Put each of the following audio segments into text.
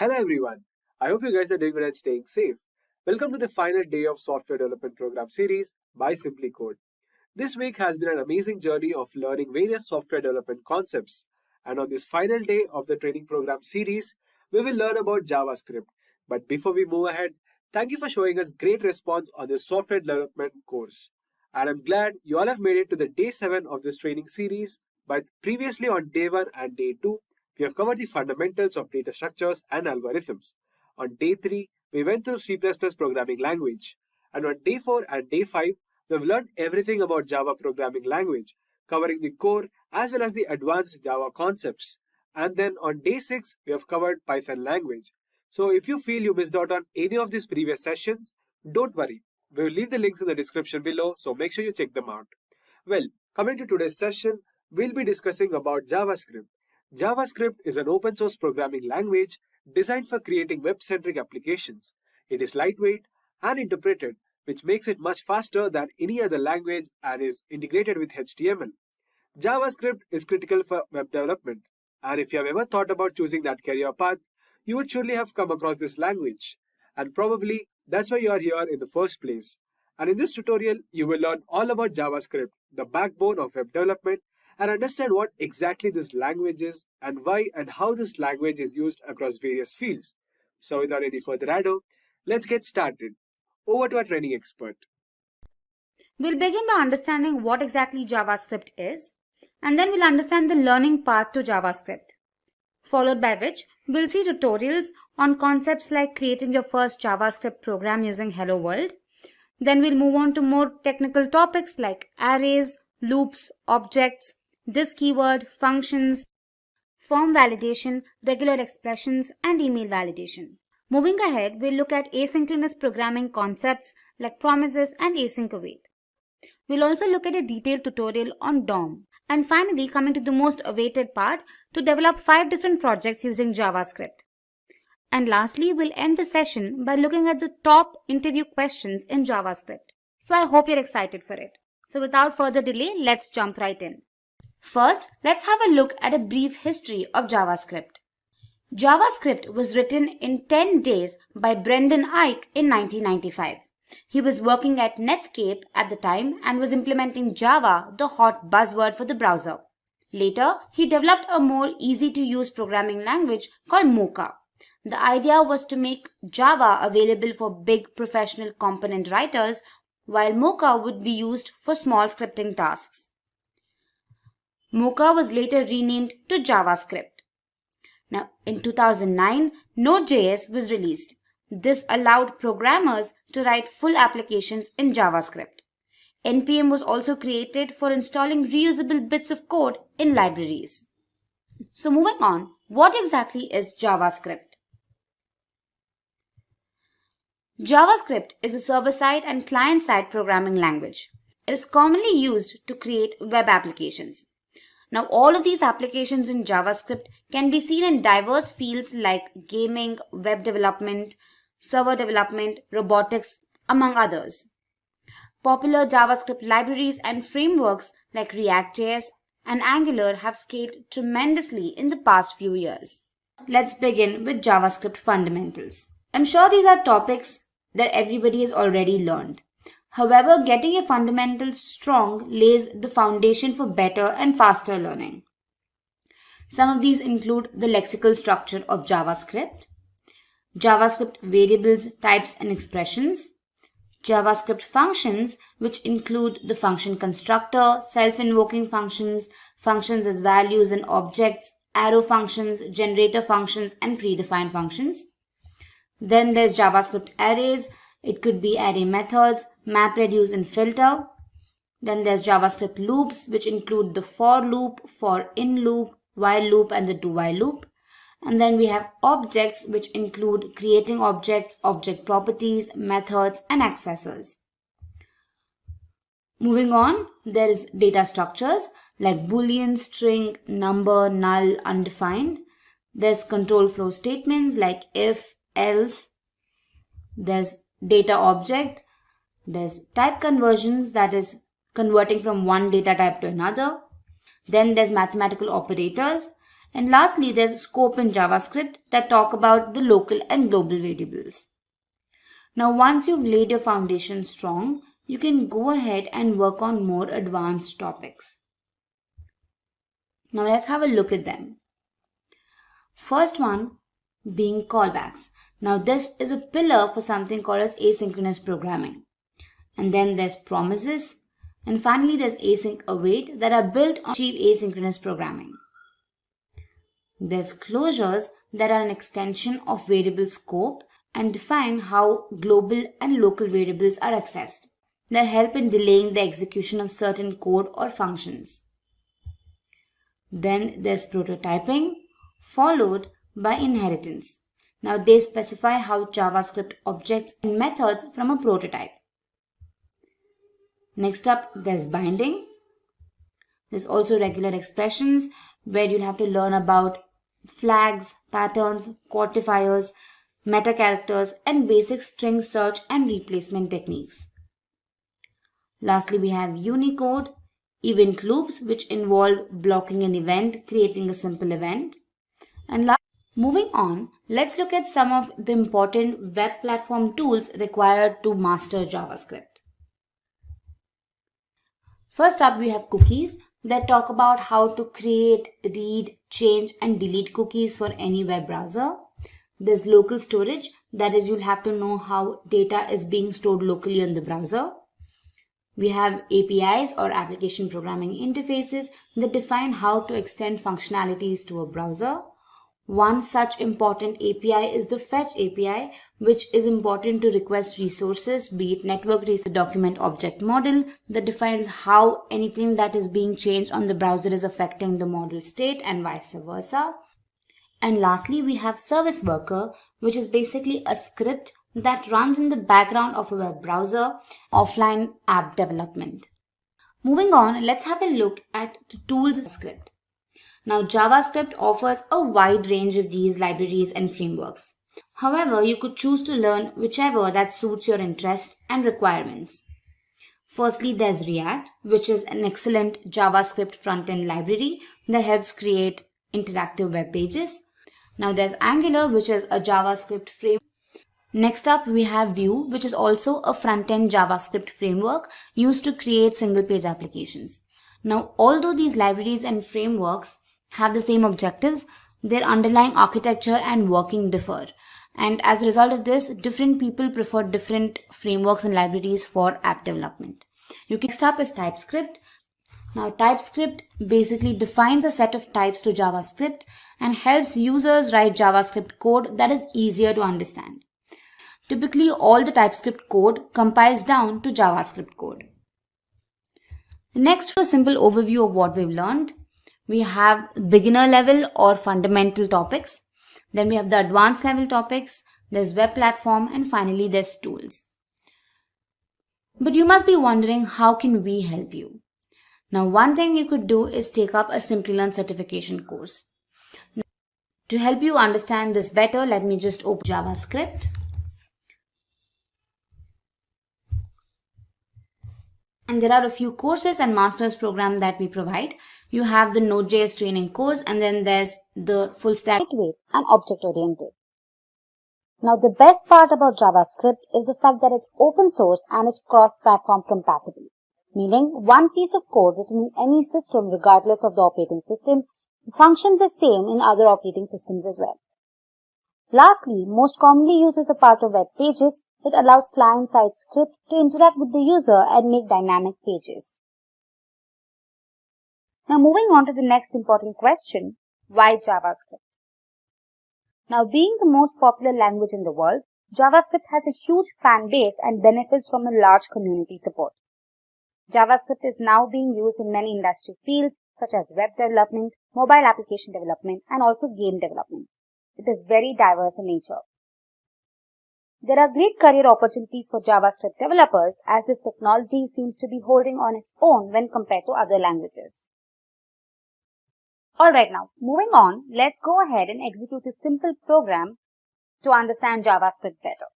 Hello everyone. I hope you guys are doing good and staying safe. Welcome to the final day of software development program series by Simplicode. This week has been an amazing journey of learning various software development concepts. And on this final day of the training program series, we will learn about JavaScript. But before we move ahead, thank you for showing us great response on this software development course. And I'm glad you all have made it to the day 7 of this training series. But previously on day 1 and day 2, we have covered the fundamentals of data structures and algorithms. On day 3, we went through C++ programming language. And on day 4 and day 5, we've learned everything about Java programming language, covering the core as well as the advanced Java concepts. And then on day 6, we have covered Python language. So if you feel you missed out on any of these previous sessions, don't worry. We will leave the links in the description below, so make sure you check them out. Well, coming to today's session, we'll be discussing about JavaScript. JavaScript is an open source programming language designed for creating web-centric applications. It is lightweight and interpreted, which makes it much faster than any other language and is integrated with HTML. JavaScript is critical for web development, and if you have ever thought about choosing that career path, you would surely have come across this language. And probably that's why you are here in the first place. And in this tutorial, you will learn all about JavaScript, the backbone of web development, and understand what exactly this language is and why and how this language is used across various fields. So without any further ado, let's get started. Over to our training expert. We'll begin by understanding what exactly JavaScript is, and then we'll understand the learning path to JavaScript, followed by which we'll see tutorials on concepts like creating your first JavaScript program using Hello World. Then we'll move on to more technical topics like arrays, loops, objects, this keyword, functions, form validation, regular expressions, and email validation. Moving ahead, we'll look at asynchronous programming concepts like promises and async await. We'll also look at a detailed tutorial on DOM. And finally, coming to the most awaited part, to develop 5 different projects using JavaScript. And lastly, we'll end the session by looking at the top interview questions in JavaScript. So I hope you're excited for it. So without further delay, let's jump right in. First, let's have a look at a brief history of JavaScript. JavaScript was written in 10 days by Brendan Eich in 1995. He was working at Netscape at the time and was implementing Java, the hot buzzword for the browser. Later, he developed a more easy-to-use programming language called Mocha. The idea was to make Java available for big professional component writers, while Mocha would be used for small scripting tasks. Mocha was later renamed to JavaScript. Now, in 2009, Node.js was released. This allowed programmers to write full applications in JavaScript. NPM was also created for installing reusable bits of code in libraries. So moving on, what exactly is JavaScript? JavaScript is a server-side and client-side programming language. It is commonly used to create web applications. Now, all of these applications in JavaScript can be seen in diverse fields like gaming, web development, server development, robotics, among others. Popular JavaScript libraries and frameworks like React.js and Angular have scaled tremendously in the past few years. Let's begin with JavaScript fundamentals. I'm sure these are topics that everybody has already learned. However, getting your fundamentals strong lays the foundation for better and faster learning. Some of these include the lexical structure of JavaScript, JavaScript variables, types, and expressions, JavaScript functions, which include the function constructor, self-invoking functions, functions as values and objects, arrow functions, generator functions, and predefined functions. Then there's JavaScript arrays. It could be array methods, map, reduce, and filter. Then there's JavaScript loops, which include the for loop, for in loop, while loop, and the do while loop. And then we have objects, which include creating objects, object properties, methods, and accessors. Moving on, there is data structures like boolean, string, number, null, undefined. There's control flow statements like if, else. There's data object. There's type conversions, that is converting from one data type to another. Then there's mathematical operators, And lastly, there's scope in JavaScript that talk about the local and global variables. Now, once you've laid your foundation strong, you can go ahead and work on more advanced topics. Now, let's have a look at them. First one being callbacks. Now, this is a pillar for something called as asynchronous programming. And then there's promises. And finally, there's async await that are built on achieve asynchronous programming. There's closures that are an extension of variable scope and define how global and local variables are accessed. They help in delaying the execution of certain code or functions. Then there's prototyping, followed by inheritance. Now they specify how JavaScript objects and methods from a prototype. Next up, there's binding. There's also regular expressions where you'll have to learn about flags, patterns, quantifiers, meta characters, and basic string search and replacement techniques. Lastly, we have Unicode, event loops, which involve blocking an event, creating a simple event. And moving on, let's look at some of the important web platform tools required to master JavaScript. First up, we have cookies that talk about how to create, read, change, and delete cookies for any web browser. There's local storage, that is, you'll have to know how data is being stored locally on the browser. We have APIs or application programming interfaces that define how to extend functionalities to a browser. One such important API is the Fetch API, which is important to request resources, be it network resource, document object model that defines how anything that is being changed on the browser is affecting the model state and vice versa. And lastly, we have service worker, which is basically a script that runs in the background of a web browser, offline app development. Moving on, let's have a look at the tools of JavaScript. Now, JavaScript offers a wide range of these libraries and frameworks. However, you could choose to learn whichever that suits your interest and requirements. Firstly, there's React, which is an excellent JavaScript front-end library that helps create interactive web pages. Now, there's Angular, which is a JavaScript framework. Next up, we have Vue, which is also a front-end JavaScript framework used to create single-page applications. Now, although these libraries and frameworks have the same objectives, their underlying architecture and working differ. And as a result of this, different people prefer different frameworks and libraries for app development. Next up is TypeScript. Now, TypeScript basically defines a set of types to JavaScript and helps users write JavaScript code that is easier to understand. Typically, all the TypeScript code compiles down to JavaScript code. Next, for a simple overview of what we've learned, we have beginner level or fundamental topics. Then we have the advanced level topics, there's web platform, and finally there's tools. But you must be wondering, how can we help you? Now, one thing you could do is take up a Simplilearn certification course. To help you understand this better, let me just open JavaScript. And there are a few courses and master's program that we provide. You have the Node.js training course, and then there's the full stack and object oriented. Now, the best part about JavaScript is the fact that it's open source and is cross-platform compatible, meaning one piece of code written in any system regardless of the operating system functions the same in other operating systems as well. Lastly, most commonly used as a part of web pages, it allows client-side script to interact with the user and make dynamic pages. Now, moving on to the next important question, why JavaScript? Now, being the most popular language in the world, JavaScript has a huge fan base and benefits from a large community support. JavaScript is now being used in many industry fields such as web development, mobile application development, and also game development. It is very diverse in nature. There are great career opportunities for JavaScript developers as this technology seems to be holding on its own when compared to other languages. Alright, now moving on, let's go ahead and execute a simple program to understand JavaScript better.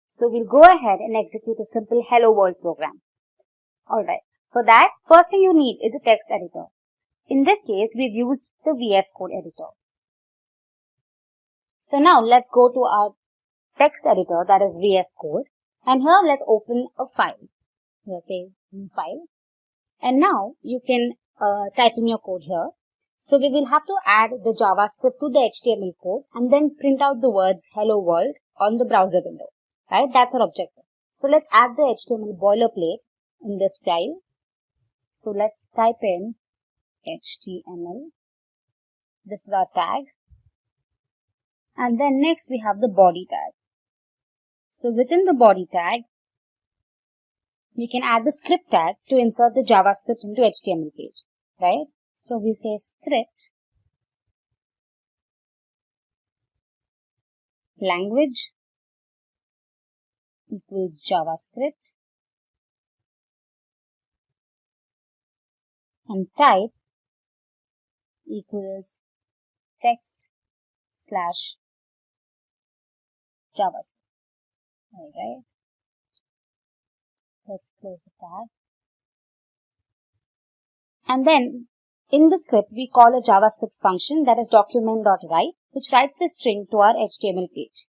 So we'll go ahead and execute a simple hello world program. Alright, for that, first thing you need is a text editor. In this case, we've used the VS Code editor. So now let's go to our text editor, that is VS Code, and here let's open a file. Here say new file, and now you can type in your code here. So we will have to add the JavaScript to the HTML code and then print out the words hello world on the browser window, right? That's our objective. So let's add the HTML boilerplate in this file. So let's type in HTML. This is our tag. And then next we have the body tag. So within the body tag, we can add the script tag to insert the JavaScript into HTML page, right? So we say script language equals JavaScript and type equals text slash JavaScript. Alright. Let's close the tag. And then in the script, we call a JavaScript function that is document.write, which writes the string to our HTML page.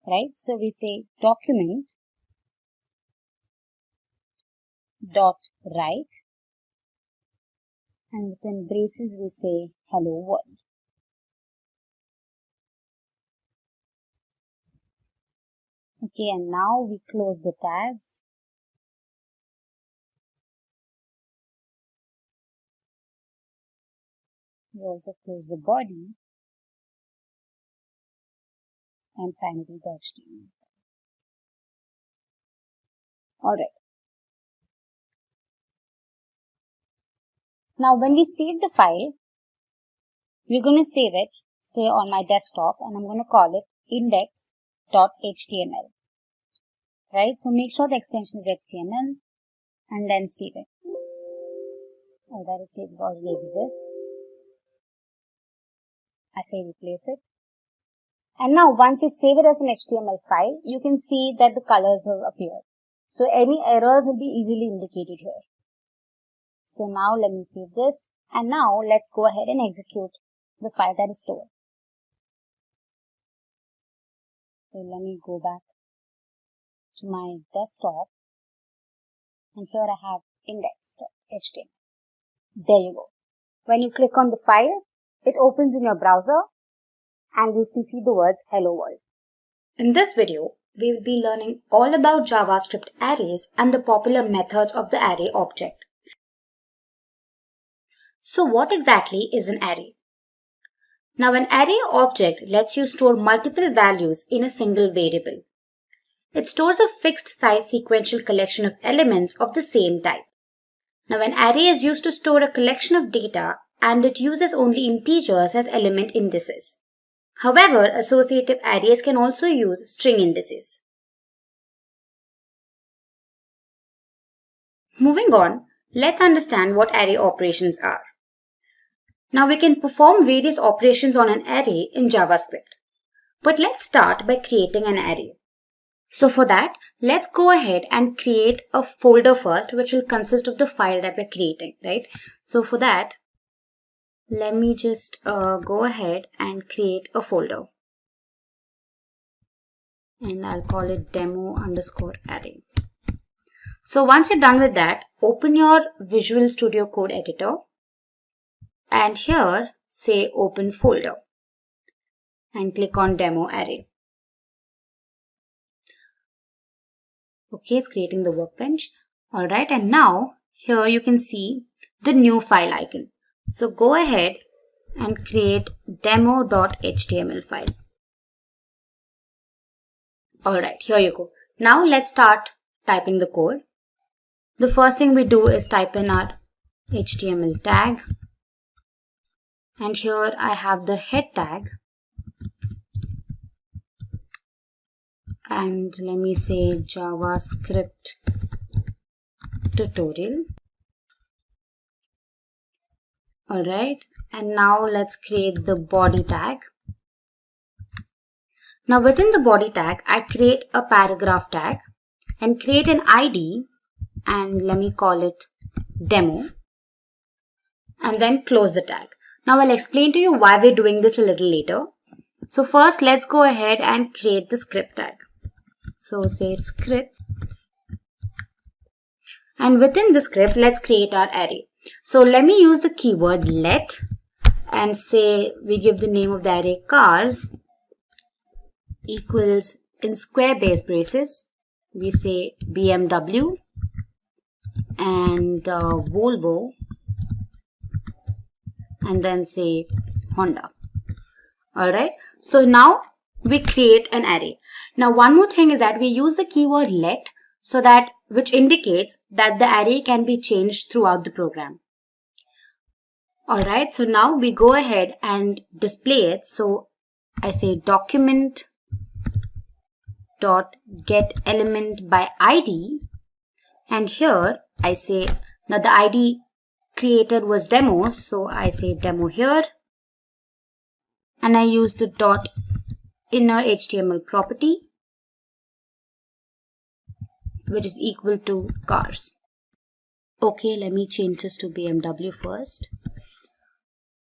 Right? So we say document.write, and within braces we say hello world. Okay, and now we close the tags. We also close the body and finally the HTML. Alright. Now when we save the file, we're going to save it, say on my desktop, and I'm going to call it index.html. Right? So make sure the extension is HTML and then save it. Alright, it says it already exists. I say replace it. And now once you save it as an HTML file, you can see that the colors have appeared. So any errors will be easily indicated here. So now let me save this, and now let's go ahead and execute the file that is stored. So let me go back to my desktop, and here I have index.html. There you go. When you click on the file, it opens in your browser and you can see the words hello world. In this video, we will be learning all about JavaScript arrays and the popular methods of the array object. So what exactly is an array? Now an array object lets you store multiple values in a single variable. It stores a fixed size sequential collection of elements of the same type. Now an array is used to store a collection of data and it uses only integers as element indices. However, associative arrays can also use string indices. Moving on, let's understand what array operations are. Now we can perform various operations on an array in JavaScript. But let's start by creating an array. So for that, let's go ahead and create a folder first, which will consist of the file that we're creating, right? So for that, let me just go ahead and create a folder. And I'll call it demo_array. So once you're done with that, open your Visual Studio Code editor. And here, say open folder. And click on demo array. Okay, it's creating the workbench. Alright, and now here you can see the new file icon. So go ahead and create demo.html file. Alright, here you go. Now let's start typing the code. The first thing we do is type in our HTML tag. And here I have the head tag. And let me say JavaScript tutorial. Alright, and now let's create the body tag. Now within the body tag, I create a paragraph tag and create an ID, and let me call it demo. and then close the tag. Now I'll explain to you why we're doing this a little later. So first let's go ahead and create the script tag. So say script, and within the script let's create our array. So let me use the keyword let and say we give the name of the array cars equals, in square braces we say BMW and Volvo, and then say Honda. Alright, so now we create an array. Now one more thing is that we use the keyword let, so that which indicates that the array can be changed throughout the program. Alright, so now we go ahead and display it. So I say document dot get element by ID, and here I say, now the ID created was demo, so I say demo here, and I use the dot inner HTML property, which is equal to cars. Okay, let me change this to BMW first.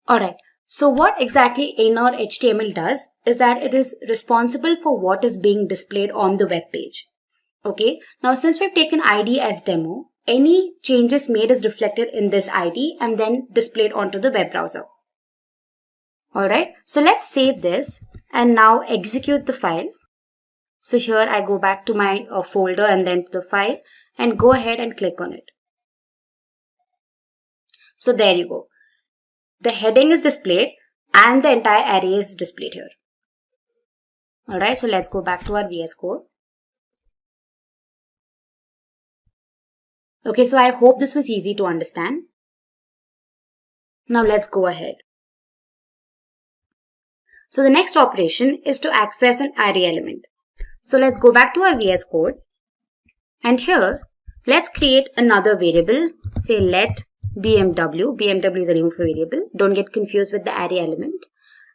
Alright, so what exactly inner HTML does is that it is responsible for what is being displayed on the web page. Okay, now since we've taken ID as demo, any changes made is reflected in this ID and then displayed onto the web browser. Alright, so let's save this and now execute the file. So here I go back to my folder and then to the file and go ahead and click on it. So there you go. The heading is displayed and the entire array is displayed here. Alright, so let's go back to our VS Code. Okay, so I hope this was easy to understand. Now let's go ahead. So the next operation is to access an array element. So let's go back to our VS Code, and here let's create another variable. Say let BMW. BMW is the name of a variable. Don't get confused with the array element.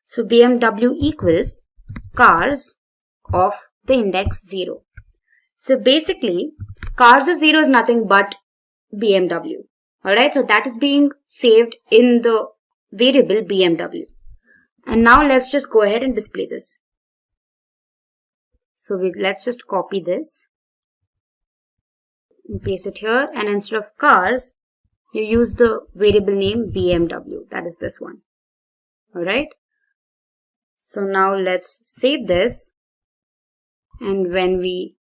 So BMW equals cars of the index 0. So basically cars of 0 is nothing but BMW. Alright, so that is being saved in the variable BMW. And now let's just go ahead and display this. So let's just copy this and paste it here, and instead of cars you use the variable name BMW, that is this one. Alright, so now let's save this, and when we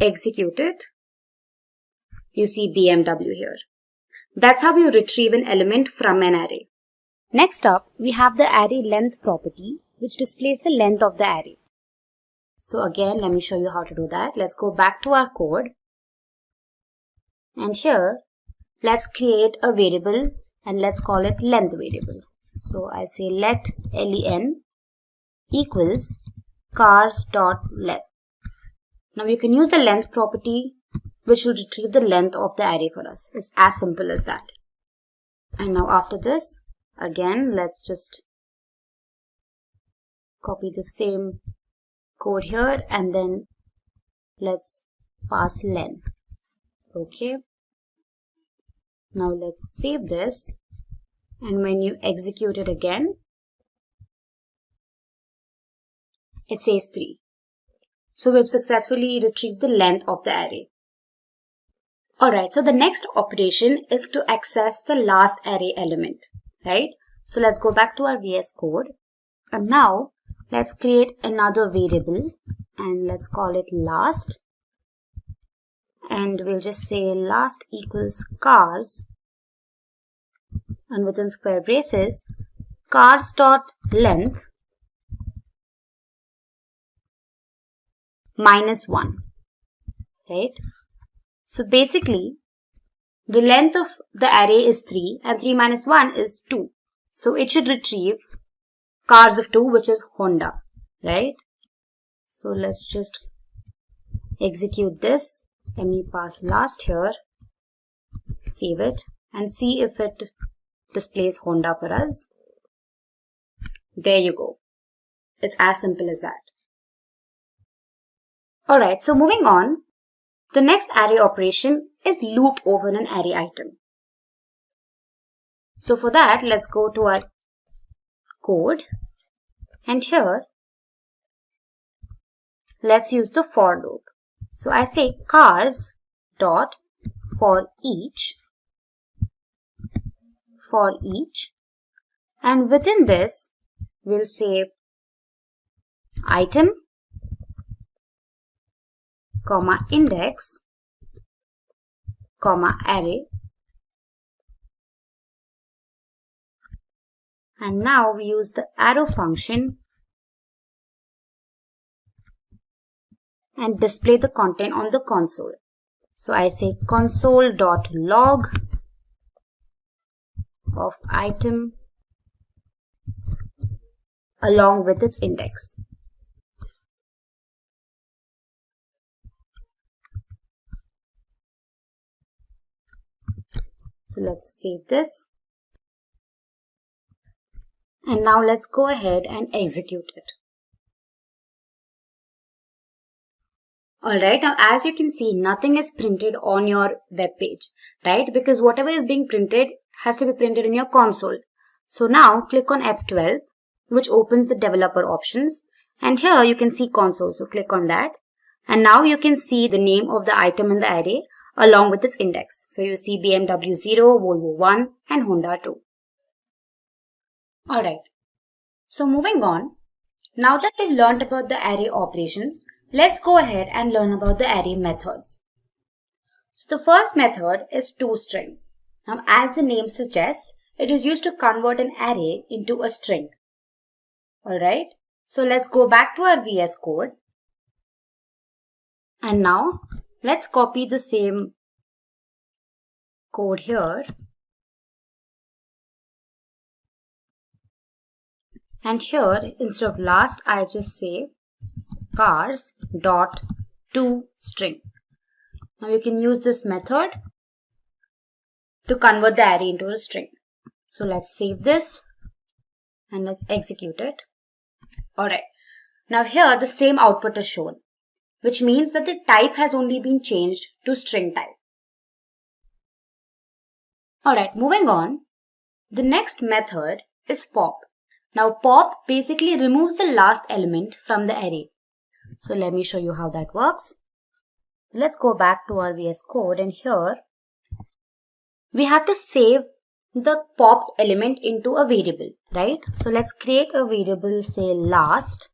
execute it you see BMW here. That's how you retrieve an element from an array. Next up we have the array length property, which displays the length of the array. So again, let me show you how to do that. Let's go back to our code, and here let's create a variable and let's call it length variable. So I say let len equals cars.length. Now you can use the length property, which will retrieve the length of the array for us. It's as simple as that. And now after this, again let's just copy the same code here and then let's pass len. Okay, now let's save this, and when you execute it again it says 3. So we've successfully retrieved the length of the array. Alright, so the next operation is to access the last array element, right? So let's go back to our VS Code, and now let's create another variable and let's call it last, and we'll just say last equals cars, and within square braces cars.length minus 1, right? So basically the length of the array is 3 and 3 minus 1 is 2. So it should retrieve cars of 2, which is Honda, right? So let's just execute this. Let me pass last here, save it, and see if it displays Honda for us. There you go. It's as simple as that. Alright, so moving on, the next array operation is loop over an array item. So for that, let's go to our code, and here let's use the for loop. So I say cars dot for each, and within this we'll say item, comma index, comma array, and now we use the arrow function and display the content on the console. So I say console.log of item along with its index. So let's save this. And now let's go ahead and execute it. Alright, now as you can see, nothing is printed on your web page, right? Because whatever is being printed has to be printed in your console. So now click on F12, which opens the developer options. And here you can see console. So click on that. And now you can see the name of the item in the array along with its index. So you see BMW 0, Volvo 1 and Honda 2. Alright, so moving on, now that we've learned about the array operations, let's go ahead and learn about the array methods. So the first method is toString. Now as the name suggests, it is used to convert an array into a string. Alright, so let's go back to our VS Code. And now let's copy the same code here. And here, instead of last, I just say cars dot toString. Now you can use this method to convert the array into a string. So let's save this and let's execute it. Alright, now here the same output is shown, which means that the type has only been changed to string type. Alright, moving on, the next method is pop. Now pop basically removes the last element from the array. So let me show you how that works. Let's go back to our VS Code, and here we have to save the popped element into a variable, right? So let's create a variable, say last.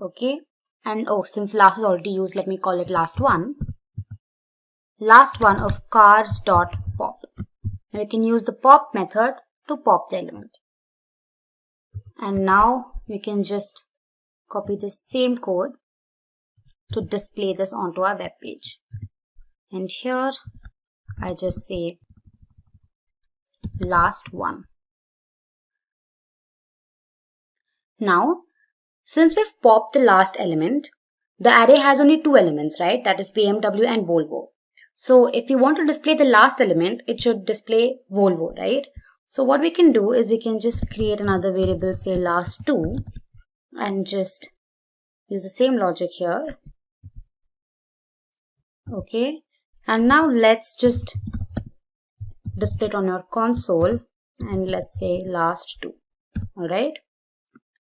Okay, and since last is already used, let me call it last one. Last one of cars.pop. Now we can use the pop method to pop the element. And now we can just copy the same code to display this onto our web page. And here I just say last one. Now, since we've popped the last element, the array has only two elements, right? That is BMW and Volvo. So if we want to display the last element, it should display Volvo, right? So what we can do is we can just create another variable, say last2, and just use the same logic here. Okay, and now let's just display it on your console, and let's say last2. Alright,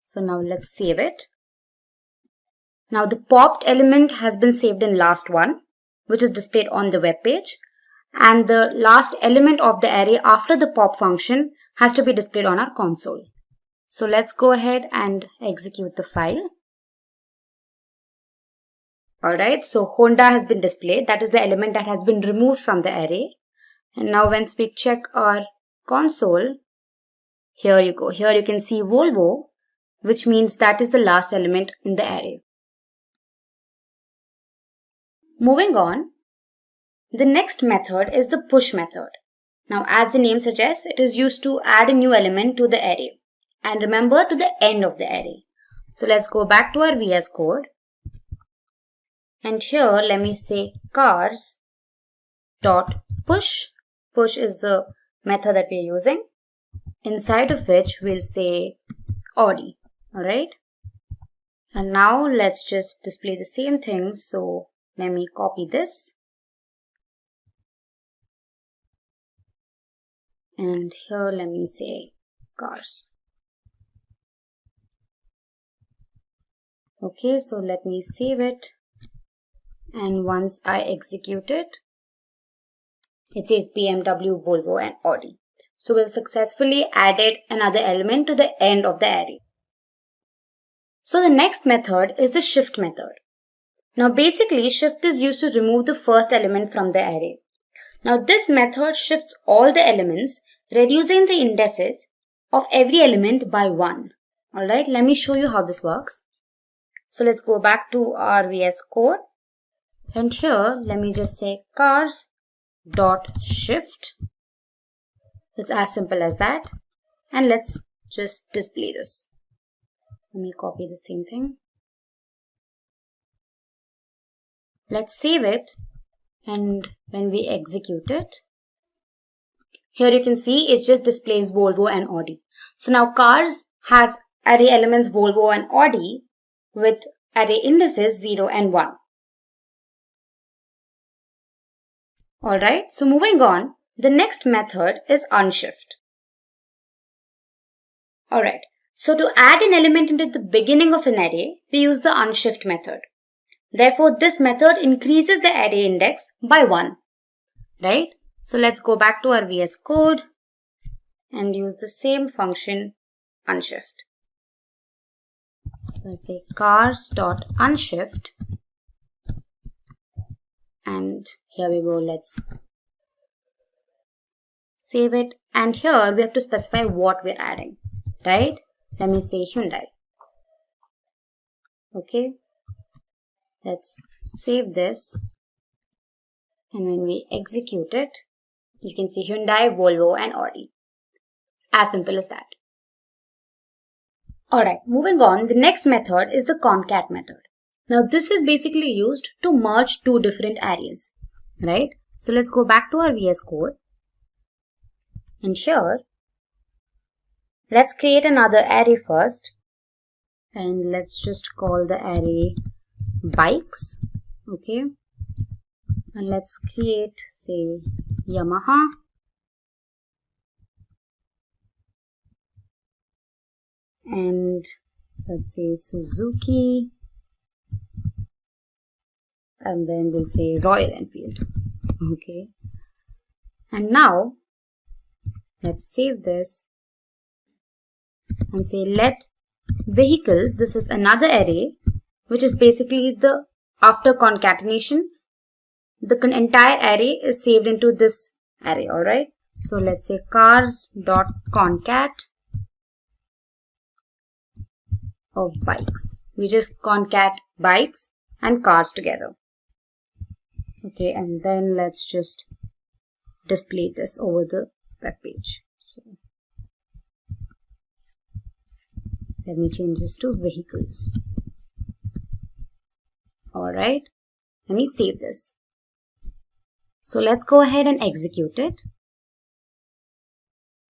so now let's save it. Now the popped element has been saved in last one, which is displayed on the web page. And the last element of the array after the pop function has to be displayed on our console. So let's go ahead and execute the file. Alright, so Honda has been displayed. That is the element that has been removed from the array. And now once we check our console, here you go. Here you can see Volvo, which means that is the last element in the array. Moving on. The next method is the push method. Now as the name suggests, it is used to add a new element to the array. And remember, to the end of the array. So let's go back to our VS Code. And here let me say cars dot push. Push is the method that we are using. Inside of which we'll say Audi. Alright. And now let's just display the same thing. So let me copy this. And here let me say cars. Okay, so let me save it. And once I execute it, it says BMW, Volvo and Audi. So we've successfully added another element to the end of the array. So the next method is the shift method. Now basically shift is used to remove the first element from the array. Now this method shifts all the elements, reducing the indices of every element by 1. Alright, let me show you how this works. So let's go back to our VS Code. And here, let me just say cars.shift. It's as simple as that. And let's just display this. Let me copy the same thing. Let's save it. And when we execute it, here you can see it just displays Volvo and Audi. So now cars has array elements Volvo and Audi with array indices 0 and 1. Alright, so moving on, the next method is unshift. Alright, so to add an element into the beginning of an array, we use the unshift method. Therefore, this method increases the array index by 1. Right? So let's go back to our VS Code and use the same function unshift. So I say cars.unshift. And here we go, let's save it. And here we have to specify what we're adding, right? Let me say Hyundai. Okay, let's save this. And when we execute it, you can see Hyundai, Volvo and Audi. It's as simple as that. Alright, moving on, the next method is the concat method. Now this is basically used to merge two different arrays, right? So let's go back to our VS Code. And here, let's create another array first. And let's just call the array bikes. Okay. And let's create, say, Yamaha. And let's say Suzuki. And then we'll say Royal Enfield. Okay. And now, let's save this and say let vehicles, this is another array, which is basically the after concatenation, the entire array is saved into this array, alright. So let's say cars.concat of bikes. We just concat bikes and cars together. Okay, and then let's just display this over the web page. So let me change this to vehicles. Alright, let me save this. So let's go ahead and execute it.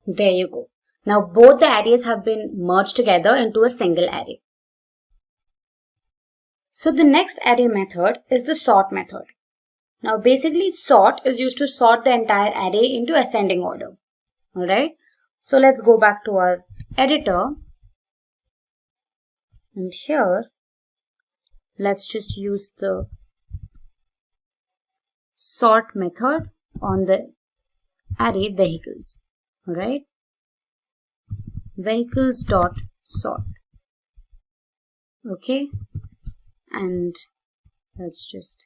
There you go. Now both the arrays have been merged together into a single array. So the next array method is the sort method. Now basically sort is used to sort the entire array into ascending order. Alright. So let's go back to our editor. And here, let's just use the sort method on the array vehicles. Alright. Vehicles.sort. Okay. And let's just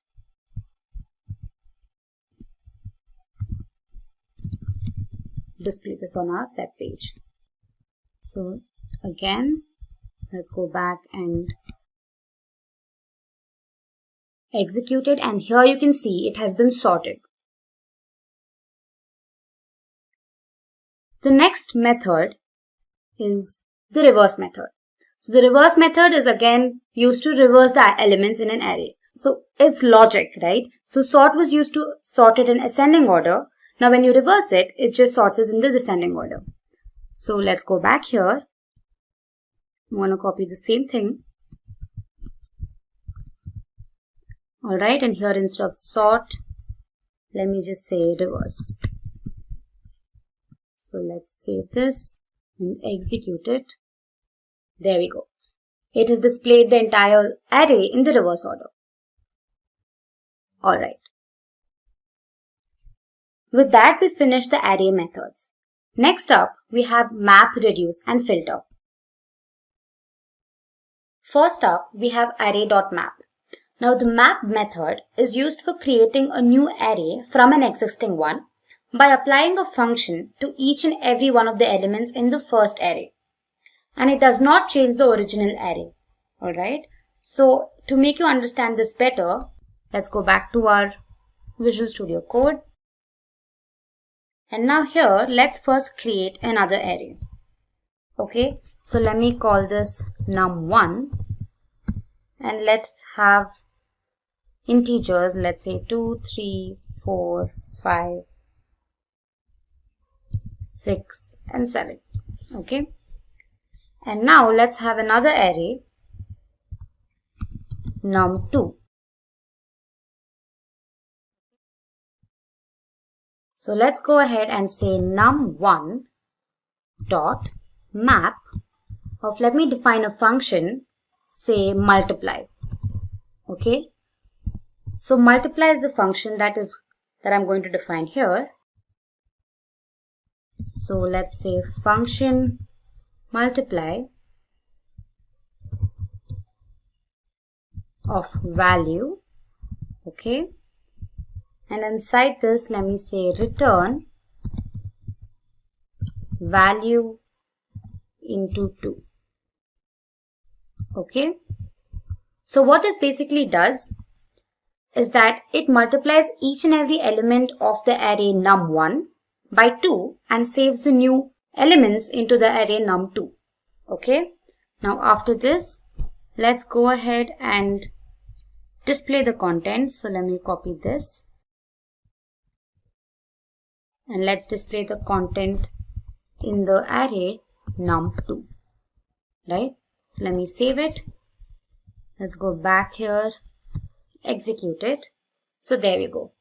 display this on our web page. So again, let's go back and execute it, and here you can see it has been sorted. The next method is the reverse method. So the reverse method is again used to reverse the elements in an array. So it's logic, right? So sort was used to sort it in ascending order. Now when you reverse it, it just sorts it in the descending order. So let's go back here. I want to copy the same thing. Alright, and here instead of sort, let me just say reverse. So let's save this and execute it. There we go. It has displayed the entire array in the reverse order. Alright. With that, we finished the array methods. Next up, we have map, reduce, and filter. First up, we have array.map. Now the map method is used for creating a new array from an existing one by applying a function to each and every one of the elements in the first array. And it does not change the original array. Alright. So to make you understand this better, let's go back to our Visual Studio Code. And now here, let's first create another array. Okay. So let me call this num1. And let's have integers, let's say 2, 3, 4, 5, 6, and 7. Okay. And now let's have another array, num2. So let's go ahead and say num1 dot map of, let me define a function, say multiply. Okay. So multiply is the function that I'm going to define here. So let's say function multiply of value. Okay. And inside this, let me say return value into 2. Okay. So what this basically does is that it multiplies each and every element of the array num1 by 2 and saves the new elements into the array num2. Okay. Now after this, let's go ahead and display the content. So let me copy this. And let's display the content in the array num2. Right. So let me save it. Let's go back here, execute it. So there we go.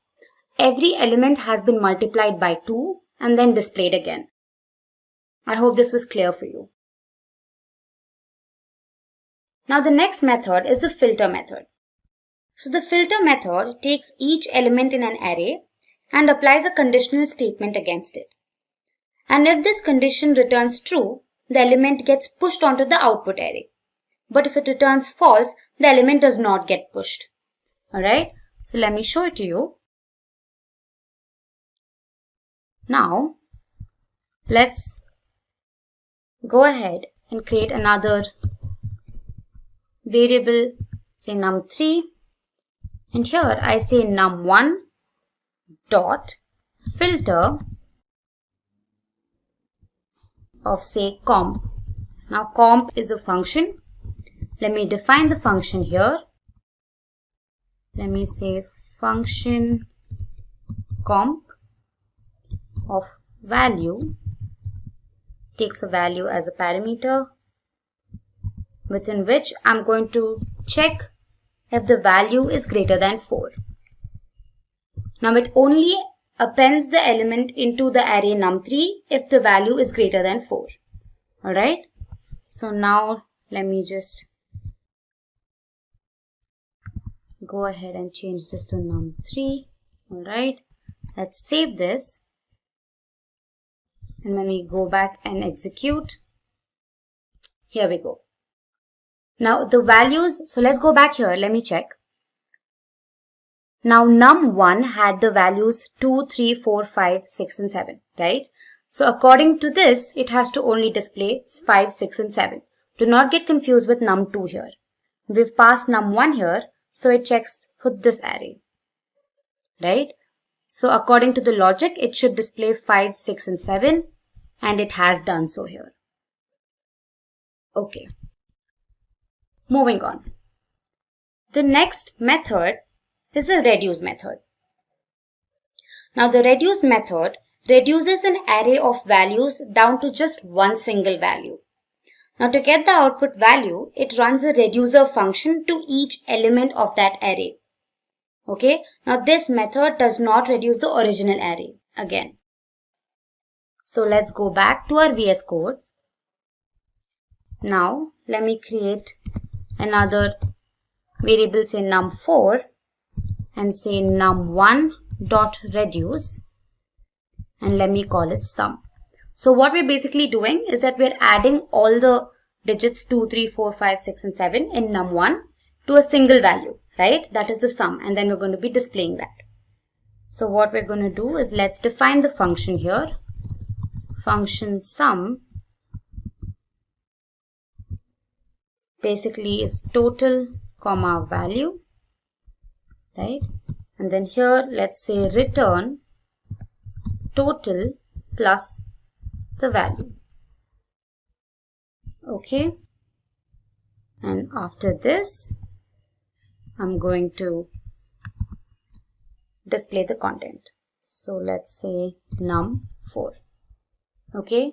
Every element has been multiplied by 2 and then displayed again. I hope this was clear for you. Now the next method is the filter method. So the filter method takes each element in an array and applies a conditional statement against it. And if this condition returns true, the element gets pushed onto the output array. But if it returns false, the element does not get pushed. Alright, so let me show it to you. Now, let's go ahead and create another variable, say num3. And here I say num1 dot filter of, say, comp. Now comp is a function. Let me define the function here. Let me say function comp of value, takes a value as a parameter within which I'm going to check if the value is greater than 4. Now it only appends the element into the array num3 if the value is greater than 4. Alright. So now let me just go ahead and change this to num3. Alright. Let's save this. And when we go back and execute, here we go. Now the values, so let's go back here. Let me check. Now num1 had the values 2, 3, 4, 5, 6 and 7, right? So according to this, it has to only display 5, 6 and 7. Do not get confused with num2 here. We've passed num1 here, so it checks for this array, right? So according to the logic, it should display 5, 6 and 7 and it has done so here. Okay. Moving on. The next method is the reduce method. Now the reduce method reduces an array of values down to just one single value. Now to get the output value, it runs a reducer function to each element of that array. Okay. Now this method does not reduce the original array again. So let's go back to our VS Code. Now let me create another variable, say num4, and say num1 dot reduce, and let me call it sum. So what we're basically doing is that we're adding all the digits 2, 3, 4, 5, 6 and 7 in num1 to a single value, right? That is the sum, and then we're going to be displaying that. So what we're going to do is let's define the function here. Function sum basically is total comma value, right? And then here let's say return total plus the value. Okay, and after this I'm going to display the content. So let's say num4. Okay,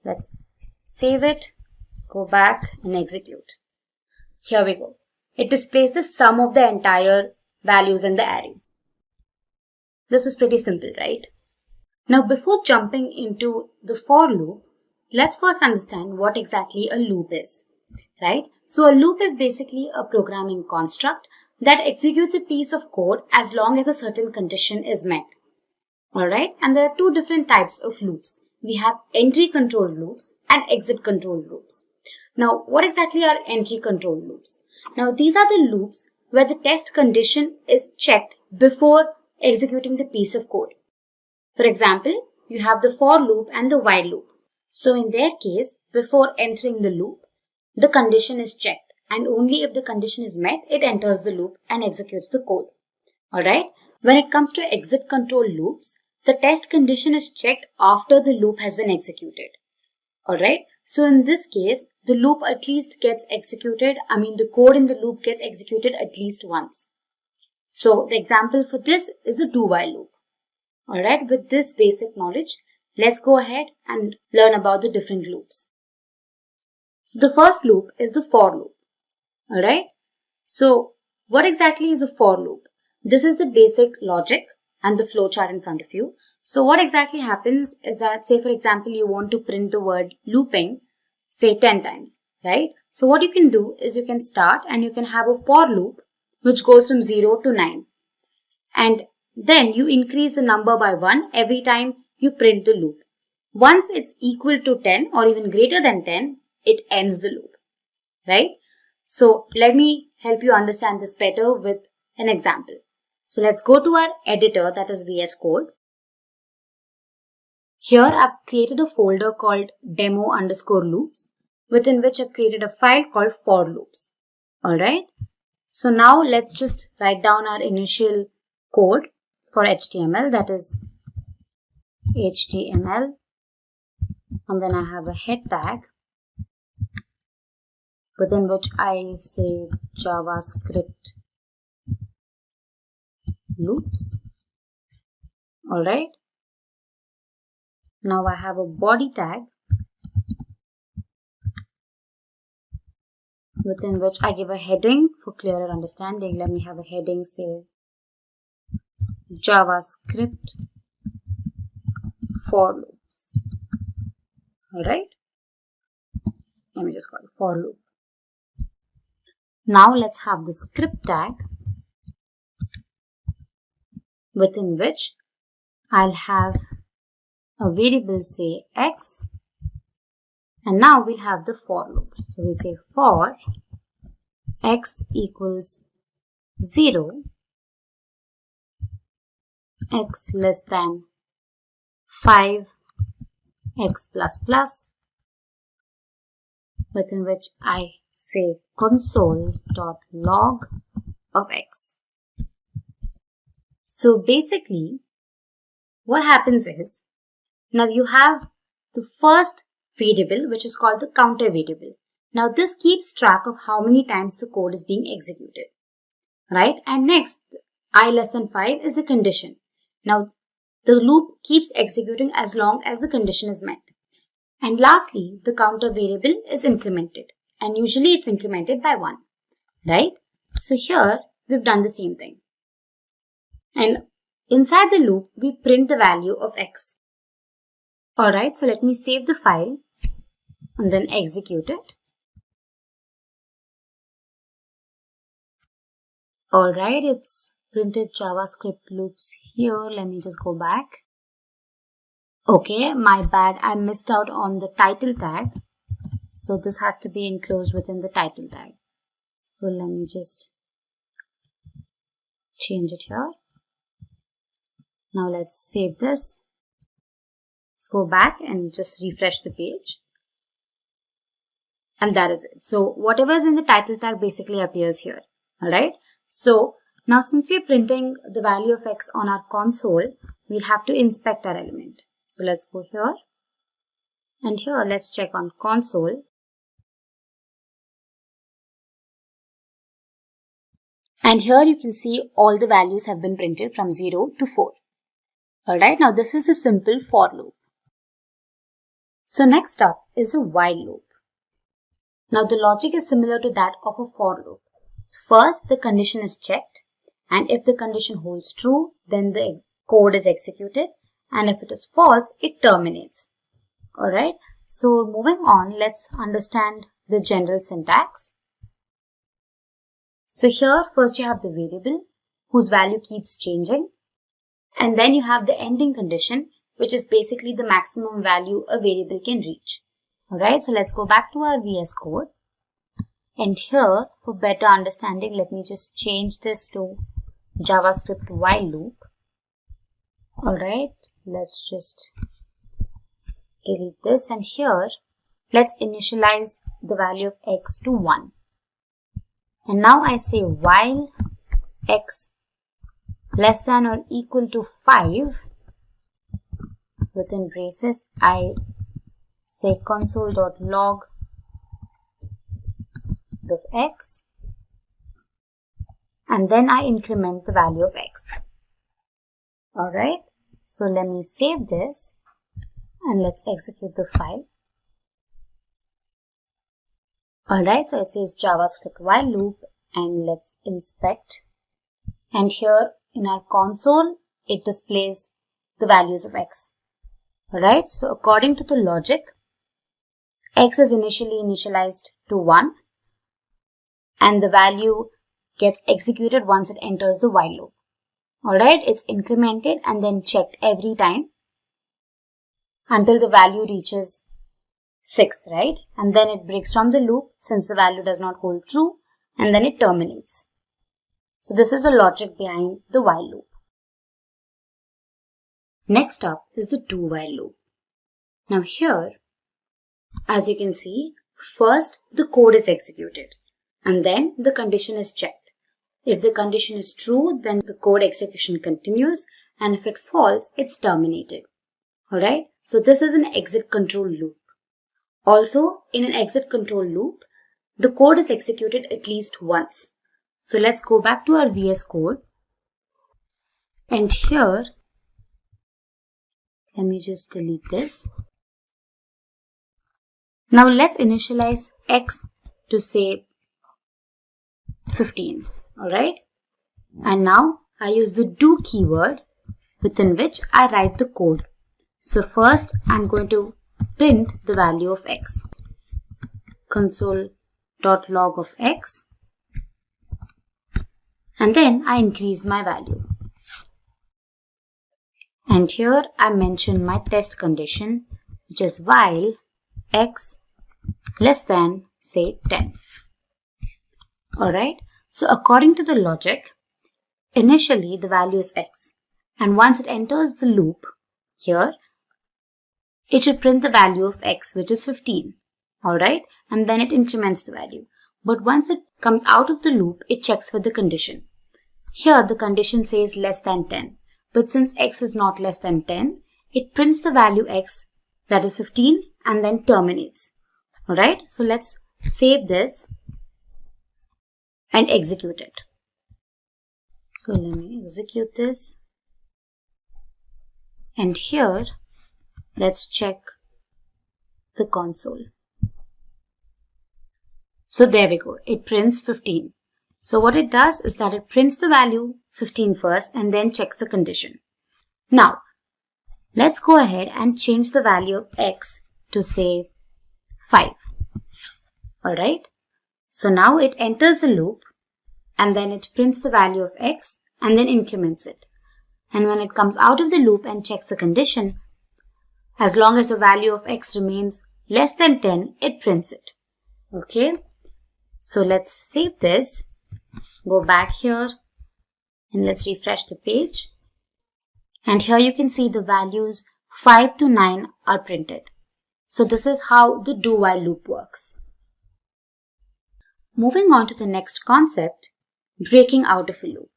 let's save it, go back and execute. Here we go. It displays the sum of the entire values in the array. This was pretty simple, right? Now before jumping into the for loop, let's first understand what exactly a loop is, right? So a loop is basically a programming construct that executes a piece of code as long as a certain condition is met. Alright, and there are two different types of loops. We have entry control loops and exit control loops. Now, what exactly are entry control loops? Now, these are the loops where the test condition is checked before executing the piece of code. For example, you have the for loop and the while loop. So in their case, before entering the loop, the condition is checked, and only if the condition is met, it enters the loop and executes the code. Alright, when it comes to exit control loops, the test condition is checked after the loop has been executed. Alright, so in this case, the loop at least gets executed, the code in the loop gets executed at least once. So the example for this is the do while loop. Alright, with this basic knowledge, let's go ahead and learn about the different loops. So the first loop is the for loop. Alright, so what exactly is a for loop? This is the basic logic and the flowchart in front of you. So what exactly happens is that, say for example, you want to print the word looping, say 10 times, right? So what you can do is you can start and you can have a for loop which goes from 0 to 9. And then you increase the number by 1 every time you print the loop. Once it's equal to 10 or even greater than 10, it ends the loop, right? So let me help you understand this better with an example. So let's go to our editor, that is VS Code. Here I've created a folder called demo_loops, within which I've created a file called for loops. Alright. So now let's just write down our initial code for HTML, that is HTML, and then I have a head tag within which I say JavaScript loops. Alright. Now I have a body tag within which I give a heading for clearer understanding. Let me have a heading, say JavaScript for loops. Alright. Let me just call it for loop. Now let's have the script tag within which I'll have a variable, say x, and now we'll have the for loop. So we say for x equals 0, x less than 5, x plus plus, within which I say console.log of x. So basically what happens is, now you have the first variable which is called the counter variable. Now this keeps track of how many times the code is being executed, right? And next, I less than 5 is the condition. Now the loop keeps executing as long as the condition is met. And lastly, the counter variable is incremented, and usually it's incremented by 1, right? So here we've done the same thing. And inside the loop, we print the value of x. Alright, so let me save the file and then execute it. Alright, it's printed JavaScript loops here. Let me just go back. Okay, my bad. I missed out on the title tag. So this has to be enclosed within the title tag. So let me just change it here. Now let's save this. Let's go back and just refresh the page. And that is it. So whatever is in the title tag basically appears here. Alright. So now since we're printing the value of x on our console, we'll have to inspect our element. So let's go here. And here let's check on console. And here you can see all the values have been printed from 0 to 4. Alright, now this is a simple for loop. So next up is a while loop. Now the logic is similar to that of a for loop. So first the condition is checked, and if the condition holds true, then the code is executed, and if it is false, it terminates. Alright, so moving on, let's understand the general syntax. So here first you have the variable whose value keeps changing, and then you have the ending condition, which is basically the maximum value a variable can reach. Alright, so let's go back to our VS Code. And here, for better understanding, let me just change this to JavaScript while loop. Alright, let's just delete this, and here, let's initialize the value of x to 1. And now I say while x less than or equal to 5, within braces, I say console.log of x, and then I increment the value of x. Alright, so let me save this and let's execute the file. Alright, so it says JavaScript while loop, and let's inspect. And here in our console, it displays the values of x. Alright, so according to the logic, x is initially initialized to 1, and the value gets executed once it enters the while loop. Alright, it's incremented and then checked every time until the value reaches 6, right? And then it breaks from the loop since the value does not hold true, and then it terminates. So this is the logic behind the while loop. Next up is the do while loop. Now here, as you can see, first the code is executed and then the condition is checked. If the condition is true, then the code execution continues, and if it falls, it's terminated. Alright, so this is an exit control loop. Also, in an exit control loop, the code is executed at least once. So let's go back to our VS Code, and here, let me just delete this. Now let's initialize x to say 15, alright? And now I use the do keyword within which I write the code. So first I'm going to print the value of x. Console.log of x. And then I increase my value. And here I mention my test condition, which is while x less than say 10. Alright, so according to the logic, initially the value is x, and once it enters the loop here, it should print the value of x, which is 15. Alright, and then it increments the value. But once it comes out of the loop, it checks for the condition. Here the condition says less than 10, but since x is not less than 10, it prints the value x, that is 15, and then terminates. Alright, so let's save this and execute it. So let me execute this. And here, let's check the console. So there we go. It prints 15. So what it does is that it prints the value 15 first and then checks the condition. Now, Let's go ahead and change the value of x to say 5. Alright, so now it enters the loop and then it prints the value of x and then increments it. And when it comes out of the loop and checks the condition, as long as the value of x remains less than 10, it prints it. Okay, so let's save this, go back here and let's refresh the page. And here you can see the values 5 to 9 are printed. So this is how the do while loop works. Moving on to the next concept, breaking out of a loop.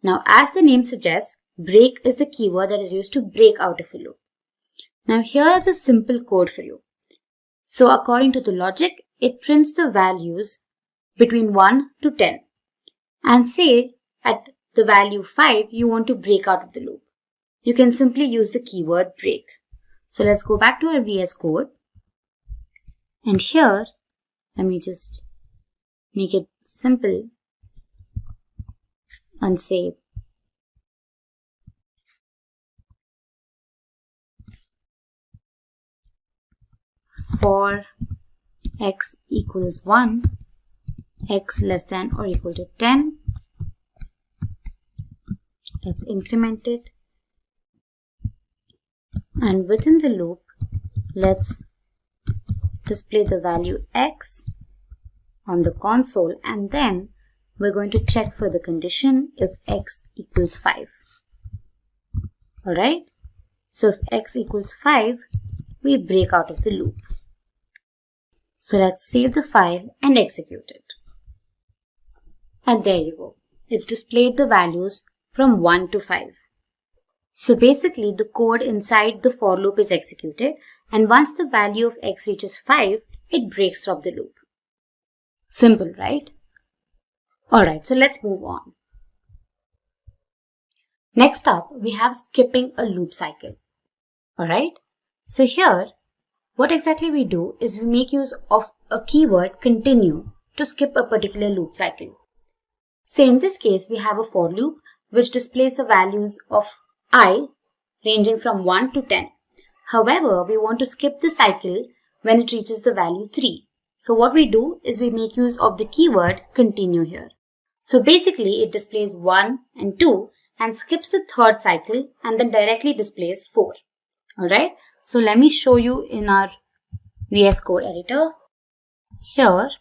Now as the name suggests, break is the keyword that is used to break out of a loop. Now here is a simple code for you. So according to the logic, it prints the values between 1 to 10. And say at the value 5, you want to break out of the loop. You can simply use the keyword break. So let's go back to our VS Code. And here, let me just make it simple and say for x equals 1, x less than or equal to 10. Let's increment it. And within the loop, let's display the value x on the console, and then we're going to check for the condition if x equals 5. Alright, so if x equals 5, we break out of the loop. So let's save the file and execute it. And there you go. It's displayed the values from 1 to 5. So basically the code inside the for loop is executed, and once the value of x reaches 5, it breaks from the loop. Simple, right? Alright, so let's move on. Next up, we have skipping a loop cycle. Alright, so here, what exactly we do is we make use of a keyword continue to skip a particular loop cycle. Say in this case, we have a for loop which displays the values of I ranging from 1 to 10. However, we want to skip the cycle when it reaches the value 3. So what we do is we make use of the keyword continue here. So basically it displays 1 and 2 and skips the third cycle and then directly displays 4. Alright, so let me show you in our VS Code editor. Here,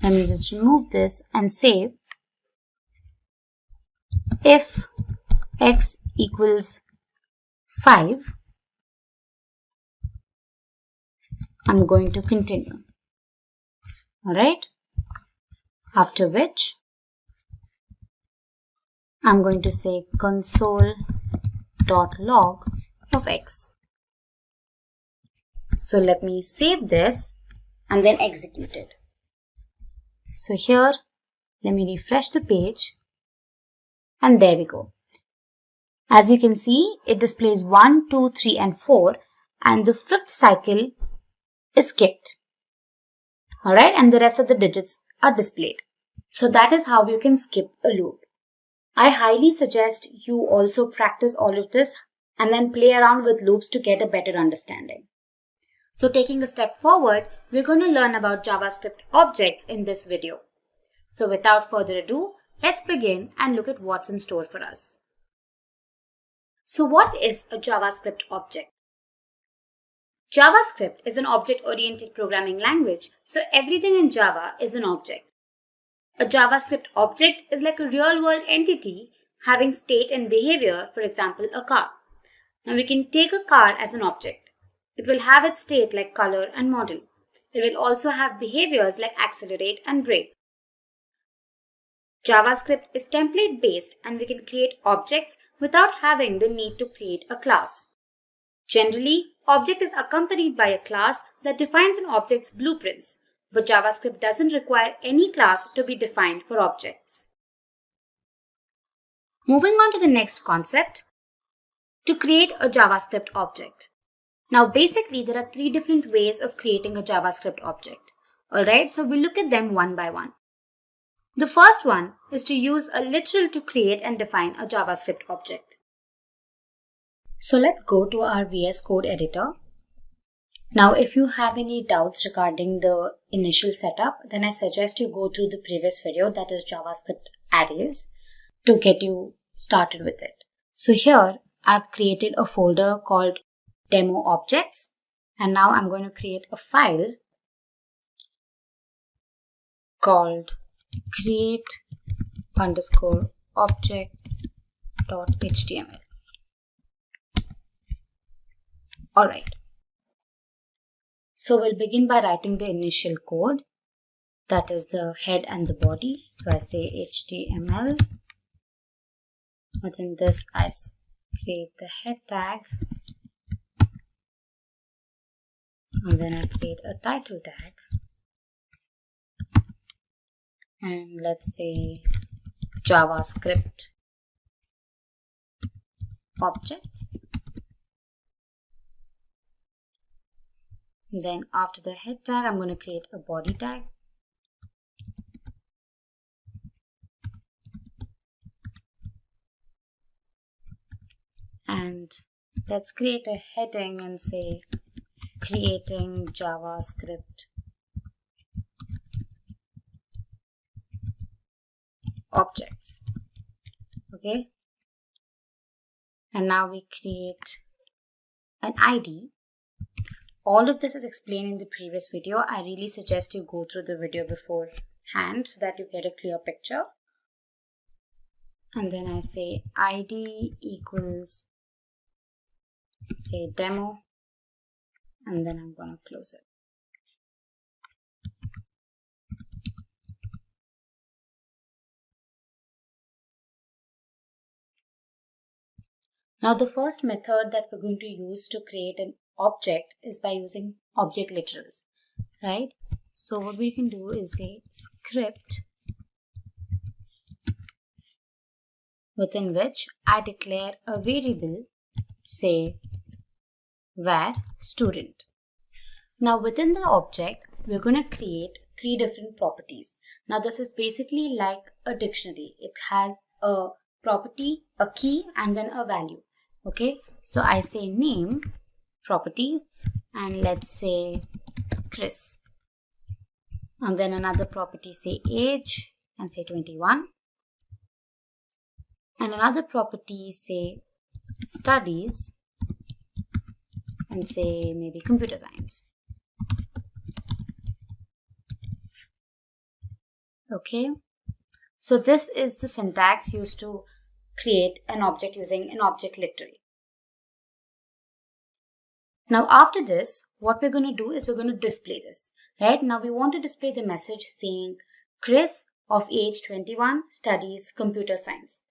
let me just remove this and say if x equals 5, I'm going to continue. Alright, after which I'm going to say console.log of x. So let me save this and then execute it. So here, let me refresh the page and there we go. As you can see, it displays 1, 2, 3 and 4 and the fifth cycle is skipped. Alright, and the rest of the digits are displayed. So that is how you can skip a loop. I highly suggest you also practice all of this and then play around with loops to get a better understanding. So taking a step forward, we're going to learn about JavaScript objects in this video. So without further ado, let's begin and look at what's in store for us. So what is a JavaScript object? JavaScript is an object-oriented programming language, so everything in Java is an object. A JavaScript object is like a real-world entity having state and behavior, for example, a car. Now we can take a car as an object. It will have its state like color and model. It will also have behaviors like accelerate and brake. JavaScript is template-based and we can create objects without having the need to create a class. Generally, object is accompanied by a class that defines an object's blueprints, but JavaScript doesn't require any class to be defined for objects. Moving on to the next concept, to create a JavaScript object. Now basically there are 3 different ways of creating a JavaScript object. Alright, so we'll look at them one by one. The first one is to use a literal to create and define a JavaScript object. So let's go to our VS Code editor. Now, if you have any doubts regarding the initial setup, then I suggest you go through the previous video, that is JavaScript arrays, to get you started with it. So here I've created a folder called demo objects, and now I'm going to create a file called create_objects.html. Alright. So we'll begin by writing the initial code, that is the head and the body. So I say HTML. Within this I create the head tag, and then I create a title tag, and let's say JavaScript objects. Then after the head tag, I'm going to create a body tag. And let's create a heading and say creating JavaScript objects. Okay. And now we create an ID. All of this is explained in the previous video. I really suggest you go through the video beforehand so that you get a clear picture. And then I say ID equals, say demo, and then I'm going to close it. Now the first method that we're going to use to create an object is by using object literals, right? So what we can do is say script within which I declare a variable, say var student. Now within the object, we're going to create 3 different properties. Now this is basically like a dictionary. It has a property, a key, and then a value. Okay, so I say name property, and let's say Chris, and then another property, say age, and say 21, and another property, say studies, and say maybe computer science. Okay, so this is the syntax used to create an object using an object literary. Now after this, what we're going to do is we're going to display this, right? Now we want to display the message saying Chris of age 21 studies computer science.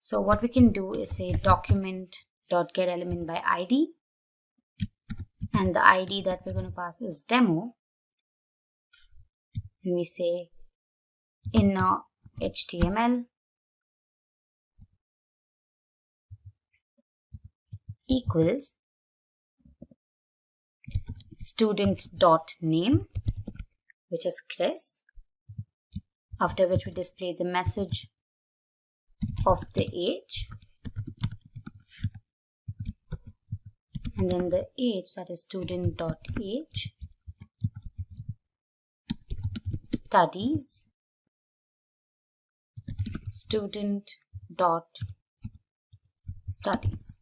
So what we can do is say document.getElement by ID, and the ID that we're going to pass is demo, and we say inner HTML equals student.name, which is Chris, after which we display the message of the age, and then the age, that is student.age, studies, student.studies.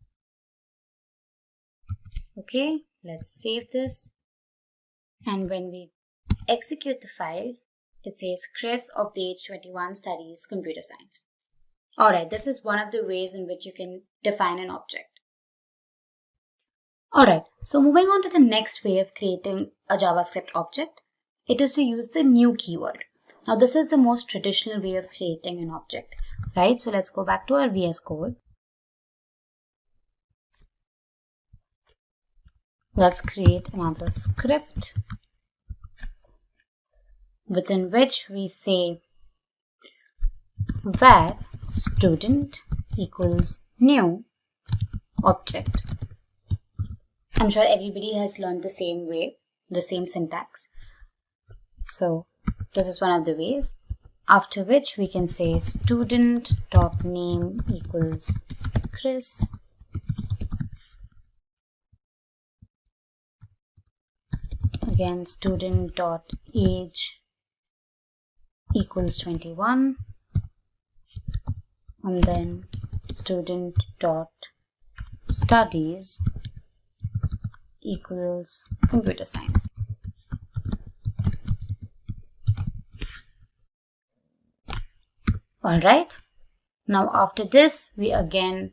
Okay, let's save this, and when we execute the file, it says Chris of the age 21 studies computer science. Alright, this is one of the ways in which you can define an object. Alright, so moving on to the next way of creating a JavaScript object, it is to use the new keyword. Now this is the most traditional way of creating an object, right? So let's go back to our VS Code. Let's create another script within which we say var student equals new object. I'm sure everybody has learned the same way, the same syntax. So this is one of the ways. After which we can say student.name equals Chris, again student.age equals 21, and then student.studies equals computer science. Alright, now after this we again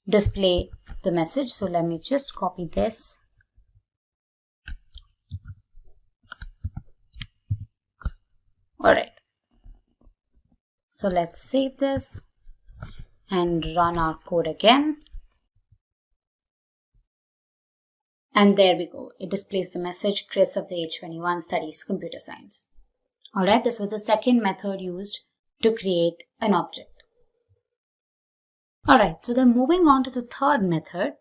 display the message. So let me just copy this. Alright, so let's save this and run our code again. And there we go. It displays the message, Chris of the age 21 studies computer science. Alright, this was the second method used to create an object. Alright, so then moving on to the third method.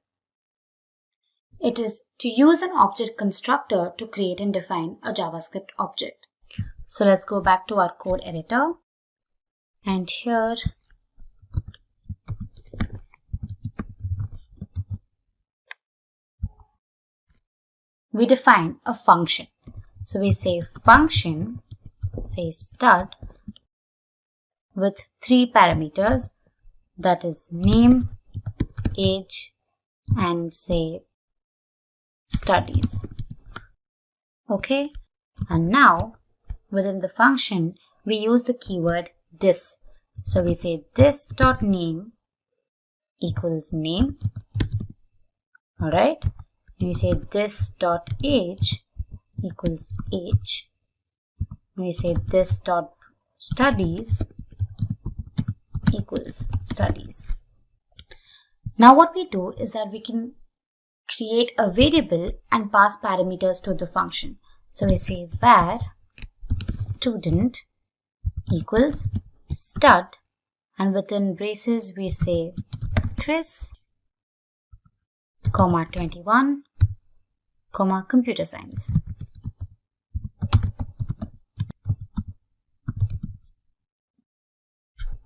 It is to use an object constructor to create and define a JavaScript object. So let's go back to our code editor, and here we define a function. So we say function, say stud, with 3 parameters, that is name, age, and say studies. Okay, and now within the function we use the keyword this. So we say this.name equals name. Alright, we say this.age equals age. We say this.studies equals studies. Now what we do is that we can create a variable and pass parameters to the function. So we say var student equals stud, and within braces we say Chris, comma 21, comma computer science.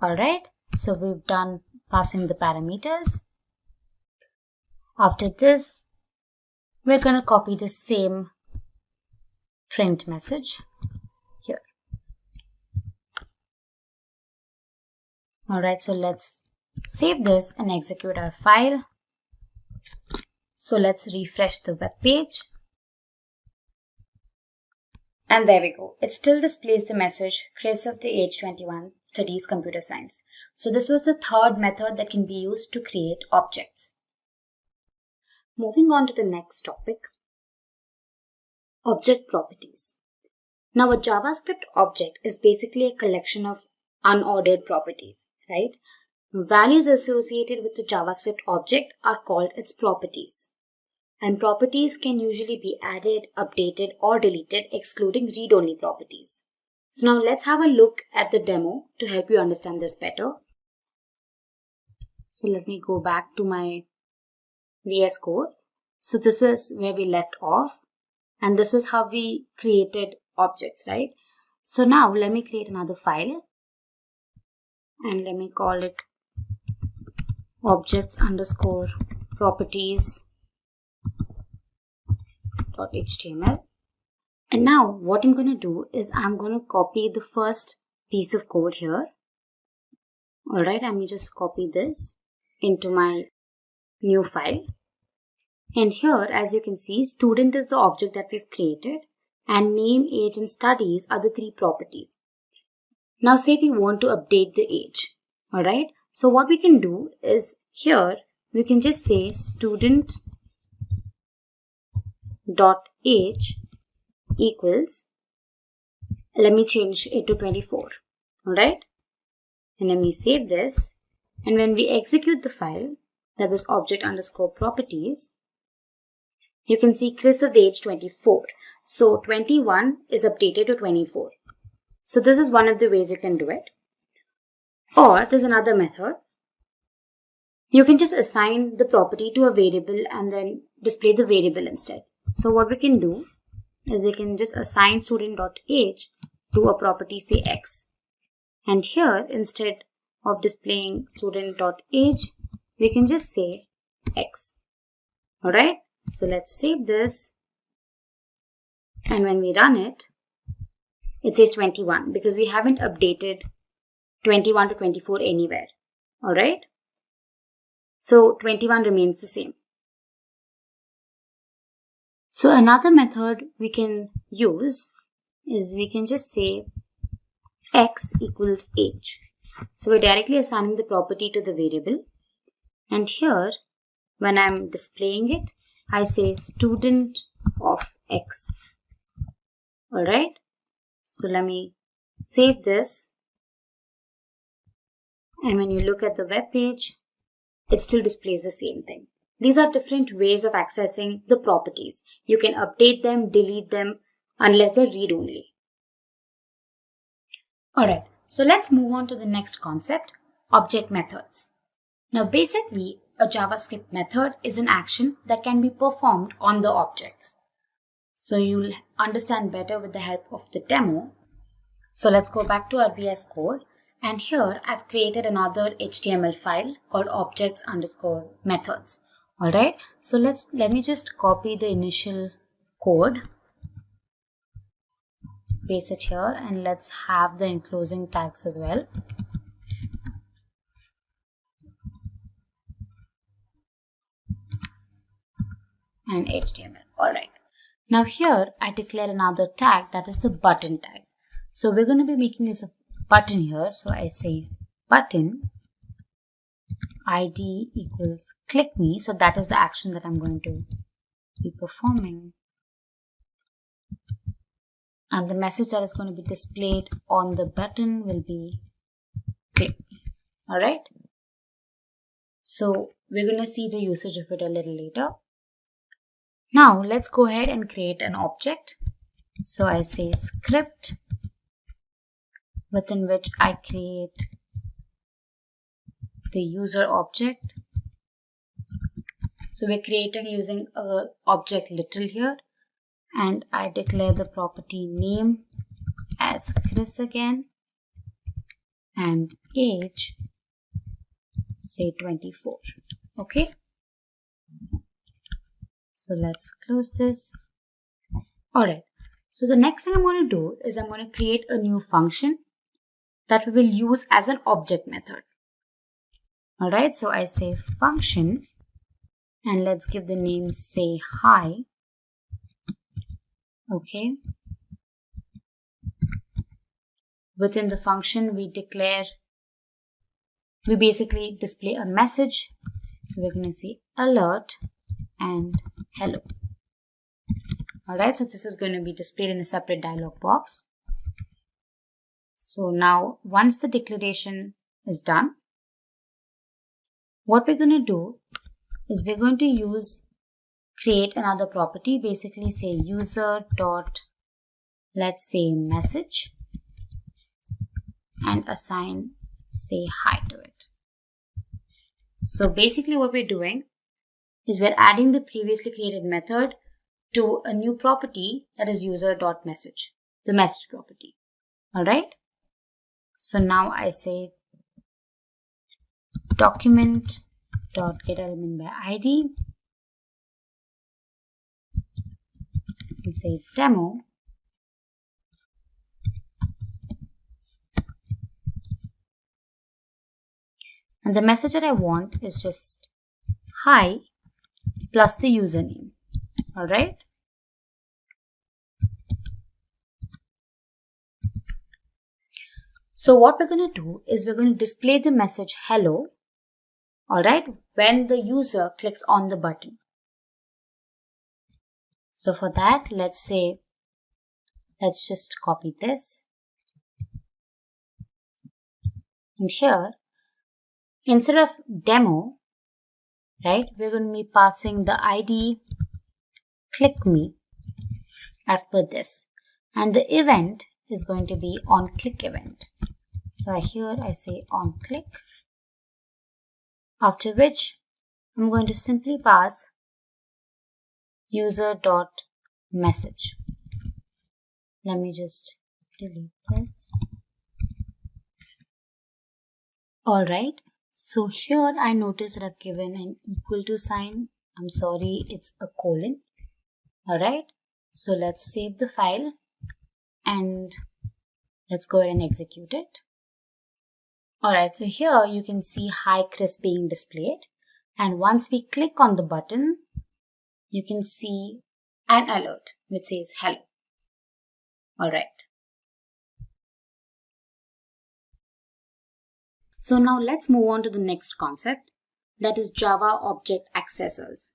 Alright, so we've done passing the parameters. After this, we're going to copy the same print message here. Alright, so let's save this and execute our file. So let's refresh the web page. And there we go. It still displays the message, Chris of the age 21 studies computer science. So this was the third method that can be used to create objects. Moving on to the next topic, object properties. Now a JavaScript object is basically a collection of unordered properties, right? Values associated with the JavaScript object are called its properties. And properties can usually be added, updated, or deleted, excluding read-only properties. So now let's have a look at the demo to help you understand this better. So let me go back to my VS Code. So this was where we left off, and this was how we created objects, right? So now let me create another file, and let me call it objects_properties.html. And now what I'm going to do is I'm going to copy the first piece of code here. Alright, I'm going to just copy this into my new file. And here, as you can see, student is the object that we've created, and name, age, and studies are the 3 properties. Now say we want to update the age. Alright, so what we can do is here we can just say student.age equals, let me change it to 24. Alright, and let me save this, and when we execute the file, that was object_properties, you can see Chris of the age 24. So 21 is updated to 24. So this is one of the ways you can do it. Or there's another method. You can just assign the property to a variable and then display the variable instead. So what we can do is we can just assign student.age to a property, say x. And here, instead of displaying student.age, we can just say x. Alright, so let's save this And when we run it, it says 21 because we haven't updated 21 to 24 anywhere. Alright? So 21 remains the same. So another method we can use is we can just say x equals age. So we're directly assigning the property to the variable. And here, when I'm displaying it, I say student of x. Alright? So let me save this. And when you look at the web page, it still displays the same thing. These are different ways of accessing the properties. You can update them, delete them, unless they're read-only. Alright, so let's move on to the next concept, object methods. Now basically, a JavaScript method is an action that can be performed on the objects. So you'll understand better with the help of the demo. So let's go back to our VS Code. And here I've created another HTML file called objects_methods. Alright, so let me just copy the initial code, paste it here, and let's have the enclosing tags as well. And HTML. Alright. Now here I declare another tag, that is the button tag. So we're going to be making this a button here. So I say button ID equals click me. So that is the action that I'm going to be performing. And the message that is going to be displayed on the button will be click me. Alright. So we're going to see the usage of it a little later. Now let's go ahead and create an object. So I say script, within which I create the user object. So we're creating using an object literal here, and I declare the property name as Chris again, and age say 24. Okay. So let's close this. Alright. So the next thing I'm going to do is I'm going to create a new function that we will use as an object method. Alright, so I say function, and let's give the name say hi. Okay. Within the function we basically display a message. So we're going to say alert and hello. Alright, so this is going to be displayed in a separate dialog box. So now once the declaration is done, what we're going to do is we're going to create another property, basically say user dot, let's say message, and assign say hi to it. So basically what we're doing is we're adding the previously created method to a new property that is user.message, the message property. Alright. So now I say document.getElementById and say demo. And the message that I want is just hi plus the username. Alright. So what we're going to do is we're going to display the message hello, alright, when the user clicks on the button. So for that, let's just copy this. And here, instead of demo, right, we're going to be passing the ID click me as per this. And the event is going to be on click event. So here I say on click, after which I'm going to simply pass user.message. Let me just delete this. Alright, so here I notice that I've given an equal to sign. I'm sorry, it's a colon. Alright, So let's save the file and let's go ahead and execute it. Alright, so here you can see hi Chris being displayed, and once we click on the button, you can see an alert which says hello. Alright. So now let's move on to the next concept, that is Java object accessors.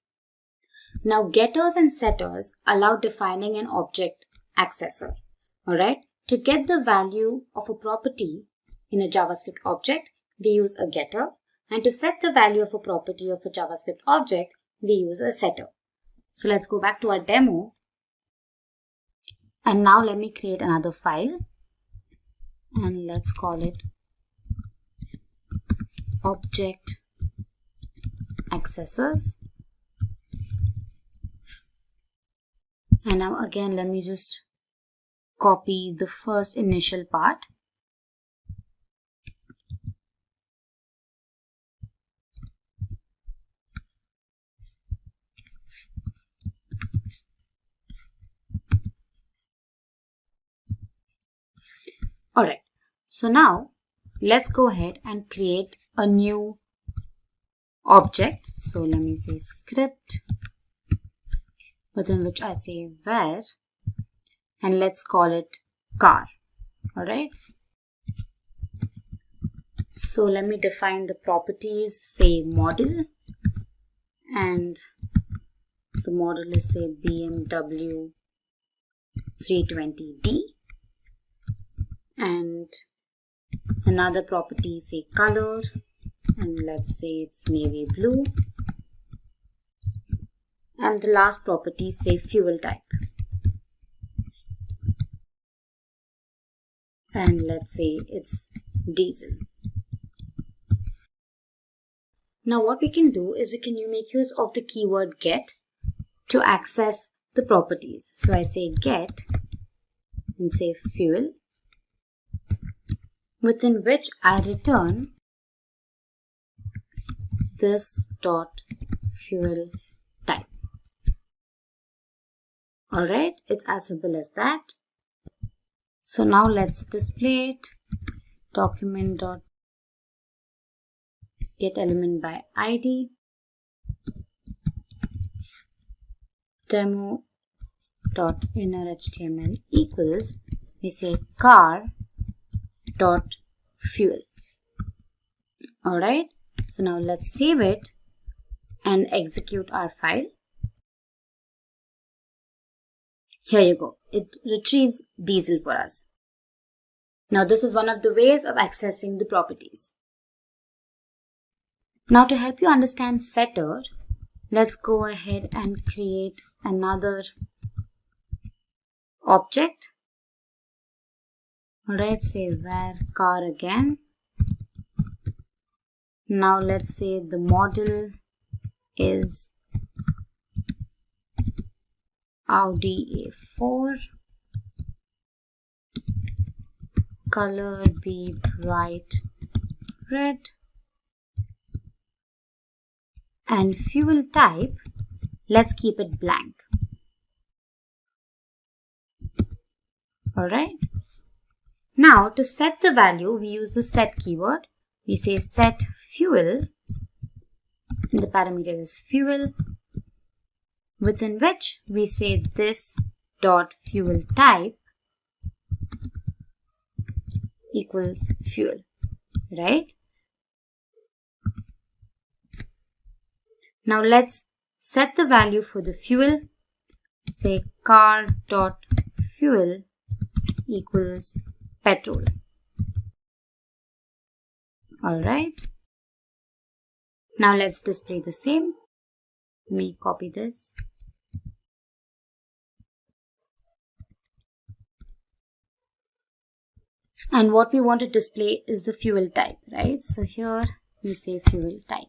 Now getters and setters allow defining an object accessor. Alright, to get the value of a property in a JavaScript object, we use a getter, and to set the value of a property of a JavaScript object, we use a setter. So let's go back to our demo, and now let me create another file and let's call it object accessors. And now again, let me just copy the first initial part. Alright, so now let's go ahead and create a new object. So let me say script, within which I say var, and let's call it car. Alright, so let me define the properties, say model, and the model is say BMW 320D, and another property say color, and let's say it's navy blue, and the last property say fuel type, and let's say it's diesel. Now what we can do is we can make use of the keyword get to access the properties. So I say get and say fuel, within which I return this dot fuel type. Alright, it's as simple as that. So now let's display it. Document dot get element by ID, demo dot inner HTML equals, we say car dot fuel. Alright, so now let's save it and execute our file. Here you go, it retrieves diesel for us. Now this is one of the ways of accessing the properties. Now to help you understand setter, let's go ahead and create another object. Alright, say var car again. Now let's say the model is Audi A4, color be bright red, and fuel type, let's keep it blank. Alright. Now to set the value, we use the set keyword. We say set fuel, and the parameter is fuel, within which we say this dot fuel type equals fuel, right? Now let's set the value for the fuel. Say car dot fuel equals petrol. Alright. Now let's display the same. Let me copy this. And what we want to display is the fuel type, right? So here we say fuel type.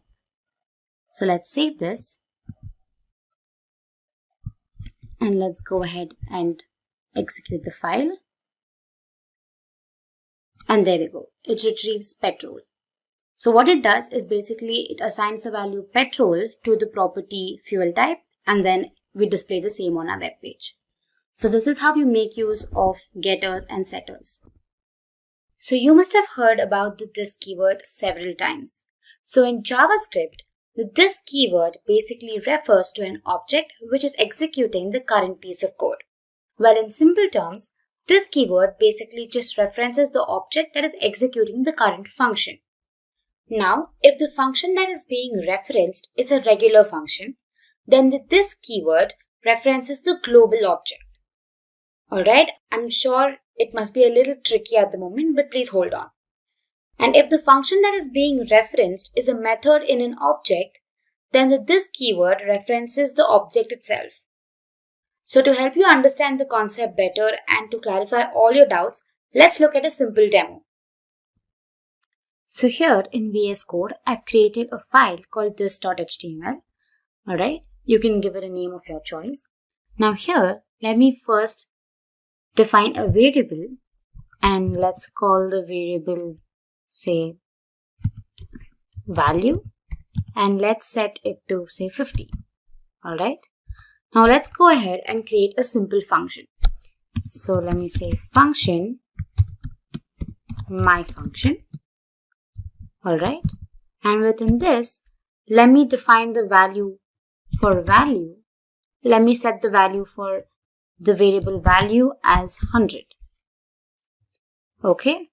So let's save this. And let's go ahead and execute the file. And there we go. It retrieves petrol. So what it does is basically it assigns the value petrol to the property fuel type, and then we display the same on our web page. So this is how you make use of getters and setters. So you must have heard about the this keyword several times. So in JavaScript, the this keyword basically refers to an object which is executing the current piece of code. Well, in simple terms, this keyword basically just references the object that is executing the current function. Now, if the function that is being referenced is a regular function, then this keyword references the global object. Alright, I'm sure it must be a little tricky at the moment, but please hold on. And if the function that is being referenced is a method in an object, then this keyword references the object itself. So to help you understand the concept better and to clarify all your doubts, let's look at a simple demo. So here in VS Code, I've created a file called this.html. Alright, you can give it a name of your choice. Now here, let me first define a variable, and let's call the variable, say, value, and let's set it to, say, 50. Alright. Now let's go ahead and create a simple function. So let me say function, my function. Alright. And within this, let me define the value for value. Let me set the value for the variable value as 100. Okay.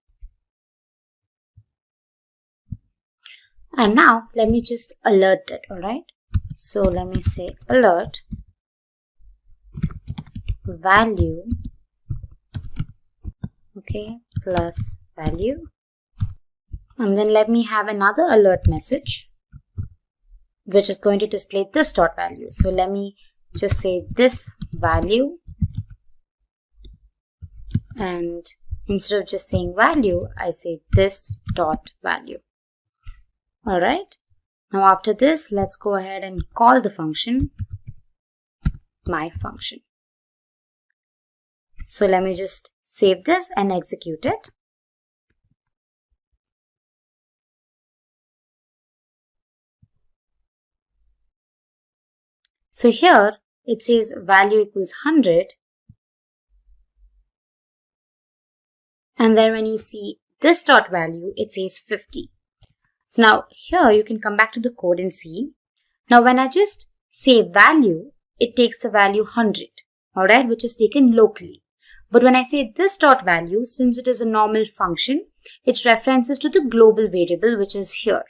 And now let me just alert it. Alright. So let me say alert value, okay, plus value, and then let me have another alert message which is going to display this dot value. So let me just say this value, and instead of just saying value, I say this dot value. Alright, now after this, let's go ahead and call the function my function. So let me just save this and execute it. So here it says value equals 100. And then when you see this dot value, it says 50. So now here you can come back to the code and see. Now when I just say value, it takes the value 100, alright, which is taken locally. But when I say this dot value, since it is a normal function, it references to the global variable, which is here,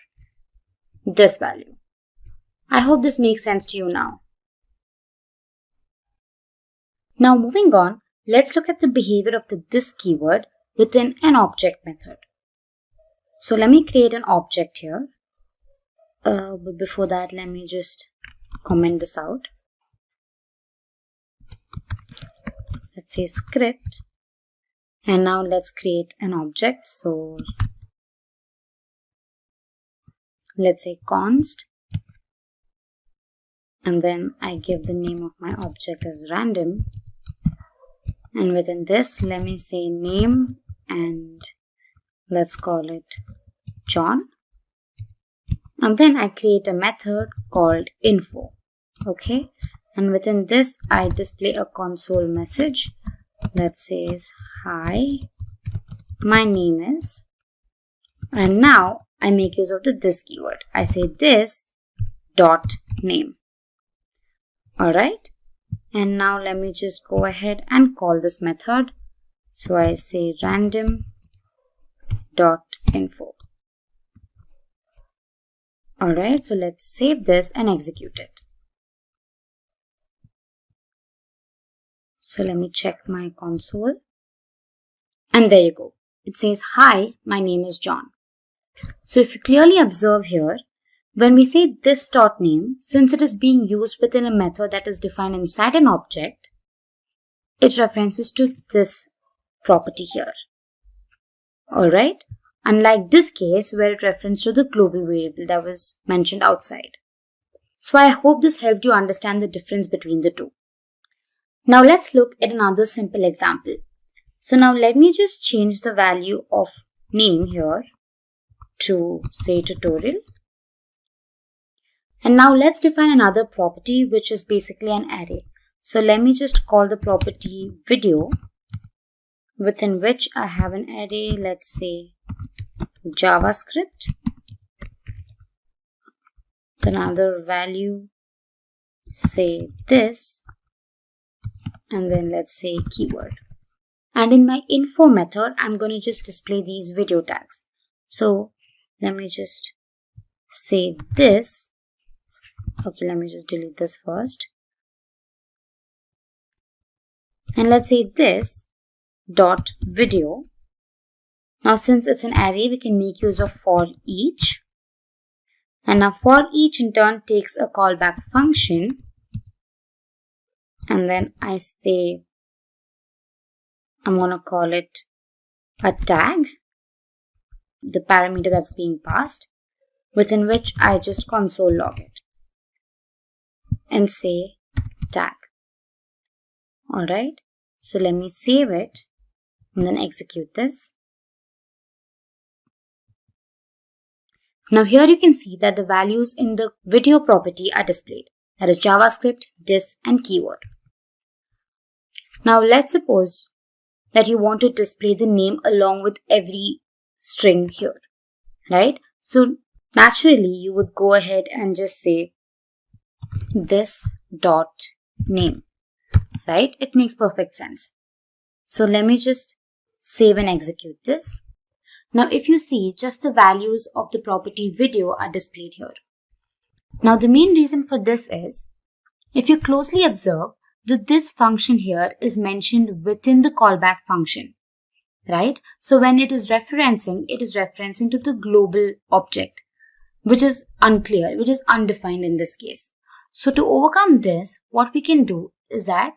this value. I hope this makes sense to you now. Now moving on, let's look at the behavior of the this keyword within an object method. So let me create an object here. But before that, let me just comment this out. Let's say script, and now let's create an object. So let's say const, and then I give the name of my object as random, and within this let me say name, and let's call it John, and then I create a method called info. Okay. And within this, I display a console message that says, hi, my name is, and now I make use of the this keyword. I say this dot name. Alright. And now let me just go ahead and call this method. So I say random dot info. Alright. So let's save this and execute it. So let me check my console, and there you go. It says, hi, my name is John. So if you clearly observe here, when we say this dot name, since it is being used within a method that is defined inside an object, it references to this property here. Alright, unlike this case where it references to the global variable that was mentioned outside. So I hope this helped you understand the difference between the two. Now let's look at another simple example. So now let me just change the value of name here to say tutorial. And now let's define another property which is basically an array. So let me just call the property video, within which I have an array, let's say JavaScript, then another value, say this, and then let's say keyword. And in my info method, I'm going to just display these video tags. So let me just say this. Okay, let me just delete this first. And let's say this dot video. Now since it's an array, we can make use of for each. And now for each in turn takes a callback function. And then I say, I'm going to call it a tag, the parameter that's being passed, within which I just console log it and say tag. Alright, so let me save it and then execute this. Now here you can see that the values in the video property are displayed. That is JavaScript, this, and keyword. Now let's suppose that you want to display the name along with every string here, right? So naturally you would go ahead and just say this dot name, right? It makes perfect sense. So let me just save and execute this. Now if you see, just the values of the property video are displayed here. Now the main reason for this is, if you closely observe, this function here is mentioned within the callback function, right? So when it is referencing to the global object, which is unclear, which is undefined in this case. So to overcome this, what we can do is that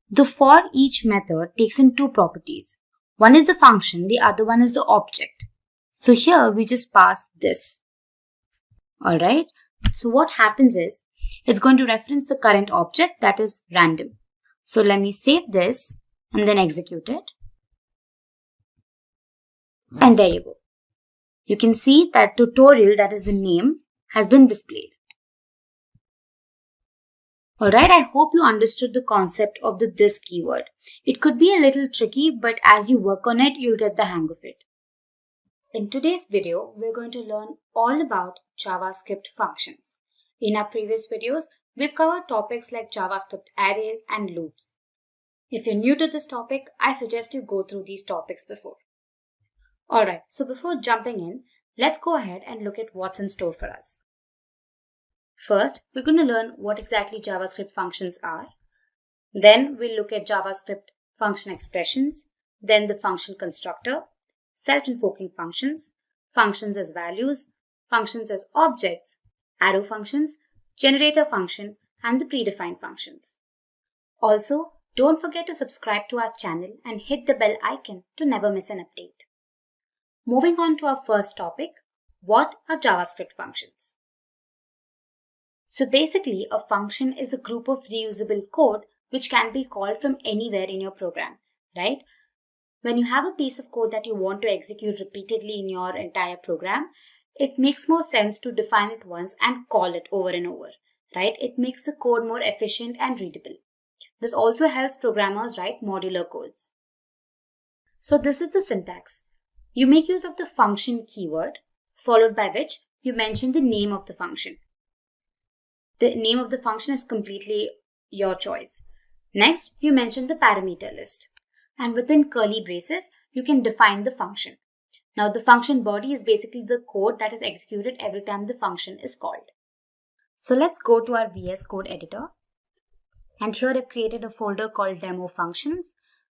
the for each method takes in two properties. One is the function, the other one is the object. So here we just pass this. Alright, so what happens is, it's going to reference the current object, that is random. So let me save this and then execute it. And there you go. You can see that tutorial, that is the name, has been displayed. Alright, I hope you understood the concept of the this keyword. It could be a little tricky, but as you work on it, you'll get the hang of it. In today's video, we're going to learn all about JavaScript functions. In our previous videos, we've covered topics like JavaScript arrays and loops. If you're new to this topic, I suggest you go through these topics before. Alright, so before jumping in, let's go ahead and look at what's in store for us. First, we're going to learn what exactly JavaScript functions are. Then we'll look at JavaScript function expressions, then the function constructor, self-invoking functions, functions as values, functions as objects, arrow functions, generator function, and the predefined functions. Also, don't forget to subscribe to our channel and hit the bell icon to never miss an update. Moving on to our first topic, what are JavaScript functions? So basically, a function is a group of reusable code which can be called from anywhere in your program, right? When you have a piece of code that you want to execute repeatedly in your entire program, it makes more sense to define it once and call it over and over, right? It makes the code more efficient and readable. This also helps programmers write modular codes. So this is the syntax. You make use of the function keyword, followed by which you mention the name of the function. The name of the function is completely your choice. Next, you mention the parameter list. And within curly braces, you can define the function. Now, the function body is basically the code that is executed every time the function is called. So let's go to our VS Code editor. And here I've created a folder called demo functions,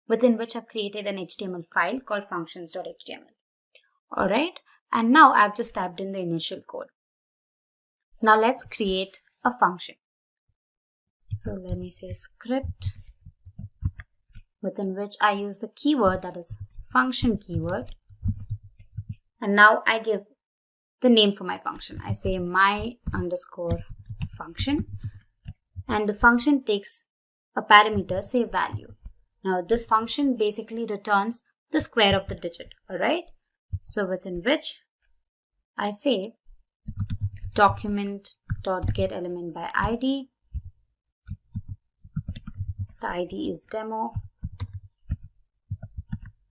within which I've created an HTML file called functions.html. Alright, and now I've just typed in the initial code. Now let's create a function. So let me say script, within which I use the keyword, that is function keyword. And now I give the name for my function. I say my underscore function, and the function takes a parameter, say value. Now this function basically returns the square of the digit, alright? So within which I say document.getElementById The ID is demo.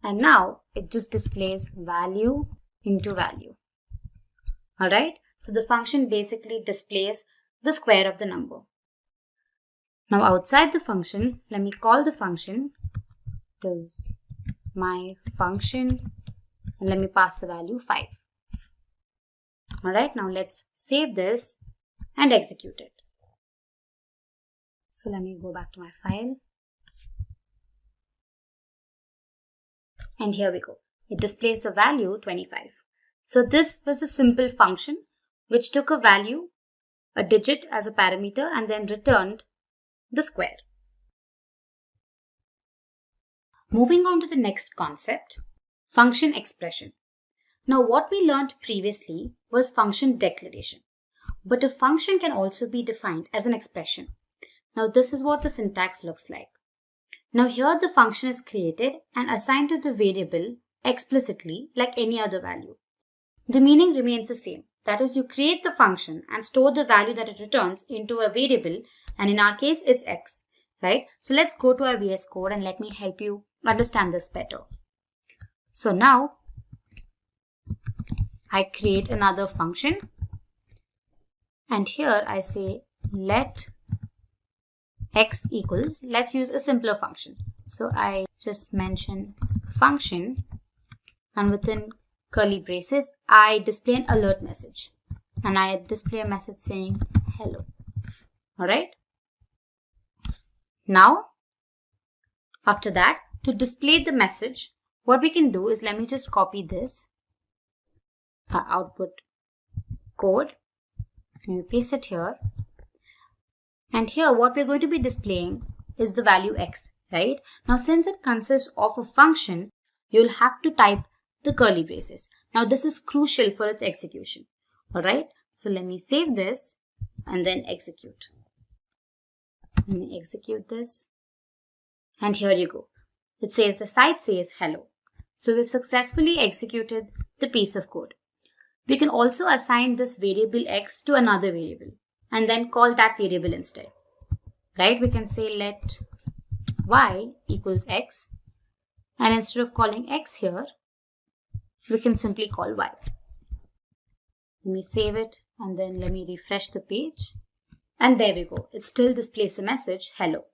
And now it just displays value into value. Alright, so the function basically displays the square of the number. Now outside the function, let me call the function. It is my function, and let me pass the value 5. Alright, now let's save this and execute it. So let me go back to my file. And here we go. It displays the value 25. So this was a simple function which took a value, a digit as a parameter, and then returned the square. Moving on to the next concept, function expression. Now what we learned previously was function declaration, but a function can also be defined as an expression. Now this is what the syntax looks like. Now here the function is created and assigned to the variable explicitly like any other value. The meaning remains the same. That is, you create the function and store the value that it returns into a variable, and in our case it's x, right? So let's go to our VS Code and let me help you understand this better. So now I create another function, and here I say let x equals, let's use a simpler function. So I just mention function, and within curly braces I display an alert message, and I display a message saying hello. Alright. Now after that, to display the message, what we can do is, let me just copy this, our output code, and we paste it here. And here what we're going to be displaying is the value x, right? Now since it consists of a function, you'll have to type the curly braces. Now this is crucial for its execution. Alright, so let me save this and then execute. Let me execute this. And here you go. It says the site says hello. So we've successfully executed the piece of code. We can also assign this variable x to another variable and then call that variable instead. Right? We can say let y equals x, and instead of calling x here, we can simply call y. Let me save it and then let me refresh the page. And there we go. It still displays the message hello.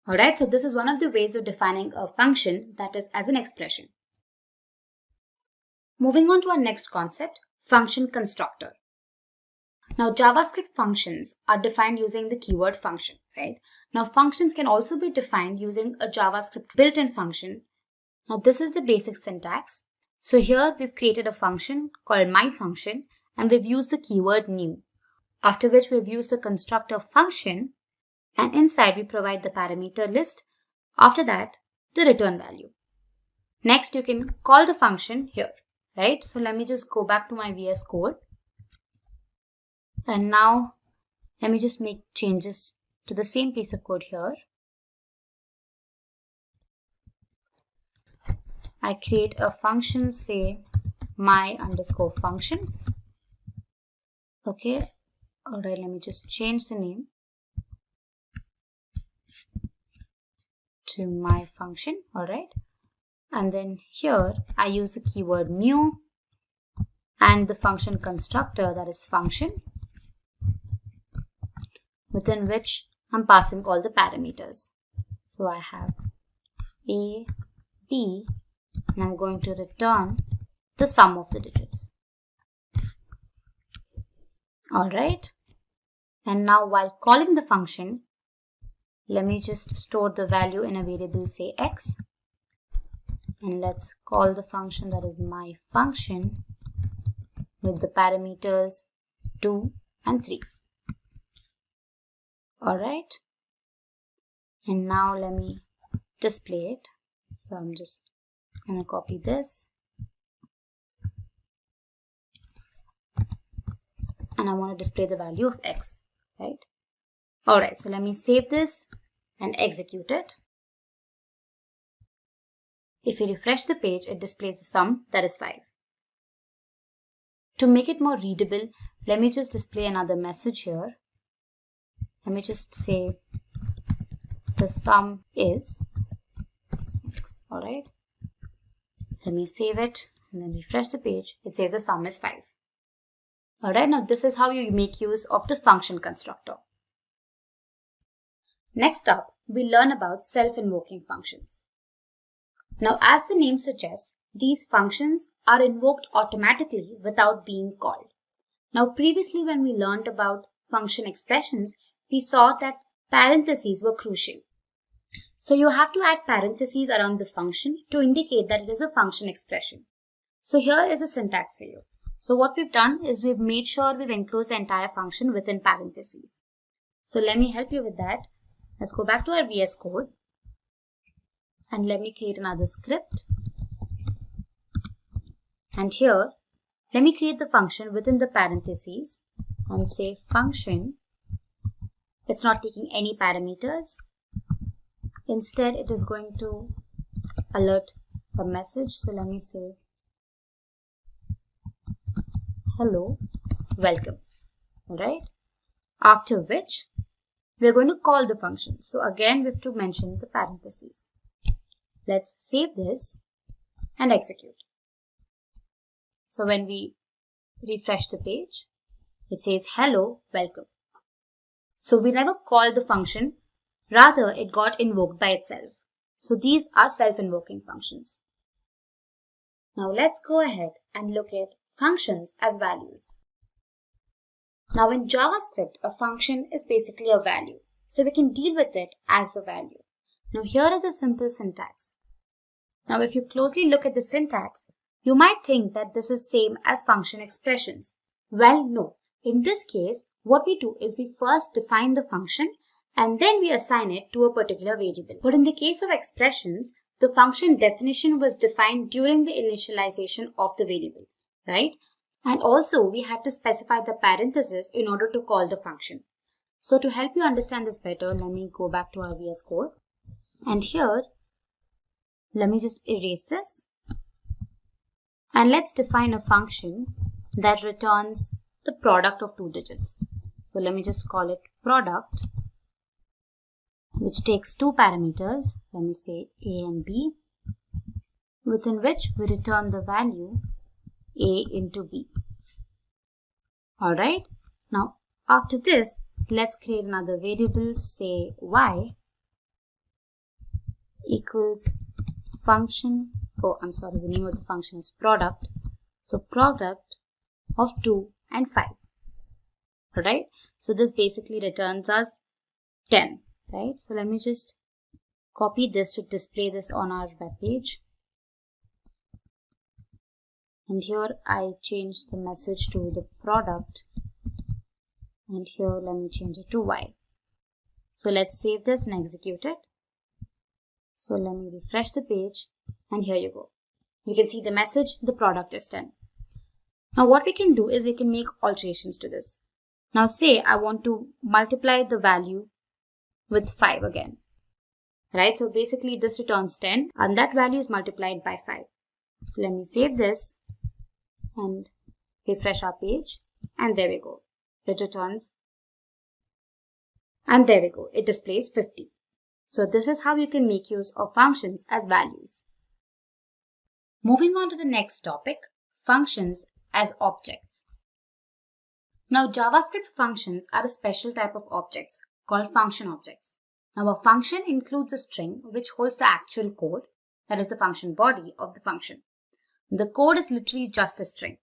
Alright, so this is one of the ways of defining a function, that is as an expression. Moving on to our next concept, function constructor. Now JavaScript functions are defined using the keyword function, right? Now functions can also be defined using a JavaScript built-in function. Now this is the basic syntax. So here we've created a function called myFunction, and we've used the keyword new. After which we've used the constructor function, and inside we provide the parameter list. After that, the return value. Next you can call the function here, right? So let me just go back to my VS Code. And now let me just make changes to the same piece of code here. I create a function, say my_function. Okay. Alright, let me just change the name to my function. Alright. And then here I use the keyword new and the function constructor, that is function, within which I'm passing all the parameters. So I have a, b, and I'm going to return the sum of the digits. Alright. And now while calling the function, let me just store the value in a variable, say x. And let's call the function, that is my function, with the parameters 2 and 3. Alright. And now let me display it. So I'm just going to copy this. And I want to display the value of x, right? Alright, so let me save this and execute it. If you refresh the page, it displays the sum, that is 5. To make it more readable, let me just display another message here. Let me just say the sum is X. Alright. Let me save it and then refresh the page. It says the sum is 5. Alright, now this is how you make use of the function constructor. Next up, we learn about self-invoking functions. Now, as the name suggests, these functions are invoked automatically without being called. Now, previously when we learned about function expressions, we saw that parentheses were crucial. So you have to add parentheses around the function to indicate that it is a function expression. So here is a syntax for you. So what we've done is we've made sure we've enclosed the entire function within parentheses. So let me help you with that. Let's go back to our VS Code and let me create another script. And here, let me create the function within the parentheses and say function. It's not taking any parameters. Instead, it is going to alert a message. So let me say hello, welcome. Alright. After which, we're going to call the function. So again, we have to mention the parentheses. Let's save this and execute. So when we refresh the page, it says hello, welcome. So we never called the function, rather it got invoked by itself. So these are self-invoking functions. Now let's go ahead and look at functions as values. Now in JavaScript, a function is basically a value. So we can deal with it as a value. Now here is a simple syntax. Now if you closely look at the syntax, you might think that this is same as function expressions. Well, no. In this case, what we do is we first define the function and then we assign it to a particular variable. But in the case of expressions, the function definition was defined during the initialization of the variable, right? And also we had to specify the parenthesis in order to call the function. So to help you understand this better, let me go back to our VS Code. And here, let me just erase this. And let's define a function that returns the product of 2 digits. So let me just call it product, which takes 2 parameters. Let me say A and B, within which we return the value A into B. Alright. Now after this, let's create another variable, say Y equals function. Oh, I'm sorry, the name of the function is product. So product of 2 and 5. Alright. So this basically returns us 10. Right. So let me just copy this to display this on our web page. And here I change the message to the product. And here let me change it to Y. So let's save this and execute it. So let me refresh the page. And here you go. You can see the message, the product is 10. Now what we can do is we can make alterations to this. Now say I want to multiply the value with 5 again. Right? So basically this returns 10 and that value is multiplied by 5. So let me save this and refresh our page. And there we go. It returns. And there we go. It displays 50. So this is how you can make use of functions as values. Moving on to the next topic, functions as objects. Now JavaScript functions are a special type of objects called function objects. Now a function includes a string which holds the actual code, that is the function body of the function. The code is literally just a string.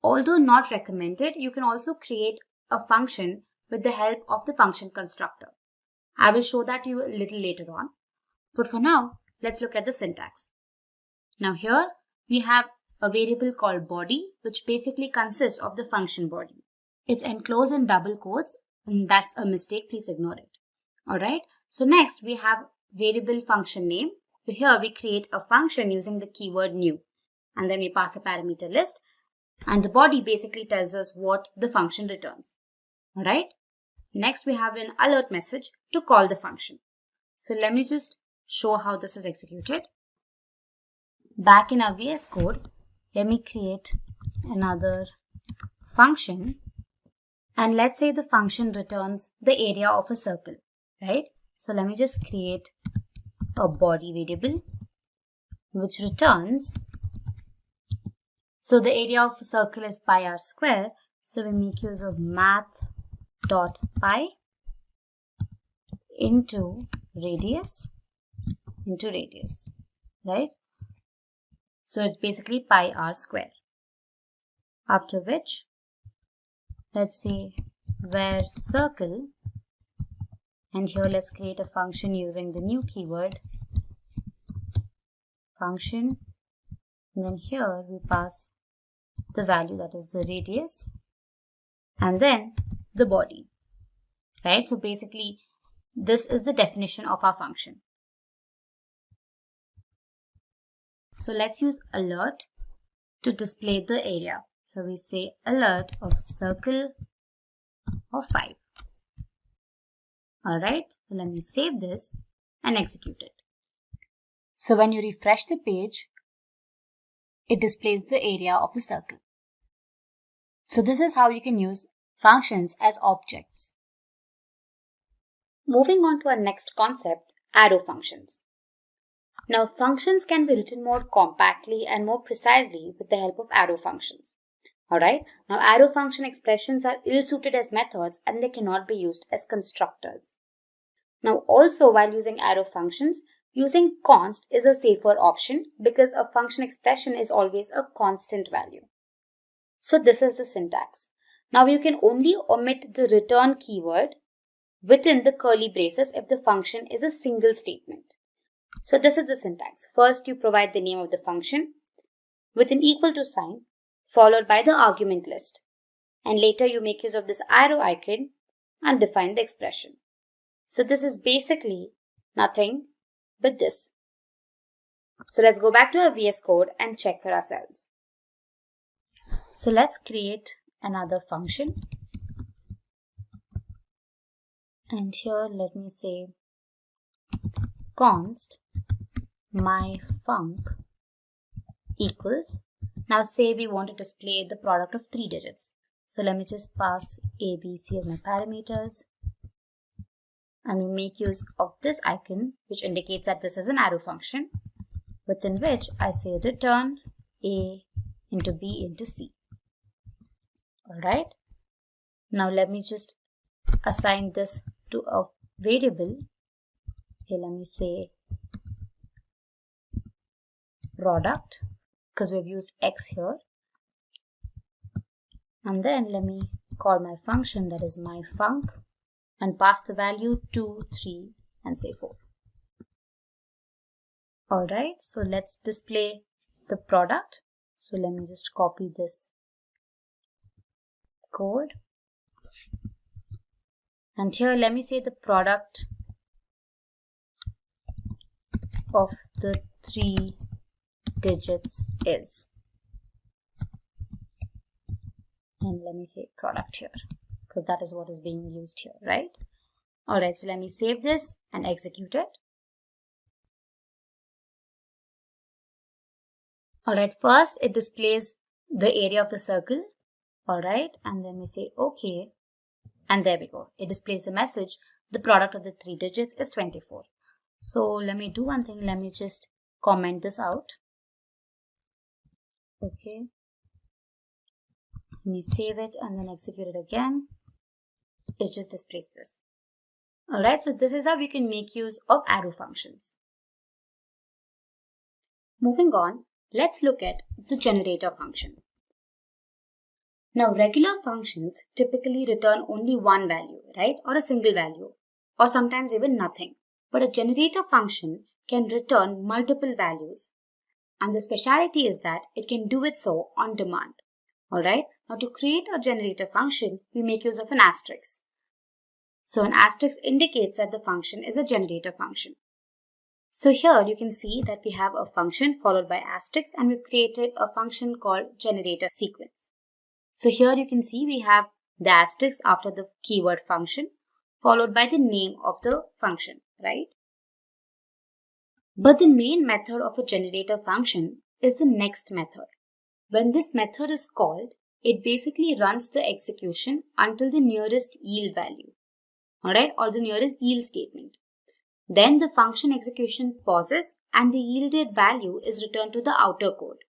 Although not recommended, you can also create a function with the help of the function constructor. I will show that to you a little later on. But for now, let's look at the syntax. Now here we have a variable called body, which basically consists of the function body. It's enclosed in double quotes, and that's a mistake, please ignore it. Alright, so next we have variable function name. So here we create a function using the keyword new, and then we pass a parameter list, and the body basically tells us what the function returns. Alright, next we have an alert message to call the function. So let me just show how this is executed. Back in our VS Code, let me create another function. And let's say the function returns the area of a circle, right? So let me just create a body variable which returns. So the area of a circle is pi r square. So we make use of math.pi into radius, right? So it's basically pi r square. After which, let's say where circle, and here let's create a function using the new keyword function, and then here we pass the value, that is the radius, and then the body, right? So basically this is the definition of our function. So let's use alert to display the area. So we say alert of circle of 5. Alright, so let me save this and execute it. So when you refresh the page, it displays the area of the circle. So this is how you can use functions as objects. Moving on to our next concept, arrow functions. Now functions can be written more compactly and more precisely with the help of arrow functions. Alright, now arrow function expressions are ill-suited as methods and they cannot be used as constructors. Now also while using arrow functions, using const is a safer option because a function expression is always a constant value. So this is the syntax. Now you can only omit the return keyword within the curly braces if the function is a single statement. So this is the syntax. First you provide the name of the function with an equal to sign followed by the argument list, and later you make use of this arrow icon and define the expression. So this is basically nothing but this. So let's go back to our VS Code and check for ourselves. So let's create another function, and here let me say const myfunc equals. Now say we want to display the product of 3 digits. So let me just pass A, B, C as my parameters. And we make use of this icon which indicates that this is an arrow function within which I say return A into B into C. Alright. Now let me just assign this to a variable. Okay, let me say product, because we've used X here, and then let me call my function, that is myfunc, and pass the value 2, 3 and say 4. Alright, so let's display the product. So let me just copy this code, and here let me say the product of the 3 digits is, and let me say product here because that is what is being used here, right? Alright, so let me save this and execute it. Alright, first it displays the area of the circle. Alright, and then we say OK, and there we go. It displays the message, the product of the 3 digits is 24. So let me do one thing, let me just comment this out. Okay, let me save it and then execute it again. It just displays this. Alright, so this is how we can make use of arrow functions. Moving on, let's look at the generator function. Now regular functions typically return only one value, right, or a single value, or sometimes even nothing. But a generator function can return multiple values. And the speciality is that it can do it so on demand. Alright, now to create a generator function, we make use of an asterisk. So an asterisk indicates that the function is a generator function. So here you can see that we have a function followed by asterisk, and we've created a function called generator sequence. So here you can see we have the asterisk after the keyword function followed by the name of the function, right? But the main method of a generator function is the next method. When this method is called, it basically runs the execution until the nearest yield value, alright, or the nearest yield statement. Then the function execution pauses and the yielded value is returned to the outer code.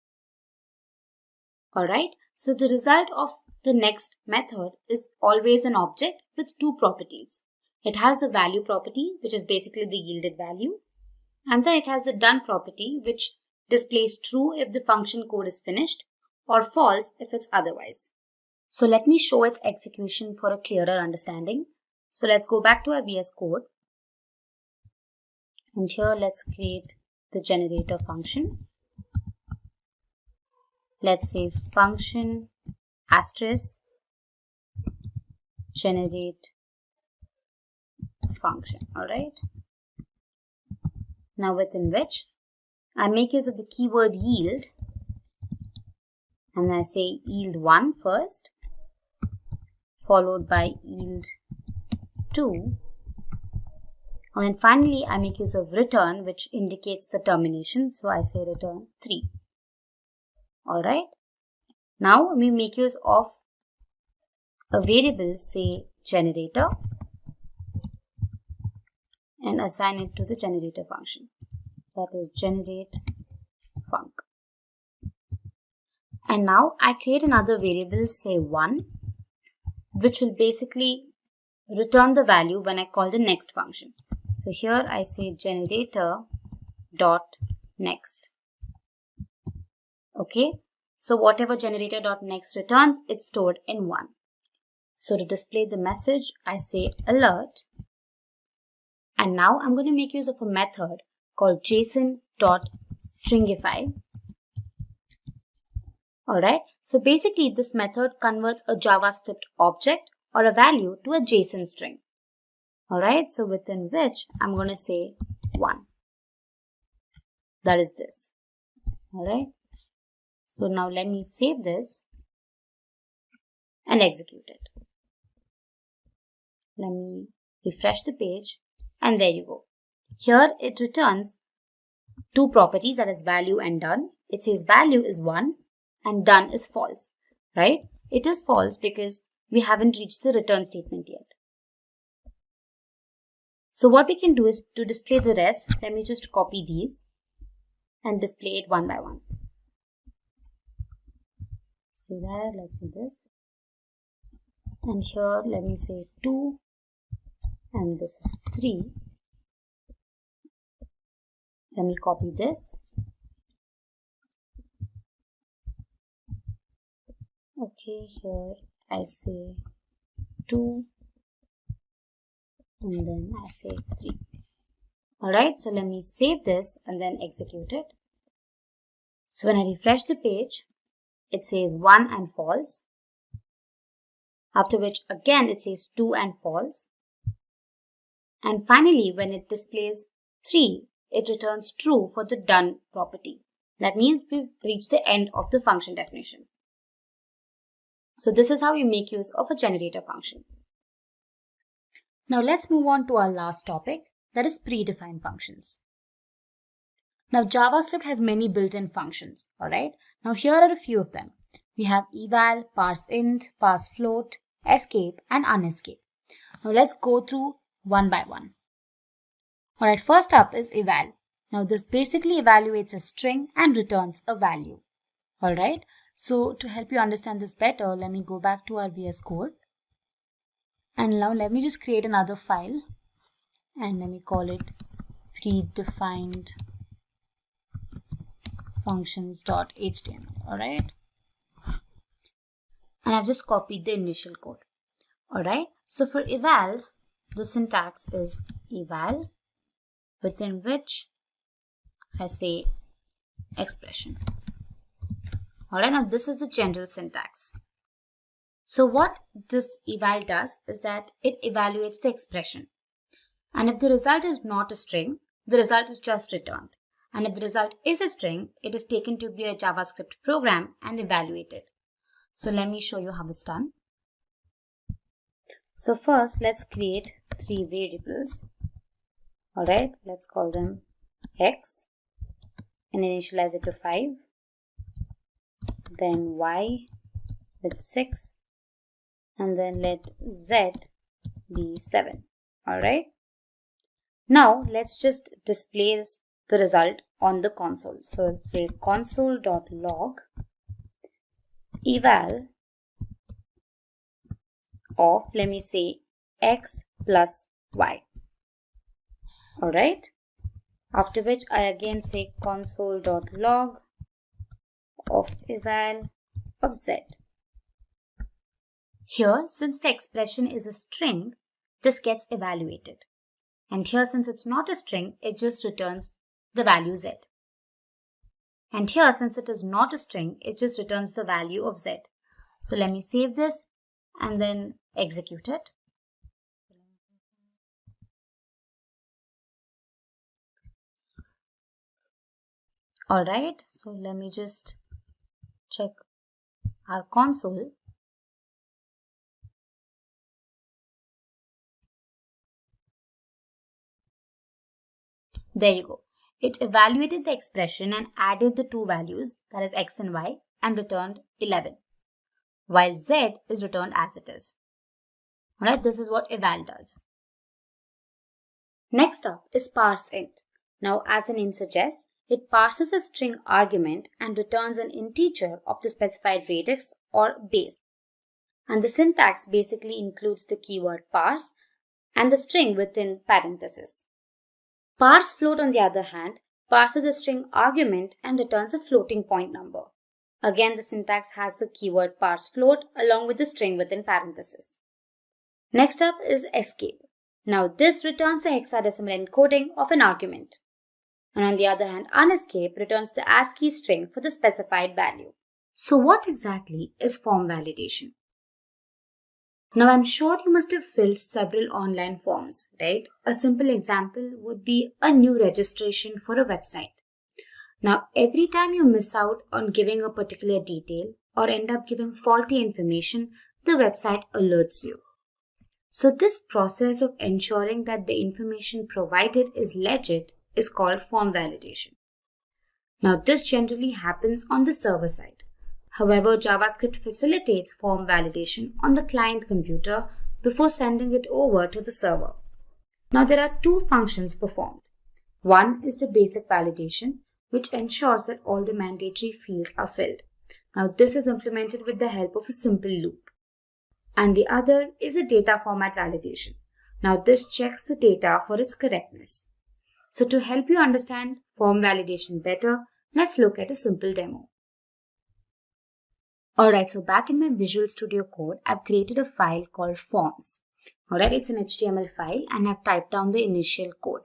Alright, so the result of the next method is always an object with two properties. It has the value property, which is basically the yielded value, and then it has the done property, which displays true if the function code is finished or false if it's otherwise. So let me show its execution for a clearer understanding. So let's go back to our VS Code. And here let's create the generator function. Let's say function asterisk generate function. Alright. Now within which I make use of the keyword yield, and I say yield 1 first, followed by yield 2, and then finally I make use of return, which indicates the termination, so I say return 3. Alright. Now we make use of a variable, say generator, and assign it to the generator function, that is generate func. And now I create another variable, say 1, which will basically return the value when I call the next function. So here I say generator dot next. Okay, so whatever generator dot next returns, it's stored in 1. So to display the message, I say alert. And now I'm going to make use of a method called JSON.stringify. Alright, so basically this method converts a JavaScript object or a value to a JSON string. Alright, so within which I'm going to say 1. That is this. Alright, so now let me save this and execute it. Let me refresh the page. And there you go. Here it returns two properties, that is value and done. It says value is 1 and done is false, right? It is false because we haven't reached the return statement yet. So what we can do is to display the rest, let me just copy these and display it one by one. See that, let's see this. And here let me say 2. And this is 3. Let me copy this. Okay, here I say 2 and then I say 3. Alright, so let me save this and then execute it. So when I refresh the page, it says 1 and false. After which again it says 2 and false. And finally, when it displays 3, it returns true for the done property. That means we've reached the end of the function definition. So this is how you make use of a generator function. Now let's move on to our last topic, that is predefined functions. Now JavaScript has many built-in functions, alright? Now here are a few of them. We have eval, parseInt, parseFloat, escape and unescape. Now let's go through one by one. Alright, first up is eval. Now this basically evaluates a string and returns a value. Alright, so to help you understand this better, let me go back to our VS Code. And now let me just create another file and let me call it predefined functions.html. Alright, and I've just copied the initial code. Alright, so for eval, the syntax is eval, within which I say expression. Alright, now this is the general syntax. So what this eval does is that it evaluates the expression. And if the result is not a string, the result is just returned. And if the result is a string, it is taken to be a JavaScript program and evaluated. So let me show you how it's done. So first, let's create 3 variables. Alright, let's call them x and initialize it to 5. Then y with 6. And then let z be 7. Alright. Now let's just display the result on the console. So say console.log eval of, let me say, x plus y. Alright. After which I again say console.log of eval of z. Here, since the expression is a string, this gets evaluated. And here, since it's not a string, it just returns the value z. And here, since it is not a string, it just returns the value of z. So let me save this and then execute it. Alright, so let me just check our console. There you go. It evaluated the expression and added the two values, that is x and y, and returned 11, while z is returned as it is. Alright, this is what eval does. Next up is parseInt. Now, as the name suggests, it parses a string argument and returns an integer of the specified radix or base. And the syntax basically includes the keyword parse and the string within parentheses. Parsefloat, on the other hand, parses a string argument and returns a floating point number. Again, the syntax has the keyword parsefloat along with the string within parentheses. Next up is escape. Now, this returns the hexadecimal encoding of an argument. And on the other hand, unescape returns the ASCII string for the specified value. So what exactly is form validation? Now, I'm sure you must have filled several online forms, right? A simple example would be a new registration for a website. Now, every time you miss out on giving a particular detail or end up giving faulty information, the website alerts you. So this process of ensuring that the information provided is legit is called form validation. Now, this generally happens on the server side. However, JavaScript facilitates form validation on the client computer before sending it over to the server. Now, there are two functions performed. One is the basic validation, which ensures that all the mandatory fields are filled. Now, this is implemented with the help of a simple loop. And the other is a data format validation. Now, this checks the data for its correctness. So, to help you understand form validation better, let's look at a simple demo. Alright, so back in my Visual Studio Code, I've created a file called forms. Alright, it's an HTML file and I've typed down the initial code.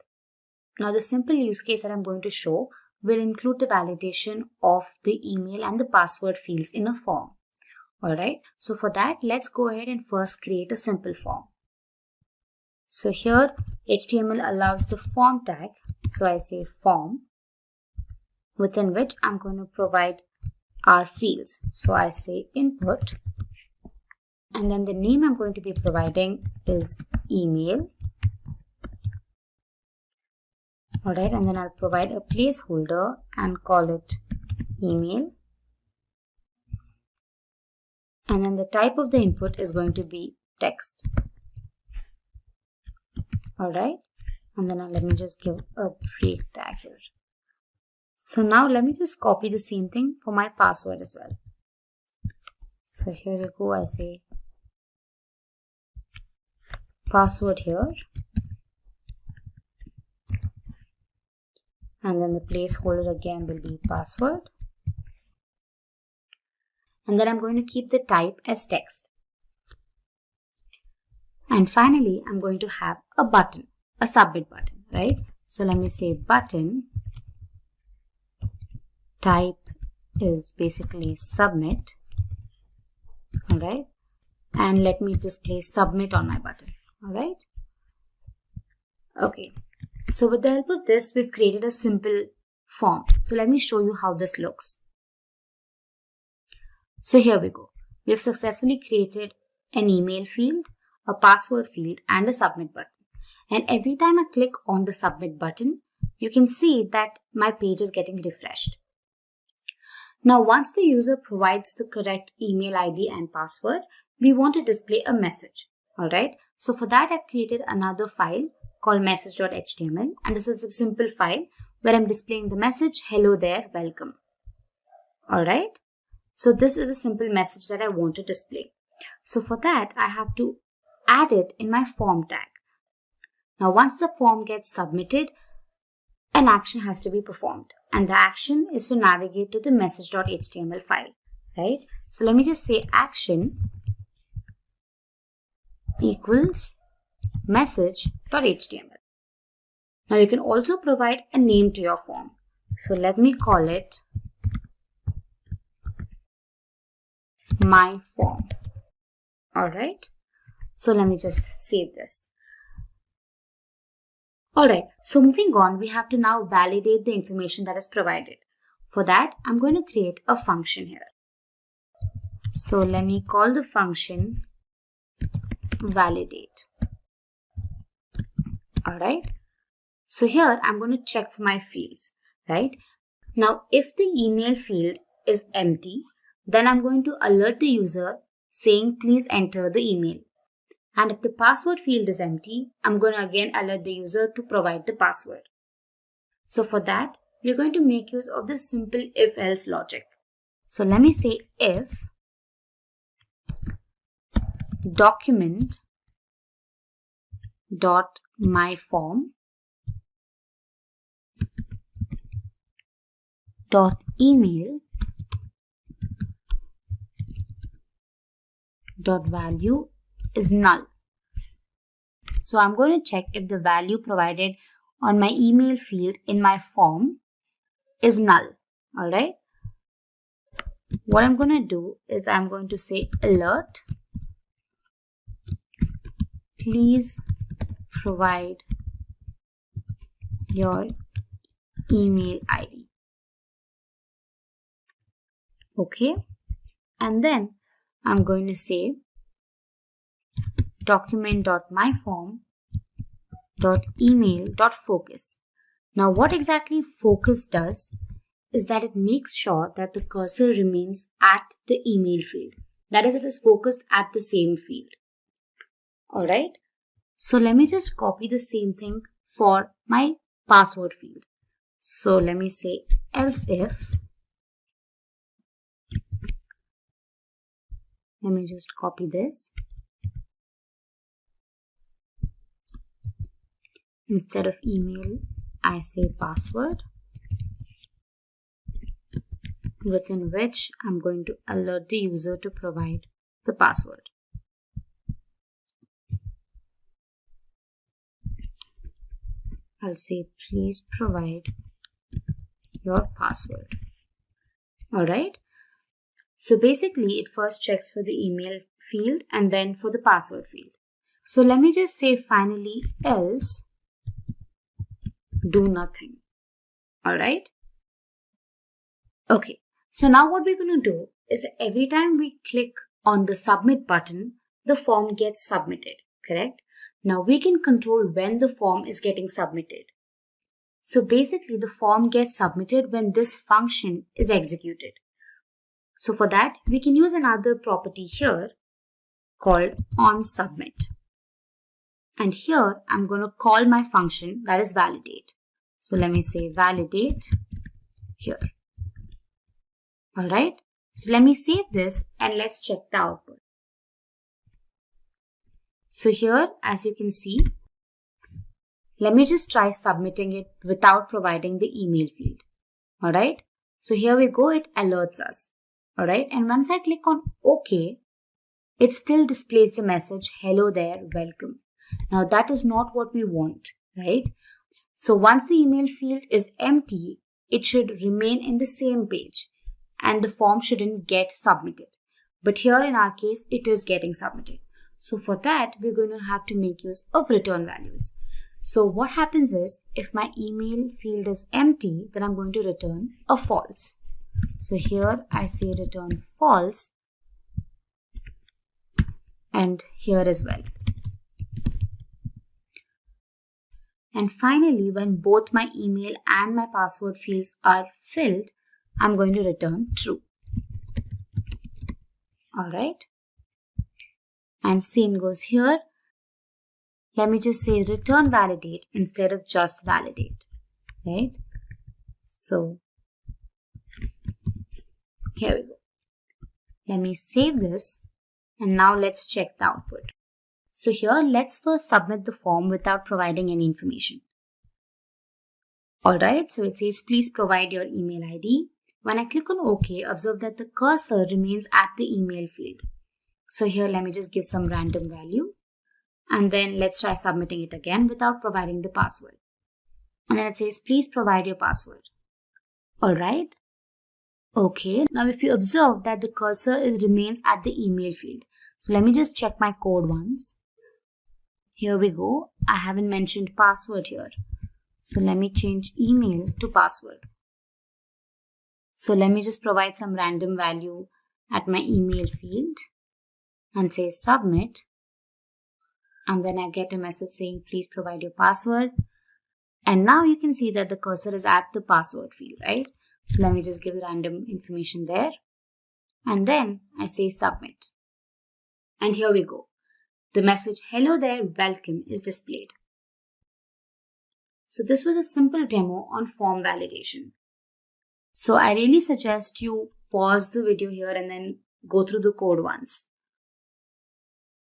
Now, the simple use case that I'm going to show will include the validation of the email and the password fields in a form. Alright, so for that, let's go ahead and first create a simple form. So here, HTML allows the form tag. So I say form, within which I'm going to provide our fields. So I say input, and then the name I'm going to be providing is email. Alright, and then I'll provide a placeholder and call it email. And then the type of the input is going to be text. Alright, and then let me just give a break tag here. So now let me just copy the same thing for my password as well. So here we go, I say password here. And then the placeholder again will be password. And then I'm going to keep the type as text. And finally, I'm going to have a button, a submit button, right? So let me say button, type is basically submit, all right? And let me display submit on my button, all right? Okay, so with the help of this, we've created a simple form. So let me show you how this looks. So here we go. We have successfully created an email field, a password field, and a submit button. And every time I click on the submit button, you can see that my page is getting refreshed. Now, once the user provides the correct email ID and password, we want to display a message. Alright, so for that I've created another file called message.html, and this is a simple file where I'm displaying the message, hello there, welcome. Alright, so this is a simple message that I want to display. So for that, I have to add it in my form tag. Now once the form gets submitted, an action has to be performed, and the action is to navigate to the message.html file, right? So let me just say action equals message.html. Now you can also provide a name to your form. So let me call it my form. Alright, so let me just save this. Alright, so moving on, we have to now validate the information that is provided. For that, I'm going to create a function here. So let me call the function validate. Alright, so here I'm going to check for my fields, right? Now, if the email field is empty, then I'm going to alert the user saying please enter the email. And if the password field is empty, I'm going to again alert the user to provide the password. So for that, we're going to make use of this simple if-else logic. So let me say if document dot my form dot email dot value is null. So I'm going to check if the value provided on my email field in my form is null. Alright. What I'm going to do is I'm going to say alert, please provide your email ID. Okay. And then I'm going to say document.myform.email.focus. Now what exactly focus does is that it makes sure that the cursor remains at the email field. That is, it is focused at the same field. Alright. So let me just copy the same thing for my password field. So let me say else if, let me just copy this. Instead of email, I say password, within which I'm going to alert the user to provide the password. I'll say please provide your password. Alright. So basically it first checks for the email field and then for the password field. So let me just say finally else do nothing. Alright. Okay. So now what we're going to do is every time we click on the submit button, the form gets submitted. Correct? Now we can control when the form is getting submitted. So basically the form gets submitted when this function is executed. So for that, we can use another property here called onSubmit. And here I'm going to call my function that is validate. So let me say validate here. Alright. So let me save this and let's check the output. So here, as you can see, let me just try submitting it without providing the email field. Alright. So here we go, it alerts us. Alright. And once I click on OK, it still displays the message, hello there, welcome. Now that is not what we want, right? So once the email field is empty, it should remain in the same page and the form shouldn't get submitted. But here in our case, it is getting submitted. So for that, we're going to have to make use of return values. So what happens is, if my email field is empty, then I'm going to return a false. So here I say return false and here as well. And finally, when both my email and my password fields are filled, I'm going to return true. Alright. And same goes here. let me just say return validate instead of just validate, right? So here we go. Let me save this and now let's check the output. So here, let's first submit the form without providing any information. Alright, so it says please provide your email ID. When I click on OK, observe that the cursor remains at the email field. So here, let me just give some random value. And then let's try submitting it again without providing the password. And then it says please provide your password. Alright. Okay, now if you observe that the cursor remains at the email field. So let me just check my code once. Here we go. I haven't mentioned password here. So let me change email to password. So let me just provide some random value at my email field and say submit. And then I get a message saying please provide your password. And now you can see that the cursor is at the password field, right? So let me just give random information there. And then I say submit. And here we go. The message hello there, welcome is displayed. So this was a simple demo on form validation. So I really suggest you pause the video here and then go through the code once.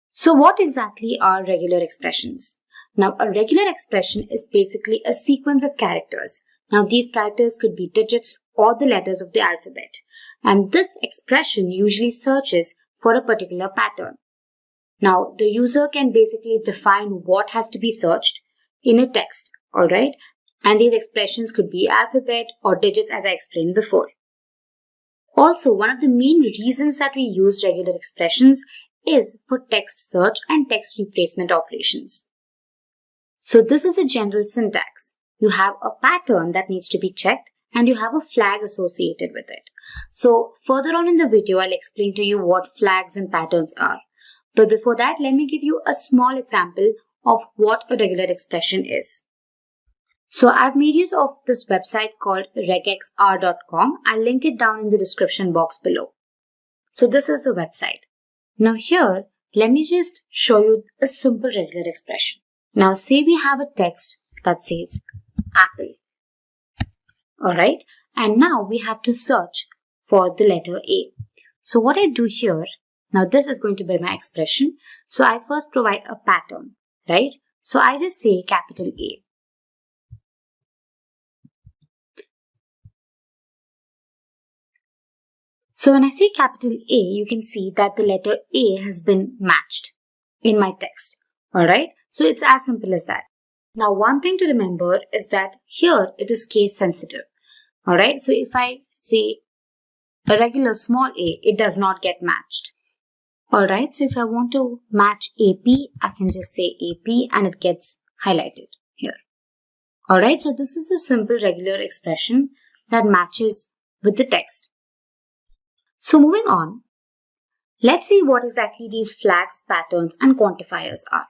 So what exactly are regular expressions? Now a regular expression is basically a sequence of characters. Now these characters could be digits or the letters of the alphabet. And this expression usually searches for a particular pattern. Now the user can basically define what has to be searched in a text, alright? And these expressions could be alphabet or digits as I explained before. Also, one of the main reasons that we use regular expressions is for text search and text replacement operations. So this is the general syntax. You have a pattern that needs to be checked and you have a flag associated with it. So further on in the video, I'll explain to you what flags and patterns are. But before that, let me give you a small example of what a regular expression is. So I've made use of this website called regexr.com. I'll link it down in the description box below. So this is the website. Now here, let me just show you a simple regular expression. Now say we have a text that says apple. Alright, and now we have to search for the letter A. So what I do here, now this is going to be my expression. So I first provide a pattern, right? So I just say capital A. So when I say capital A, you can see that the letter A has been matched in my text. Alright, so it's as simple as that. Now one thing to remember is that here it is case sensitive. Alright, so if I say a regular small a, it does not get matched. Alright, so if I want to match AP, I can just say AP and it gets highlighted here. Alright, so this is a simple regular expression that matches with the text. So moving on, let's see what exactly these flags, patterns and quantifiers are.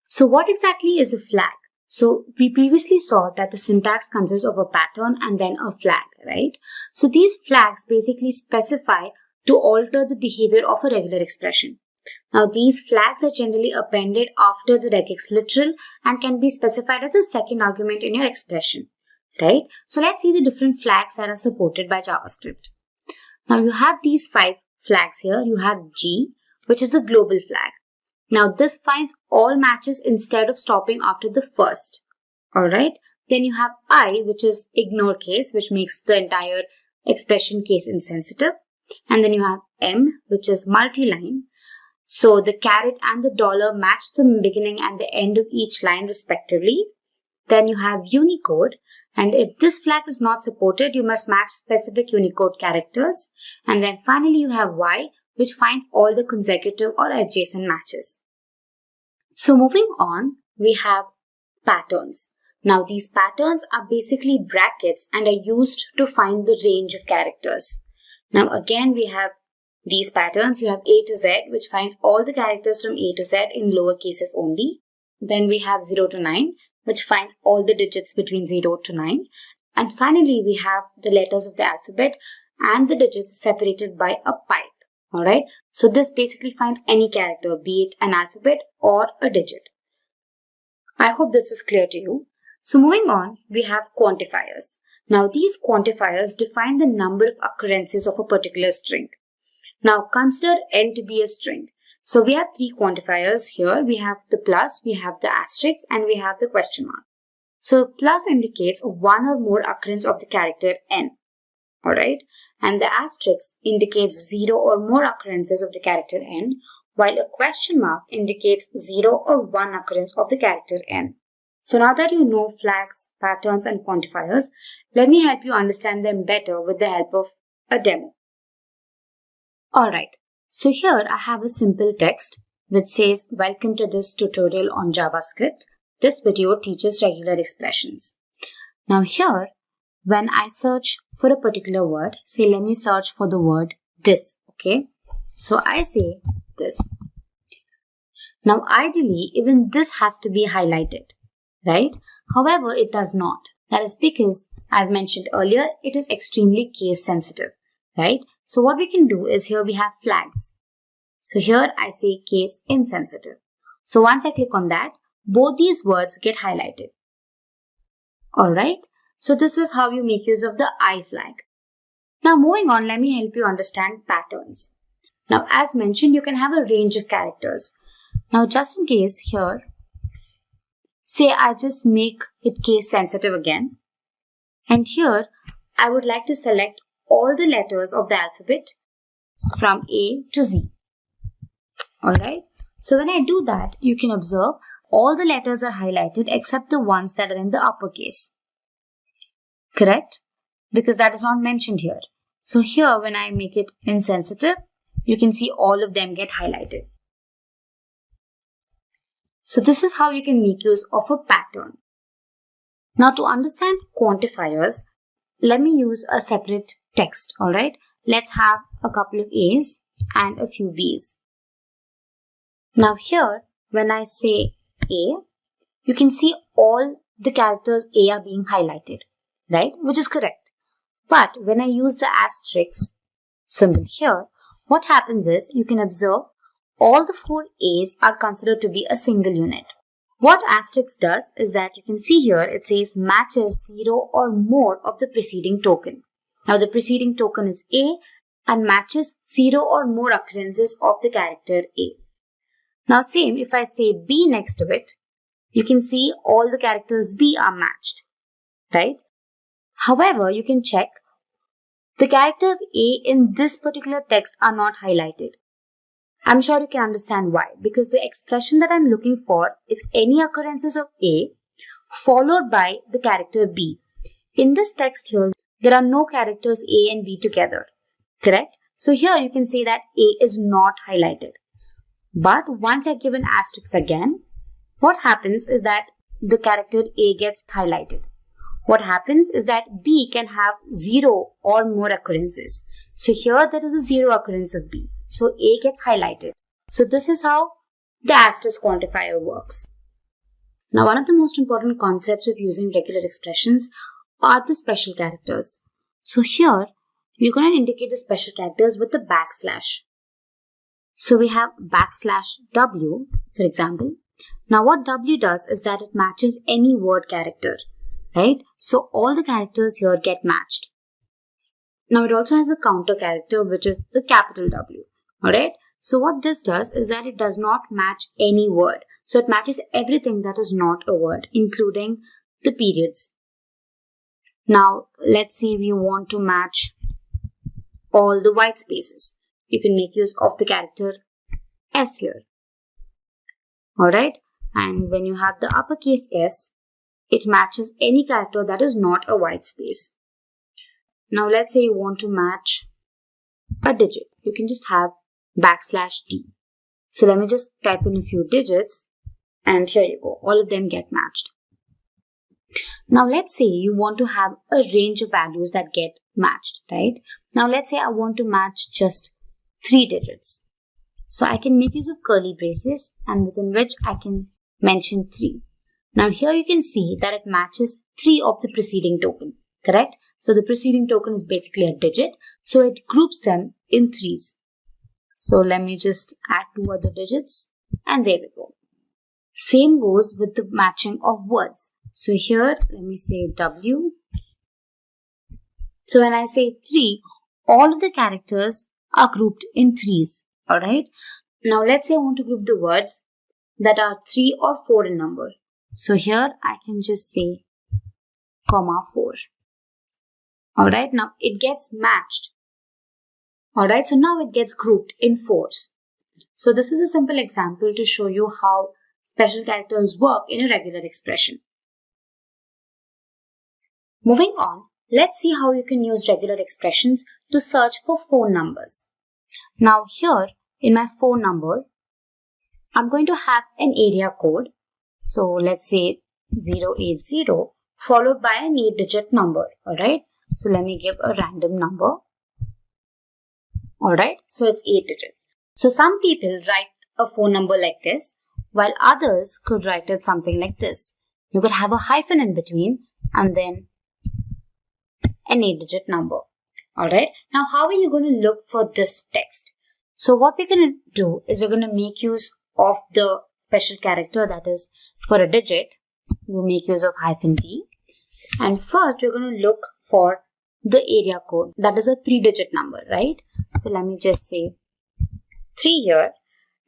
So what exactly is a flag? So we previously saw that the syntax consists of a pattern and then a flag, right? So these flags basically specify to alter the behavior of a regular expression. Now these flags are generally appended after the regex literal and can be specified as a second argument in your expression, right? So let's see the different flags that are supported by JavaScript. Now you have these 5 flags here. You have G, which is the global flag. Now this finds all matches instead of stopping after the first. Alright. Then you have I, which is ignore case, which makes the entire expression case insensitive. And then you have M, which is multi-line. So the caret and the dollar match the beginning and the end of each line respectively. Then you have Unicode. And if this flag is not supported, you must match specific Unicode characters. And then finally you have Y, which finds all the consecutive or adjacent matches. So moving on, we have patterns. Now these patterns are basically brackets and are used to find the range of characters. Now again we have these patterns. You have A to Z, which finds all the characters from A to Z in lower cases only. Then we have 0 to 9, which finds all the digits between 0 to 9. And finally, we have the letters of the alphabet and the digits separated by a pipe. Alright, so this basically finds any character, be it an alphabet or a digit. I hope this was clear to you. So moving on, we have quantifiers. Now these quantifiers define the number of occurrences of a particular string. Now consider n to be a string. So we have three quantifiers here. We have the plus, we have the asterisk, and we have the question mark. So plus indicates one or more occurrence of the character n. Alright, and the asterisk indicates 0 or more occurrences of the character n, while a question mark indicates 0 or 1 occurrence of the character n. So now that you know flags, patterns, and quantifiers, let me help you understand them better with the help of a demo. Alright, so here I have a simple text which says, "Welcome to this tutorial on JavaScript. This video teaches regular expressions." Now here, when I search for a particular word, say let me search for the word this, okay? So I say this. Now ideally, even this has to be highlighted, right? However, it does not. That is because, as mentioned earlier, it is extremely case sensitive, right? So what we can do is here we have flags. So here I say case insensitive. So once I click on that, both these words get highlighted. Alright, so this was how you make use of the I flag. Now moving on, let me help you understand patterns. Now as mentioned, you can have a range of characters. Now just in case here, say I just make it case sensitive again. And here I would like to select all the letters of the alphabet from A to Z. Alright, so when I do that, you can observe all the letters are highlighted except the ones that are in the uppercase. Correct? Because that is not mentioned here. So here when I make it insensitive, you can see all of them get highlighted. So this is how you can make use of a pattern. Now to understand quantifiers, let me use a separate text, alright? Let's have a couple of A's and a few B's. Now here, when I say A, you can see all the characters A are being highlighted, right? Which is correct. But when I use the asterisk symbol here, what happens is you can observe all the 4 A's are considered to be a single unit. What asterisk does is that you can see here it says matches 0 or more of the preceding token. Now the preceding token is A and matches 0 or more occurrences of the character A. Now same, if I say B next to it, you can see all the characters B are matched, right? However, you can check the characters A in this particular text are not highlighted. I'm sure you can understand why, because the expression that I'm looking for is any occurrences of A followed by the character B. In this text here, there are no characters A and B together, correct? So here you can say that A is not highlighted. But once I give an asterisk again, what happens is that the character A gets highlighted. What happens is that B can have 0 or more occurrences. So here there is a 0 occurrence of B. So A gets highlighted. So this is how the asterisk quantifier works. Now one of the most important concepts of using regular expressions are the special characters. So here we're going to indicate the special characters with the backslash. So we have \W, for example. Now what W does is that it matches any word character, right? So all the characters here get matched. Now it also has a counter character which is the capital W, alright? So what this does is that it does not match any word. So it matches everything that is not a word, including the periods. Now let's say we want to match all the white spaces. You can make use of the character S here. Alright, and when you have the uppercase S, it matches any character that is not a white space. Now let's say you want to match a digit. You can just have \D. So let me just type in a few digits and here you go. All of them get matched. Now let's say you want to have a range of values that get matched, right? Now let's say I want to match just 3 digits. So I can make use of curly braces and within which I can mention 3. Now here you can see that it matches 3 of the preceding token, correct? So the preceding token is basically a digit. So it groups them in 3s. So let me just add 2 other digits and there we go. Same goes with the matching of words. So here, let me say W. So when I say 3, all of the characters are grouped in 3s. Alright. Now let's say I want to group the words that are 3 or 4 in number. So here I can just say comma 4. Alright. Now it gets matched. Alright. So now it gets grouped in 4s. So this is a simple example to show you how special characters work in a regular expression. Moving on, let's see how you can use regular expressions to search for phone numbers. Now here in my phone number, I'm going to have an area code. So let's say 080 followed by an 8-digit number. Alright. So let me give a random number. Alright. So it's 8 digits. So some people write a phone number like this, while others could write it something like this. You could have a hyphen in between and then an 8-digit number. Alright. Now how are you going to look for this text? So what we're going to do is we're going to make use of the special character, that is for a digit. We'll make use of -t. And first we're going to look for the area code. That is a 3-digit number, right? So let me just say 3 here.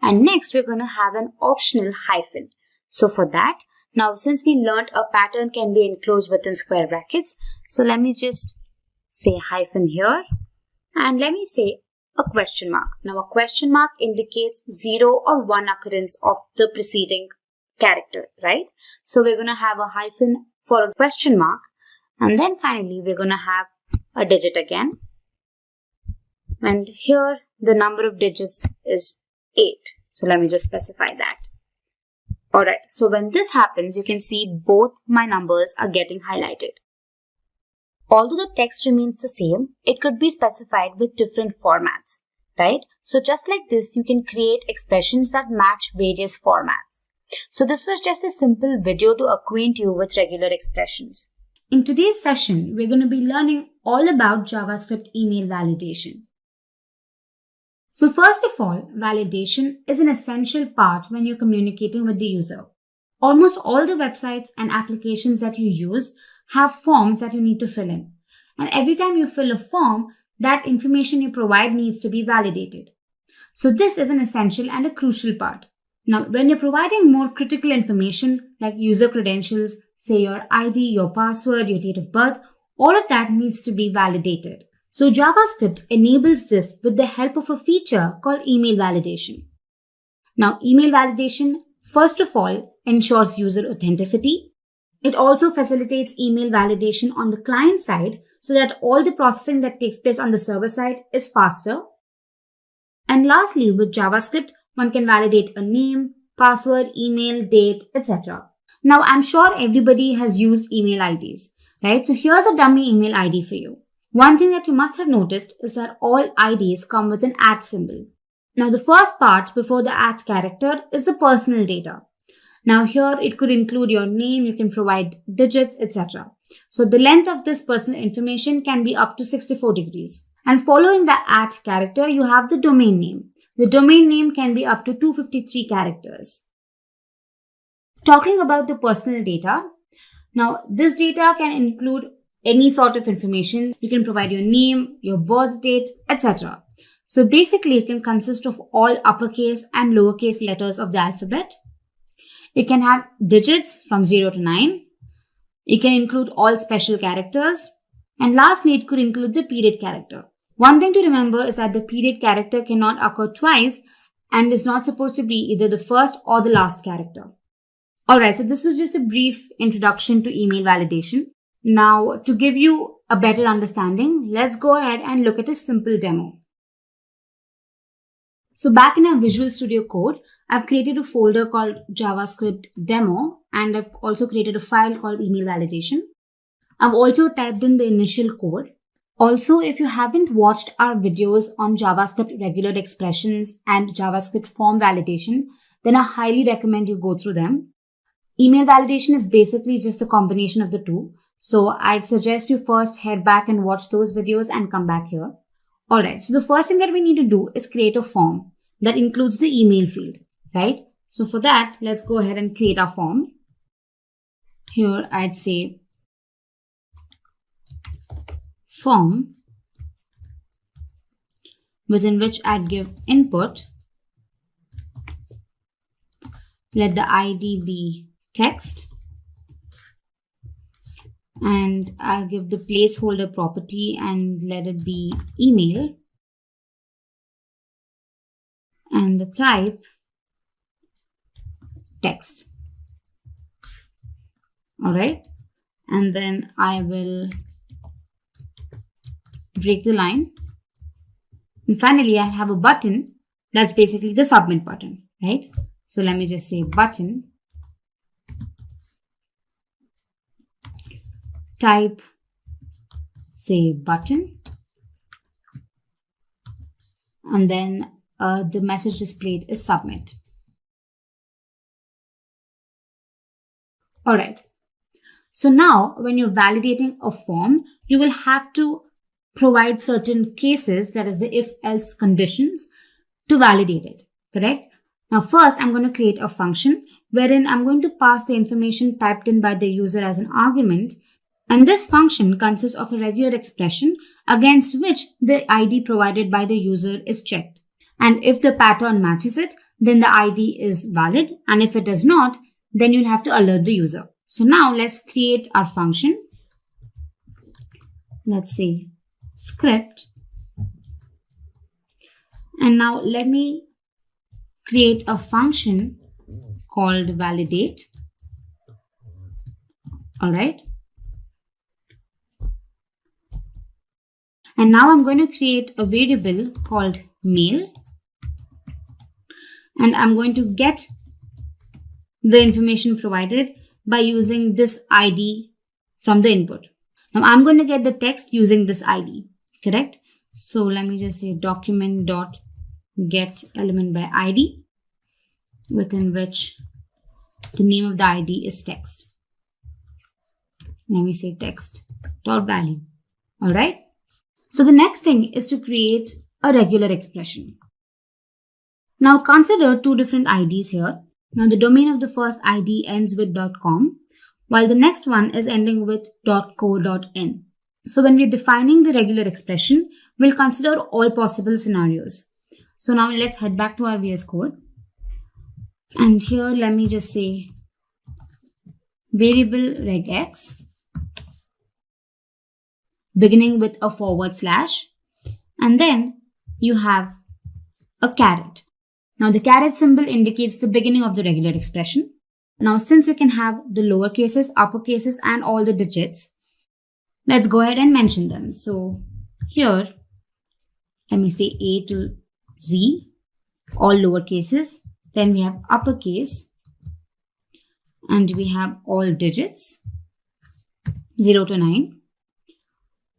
And next we're going to have an optional hyphen. So for that, now since we learned a pattern can be enclosed within square brackets, so let me just say hyphen here. And let me say a question mark. Now a question mark indicates 0 or 1 occurrence of the preceding character, right? So we're going to have a hyphen for a question mark. And then finally we're going to have a digit again. And here the number of digits is 8. So let me just specify that. Alright, so when this happens, you can see both my numbers are getting highlighted. Although the text remains the same, it could be specified with different formats, right? So just like this, you can create expressions that match various formats. So this was just a simple video to acquaint you with regular expressions. In today's session, we're going to be learning all about JavaScript email validation. So first of all, validation is an essential part when you're communicating with the user. Almost all the websites and applications that you use have forms that you need to fill in. And every time you fill a form, that information you provide needs to be validated. So this is an essential and a crucial part. Now, when you're providing more critical information like user credentials, say your ID, your password, your date of birth, all of that needs to be validated. So JavaScript enables this with the help of a feature called email validation. Now, email validation, first of all, ensures user authenticity. It also facilitates email validation on the client side so that all the processing that takes place on the server side is faster. And lastly, with JavaScript, one can validate a name, password, email, date, etc. Now, I'm sure everybody has used email IDs, right? So here's a dummy email ID for you. One thing that you must have noticed is that all IDs come with an @ symbol. Now, the first part before the @ character is the personal data. Now here it could include your name, you can provide digits, etc. So the length of this personal information can be up to 64 degrees. And following the @ character, you have the domain name. The domain name can be up to 253 characters. Talking about the personal data, now this data can include any sort of information. You can provide your name, your birth date, etc. So basically it can consist of all uppercase and lowercase letters of the alphabet. It can have digits from 0 to 9. It can include all special characters. And lastly, it could include the period character. One thing to remember is that the period character cannot occur twice and is not supposed to be either the first or the last character. Alright, so this was just a brief introduction to email validation. Now, to give you a better understanding, let's go ahead and look at a simple demo. So back in our Visual Studio Code, I've created a folder called JavaScript demo, and I've also created a file called email validation. I've also typed in the initial code. Also, if you haven't watched our videos on JavaScript regular expressions and JavaScript form validation, then I highly recommend you go through them. Email validation is basically just a combination of the two. So I'd suggest you first head back and watch those videos and come back here. Alright, so the first thing that we need to do is create a form that includes the email field, right? So for that, let's go ahead and create our form. Here I'd say form, within which I'd give input. Let the ID be text, and I'll give the placeholder property and let it be email, and the type text. Alright, and then I will break the line, and finally I have a button that's basically the submit button, right? So let me just say button, type, say button, and then the message displayed is submit. Alright, so now when you're validating a form, you will have to provide certain cases, that is the if-else conditions, to validate it, correct? Now first, I'm going to create a function wherein I'm going to pass the information typed in by the user as an argument, and this function consists of a regular expression against which the ID provided by the user is checked. And if the pattern matches it, then the ID is valid, and if it does not, then you'll have to alert the user. So now let's create our function. Let's say script, and now let me create a function called validate. Alright, and now I'm going to create a variable called mail, and I'm going to get the information provided by using this ID from the input. Now I'm going to get the text using this ID, correct? So let me just say document.get element by ID, within which the name of the ID is text. Let me say text.value. Alright. So the next thing is to create a regular expression. Now consider two different IDs here. Now the domain of the first ID ends with .com, while the next one is ending with .co.in. So when we're defining the regular expression, we'll consider all possible scenarios. So now let's head back to our VS Code. And here let me just say variable regex, beginning with a /, and then you have a caret. Now the caret symbol indicates the beginning of the regular expression. Now since we can have the lower cases, upper cases, and all the digits, let's go ahead and mention them. So here, let me say A to Z, all lower cases. Then we have uppercase, and we have all digits, 0 to 9,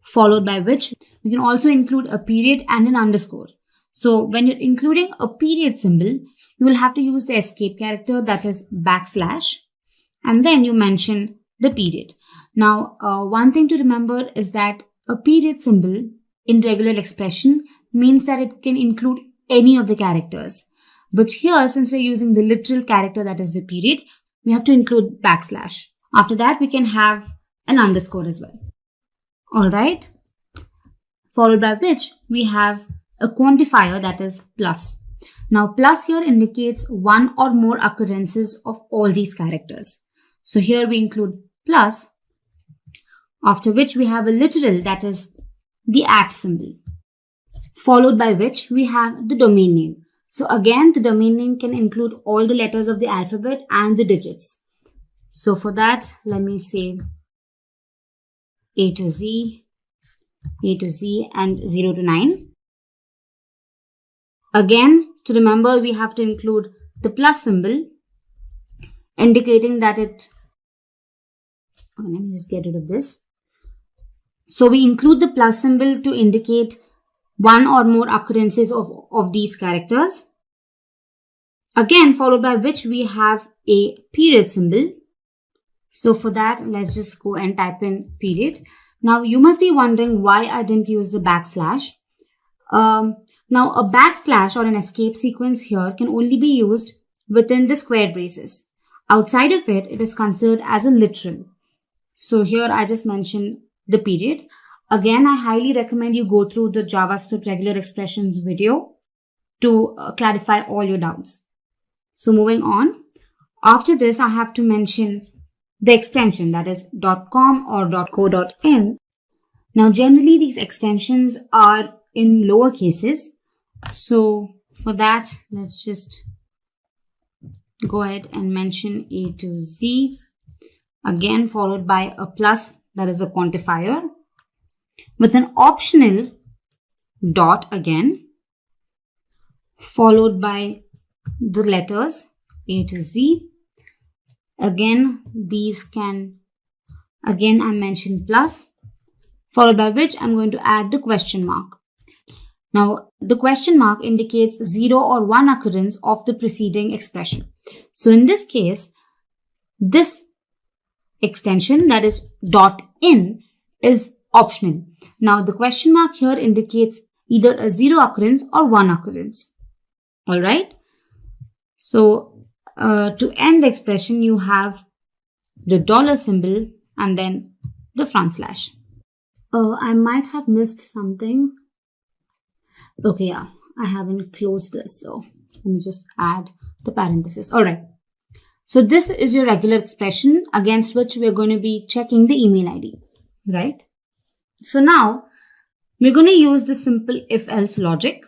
followed by which we can also include a period and an underscore. So when you're including a period symbol, you will have to use the escape character, that is \, and then you mention the period. Now, one thing to remember is that a period symbol in regular expression means that it can include any of the characters. But here, since we're using the literal character, that is the period, we have to include \. After that, we can have an underscore as well. Alright. Followed by which we have a quantifier, that is plus. Now plus here indicates one or more occurrences of all these characters. So here we include plus, after which we have a literal, that is the @ symbol. Followed by which we have the domain name. So again, the domain name can include all the letters of the alphabet and the digits. So for that, let me say A to Z, and 0 to 9. Again, to remember, we have to include the plus symbol, indicating that let me just get rid of this. So we include the plus symbol to indicate one or more occurrences of these characters. Again, followed by which we have a period symbol. So for that, let's just go and type in period. Now you must be wondering why I didn't use the \. Now a \/ or an escape sequence here can only be used within the square braces. Outside of it, it is considered as a literal. So here I just mentioned the period. Again, I highly recommend you go through the JavaScript regular expressions video to clarify all your doubts. So moving on, after this, I have to mention the extension, that is .com or .co.in. Now, generally, these extensions are in lower cases. So for that, let's just go ahead and mention A to Z, again followed by a plus, that is a quantifier, with an optional dot again, followed by the letters A to Z. Again, these can, again I mentioned plus, followed by which I'm going to add the question mark. Now, the question mark indicates 0 or 1 occurrence of the preceding expression. So in this case, this extension, that is .in, is optional. Now, the question mark here indicates either a 0 occurrence or 1 occurrence. All right. So to end the expression, you have the dollar symbol and then the front slash. I might have missed something. Okay, yeah, I haven't closed this, so let me just add the parenthesis. All right. So this is your regular expression against which we're going to be checking the email ID, right? So now we're going to use the simple if-else logic.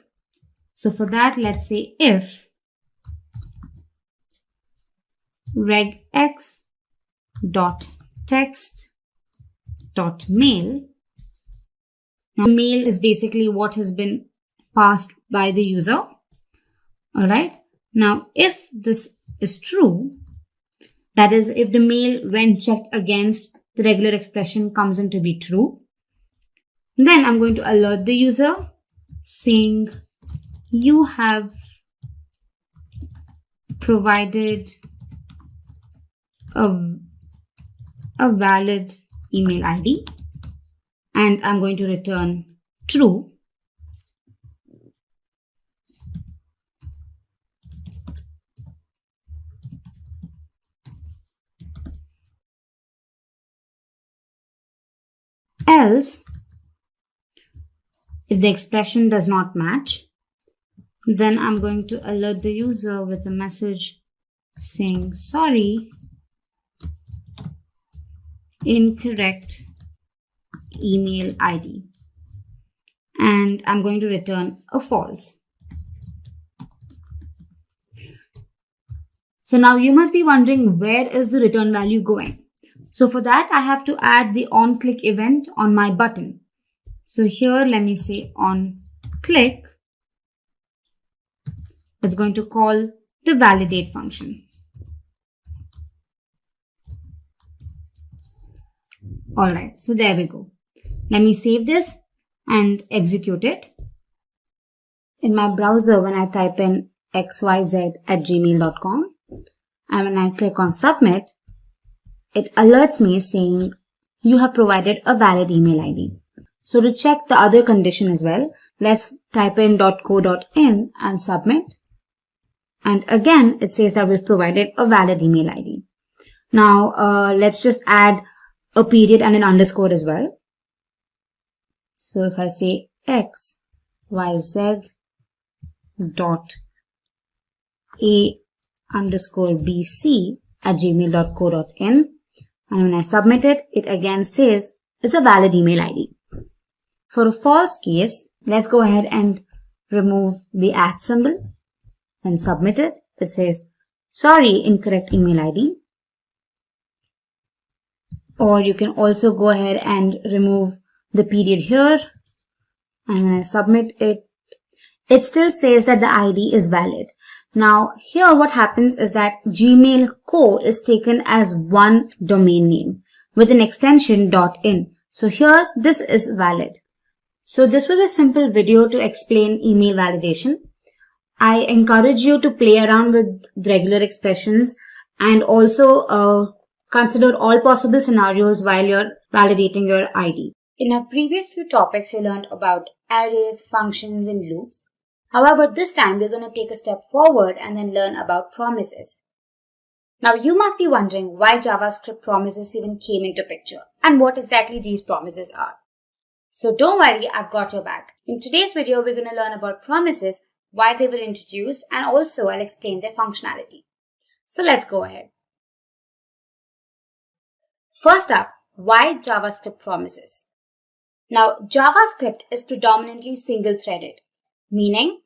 So for that, let's say if regex dot text dot mail. Now, mail is basically what has been passed by the user. All right. Now, if this is true, that is, if the mail when checked against the regular expression comes in to be true, then I'm going to alert the user saying you have provided a valid email ID, and I'm going to return true. Else, if the expression does not match, then I'm going to alert the user with a message saying, sorry, incorrect email ID. And I'm going to return a false. So now you must be wondering, where is the return value going? So for that, I have to add the onClick event on my button. So here, let me say onClick. It's going to call the validate function. All right, so there we go. Let me save this and execute it. In my browser, when I type in xyz@gmail.com and when I click on submit, it alerts me saying you have provided a valid email ID. So to check the other condition as well, let's type in .co.in and submit. And again, it says that we've provided a valid email ID. Now, let's just add a period and an underscore as well. So if I say xyz dot a_bc@gmail.co.in, and when I submit it, it again says it's a valid email ID. For a false case, let's go ahead and remove the @ symbol and submit it. It says, sorry, incorrect email ID. Or you can also go ahead and remove the period here. And when I submit it, it still says that the ID is valid. Now, here what happens is that Gmail Co is taken as one domain name with an extension .in. So here, this is valid. So this was a simple video to explain email validation. I encourage you to play around with regular expressions and also consider all possible scenarios while you're validating your ID. In our previous few topics, we learned about arrays, functions, and loops. However, this time we're going to take a step forward and then learn about promises. Now you must be wondering why JavaScript promises even came into picture and what exactly these promises are. So don't worry, I've got your back. In today's video, we're going to learn about promises, why they were introduced, and also I'll explain their functionality. So let's go ahead. First up, why JavaScript promises? Now, JavaScript is predominantly single-threaded, meaning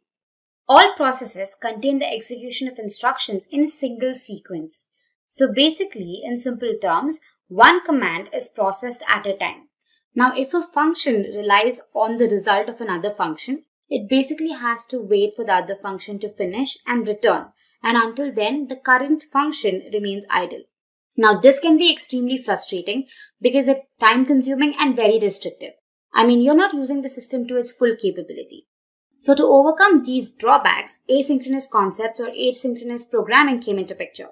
all processes contain the execution of instructions in a single sequence. So basically, in simple terms, one command is processed at a time. Now, if a function relies on the result of another function, it basically has to wait for the other function to finish and return. And until then, the current function remains idle. Now, this can be extremely frustrating because it's time-consuming and very restrictive. I mean, you're not using the system to its full capability. So to overcome these drawbacks, asynchronous concepts or asynchronous programming came into picture.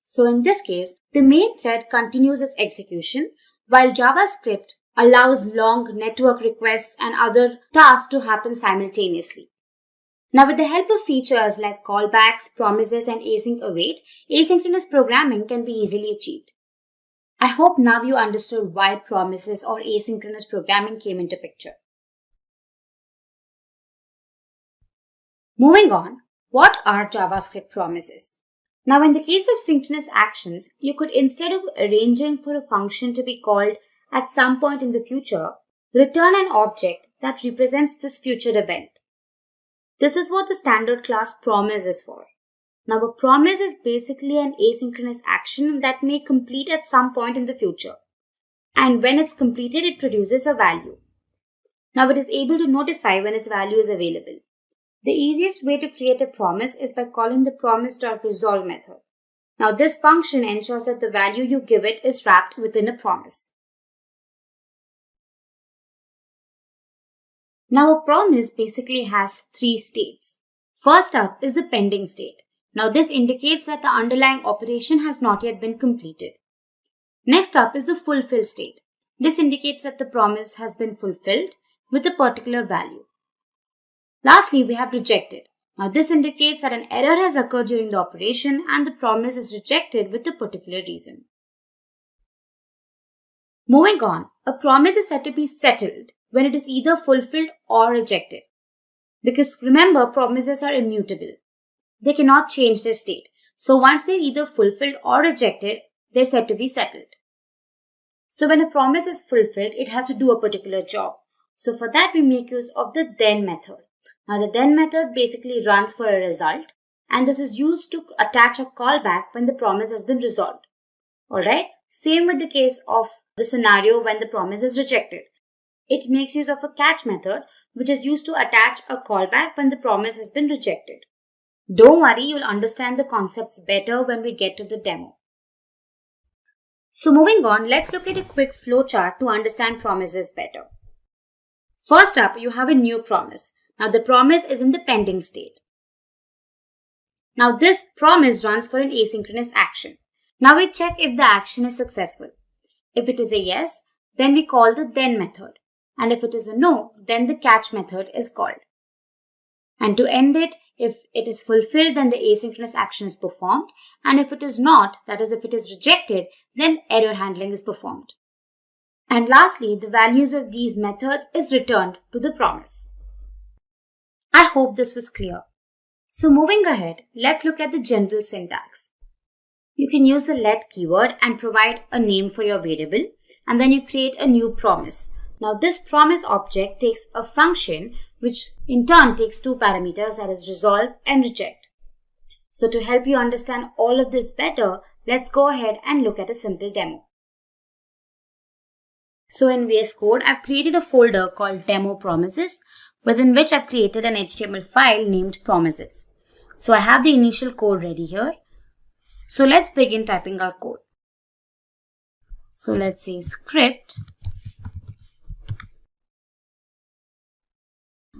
So in this case, the main thread continues its execution while JavaScript allows long network requests and other tasks to happen simultaneously. Now with the help of features like callbacks, promises and async await, asynchronous programming can be easily achieved. I hope now you understood why promises or asynchronous programming came into picture. Moving on, what are JavaScript promises? Now in the case of synchronous actions, you could, instead of arranging for a function to be called at some point in the future, return an object that represents this future event. This is what the standard class promise is for. Now a promise is basically an asynchronous action that may complete at some point in the future. And when it's completed, it produces a value. Now it is able to notify when its value is available. The easiest way to create a promise is by calling the promise.resolve method. Now this function ensures that the value you give it is wrapped within a promise. Now a promise basically has three states. First up is the pending state. Now this indicates that the underlying operation has not yet been completed. Next up is the fulfill state. This indicates that the promise has been fulfilled with a particular value. Lastly, we have rejected. Now this indicates that an error has occurred during the operation and the promise is rejected with a particular reason. Moving on, a promise is said to be settled when it is either fulfilled or rejected. Because remember, promises are immutable. They cannot change their state. So once they're either fulfilled or rejected, they're said to be settled. So when a promise is fulfilled, it has to do a particular job. So for that, we make use of the then method. Now the then method basically runs for a result, and this is used to attach a callback when the promise has been resolved. Alright, same with the case of the scenario when the promise is rejected. It makes use of a catch method, which is used to attach a callback when the promise has been rejected. Don't worry, you'll understand the concepts better when we get to the demo. So moving on, let's look at a quick flowchart to understand promises better. First up, you have a new promise. Now the promise is in the pending state. Now this promise runs for an asynchronous action. Now we check if the action is successful. If it is a yes, then we call the then method. And if it is a no, then the catch method is called. And to end it, if it is fulfilled, then the asynchronous action is performed. And if it is not, that is if it is rejected, then error handling is performed. And lastly, the values of these methods is returned to the promise. I hope this was clear. So moving ahead, let's look at the general syntax. You can use the let keyword and provide a name for your variable, and then you create a new promise. Now this promise object takes a function which in turn takes two parameters, that is resolve and reject. So to help you understand all of this better, let's go ahead and look at a simple demo. So in VS Code, I've created a folder called demo promises, within which I've created an HTML file named promises. So I have the initial code ready here. So let's begin typing our code. So let's say script.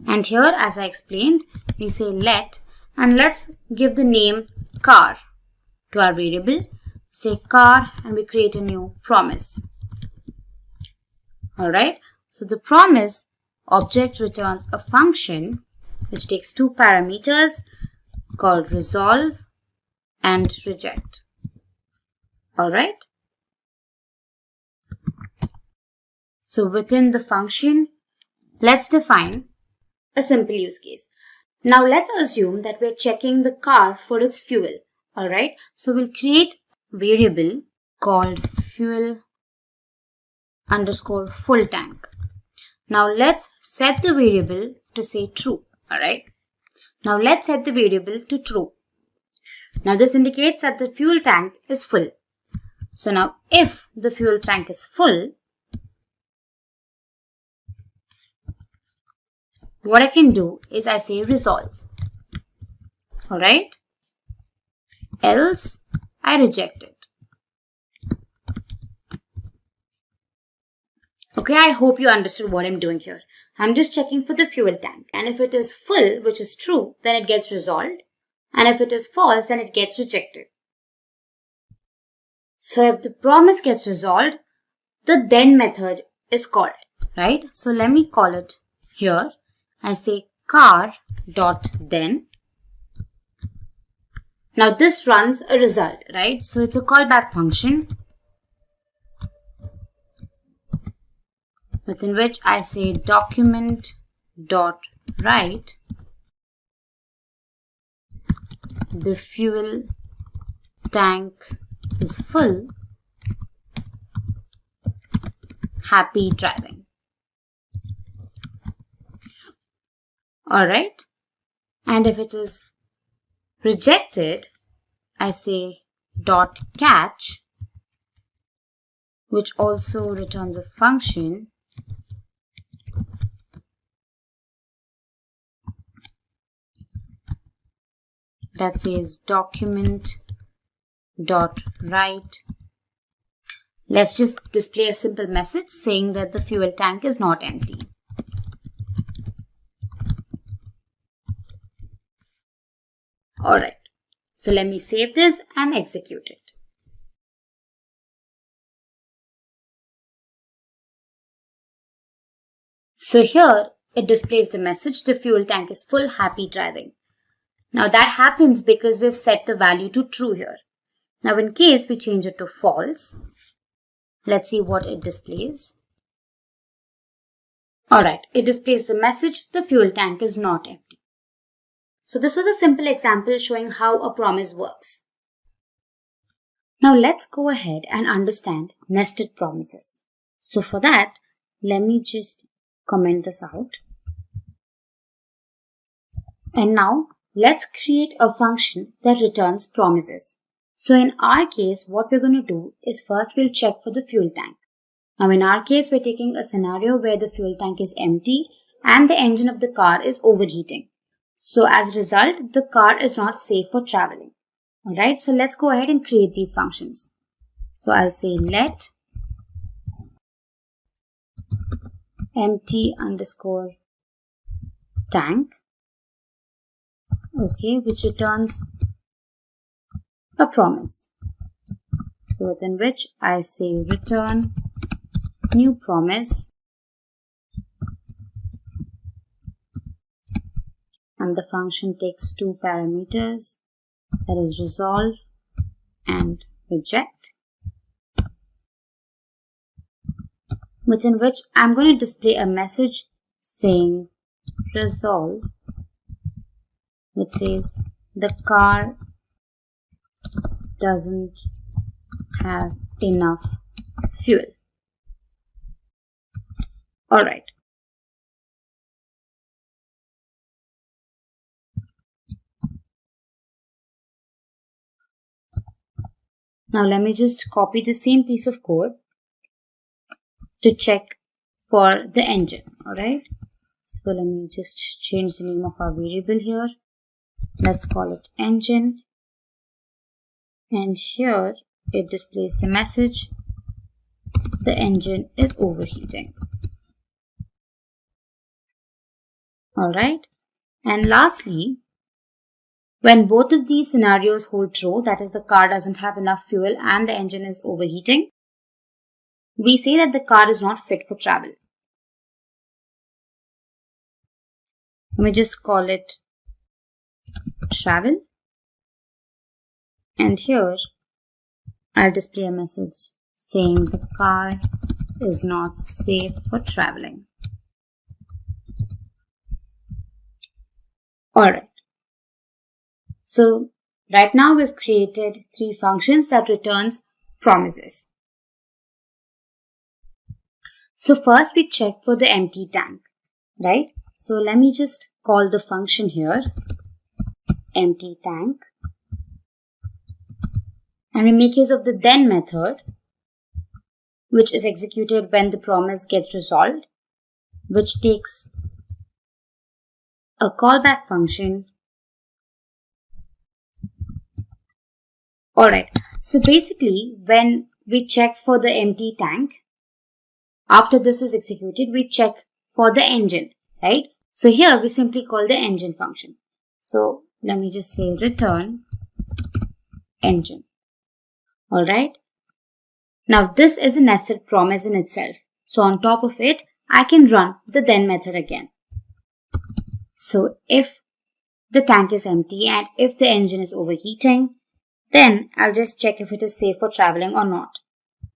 And here, as I explained, we say let, and let's give the name car to our variable. Say car, and we create a new promise. Alright, so the promise object returns a function which takes two parameters called resolve and reject. Alright. So within the function, let's define a simple use case. Now let's assume that we're checking the car for its fuel. Alright. So we'll create a variable called fuel underscore full tank. Now let's set the variable to say true. Alright. Now let's set the variable to true. Now this indicates that the fuel tank is full. So now if the fuel tank is full, what I can do is I say resolve. Alright. Else I reject it. Okay, I hope you understood what I'm doing here. I'm just checking for the fuel tank, and if it is full, which is true, then it gets resolved, and if it is false, then it gets rejected. So if the promise gets resolved, the then method is called, right? So let me call it here. I say car.then. Now this runs a result, right? So it's a callback function within which I say document.write the fuel tank is full, happy driving. Alright. And if it is rejected, I say .catch, which also returns a function that says document.write. Let's just display a simple message saying that the fuel tank is not empty. Alright, so let me save this and execute it. So here it displays the message, the fuel tank is full, happy driving. Now that happens because we've set the value to true here. Now in case we change it to false, let's see what it displays. Alright, it displays the message, the fuel tank is not empty. So this was a simple example showing how a promise works. Now let's go ahead and understand nested promises. So for that, let me just comment this out. And now let's create a function that returns promises. So in our case, what we're going to do is first we'll check for the fuel tank. Now in our case, we're taking a scenario where the fuel tank is empty and the engine of the car is overheating. So as a result, the car is not safe for traveling. Alright, so let's go ahead and create these functions. So I'll say let empty underscore tank, okay, which returns a promise. So within which I say return new promise, and the function takes two parameters, that is resolve and reject, within which I'm going to display a message saying resolve, which says the car doesn't have enough fuel. Alright. Now let me just copy the same piece of code to check for the engine. Alright. So let me just change the name of our variable here. Let's call it engine. And here it displays the message, the engine is overheating. Alright. And lastly, when both of these scenarios hold true, that is the car doesn't have enough fuel and the engine is overheating, we say that the car is not fit for travel. Let me just call it travel. And here I'll display a message saying the car is not safe for traveling. Alright. So right now we've created 3 functions that returns promises. So first we check for the empty tank, right? So let me just call the function here empty tank. And we make use of the then method, which is executed when the promise gets resolved, which takes a callback function. Alright, so basically when we check for the empty tank, after this is executed, we check for the engine, right? So here we simply call the engine function. So let me just say return engine. Alright. Now this is a nested promise in itself. So on top of it, I can run the then method again. So if the tank is empty and if the engine is overheating, then I'll just check if it is safe for traveling or not.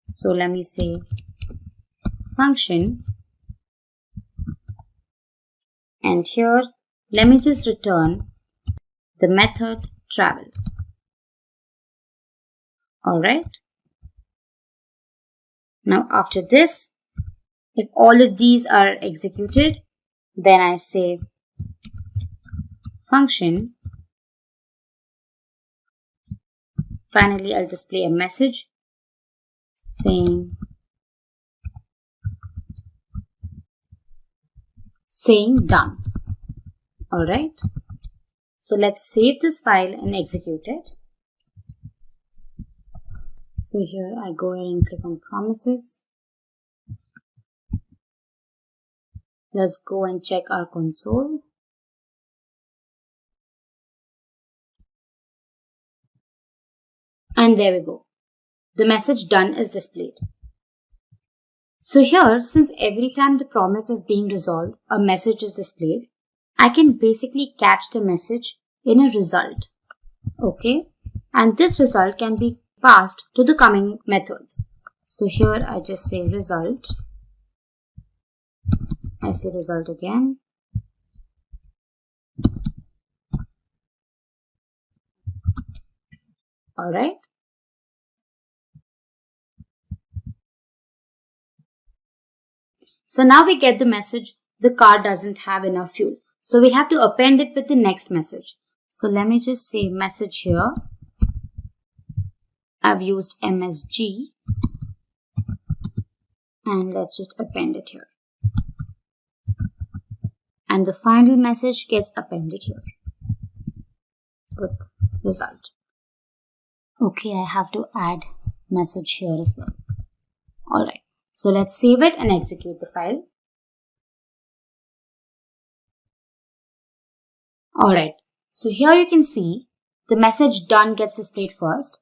So let me say function, and here let me just return the method travel. Alright. Now after this, if all of these are executed, then I say function. Finally, I'll display a message saying done. Alright. So let's save this file and execute it. So here I go ahead and click on promises. Let's go and check our console. And there we go. The message done is displayed. So here, since every time the promise is being resolved, a message is displayed, I can basically catch the message in a result. Okay. And this result can be passed to the coming methods. So here I just say result. I say result again. Alright. So now we get the message, the car doesn't have enough fuel. So we'll have to append it with the next message. So let me just say message here. I've used MSG. And let's just append it here. And the final message gets appended here with result. Okay, I have to add message here as well. Alright. So let's save it and execute the file. Alright, so here you can see the message done gets displayed first.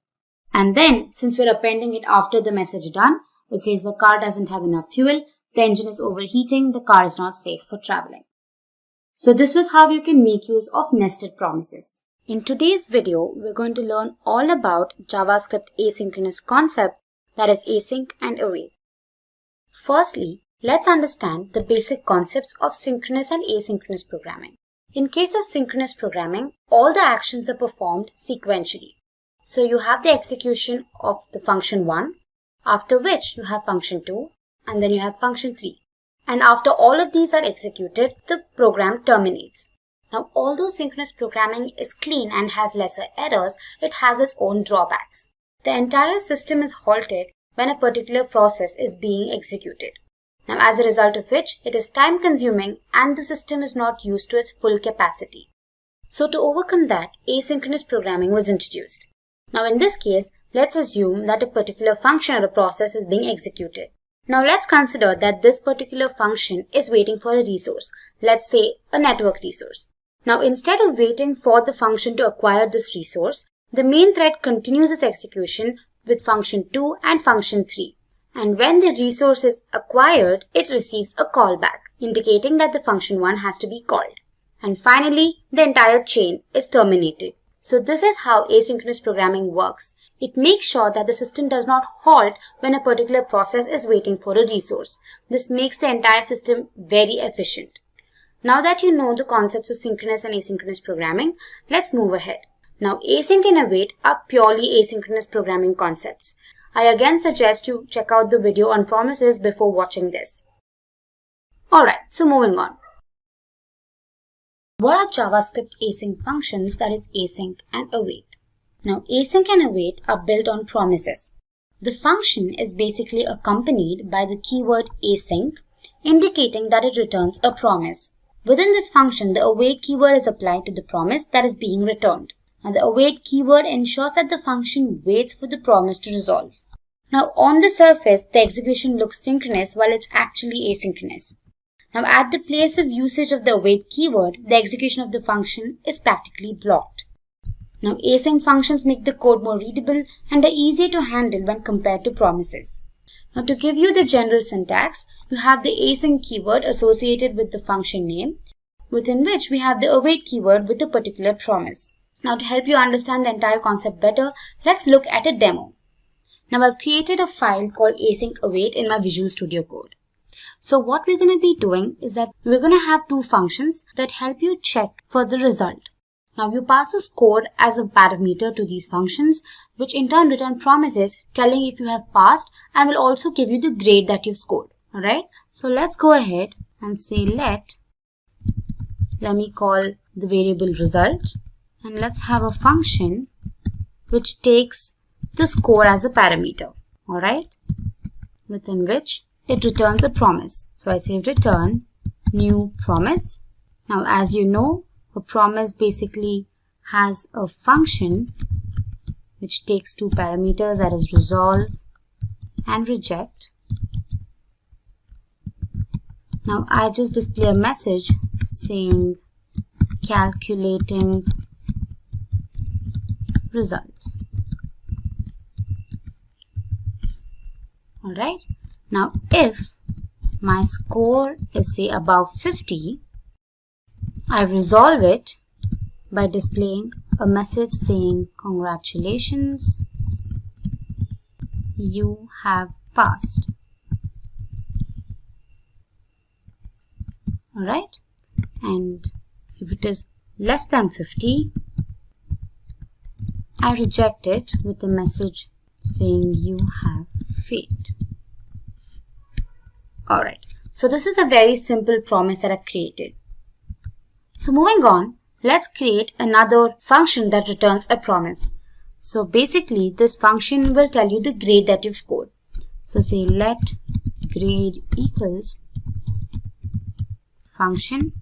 And then since we're appending it after the message done, it says the car doesn't have enough fuel, the engine is overheating, the car is not safe for traveling. So this was how you can make use of nested promises. In today's video, we're going to learn all about JavaScript asynchronous concepts, that is async and await. Firstly, let's understand the basic concepts of synchronous and asynchronous programming. In case of synchronous programming, all the actions are performed sequentially. So you have the execution of the function 1, after which you have function 2, and then you have function 3. And after all of these are executed, the program terminates. Now, although synchronous programming is clean and has lesser errors, it has its own drawbacks. The entire system is halted when a particular process is being executed. Now, as a result of which, it is time consuming and the system is not used to its full capacity. So to overcome that, asynchronous programming was introduced. Now in this case, let's assume that a particular function or a process is being executed. Now let's consider that this particular function is waiting for a resource, let's say a network resource. Now instead of waiting for the function to acquire this resource, the main thread continues its execution with function 2 and function 3. And when the resource is acquired, it receives a callback, indicating that the function 1 has to be called. And finally, the entire chain is terminated. So this is how asynchronous programming works. It makes sure that the system does not halt when a particular process is waiting for a resource. This makes the entire system very efficient. Now that you know the concepts of synchronous and asynchronous programming, let's move ahead. Now, async and await are purely asynchronous programming concepts. I again suggest you check out the video on promises before watching this. Alright, so moving on. What are JavaScript async functions, that is async and await? Now, async and await are built on promises. The function is basically accompanied by the keyword async, indicating that it returns a promise. Within this function, the await keyword is applied to the promise that is being returned. Now, the await keyword ensures that the function waits for the promise to resolve. Now, on the surface, the execution looks synchronous while it's actually asynchronous. Now, at the place of usage of the await keyword, the execution of the function is practically blocked. Now, async functions make the code more readable and are easier to handle when compared to promises. Now, to give you the general syntax, you have the async keyword associated with the function name, within which we have the await keyword with a particular promise. Now, to help you understand the entire concept better, let's look at a demo. Now, I've created a file called async await in my Visual Studio Code. So what we're going to be doing is that we're going to have two functions that help you check for the result. Now, you pass this code as a parameter to these functions, which in turn return promises telling if you have passed and will also give you the grade that you've scored. Alright, so let's go ahead and say let me call the variable result, and let's have a function which takes the score as a parameter. Alright, within which it returns a promise. So I say return new promise. Now, as you know, a promise basically has a function which takes two parameters, that is resolve and reject. Now, I just display a message saying calculating results. Alright. Now, if my score is say above 50, I resolve it by displaying a message saying congratulations, you have passed. Alright, and if it is less than 50, I reject it with a message saying you have failed. Alright, so this is a very simple promise that I've created. So moving on, let's create another function that returns a promise. So basically, this function will tell you the grade that you've scored. So say let grade equals function.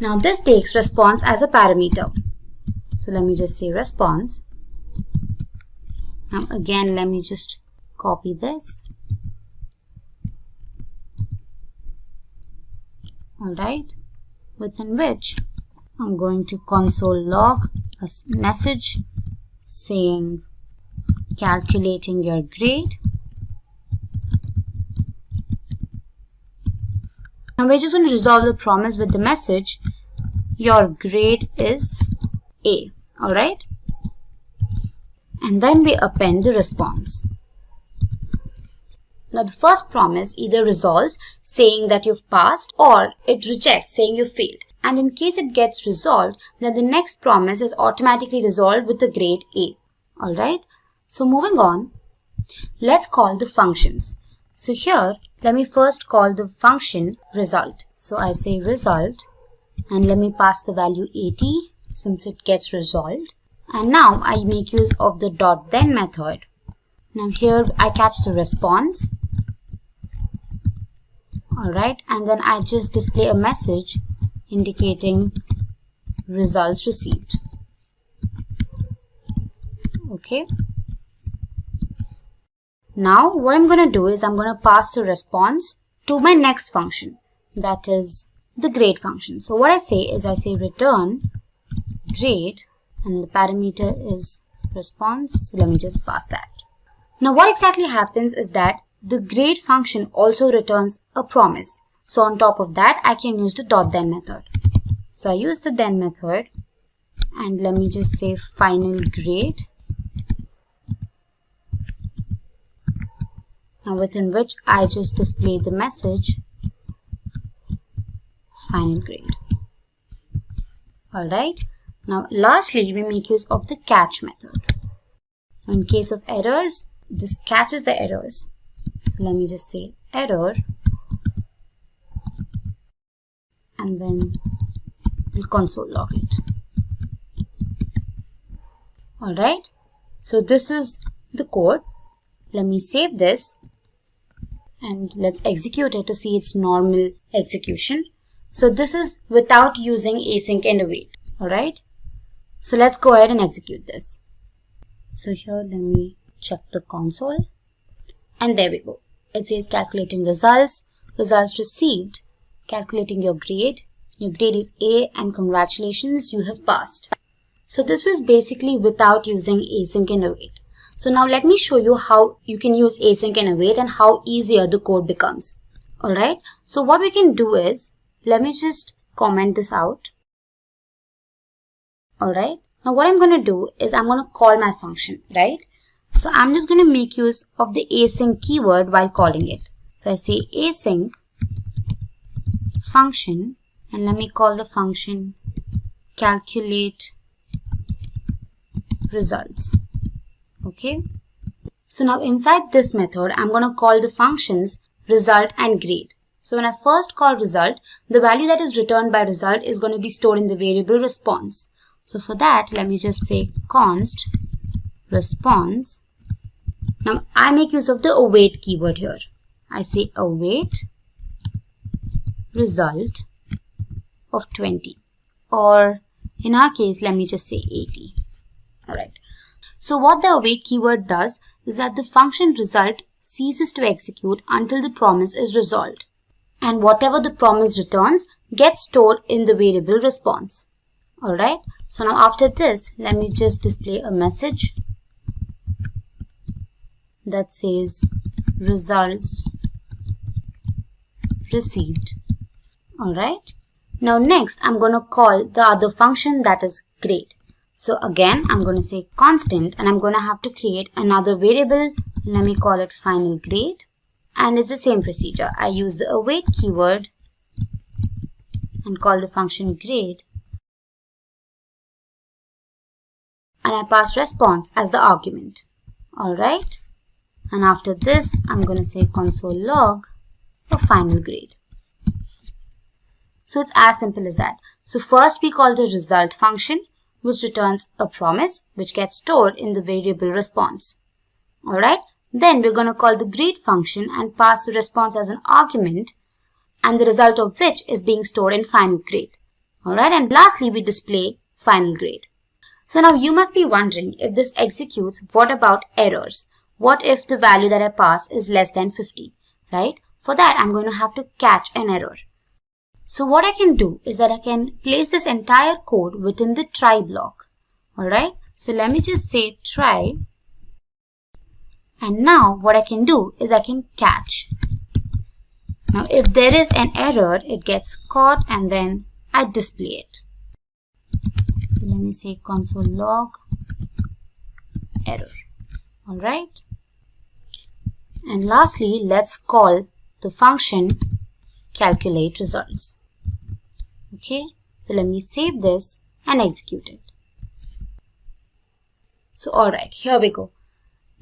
Now this takes response as a parameter. So let me just say response. Now again, let me just copy this. Alright, within which I'm going to console log a message saying calculating your grade. Now we're just going to resolve the promise with the message your grade is A. Alright, and then we append the response. Now the first promise either resolves saying that you've passed, or it rejects saying you failed. And in case it gets resolved, then the next promise is automatically resolved with the grade A. Alright, so moving on, let's call the functions. So here, let me first call the function result. So I say result, and let me pass the value 80 since it gets resolved. And now I make use of the .then method. Now here I catch the response. Alright, and then I just display a message indicating results received. Okay. Now what I'm going to do is I'm going to pass the response to my next function, that is the grade function. So what I say is I say return grade, and the parameter is response. So let me just pass that. Now what exactly happens is that the grade function also returns a promise. So on top of that, I can use the .then method. So I use the then method, and let me just say final grade, and within which I just display the message final grade. Alright, now lastly we make use of the catch method. In case of errors, this catches the errors. So let me just say error, and then we'll console log it. Alright, so this is the code. Let me save this and let's execute it to see its normal execution. So this is without using async and await. Alright, so let's go ahead and execute this. So here let me check the console, and there we go. It says calculating results, results received, calculating your grade. Your grade is A and congratulations, you have passed. So this was basically without using async and await. So now let me show you how you can use async and await and how easier the code becomes. Alright, so what we can do is, let me just comment this out. Alright, now what I'm going to do is I'm going to call my function, right? So I'm just going to make use of the async keyword while calling it. So I say async function, and let me call the function calculate results. Okay. So now inside this method, I'm going to call the functions result and grade. So when I first call result, the value that is returned by result is going to be stored in the variable response. So for that, let me just say const response. Now I make use of the await keyword here. I say await result of 20, or in our case, let me just say 80. Alright. So what the await keyword does is that the function result ceases to execute until the promise is resolved, and whatever the promise returns gets stored in the variable response. Alright, so now after this, let me just display a message that says results received. Alright, now next I'm going to call the other function, that is grade. So again, I'm going to say constant, and I'm going to have to create another variable. Let me call it final grade, and it's the same procedure. I use the await keyword and call the function grade, and I pass response as the argument. Alright, and after this I'm going to say console log for final grade. So it's as simple as that. So first we call the result function, which returns a promise which gets stored in the variable response. Alright, then we're going to call the grade function and pass the response as an argument, and the result of which is being stored in final grade. Alright, and lastly we display final grade. So now you must be wondering, if this executes, what about errors? What if the value that I pass is less than 50, right? For that I'm going to have to catch an error. So what I can do is that I can place this entire code within the try block. Alright, so let me just say try, and now what I can do is I can catch. Now if there is an error, it gets caught and then I display it. So let me say console log error. Alright, and lastly let's call the function calculate results. Okay, so let me save this and execute it. So alright, here we go.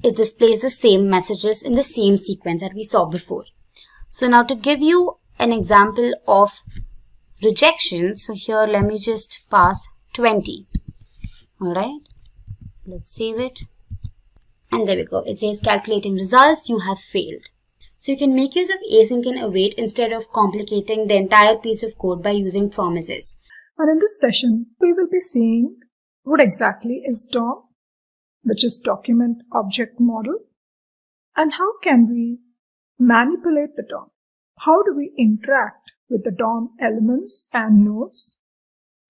It displays the same messages in the same sequence that we saw before. So now to give you an example of rejection, so here let me just pass 20. Alright, let's save it. And there we go. It says calculating results, you have failed. So you can make use of async and await instead of complicating the entire piece of code by using promises. And in this session, we will be seeing what exactly is DOM, which is Document Object Model, and how can we manipulate the DOM. How do we interact with the DOM elements and nodes?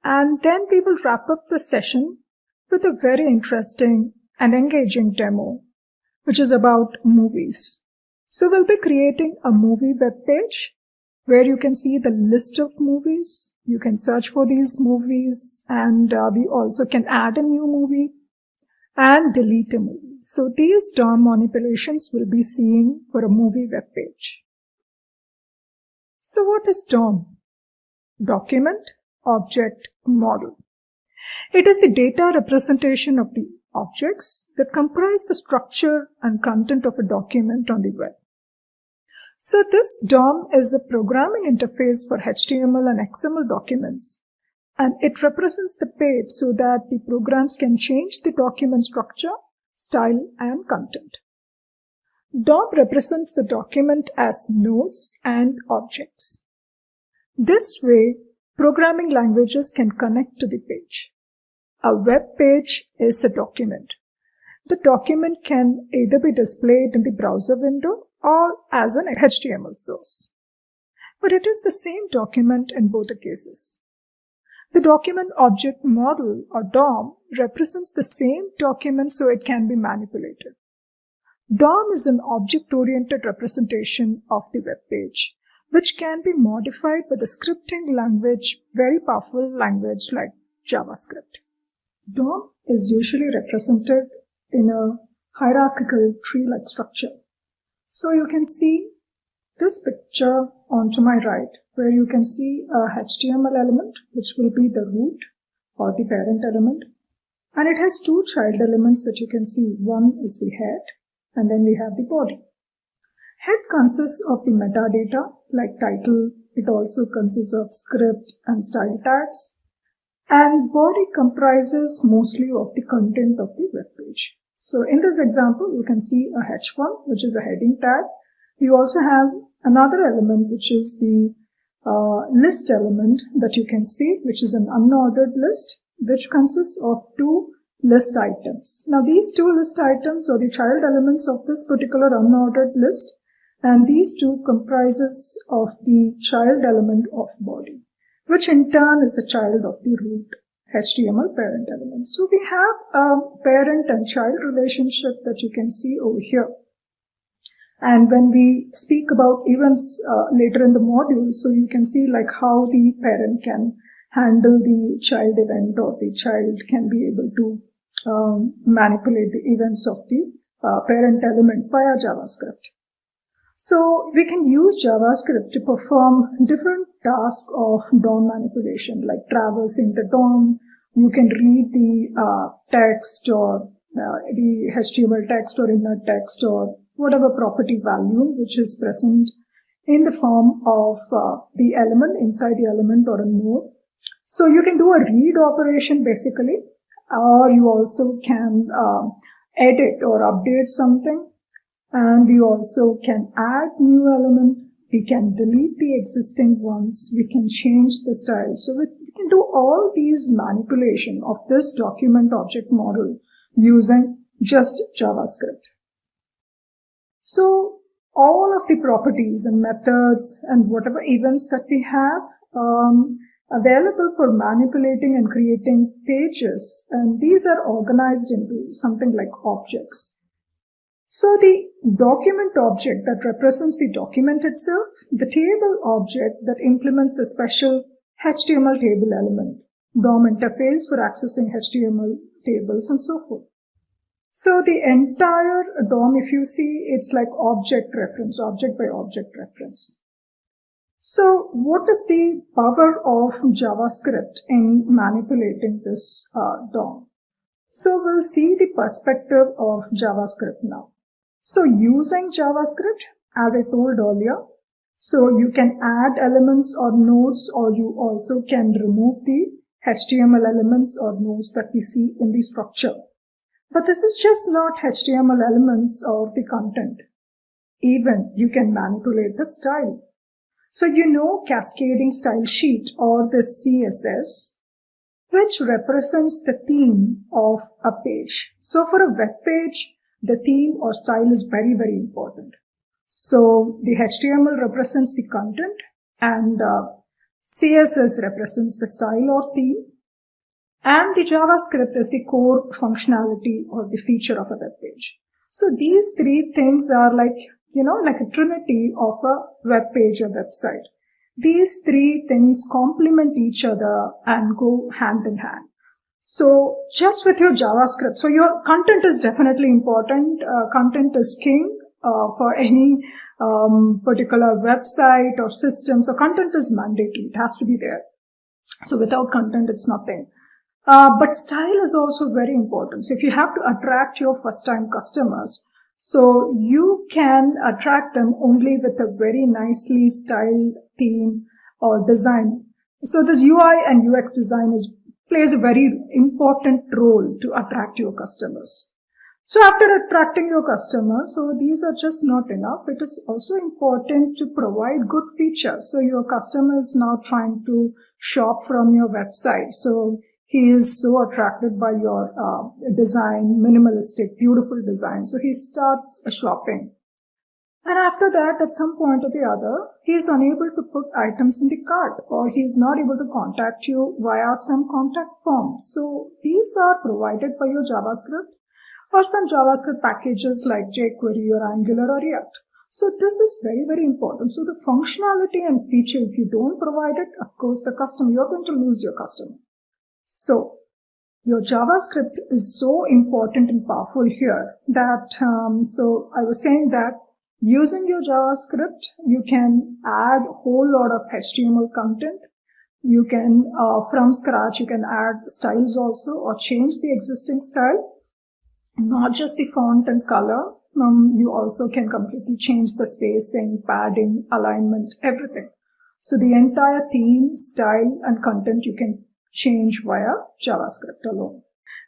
And then we will wrap up the session with a very interesting and engaging demo, which is about movies. So we'll be creating a movie web page where you can see the list of movies You can search for these movies, and we also can add a new movie and delete a movie. So these DOM manipulations will be seen for a movie web page. So what is DOM? Document Object Model. It is the data representation of the objects that comprise the structure and content of a document on the web. So this DOM is a programming interface for HTML and XML documents, and it represents the page so that the programs can change the document structure, style, and content. DOM represents the document as nodes and objects. This way, programming languages can connect to the page. A web page is a document. The document can either be displayed in the browser window or as an HTML source. But it is the same document in both the cases. The document object model, or DOM, represents the same document so it can be manipulated. DOM is an object-oriented representation of the web page, which can be modified with a scripting language, very powerful language like JavaScript. DOM is usually represented in a hierarchical tree-like structure. So you can see this picture onto my right, where you can see a HTML element, which will be the root or the parent element. And it has two child elements that you can see. One is the head, and then we have the body. Head consists of the metadata, like title. It also consists of script and style tags. And body comprises mostly of the content of the web page. So in this example, you can see a h1, which is a heading tag. We also have another element, which is the list element that you can see, which is an unordered list, which consists of two list items. Now, these two list items are the child elements of this particular unordered list, and these two comprises of the child element of body, which in turn is the child of the root HTML parent element. So we have a parent and child relationship that you can see over here. And when we speak about events later in the module, so you can see like how the parent can handle the child event, or the child can be able to manipulate the events of the parent element via JavaScript. So we can use JavaScript to perform different tasks of DOM manipulation, like traversing the DOM. You can read the text, or the HTML text or inner text, or whatever property value which is present in the form of the element, inside the element, or a node. So you can do a read operation basically, or you also can edit or update something. And we also can add new element. We can delete the existing ones. We can change the style. So we can do all these manipulation of this document object model using just JavaScript. So all of the properties and methods and whatever events that we have available for manipulating and creating pages, and these are organized into something like objects. So the document object that represents the document itself, the table object that implements the special HTML table element, DOM interface for accessing HTML tables, and so forth. So the entire DOM, if you see, it's like object reference, object by object reference. So what is the power of JavaScript in manipulating this DOM? So we'll see the perspective of JavaScript now. So using JavaScript, as I told earlier, so you can add elements or nodes, or you also can remove the HTML elements or nodes that we see in the structure. But this is just not HTML elements or the content. Even you can manipulate the style. So you know cascading style sheet, or the CSS, which represents the theme of a page. So for a web page, the theme or style is very, very important. So the HTML represents the content, and CSS represents the style or theme, and the JavaScript is the core functionality or the feature of a web page. So these three things are like, like a trinity of a web page or website. These three things complement each other and go hand in hand. So just with your JavaScript, so your content is definitely important. Content is king for any particular website or system. So content is mandatory. It has to be there. So without content, it's nothing. But style is also very important. So if you have to attract your first-time customers, so you can attract them only with a very nicely styled theme or design. So this UI and UX design plays a very important role to attract your customers. So after attracting your customers, so these are just not enough. It is also important to provide good features. So your customer is now trying to shop from your website. So he is so attracted by your design, minimalistic, beautiful design. So he starts shopping. And after that, at some point or the other, he is unable to put items in the cart, or he is not able to contact you via some contact form. So these are provided by your JavaScript or some JavaScript packages like jQuery or Angular or React. So this is very, very important. So the functionality and feature, if you don't provide it, of course, you're going to lose your customer. So your JavaScript is so important and powerful here that, so I was saying that using your JavaScript, you can add a whole lot of HTML content. You can, from scratch, you can add styles also or change the existing style, not just the font and color. You also can completely change the spacing, padding, alignment, everything. So the entire theme, style, and content you can change via JavaScript alone.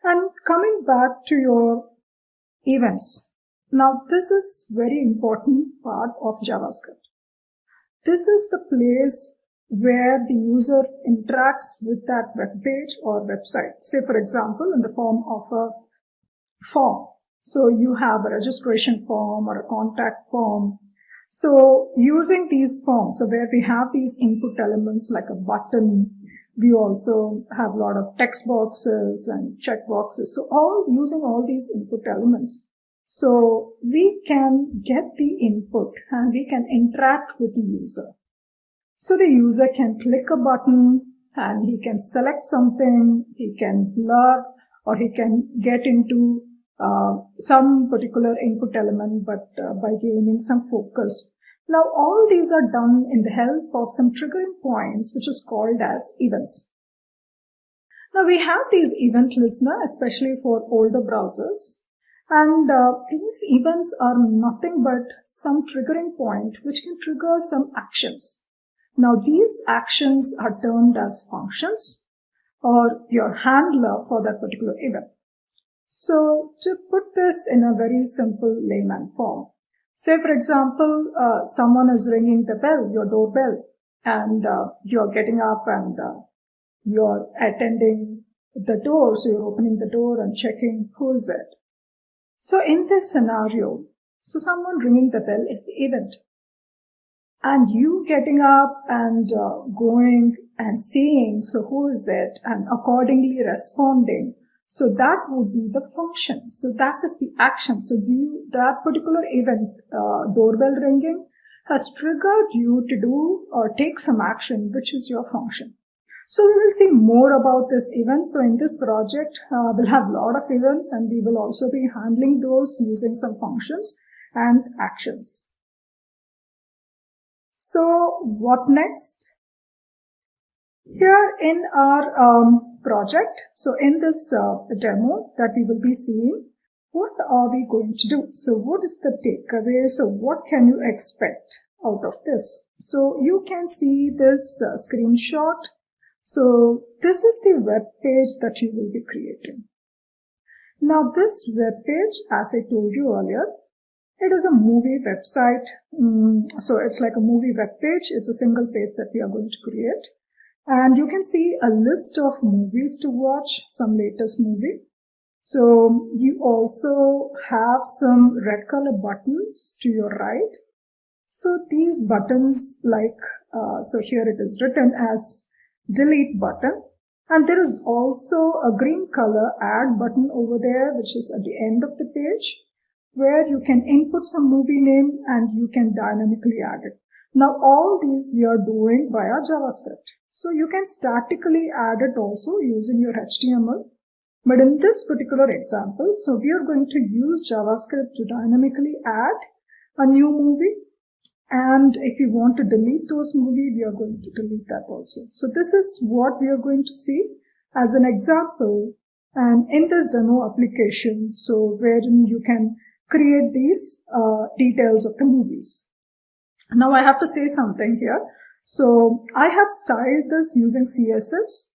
And coming back to your events. Now, this is very important part of JavaScript. This is the place where the user interacts with that web page or website. Say, for example, in the form of a form. So you have a registration form or a contact form. So using these forms, so where we have these input elements like a button, we also have a lot of text boxes and check boxes. So using all these input elements. So we can get the input and we can interact with the user. So the user can click a button and he can select something, he can blur, or he can get into some particular input element, but by gaining some focus. Now, all these are done in the help of some triggering points, which is called as events. Now, we have these event listener, especially for older browsers. And these events are nothing but some triggering point which can trigger some actions. Now, these actions are termed as functions or your handler for that particular event. So, to put this in a very simple layman form, say, for example, someone is ringing the bell, your doorbell, and you're getting up and you're attending the door. So, you're opening the door and checking who is it. So, in this scenario, so someone ringing the bell is the event. And you getting up and going and seeing, so who is it, and accordingly responding. So that would be the function. So that is the action. So that particular event, doorbell ringing, has triggered you to do or take some action, which is your function. So we will see more about this event. So in this project, we'll have a lot of events and we will also be handling those using some functions and actions. So what next? Here in our project, so in this demo that we will be seeing, what are we going to do? So what is the takeaway? So what can you expect out of this? So you can see this screenshot. So this is the web page that you will be creating. Now this web page, as I told you earlier, it is a movie website. So it's like a movie web page. It's a single page that we are going to create. And you can see a list of movies to watch, some latest movie. So you also have some red color buttons to your right. So these buttons so here it is written as delete button. And there is also a green color add button over there, which is at the end of the page, where you can input some movie name and you can dynamically add it. Now all these we are doing via JavaScript. So you can statically add it also using your HTML. But in this particular example, so we are going to use JavaScript to dynamically add a new movie. And if you want to delete those movies, we are going to delete that also. So this is what we are going to see as an example. And in this demo application, so wherein you can create these details of the movies. Now I have to say something here. So I have styled this using CSS,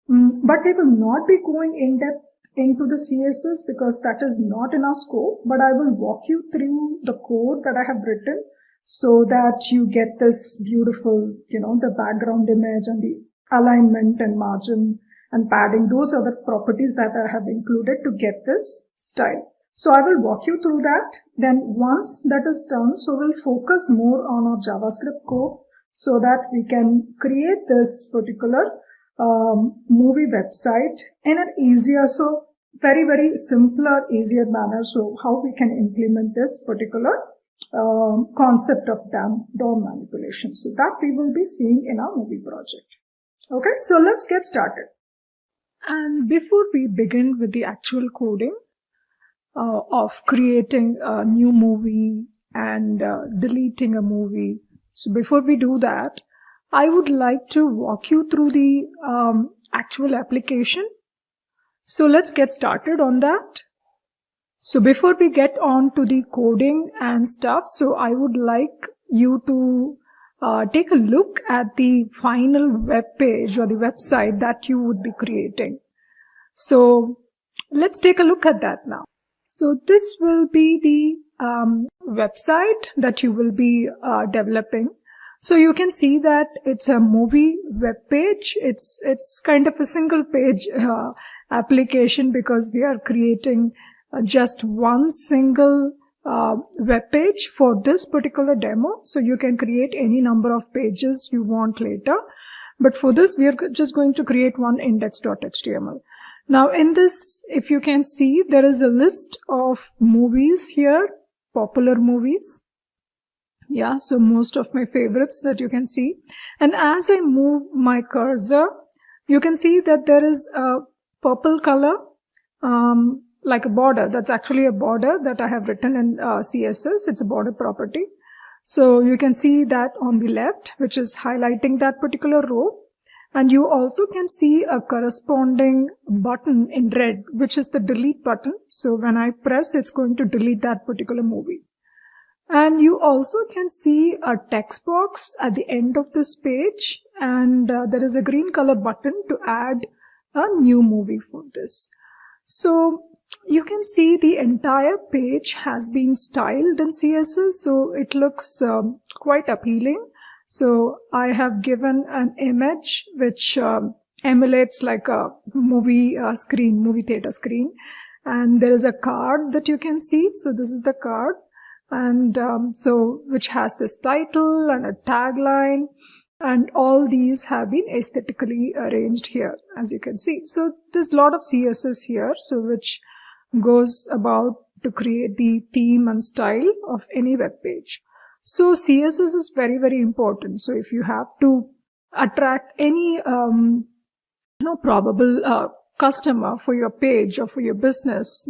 but we will not be going in depth into the CSS because that is not in our scope, but I will walk you through the code that I have written so that you get this beautiful, the background image and the alignment and margin and padding. Those are the properties that I have included to get this style. So I will walk you through that. Then once that is done, so we'll focus more on our JavaScript code so that we can create this particular movie website in an easier, so very, very simpler, easier manner. So how we can implement this particular concept of DOM manipulation. So that we will be seeing in our movie project. Okay, so let's get started. And before we begin with the actual coding of creating a new movie and deleting a movie, so before we do that, I would like to walk you through the actual application. So let's get started on that. So before we get on to the coding and stuff, so I would like you to take a look at the final web page or the website that you would be creating. So let's take a look at that now. So this will be the website that you will be developing. So you can see that it's a movie web page. It's kind of a single page application because we are creating just one single web page for this particular demo. So you can create any number of pages you want later. But for this, we are just going to create one index.html. Now in this, if you can see, there is a list of movies here, popular movies. Yeah, so most of my favorites that you can see. And as I move my cursor, you can see that there is a purple color, like a border. That's actually a border that I have written in CSS. It's a border property. So you can see that on the left, which is highlighting that particular row. And you also can see a corresponding button in red, which is the delete button. So when I press, it's going to delete that particular movie. And you also can see a text box at the end of this page. And there is a green color button to add a new movie for this. So you can see the entire page has been styled in CSS. So it looks quite appealing. So I have given an image which emulates like a movie screen, movie theater screen. And there is a card that you can see. So this is the card. And so which has this title and a tagline, and all these have been aesthetically arranged here, as you can see. So there's a lot of CSS here, so which goes about to create the theme and style of any web page. So CSS is very, very important. So if you have to attract any probable customer for your page or for your business,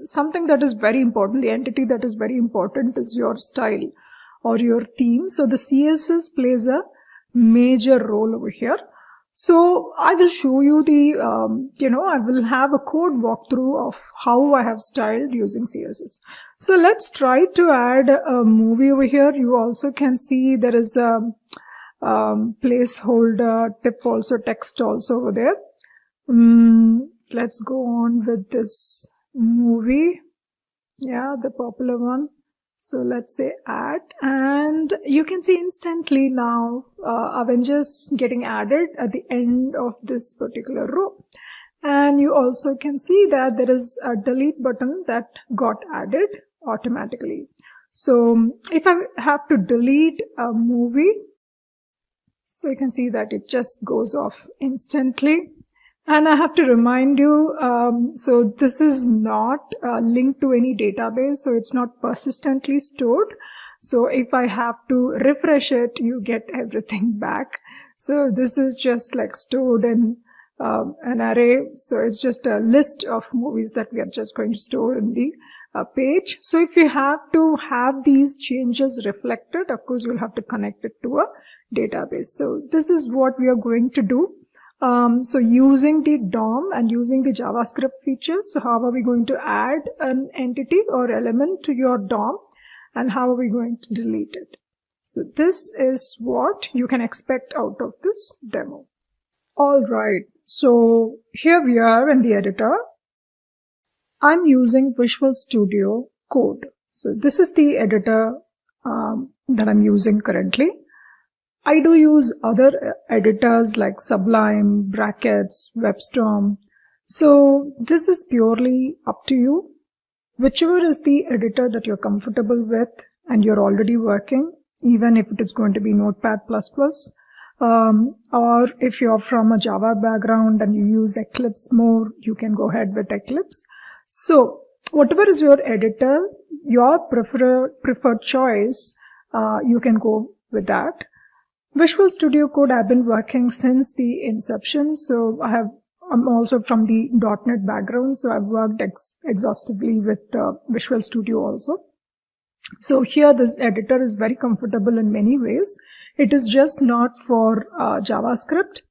something that is very important, the entity that is very important is your style or your theme. So the CSS plays a major role over here. So I will show you I will have a code walkthrough of how I have styled using CSS. So let's try to add a movie over here. You also can see there is a placeholder, tip also, text also over there. Let's go on with this movie. Yeah, the popular one. So let's say add, and you can see instantly now Avengers getting added at the end of this particular row. And you also can see that there is a delete button that got added automatically. So if I have to delete a movie, so you can see that it just goes off instantly. And I have to remind you, so this is not linked to any database, so it's not persistently stored. So if I have to refresh it, you get everything back. So this is just like stored in an array. So it's just a list of movies that we are just going to store in the page. So if you have to have these changes reflected, of course, you'll have to connect it to a database. So this is what we are going to do. So using the DOM and using the JavaScript features, so how are we going to add an entity or element to your DOM, and how are we going to delete it? So this is what you can expect out of this demo. All right, so here we are in the editor. I'm using Visual Studio Code. So this is the editor that I'm using currently. I do use other editors like Sublime, Brackets, WebStorm. So this is purely up to you. Whichever is the editor that you're comfortable with and you're already working, even if it is going to be Notepad++, or if you're from a Java background and you use Eclipse more, you can go ahead with Eclipse. So whatever is your editor, your preferred choice, you can go with that. Visual Studio Code I've been working since the inception. So I'm also from the .NET background, so I've worked exhaustively with Visual Studio also. So here this editor is very comfortable in many ways. It is just not for JavaScript.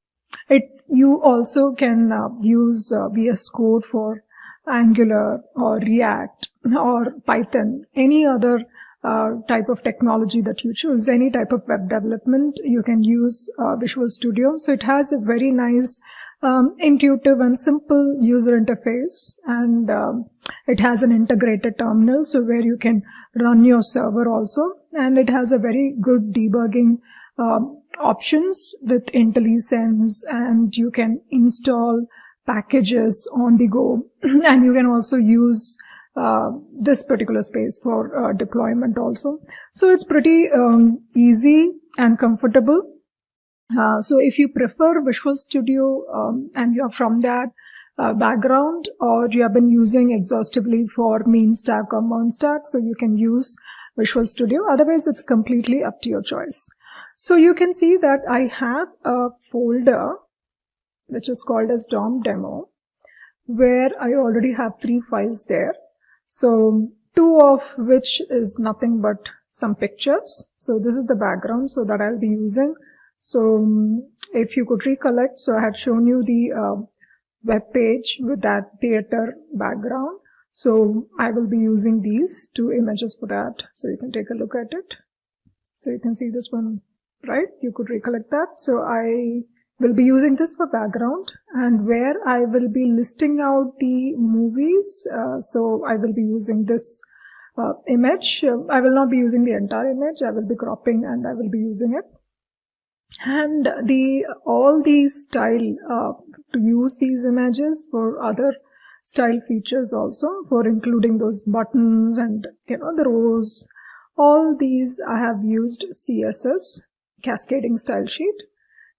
You also can use VS Code for Angular or React or Python, any other type of technology that you choose, any type of web development, you can use Visual Studio. So it has a very nice intuitive and simple user interface, and it has an integrated terminal, so where you can run your server also, and it has a very good debugging options with IntelliSense, and you can install packages on the go, and you can also use this particular space for deployment also. So it's pretty easy and comfortable. So if you prefer Visual Studio and you're from that background, or you have been using exhaustively for mean stack or MERN stack, so you can use Visual Studio. Otherwise, it's completely up to your choice. So you can see that I have a folder which is called as DOM demo, where I already have 3 files there. So 2 of which is nothing but some pictures. So this is the background so that I'll be using. So if you could recollect, so I had shown you the web page with that theater background. So I will be using these 2 images for that. So you can take a look at it. So you can see this one, right? You could recollect that. So I will be using this for background, and where I will be listing out the movies. So I will be using this image. I will not be using the entire image. I will be cropping and I will be using it. And all the style to use these images for other style features also, for including those buttons and the rows. All these I have used CSS, cascading style sheet.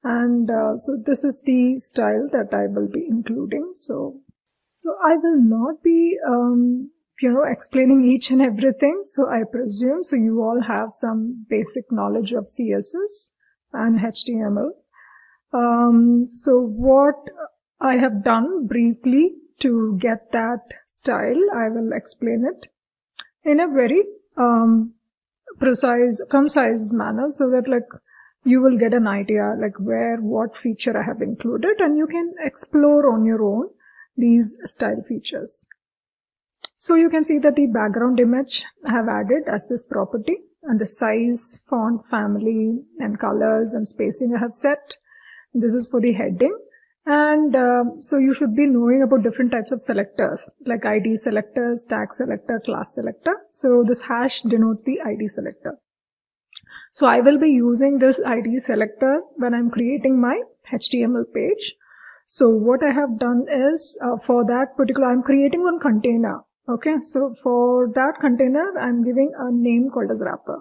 And so this is the style that I will be including. So I will not be explaining each and everything. So I presume so you all have some basic knowledge of CSS and HTML. So what I have done briefly to get that style, I will explain it in a very concise manner, so that you will get an idea what feature I have included, and you can explore on your own these style features. So you can see that the background image I have added as this property, and the size, font family, and colors and spacing I have set. This is for the heading. And so you should be knowing about different types of selectors, like ID selector, tag selector, class selector. So this hash denotes the ID selector. So I will be using this ID selector when I'm creating my HTML page. So what I have done is, for that particular, I'm creating one container. Okay, so for that container, I'm giving a name called as wrapper.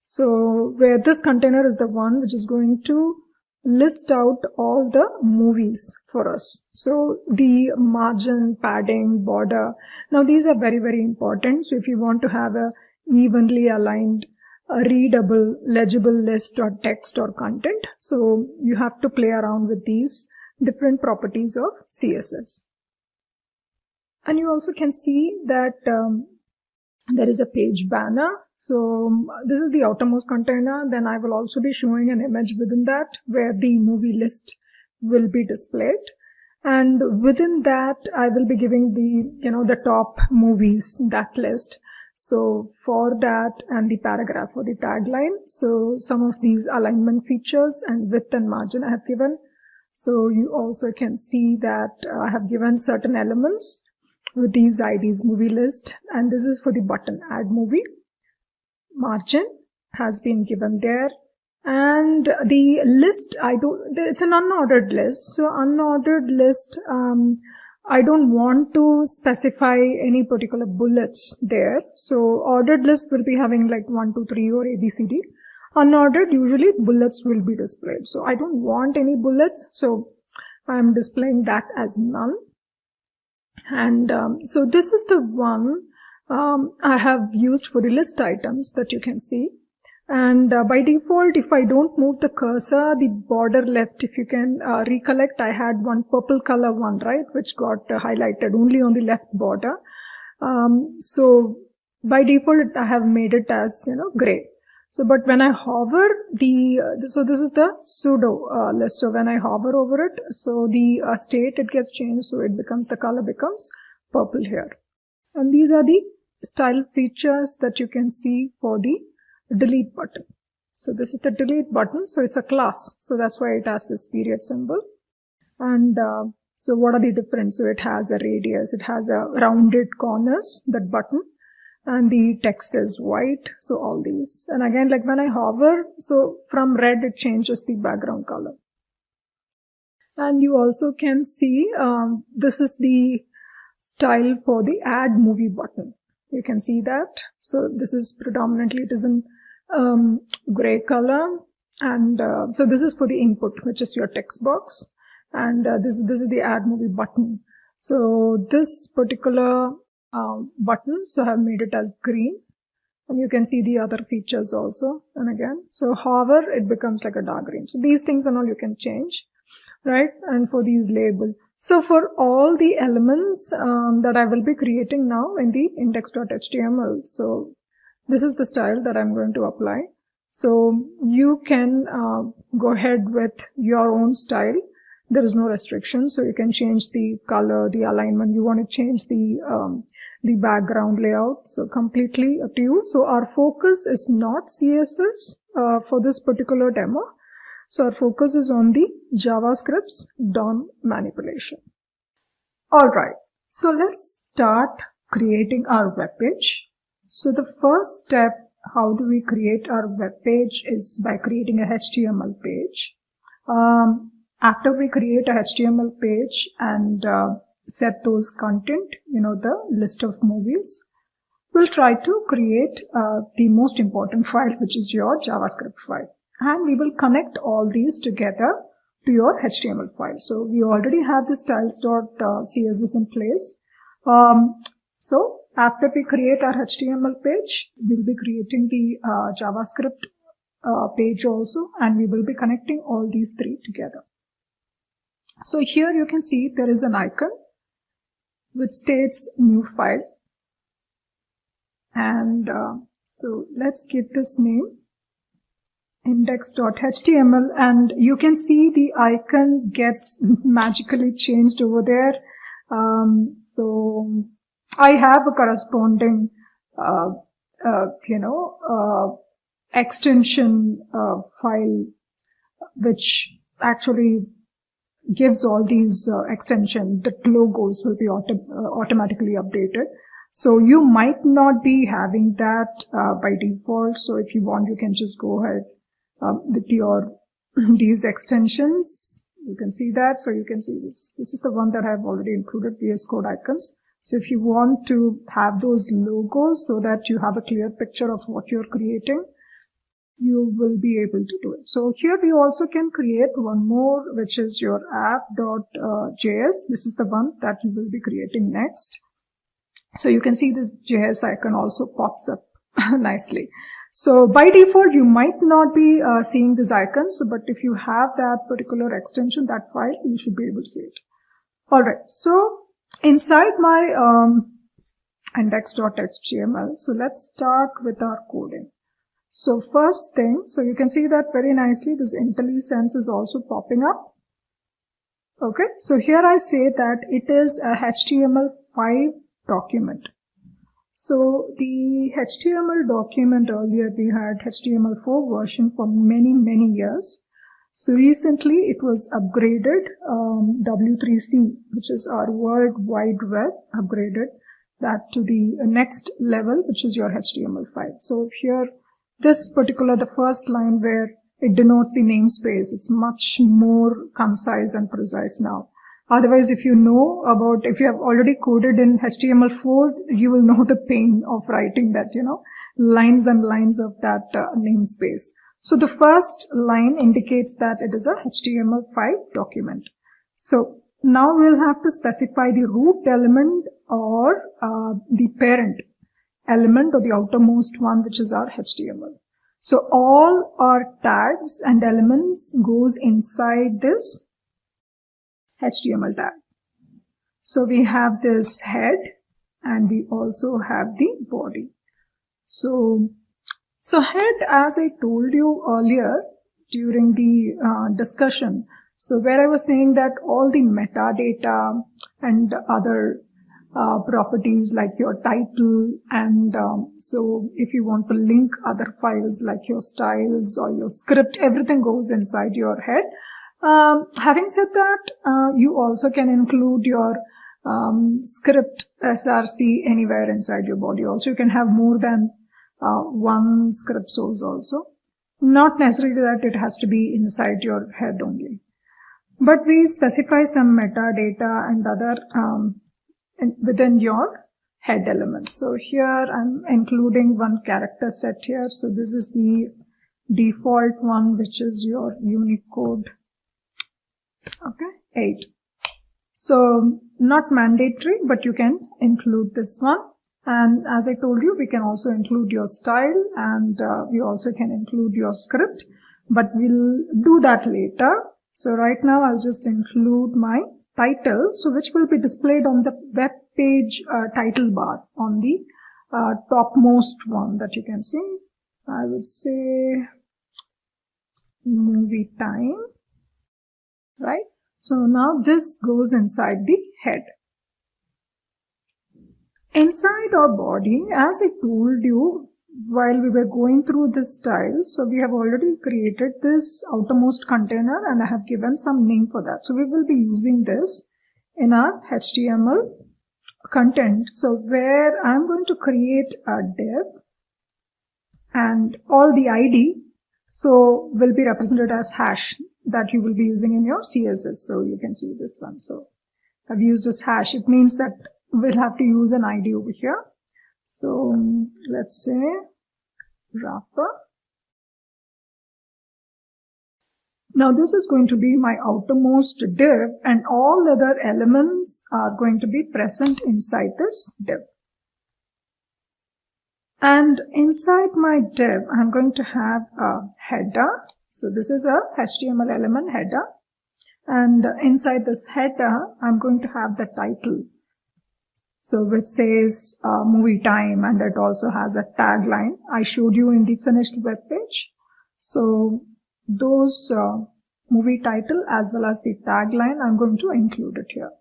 So where this container is the one which is going to list out all the movies for us. So the margin, padding, border. Now these are very, very important. So if you want to have a evenly aligned readable, legible list or text or content. So you have to play around with these different properties of CSS. And you also can see that there is a page banner. So this is the outermost container. Then I will also be showing an image within that where the movie list will be displayed. And within that, I will be giving the top movies, that list. So for that and the paragraph or the tagline. So some of these alignment features and width and margin I have given. So you also can see that I have given certain elements with these IDs, movie list, and this is for the button add movie. Margin has been given there, and the list it's an unordered list. So unordered list, I don't want to specify any particular bullets there. So ordered list will be having like 1, 2, 3 or ABCD. Unordered, usually bullets will be displayed. So I don't want any bullets, so I'm displaying that as none. And so this is the one I have used for the list items that you can see. And by default, if I don't move the cursor, the border left, if you can recollect, I had one purple color one, right, which got highlighted only on the left border. So by default, I have made it as, gray. So, but when I hover so this is the pseudo list. So when I hover over it, so the state, it gets changed. So the color becomes purple here. And these are the style features that you can see for the delete button. So this is the delete button. So it's a class. So that's why it has this period symbol. And so what are the difference? So it has a radius. It has a rounded corners, that button. And the text is white. So all these. And again, like when I hover, so from red, it changes the background color. And you also can see, this is the style for the add movie button. You can see that. So this is predominantly, it is in gray color. And so this is for the input, which is your text box. And this is the add movie button. So this particular button, so I have made it as green. And you can see the other features also. And again, so however, it becomes like a dark green. So these things and all you can change, right? And for these label. So for all the elements that I will be creating now in the index.html, so this is the style that I'm going to apply. So you can go ahead with your own style. There is no restriction, so you can change the color, the alignment. You want to change the background layout, so completely up to you. So our focus is not CSS for this particular demo. So our focus is on the JavaScript's DOM manipulation. Alright, so let's start creating our web page. So the first step, how do we create our web page, is by creating a HTML page. After we create a HTML page and set those content, the list of movies, we'll try to create the most important file, which is your JavaScript file. And we will connect all these together to your HTML file. So we already have the styles.css in place. So after we create our HTML page, we'll be creating the JavaScript page also, and we will be connecting all these three together. So here you can see there is an icon which states new file. And so let's give this name index.html, and you can see the icon gets magically changed over there. So I have a corresponding extension file which actually gives all these extension. The logos will be automatically updated. So you might not be having that by default. So if you want, you can just go ahead with your these extensions. You can see that. So you can see this. This is the one that I have already included, VS Code icons. So if you want to have those logos so that you have a clear picture of what you're creating, you will be able to do it. So here we also can create one more, which is your app.js. This is the one that you will be creating next. So you can see this JS icon also pops up nicely. So by default, you might not be seeing these icons, but if you have that particular extension, that file, you should be able to see it. Alright, so inside my index.html, so let's start with our coding. So first thing, so you can see that very nicely this IntelliSense is also popping up. Okay, so here I say that it is a HTML5 document. So the HTML document, earlier we had HTML4 version for many years. So recently it was upgraded, W3C, which is our World Wide Web, upgraded that to the next level, which is your HTML5. So here, this particular, the first line where it denotes the namespace, it's much more concise and precise now. Otherwise, if you know about, if you have already coded in HTML4, you will know the pain of writing that, lines and lines of that namespace. So the first line indicates that it is a HTML5 document. So now we'll have to specify the root element or the parent element or the outermost one, which is our HTML. So all our tags and elements goes inside this HTML tag. So we have this head and we also have the body. So head, as I told you earlier during the discussion, so where I was saying that all the metadata and other properties like your title and so if you want to link other files like your styles or your script, everything goes inside your head. Having said that, you also can include your script src anywhere inside your body. Also, you can have more than one script source also. Not necessarily that it has to be inside your head only. But we specify some metadata and other within your head elements. So here I'm including one character set here. So this is the default one, which is your Unicode. Okay, 8. So not mandatory, but you can include this one. And as I told you, we can also include your style and we also can include your script, but we'll do that later. So right now I'll just include my title, so which will be displayed on the web page title bar on the topmost one that you can see. I would say movie time, right? So now this goes inside the head. Inside our body, as I told you while we were going through this style, so we have already created this outermost container and I have given some name for that. So we will be using this in our HTML content. So where I'm going to create a div and all the ID so will be represented as hash that you will be using in your CSS. So you can see this one. So I've used this hash. It means that we'll have to use an ID over here. So let's say wrapper. Now this is going to be my outermost div and all other elements are going to be present inside this div. And inside my div, I'm going to have a header. So this is a HTML element header. And inside this header, I'm going to have the title. So which says movie time, and it also has a tagline. I showed you in the finished web page. So those movie title as well as the tagline, I'm going to include it here.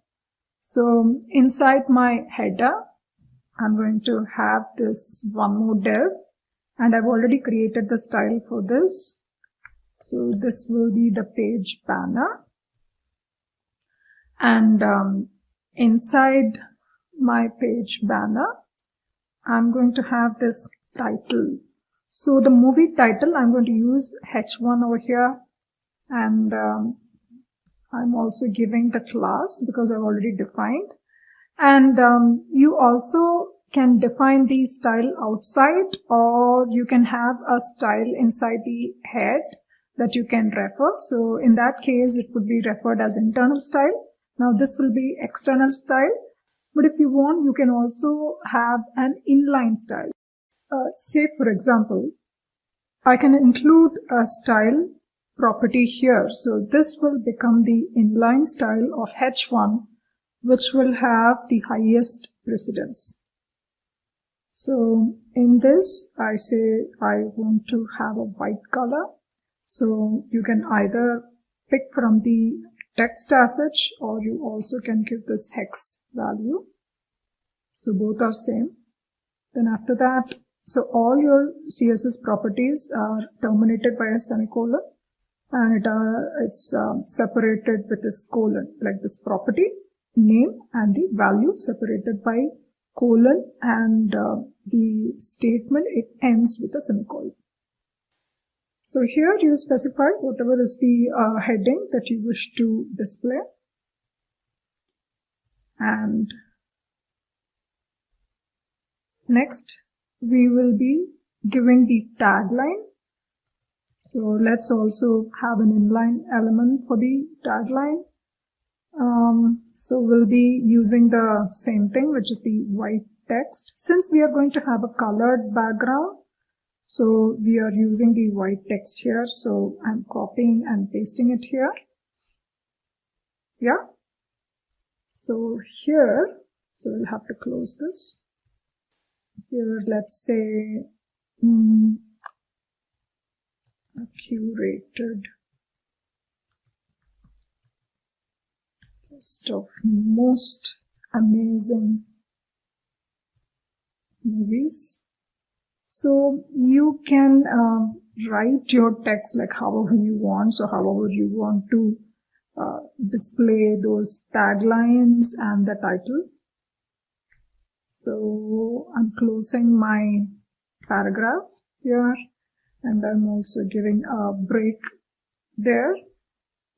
So inside my header, I'm going to have this one more div, and I've already created the style for this. So this will be the page banner. And inside my page banner, I'm going to have this title. So the movie title, I'm going to use h1 over here, and I'm also giving the class because I've already defined. And you also can define the style outside, or you can have a style inside the head that you can refer. So in that case, it would be referred as internal style. Now this will be external style. But if you want, you can also have an inline style. Say, for example, I can include a style property here. So this will become the inline style of H1, which will have the highest precedence. So in this, I say I want to have a white color. So you can either pick from the text as such, or you also can give this hex value. So both are same. Then after that, so all your CSS properties are terminated by a semicolon, and it's separated with this colon, like this property name and the value separated by colon, and the statement, it ends with a semicolon. So here you specify whatever is the heading that you wish to display, and next we will be giving the tagline. So let's also have an inline element for the tagline. So we'll be using the same thing, which is the white text. Since we are going to have a colored background, so we are using the white text here. So I'm copying and pasting it here. Yeah. So here, so we'll have to close this. Here, let's say a curated list of most amazing movies. So you can write your text like however you want. So however you want to display those taglines and the title. So I'm closing my paragraph here, and I'm also giving a break there.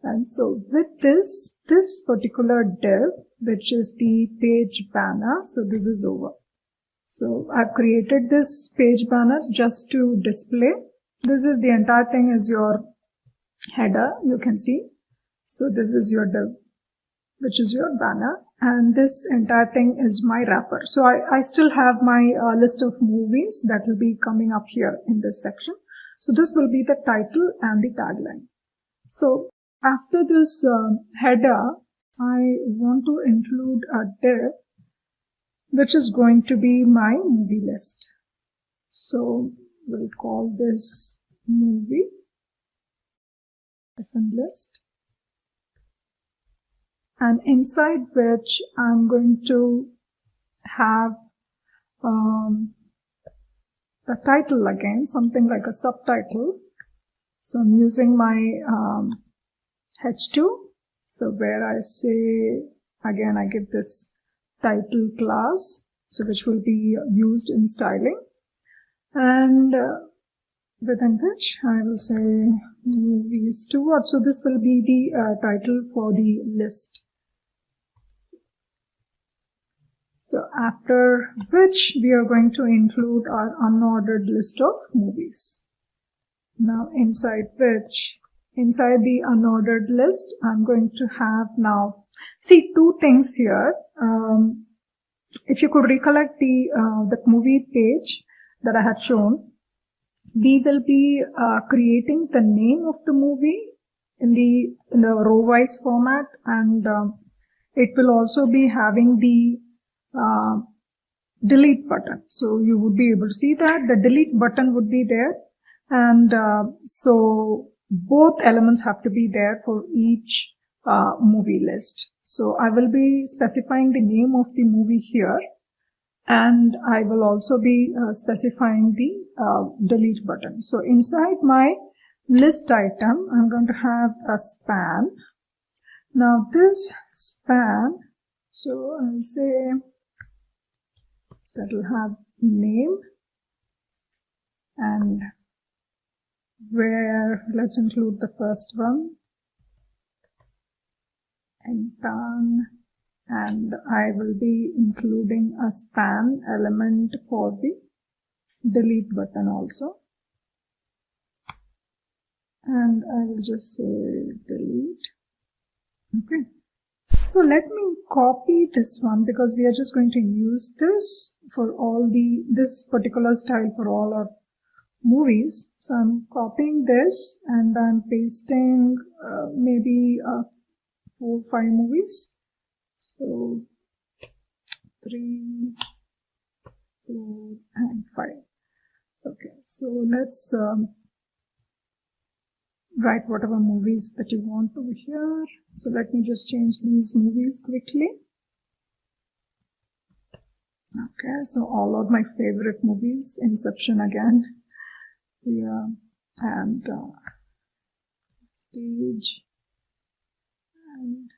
And so with this particular div, which is the page banner, so this is over. So I've created this page banner just to display. This is the entire thing is your header, you can see. So this is your div, which is your banner, and this entire thing is my wrapper. So I still have my list of movies that will be coming up here in this section. So this will be the title and the tagline. So after this header, I want to include a div which is going to be my movie list. So we'll call this movie list, and inside which I'm going to have the title again, something like a subtitle. So I'm using my H2, so where I say, again I give this title class, so which will be used in styling, and within which I will say movies to watch. So this will be the title for the list. So after which we are going to include our unordered list of movies. Now inside the unordered list, I'm going to have now, see, two things here. If you could recollect the movie page that I had shown, we will be creating the name of the movie in the row-wise format, and it will also be having the delete button. So you would be able to see that the delete button would be there, and so both elements have to be there for each movie list. So I will be specifying the name of the movie here, and I will also be specifying the delete button. So inside my list item, I'm going to have a span. Now this span, so I'll say, so it will have name, and where, let's include the first one, and done, and I will be including a span element for the delete button also, and I will just say delete. Okay, so let me copy this one, because we are just going to use this for all this particular style for all our movies. So I'm copying this and I'm pasting maybe 4 or 5 movies. So 3, 4 and 5. Okay, so let's write whatever movies that you want over here. So let me just change these movies quickly. Okay, so all of my favorite movies, Inception again, yeah, and Stage, and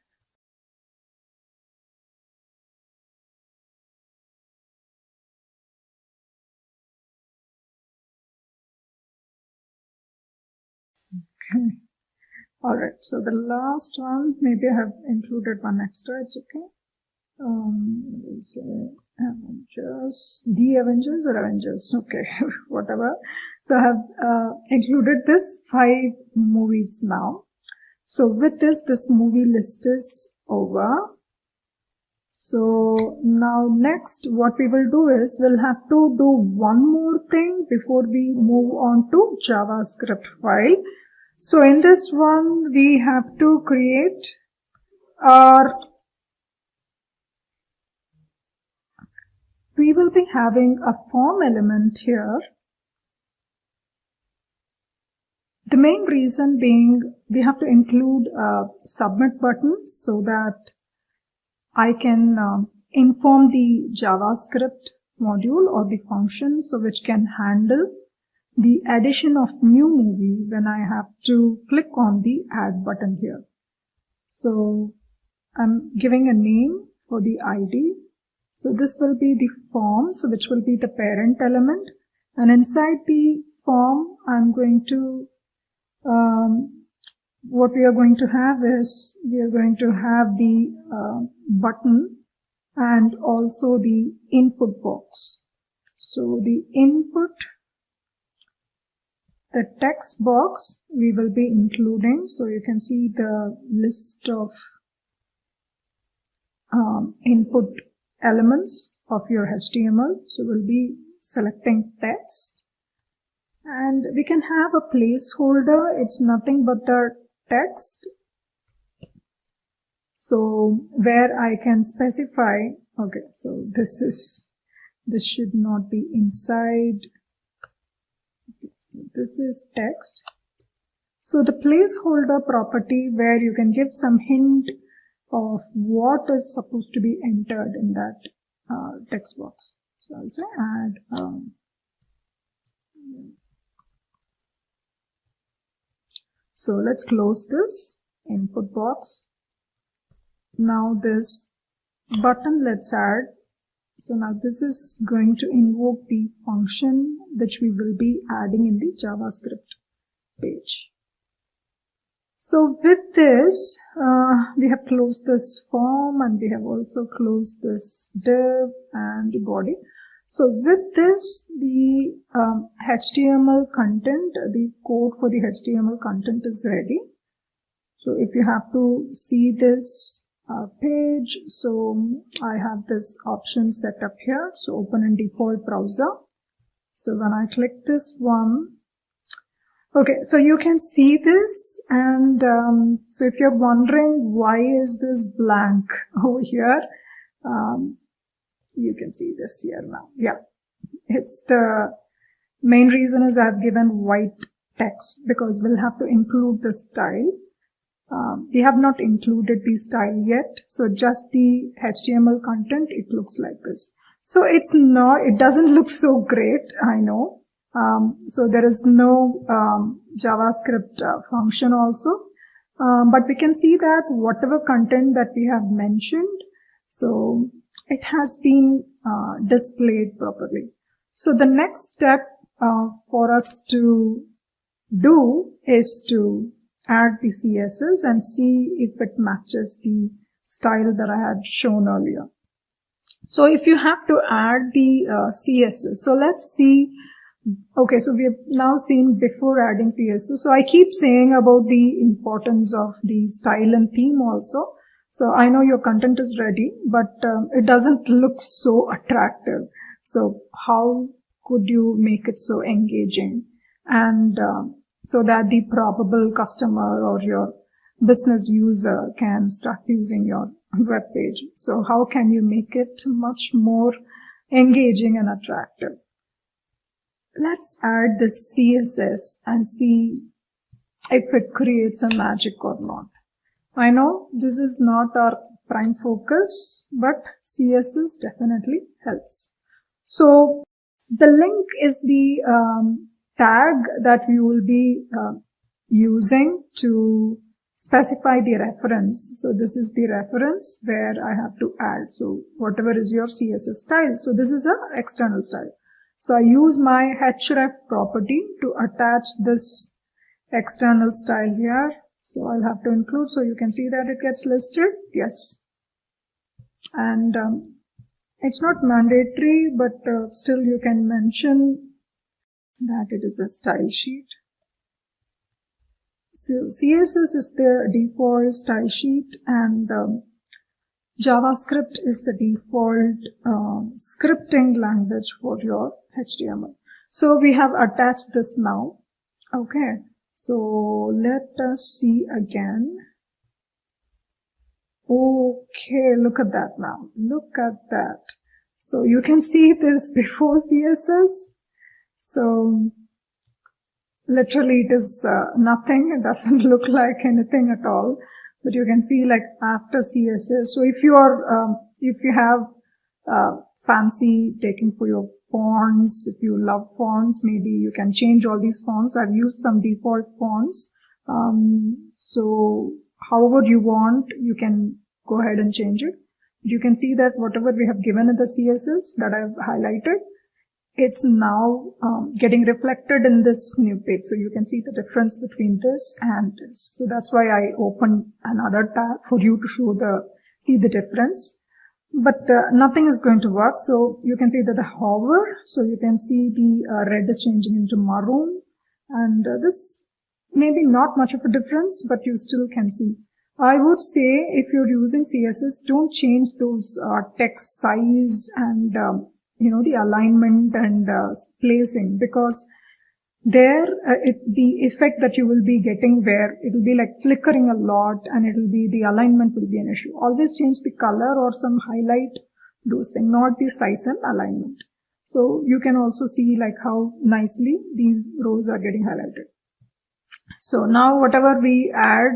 okay. Alright, so the last one, maybe I have included one extra, it's okay. Avengers, The Avengers or Avengers, okay, whatever. So I have included this 5 movies now. So with this movie list is over. So now next what we will do is we'll have to do one more thing before we move on to JavaScript file. So in this one we have to create we will be having a form element here. The main reason being we have to include a submit button so that I can inform the JavaScript module or the function so which can handle the addition of new movie when I have to click on the add button here. So I'm giving a name for the ID. So this will be the form, so which will be the parent element, and inside the form I'm going to what we are going to have is we are going to have the button and also the input box. So the input, the text box we will be including, so you can see the list of input elements of your HTML. So we'll be selecting text, and we can have a placeholder. It's nothing but the text, so where I can specify, okay, so this should not be inside. Okay, so this is text. So the placeholder property where you can give some hint of what is supposed to be entered in that text box. So I'll say add so let's close this input box. Now this button, let's add. So now this is going to invoke the function which we will be adding in the JavaScript page. So with this, we have closed this form and we have also closed this div and the body. So with this, the HTML content, the code for the HTML content is ready. So if you have to see this page, so I have this option set up here. So open in default browser. So when I click this one, okay, so you can see this, and so if you're wondering why is this blank over here, you can see this here now. Yeah, it's the main reason is I've given white text because we'll have to include the style. We have not included the style yet, so just the HTML content, it looks like this. So it's not, it doesn't look so great, I know. So there is no JavaScript function also, but we can see that whatever content that we have mentioned, so it has been displayed properly. So the next step for us to do is to add the CSS and see if it matches the style that I had shown earlier. So if you have to add the CSS, so let's see. Okay, so we have now seen before adding CSS. So I keep saying about the importance of the style and theme also. So I know your content is ready, but it doesn't look so attractive. So how could you make it so engaging? and so that the probable customer or your business user can start using your web page. So how can you make it much more engaging and attractive? Let's add this CSS and see if it creates a magic or not. I know this is not our prime focus, but CSS definitely helps. So the link is the tag that we will be using to specify the reference. So this is the reference where I have to add. So whatever is your CSS style. So this is an external style. So I use my href property to attach this external style here. So I'll have to include, so you can see that it gets listed. Yes. And it's not mandatory, but still you can mention that it is a style sheet. So CSS is the default style sheet, and JavaScript is the default scripting language for your HTML. So we have attached this now. Okay. So let us see again. Okay, look at that now. Look at that. So you can see this before CSS. So literally it is nothing. It doesn't look like anything at all. But you can see like after CSS. So if you have fancy taking for your fonts, if you love fonts, maybe you can change all these fonts. I've used some default fonts. So however you want, you can go ahead and change it. You can see that whatever we have given in the CSS that I've highlighted, it's now getting reflected in this new page. So you can see the difference between this and this. So that's why I opened another tab for you to see the difference. But nothing is going to work. So you can see that the hover, so you can see the red is changing into maroon, and this maybe not much of a difference, but you still can see. I would say if you're using CSS, don't change those text size and the alignment and placing, because there the effect that you will be getting where it will be like flickering a lot, and the alignment will be an issue. Always change the color or some highlight, those things, not the size and alignment. So you can also see like how nicely these rows are getting highlighted. So now whatever we add,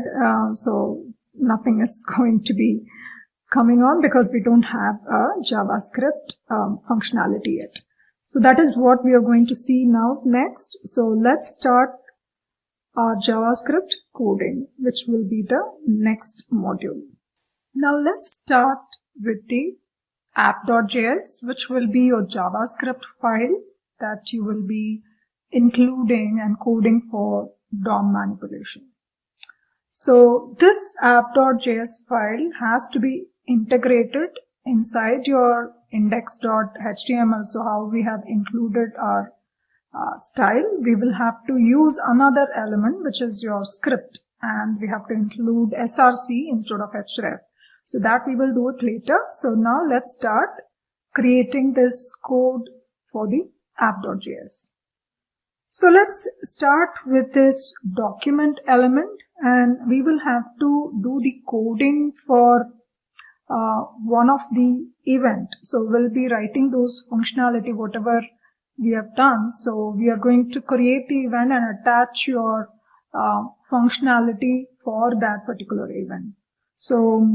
so nothing is going to be coming on because we don't have a JavaScript functionality yet. So that is what we are going to see now next. So let's start our JavaScript coding, which will be the next module. Now let's start with the app.js, which will be your JavaScript file that you will be including and coding for DOM manipulation. So this app.js file has to be integrated inside your index.html. So how we have included our style, we will have to use another element, which is your script, and we have to include src instead of href. So that we will do it later. So now let's start creating this code for the app.js. So let's start with this document element, and we will have to do the coding for one of the event. So we'll be writing those functionality, whatever we have done. So we are going to create the event and attach your functionality for that particular event. So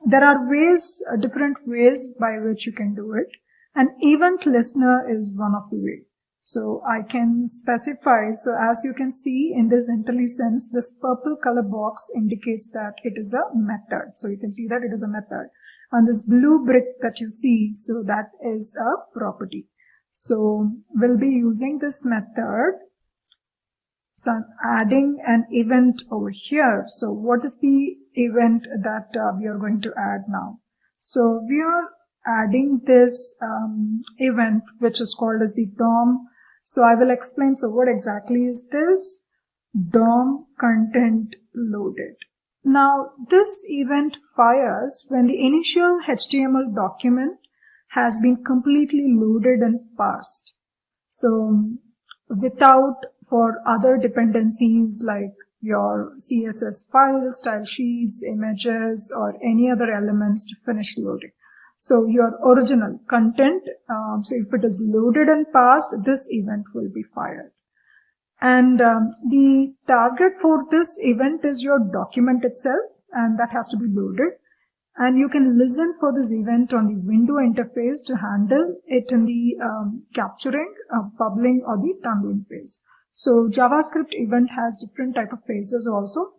there are ways, different ways by which you can do it. An event listener is one of the ways. So I can specify, so as you can see in this IntelliSense, this purple color box indicates that it is a method. So you can see that it is a method. And this blue brick that you see, so that is a property. So we'll be using this method. So I'm adding an event over here. So what is the event that we are going to add now? So we are adding this event, which is called as the DOM. So I will explain. So what exactly is this? DOM content loaded. Now this event fires when the initial HTML document has been completely loaded and parsed. So without for other dependencies like your CSS files, style sheets, images, or any other elements to finish loading. So your original content, so if it is loaded and passed, this event will be fired. And the target for this event is your document itself, and that has to be loaded. And you can listen for this event on the window interface to handle it in the capturing, bubbling, or the tunneling phase. So JavaScript event has different type of phases also.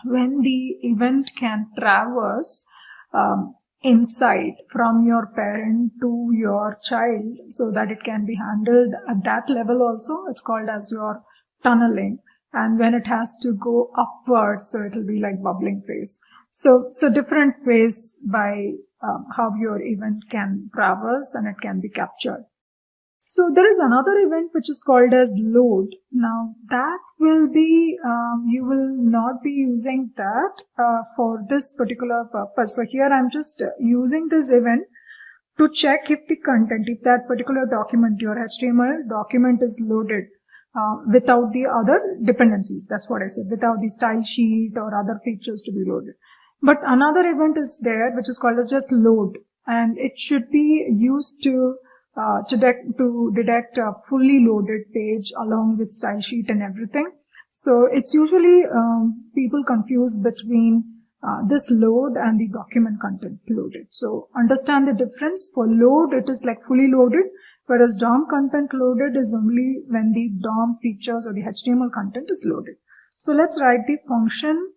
When the event can traverse inside from your parent to your child so that it can be handled at that level also, it's called as your tunneling. And when it has to go upwards, so it will be like bubbling phase. So different ways by how your event can traverse and it can be captured. So there is another event which is called as load. Now that will be, you will not be using that for this particular purpose. So here I'm just using this event to check if the content, if that particular document, your HTML document is loaded without the other dependencies. That's what I said, without the style sheet or other features to be loaded. But another event is there which is called as just load, and it should be used to detect a fully loaded page along with style sheet and everything. So it's usually people confuse between this load and the document content loaded. So understand the difference. For load, it is like fully loaded, whereas DOM content loaded is only when the DOM features or the HTML content is loaded. So let's write the function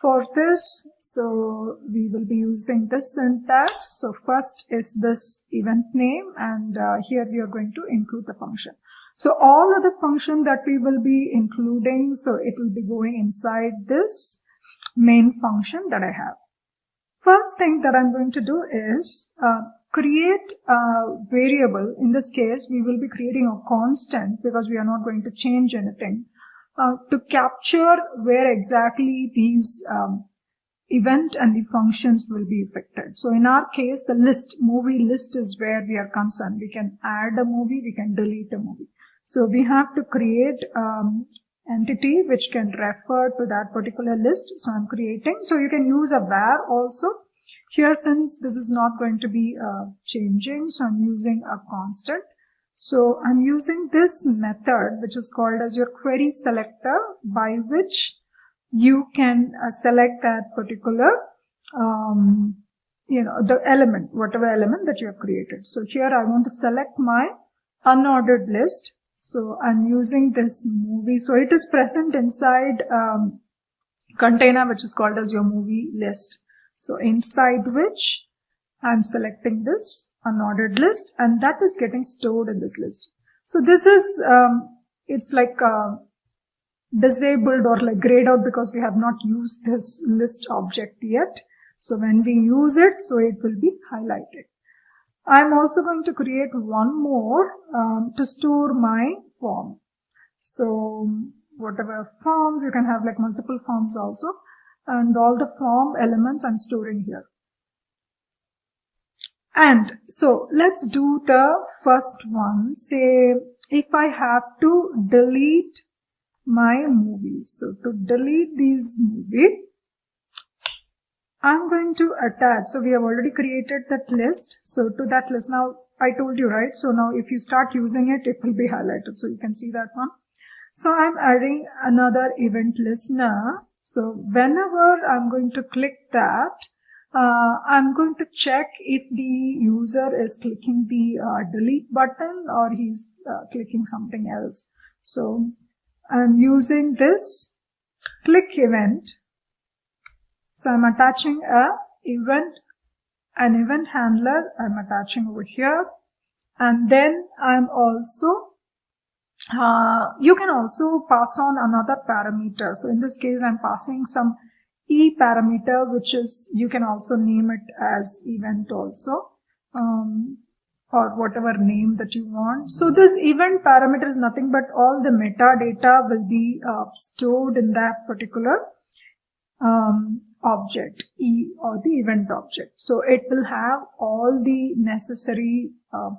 for this. So we will be using this syntax. So first is this event name, and here we are going to include the function. So all of the function that we will be including, so it will be going inside this main function that I have. First thing that I'm going to do is create a variable. In this case, we will be creating a constant because we are not going to change anything. To capture where exactly these event and the functions will be affected. So in our case, the list, movie list is where we are concerned. We can add a movie, we can delete a movie. So we have to create entity which can refer to that particular list. So I'm creating. So you can use a var also. Here, since this is not going to be changing, so I'm using a constant. So I'm using this method which is called as your query selector, by which you can select that particular, the element, whatever element that you have created. So here I want to select my unordered list. So I'm using this movie. So it is present inside container which is called as your movie list. So inside which I'm selecting this unordered list, and that is getting stored in this list. So this is, it's like disabled or like grayed out because we have not used this list object yet. So when we use it, so it will be highlighted. I'm also going to create one more to store my form. So whatever forms, you can have like multiple forms also, and all the form elements I'm storing here. And so let's do the first one. Say if I have to delete my movies. So to delete these movies, I'm going to attach. So we have already created that list. So to that list, now I told you, right? So now if you start using it, it will be highlighted. So you can see that one. So I'm adding another event listener. So whenever I'm going to click that, I'm going to check if the user is clicking the delete button or he's clicking something else. So I'm using this click event. So I'm attaching an event handler I'm attaching over here. And then I'm also, you can also pass on another parameter. So in this case, I'm passing some E parameter, which is, you can also name it as event also, or whatever name that you want. So this event parameter is nothing but all the metadata will be stored in that particular object, E, or the event object. So it will have all the necessary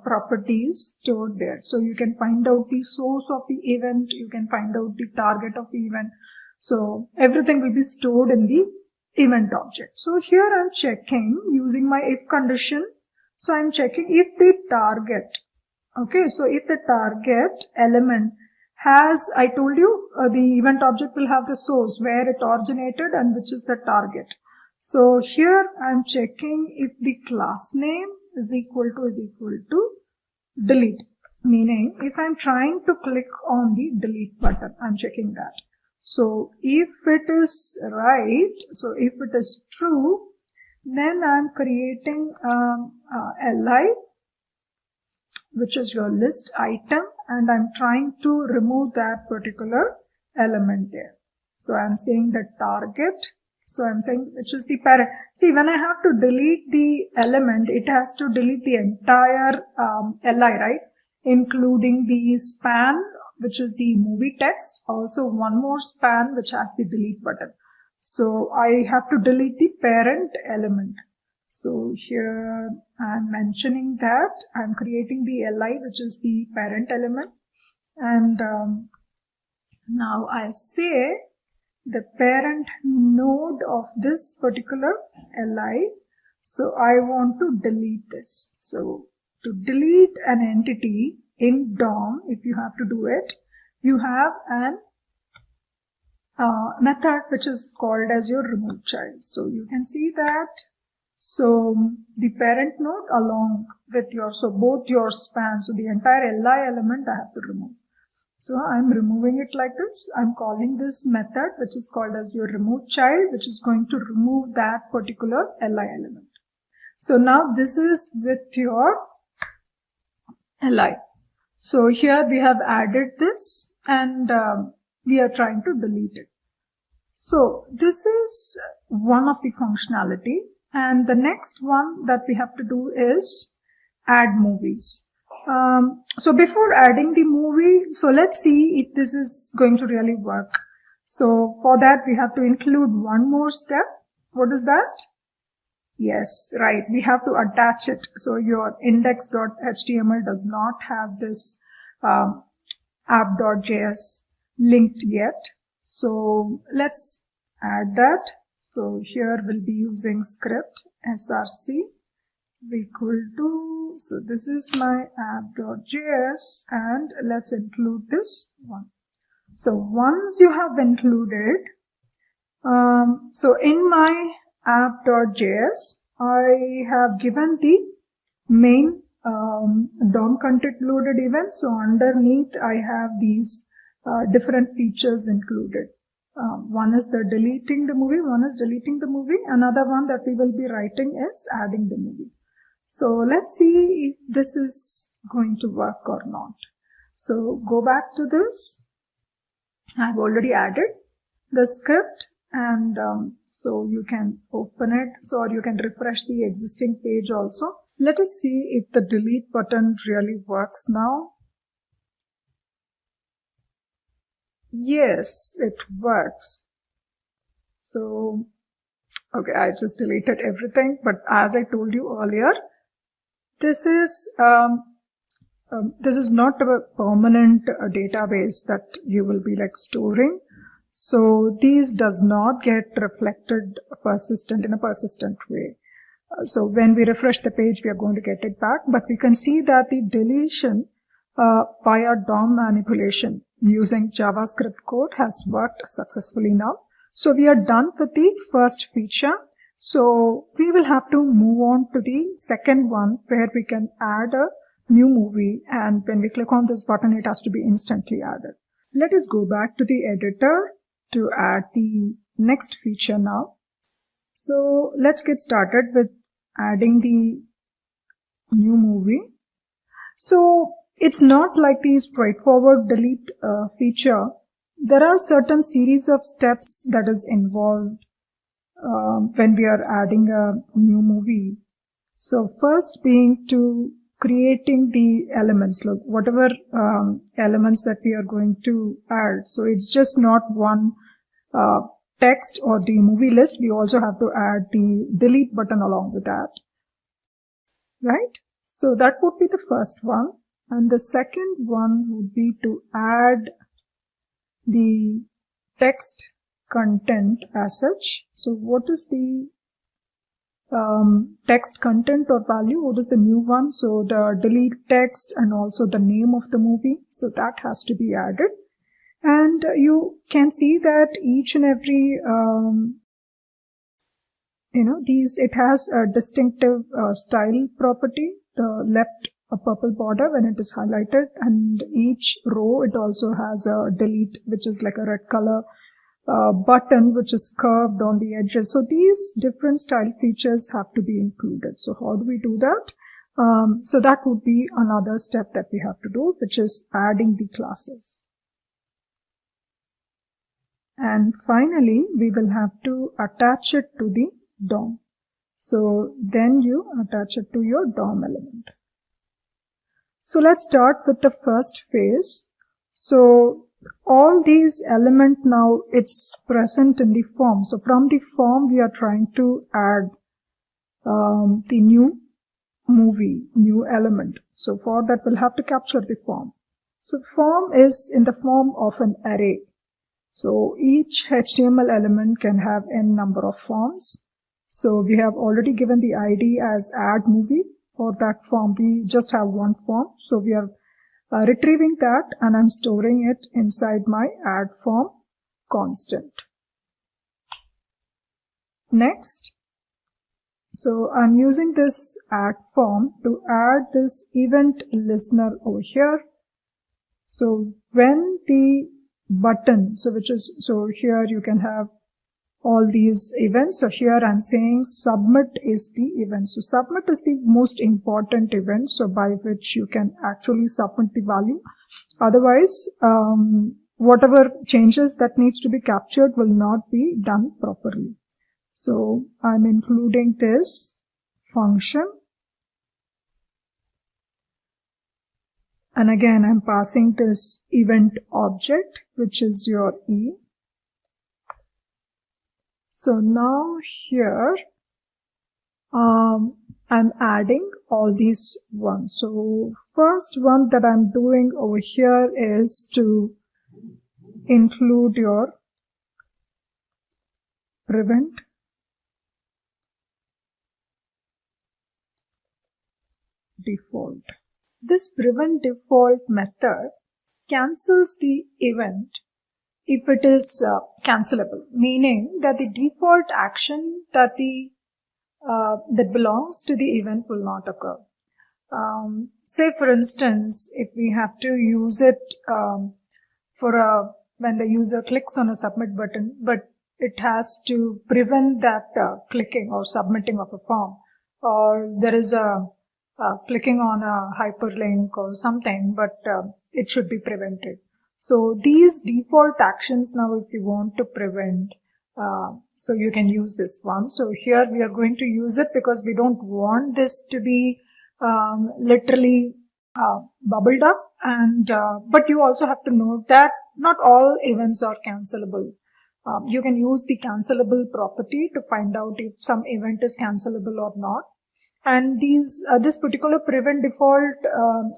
properties stored there. So you can find out the source of the event, you can find out the target of the event. So everything will be stored in the event object. So here I'm checking using my if condition. So I'm checking if the target, okay, so if the target element has, I told you the event object will have the source where it originated and which is the target. So here I'm checking if the class name is equal to delete, meaning if I'm trying to click on the delete button, I'm checking that. So if it is right, so if it is true, then I'm creating li, which is your list item, and I'm trying to remove that particular element there. So I'm saying the target. So I'm saying which is the parent. See, when I have to delete the element, it has to delete the entire li, right? Including the span, which is the movie text. Also one more span which has the delete button. So I have to delete the parent element. So here I'm mentioning that I'm creating the li, which is the parent element. And now I say the parent node of this particular li. So I want to delete this. So to delete an entity in DOM, if you have to do it, you have an method which is called as your remove child. So you can see that. So the parent node along with your, so both your span, so the entire li element I have to remove. So I'm removing it like this. I'm calling this method which is called as your remove child, which is going to remove that particular li element. So now this is with your li. So here we have added this and we are trying to delete it. So this is one of the functionality, and the next one that we have to do is add movies. So before adding the movie, so let's see if this is going to really work. So for that we have to include one more step. What is that? Yes, right. We have to attach it. So your index.html does not have this app.js linked yet. So let's add that. So here we'll be using script src is equal to, so this is my app.js, and let's include this one. So once you have included, so in my app.js, I have given the main DOM content loaded event. So underneath I have these different features included. One is the deleting the movie, one is deleting the movie. Another one that we will be writing is adding the movie. So let's see if this is going to work or not. So go back to this. I've already added the script, and so you can open it, so or you can refresh the existing page also. Let us see if the delete button really works now. Yes, it works. So, okay, I just deleted everything, but as I told you earlier, this is not a permanent database that you will be like storing. So these does not get reflected in a persistent way. So when we refresh the page, we are going to get it back, but we can see that the deletion via DOM manipulation using JavaScript code has worked successfully now. So we are done with the first feature. So we will have to move on to the second one, where we can add a new movie, and when we click on this button, it has to be instantly added. Let us go back to the editor to add the next feature now. So let's get started with adding the new movie. So it's not like the straightforward delete feature. There are certain series of steps that is involved when we are adding a new movie. So first being to creating the elements, like whatever elements that we are going to add. So it's just not one text or the movie list. We also have to add the delete button along with that, right? So that would be the first one. And the second one would be to add the text content as such. So what is the text content or value? What is the new one? So the delete text and also the name of the movie. So that has to be added. And you can see that each and every, it has a distinctive style property. The left a purple border when it is highlighted, and each row it also has a delete, which is like a red color button which is curved on the edges. So these different style features have to be included. So how do we do that? So that would be another step that we have to do, which is adding the classes. And finally, we will have to attach it to the DOM. So then you attach it to your DOM element. So let's start with the first phase. So all these elements now it's present in the form. So from the form we are trying to add the new movie, new element. So for that we'll have to capture the form. So form is in the form of an array. So each HTML element can have n number of forms. So we have already given the ID as add movie. For that form we just have one form. So we are retrieving that and I'm storing it inside my add form constant. Next, so I'm using this add form to add this event listener over here. So when the button, so here you can have all these events. So here I'm saying submit is the event. So submit is the most important event, so by which you can actually submit the value. Otherwise, whatever changes that needs to be captured will not be done properly. So I'm including this function. And again, I'm passing this event object, which is your E. So now here, I'm adding all these ones. So first one that I'm doing over here is to include your prevent default. This prevent default method cancels the event if it is cancelable, meaning that the default action that belongs to the event will not occur. Say for instance, if we have to use it when the user clicks on a submit button, but it has to prevent that clicking or submitting of a form, or there is a clicking on a hyperlink or something, but it should be prevented. So these default actions now, if you want to prevent, so you can use this one. So here we are going to use it because we don't want this to be literally bubbled up. And but you also have to note that not all events are cancelable. You can use the cancelable property to find out if some event is cancelable or not. And this particular prevent default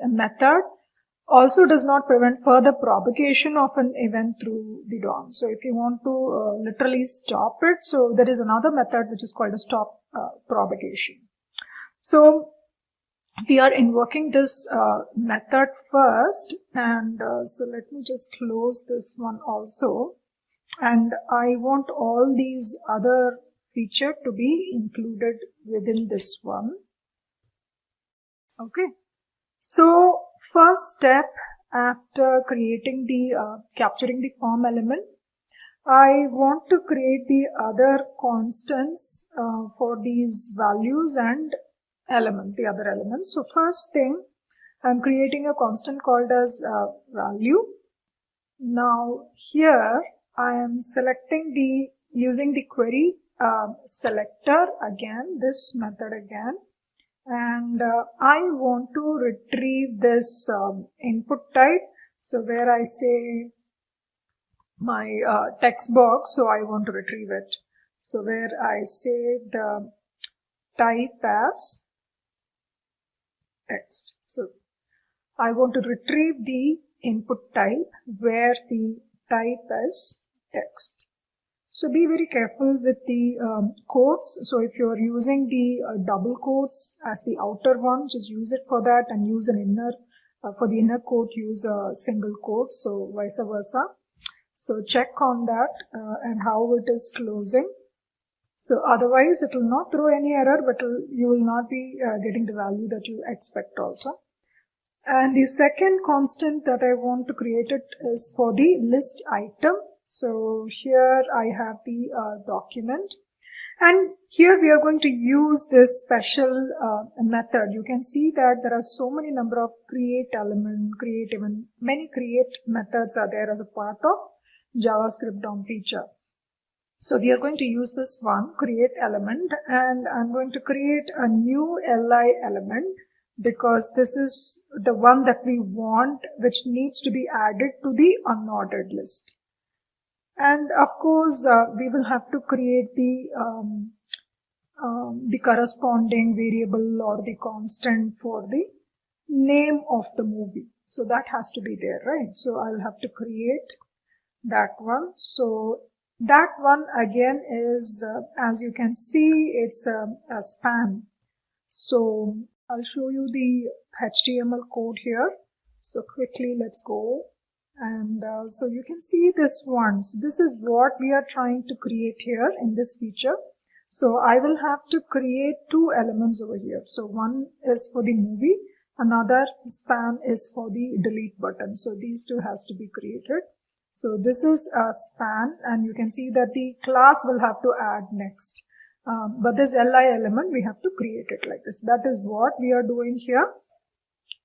method also does not prevent further propagation of an event through the DOM. So if you want to literally stop it, so there is another method which is called a stop propagation. So we are invoking this method first, and so let me just close this one also. And I want all these other features to be included within this one. Okay. So first step after creating the capturing the form element, I want to create the other constants for these values and elements, the other elements. So first thing, I'm creating a constant called as value. Now here I am selecting using the query selector again, this method again. And I want to retrieve this input type. So where I say my text box, so I want to retrieve it. So where I say the type as text. So I want to retrieve the input type where the type is text. So be very careful with the quotes. So if you are using the double quotes as the outer one, just use it for that, and use an inner, for the inner quote use a single quote, so vice versa. So check on that and how it is closing. So otherwise it will not throw any error, but you will not be getting the value that you expect also. And the second constant that I want to create it is for the list item. So here I have the document, and here we are going to use this special method. You can see that there are so many number of create element, create even many create methods are there as a part of JavaScript DOM feature. So we are going to use this one create element, and I'm going to create a new li element because this is the one that we want, which needs to be added to the unordered list. And of course, we will have to create the corresponding variable or the constant for the name of the movie. So that has to be there, right? So I'll have to create that one. So that one again is, as you can see, it's a span. So I'll show you the HTML code here. So quickly, let's go. And so you can see this one. So this is what we are trying to create here in this feature. So I will have to create two elements over here. So one is for the movie, another span is for the delete button. So these two has to be created. So this is a span, and you can see that the class will have to add next. But this li element, we have to create it like this. That is what we are doing here.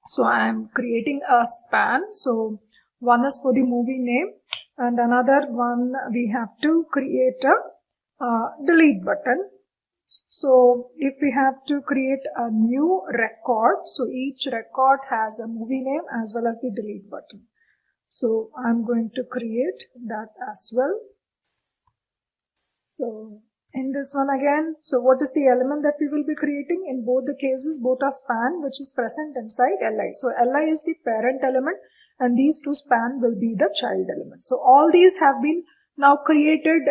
So I am creating a span. So one is for the movie name, and another one we have to create a delete button. So if we have to create a new record, so each record has a movie name as well as the delete button. So I'm going to create that as well. So in this one again, so what is the element that we will be creating? In both the cases, both are span, which is present inside li. So li is the parent element, and these two span will be the child element. So all these have been now created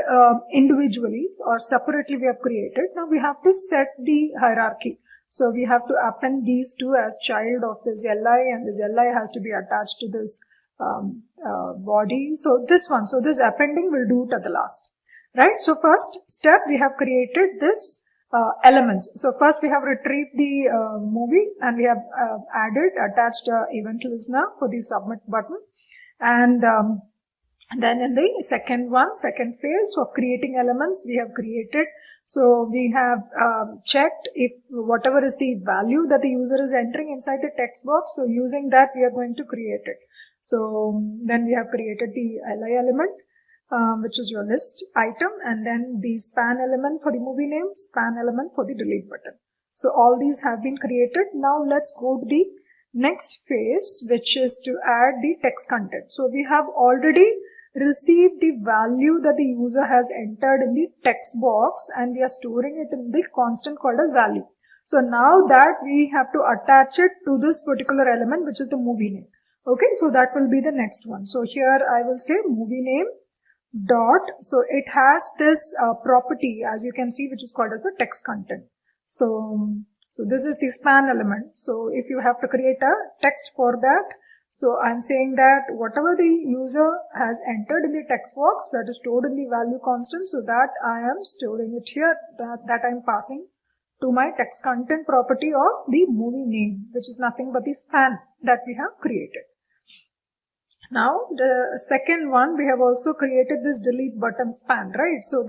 individually or separately we have created. Now we have to set the hierarchy. So we have to append these two as child of this li, and this li has to be attached to this body. So this one, so this appending will do it at the last. Right. So first step, we have created this elements. So first we have retrieved the movie, and we have attached event listener for the submit button. And then in the second phase of creating elements, we have created. So we have checked if whatever is the value that the user is entering inside the text box. So using that, we are going to create it. So then we have created the li element, which is your list item, and then the span element for the movie name, span element for the delete button. So all these have been created. Now let's go to the next phase, which is to add the text content. So we have already received the value that the user has entered in the text box, and we are storing it in the constant called as value. So now that we have to attach it to this particular element, which is the movie name. Okay, so that will be the next one. So here I will say movie name dot, so it has this property, as you can see, which is called as the text content. So this is the span element. So if you have to create a text for that, so I'm saying that whatever the user has entered in the text box, that is stored in the value constant, so that I am storing it here, that I'm passing to my text content property of the movie name, which is nothing but the span that we have created. Now the second one, we have also created this delete button span, right? So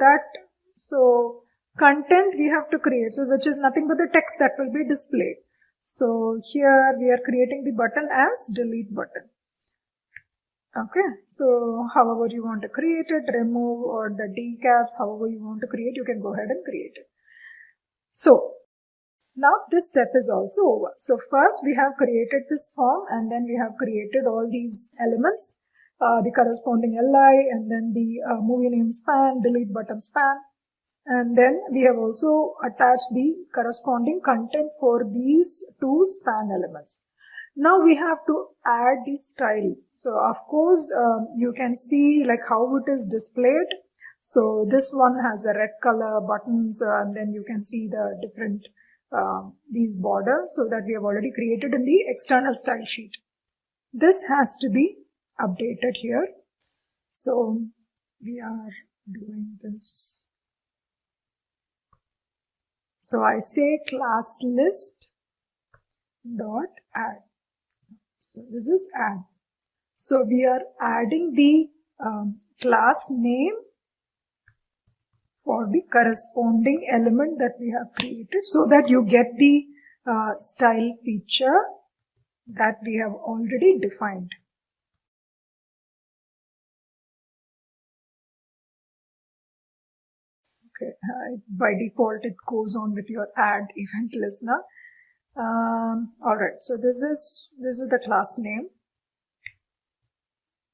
content we have to create, so which is nothing but the text that will be displayed. So here we are creating the button as delete button. Okay, so however you want to create it, remove or the decaps, however you want to create, you can go ahead and create it. So now this step is also over. So first we have created this form, and then we have created all these elements, the corresponding li, and then the movie name span, delete button span. And then we have also attached the corresponding content for these two span elements. Now we have to add the style. So of course you can see like how it is displayed. So this one has the red color buttons, and then you can see the different these borders, so that we have already created in the external style sheet. This has to be updated here. So we are doing this. So I say class list dot add. So this is add. So we are adding the class name for the corresponding element that we have created, so that you get the style feature that we have already defined. Okay, by default it goes on with your add event listener. Alright, so this is the class name.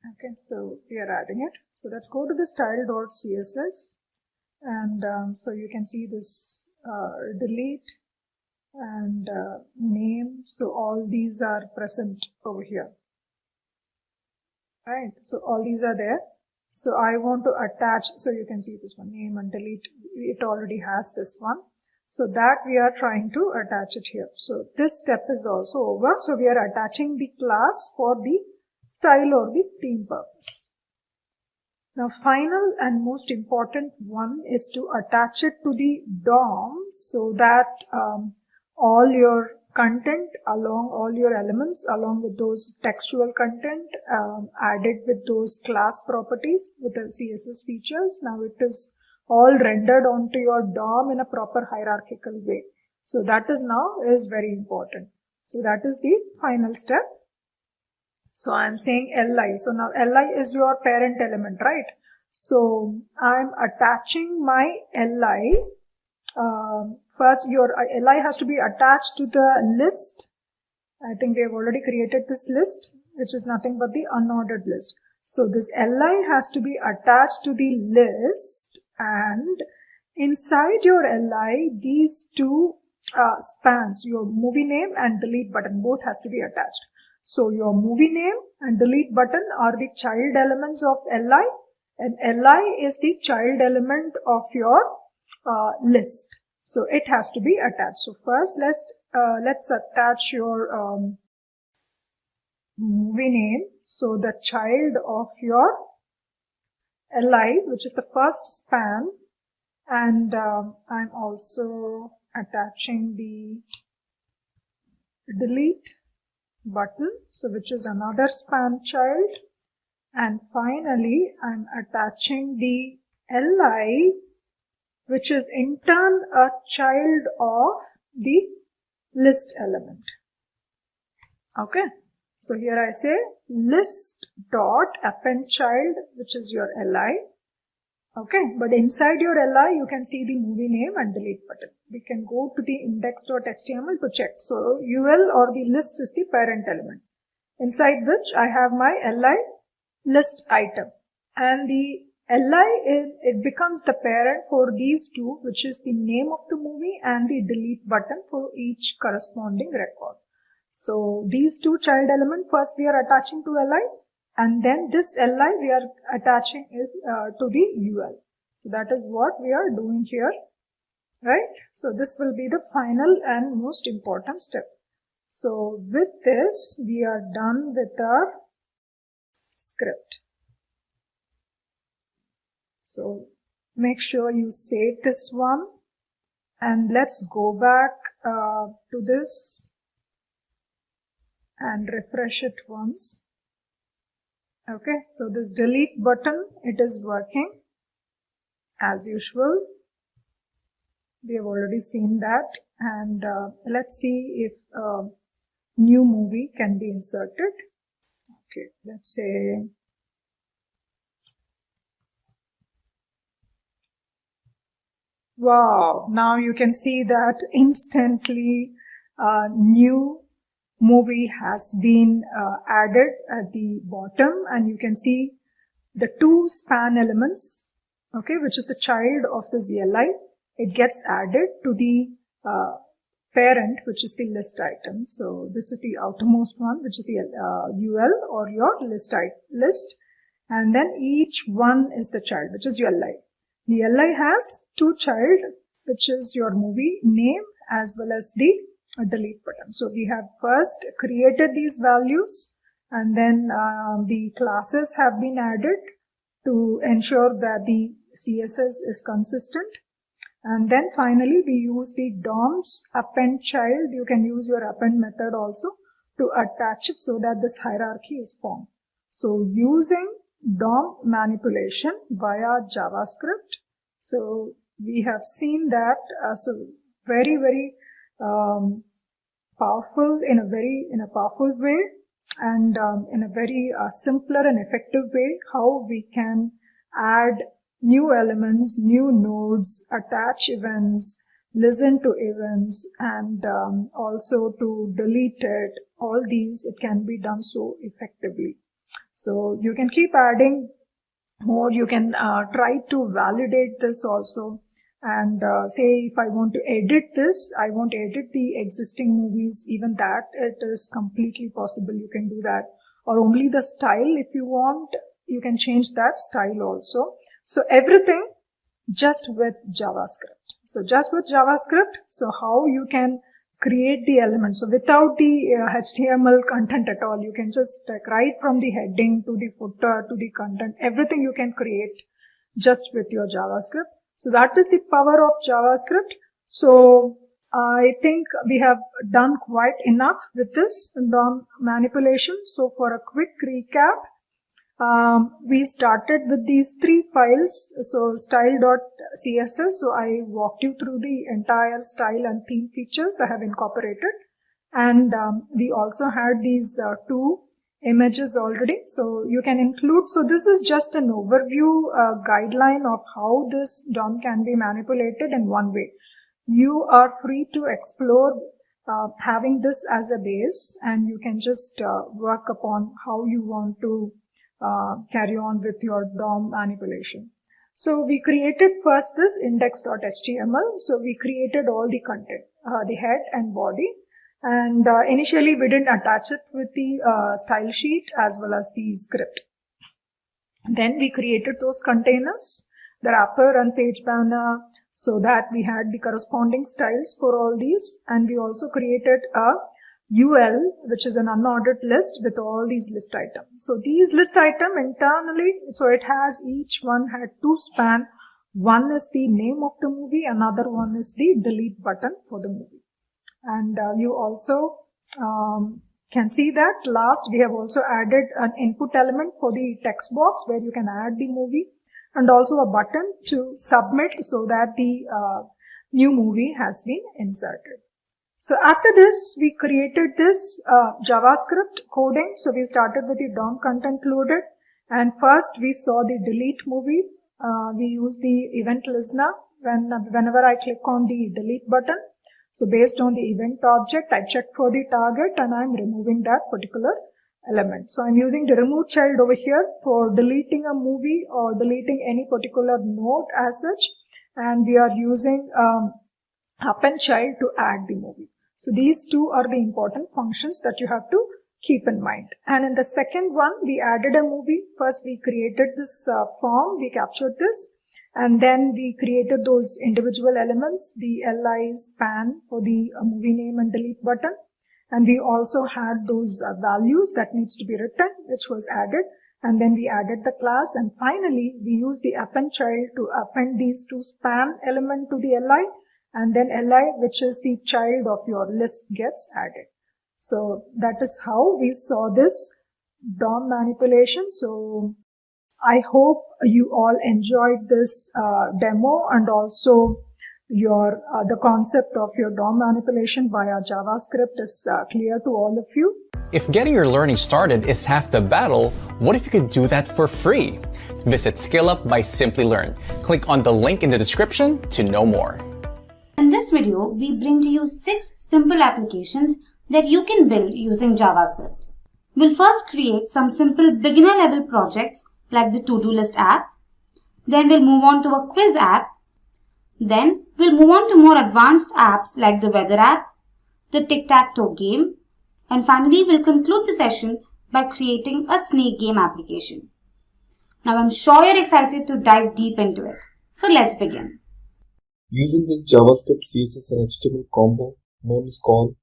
Okay, so we are adding it. So let's go to the style.css, and so you can see this delete and name. So all these are present over here. Right, so all these are there. So I want to attach, so you can see this one, name and delete, it already has this one. So that we are trying to attach it here. So this step is also over. So we are attaching the class for the style or the theme purpose. Now final and most important one is to attach it to the DOM, so that all your content along, all your elements along with those textual content added with those class properties with the CSS features, now it is all rendered onto your DOM in a proper hierarchical way. So that is now is very important. So that is the final step. So I am saying li. So now li is your parent element, right? So I am attaching my li. First, your li has to be attached to the list. I think we have already created this list, which is nothing but the unordered list. So this li has to be attached to the list, and inside your li, these two spans, your movie name and delete button, both has to be attached. So your movie name and delete button are the child elements of li, and li is the child element of your list. So it has to be attached. So first let's attach your movie name. So the child of your li, which is the first span, and I'm also attaching the delete button, so which is another span child, and finally I'm attaching the li, which is in turn a child of the list element. Okay, so here I say list dot append child, which is your li. Okay, but inside your li you can see the movie name and delete button. We can go to the index.html to check. So ul or the list is the parent element, inside which I have my li list item, and the li it becomes the parent for these two, which is the name of the movie and the delete button for each corresponding record. So these two child elements first we are attaching to li, and then this li we are attaching is to the ul. So that is what we are doing here, right? So this will be the final and most important step. So with this we are done with our script. So make sure you save this one, and let's go back to this and refresh it once. Okay, so this delete button, it is working as usual. We have already seen that, and let's see if new movie can be inserted. Okay, let's say wow, now you can see that instantly new movie has been added at the bottom, and you can see the two span elements okay, which is the child of this li. It gets added to the parent, which is the list item. So this is the outermost one, which is the ul or your list. And then each one is the child, which is li. The li has two child, which is your movie name as well as the delete button. So we have first created these values, and then the classes have been added to ensure that the CSS is consistent. And then finally we use the DOM's append child. You can use your append method also to attach it so that this hierarchy is formed. So using DOM manipulation via JavaScript. So we have seen that very powerful in a powerful way, and in a very simpler and effective way, how we can add new elements, new nodes, attach events, listen to events, and also to delete it. All these, it can be done so effectively. So you can keep adding more. You can try to validate this also. And say if I want to edit this, I want to edit the existing movies, even that it is completely possible. You can do that. Or only the style, if you want, you can change that style also. So everything just with JavaScript. So just with JavaScript, so how you can create the elements. So without the HTML content at all, you can just right from the heading to the footer to the content, everything you can create just with your JavaScript. So that is the power of JavaScript. So I think we have done quite enough with this DOM manipulation. So for a quick recap, we started with these three files. So style.css. So I walked you through the entire style and theme features I have incorporated. And we also had these two images already. So you can include. So this is just an overview guideline of how this DOM can be manipulated in one way. You are free to explore having this as a base, and you can just work upon how you want to carry on with your DOM manipulation. So we created first this index.html. So we created all the content, the head and body. And initially we didn't attach it with the style sheet as well as the script. Then we created those containers, the wrapper and page banner, so that we had the corresponding styles for all these. And we also created a UL, which is an unordered list with all these list items. So these list items internally, so it has, each one had two span. One is the name of the movie, another one is the delete button for the movie. And you also can see that last we have also added an input element for the text box where you can add the movie, and also a button to submit so that the new movie has been inserted. So after this, we created this JavaScript coding. So we started with the DOM content loaded, and first we saw the delete movie. We use the event listener whenever I click on the delete button. So based on the event object, I check for the target and I'm removing that particular element. So I'm using the remove child over here for deleting a movie or deleting any particular node as such. And we are using append child to add the movie. So these two are the important functions that you have to keep in mind. And in the second one, we added a movie. First, we created this form. We captured this. And then we created those individual elements, the li span for the movie name and delete button. And we also had those values that needs to be written, which was added. And then we added the class. And finally, we used the append child to append these two span element to the li. And then li, which is the child of your list, gets added. So that is how we saw this DOM manipulation. So I hope you all enjoyed this demo, and also your the concept of your DOM manipulation via JavaScript is clear to all of you. If getting your learning started is half the battle, what if you could do that for free? Visit SkillUp by Simplylearn. Click on the link in the description to know more. In this video, we bring to you 6 simple applications that you can build using JavaScript. We'll first create some simple beginner level projects like the to-do list app. Then we'll move on to a quiz app. Then we'll move on to more advanced apps like the weather app, the tic-tac-toe game, and finally we'll conclude the session by creating a snake game application. Now I'm sure you're excited to dive deep into it. So let's begin. Using this JavaScript, CSS and HTML combo known as called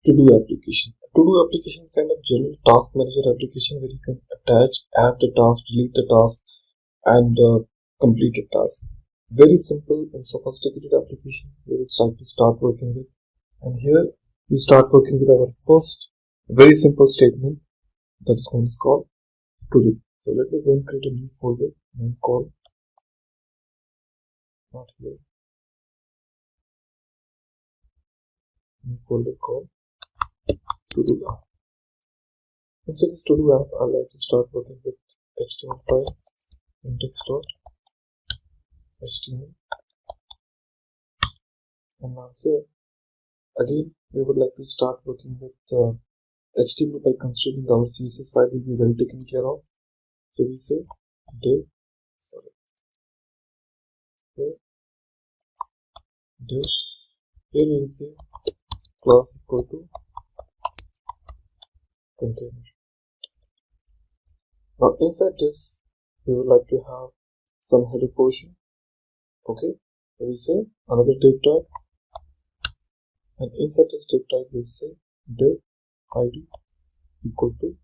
to-do application. A to-do application is kind of general task manager application where you can attach, add the task, delete the task, and complete a task. Very simple and sophisticated application we will start working with. And here we start working with our first very simple statement that is known as called to-do. So let me go and create a new folder named called, not here, new folder called to-do app. Inside this to-do app, I like to start working with HTML file index.html. And now here, again, we would like to start working with HTML by considering our CSS file will be well taken care of. So we say div, here we will say class equal to container. Now inside this, we would like to have some header portion. Okay, so we say another div tag, and inside this div tag we will say div id equal to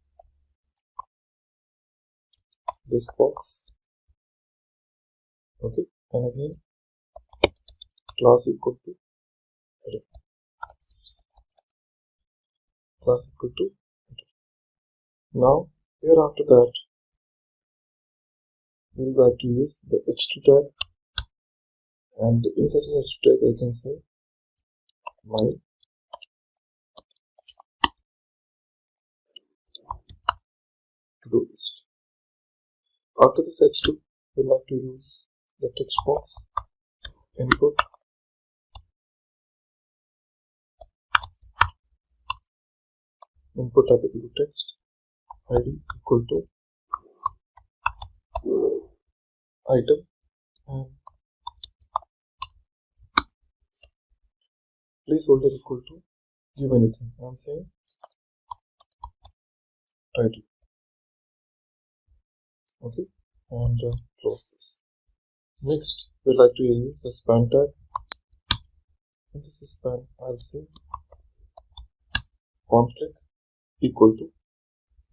this box. Okay, and again class equal to header. Class equal to header. Now here after that we would like to use the h2 tag, and inside the h2 tag I can say my to-do list. After this h2 we would like to use the text box input updateable text id equal to item, and placeholder equal to give anything. I'm saying title. Okay, and close this. Next, we like to use the span tag. In this span, I'll say conflict equal to.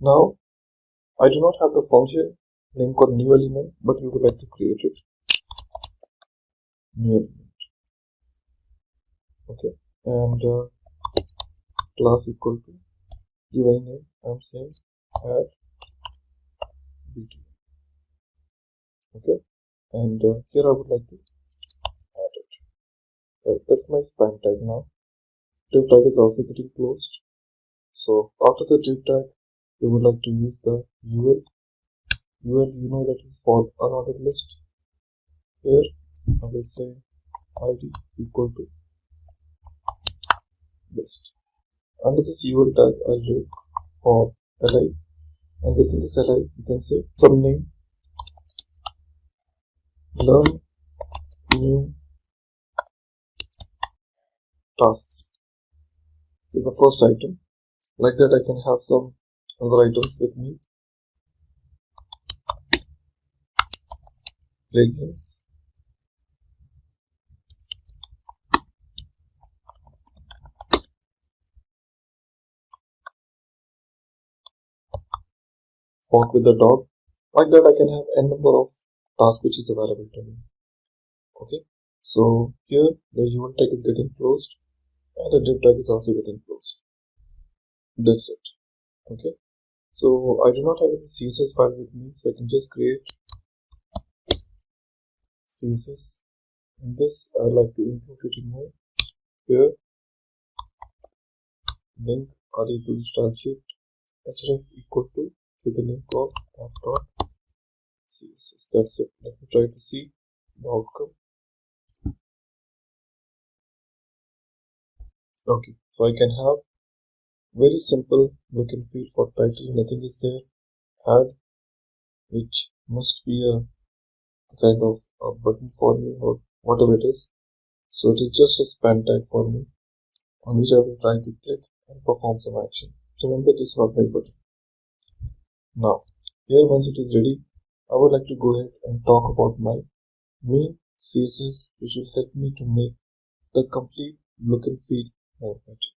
Now, I do not have the function name called new element, but we would like to create it. New element. Okay, and class equal to give any name. I'm saying add bt. Okay, and here I would like to add it. That's my span tag now. Div tag is also getting closed. So after the div tag, we would like to use the UL. UL, you know, that is for unordered list. Here I will say id equal to list. Under this UL tag, I'll look for li, and within this li, you can say some name, learn new tasks. It's the first item. Like that, I can have some other items with me. Play games. Walk with the dog. Like that, I can have n number of tasks which is available to me. Okay, so here the UL tag is getting closed and the div tag is also getting closed. That's it. Okay, so I do not have any CSS file with me, so I can just create CSS. In this, I like to include it in my here link updateable style sheet href equal to with the link of app.css. That's it. Let me try to see the outcome. Okay, so I can have very simple look and feel for title. Nothing is there. Add, which must be a kind of a button for me or whatever it is. So it is just a span tag for me on which I will try to click and perform some action. Remember, this is not my button. Now, here once it is ready, I would like to go ahead and talk about my main CSS, which will help me to make the complete look and feel more better.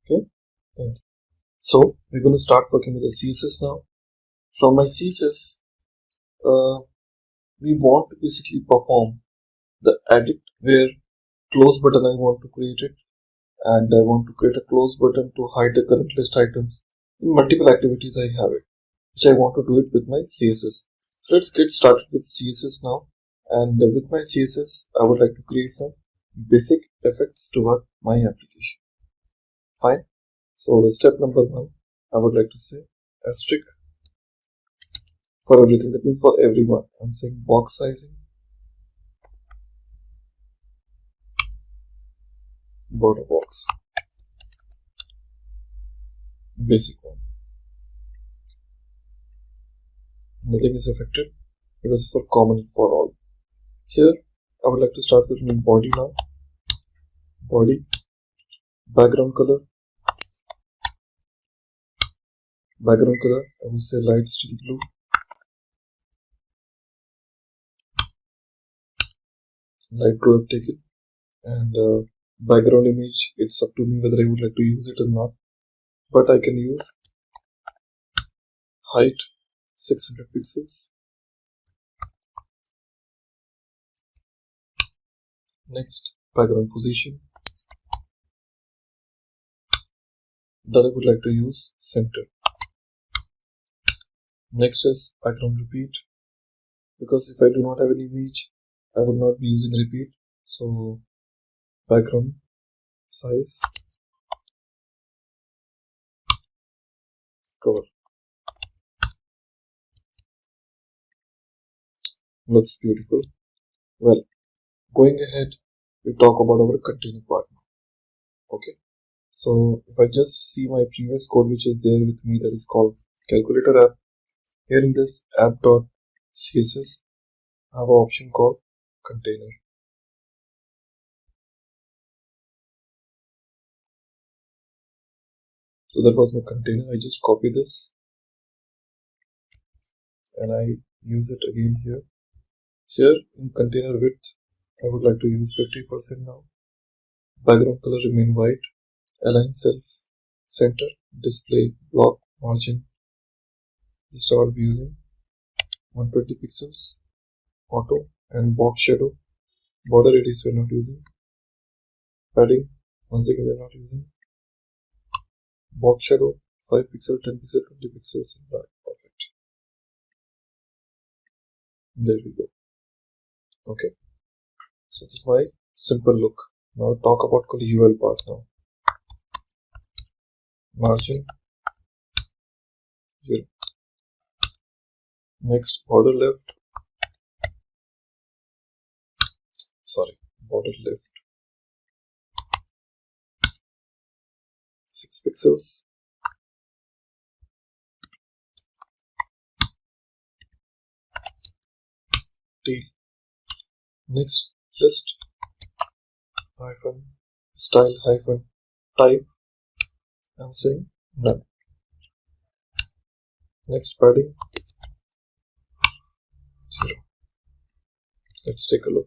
Okay, thank you. So we're going to start working with the CSS now. From my CSS, we want to basically perform the edit where close button I want to create it, and I want to create a close button to hide the current list items in multiple activities I have it, which I want to do it with my CSS. So let's get started with CSS now, and with my CSS I would like to create some basic effects to work my application. Fine. So the step number 1, I would like to say asterisk for everything. That means for everyone. I'm saying box sizing, border box, basic one. Nothing is affected because it's for common for all. Here I would like to start with my body now. Body, background color. Background color, I will say light steel blue. Light blue I've taken. And background image, it's up to me whether I would like to use it or not. But I can use height 600 pixels. Next, background position. That I would like to use center. Next is background repeat, because if I do not have an image, I would not be using repeat. So background size, cover. Looks beautiful. Well, going ahead, we talk about our container part now. Okay. So if I just see my previous code which is there with me, that is called calculator app. Here in this app.css, I have an option called container. So that was my container. I just copy this and I use it again here. Here in container width, I would like to use 50% now. Background color remain white. Align self, center, display, block, margin. This I will be using 120 pixels, auto, and box shadow. Border radius we are not using. Padding, once again we are not using. Box shadow, 5 pixel, 10 pixel, 20 pixels, and that. Perfect. There we go. Okay. So this is my simple look. Now talk about the UL part now. Margin 0. Next, border left. Border left 6 pixels. Tail. Next, list hyphen style hyphen type. I'm saying none. Next, padding 0. Let's take a look.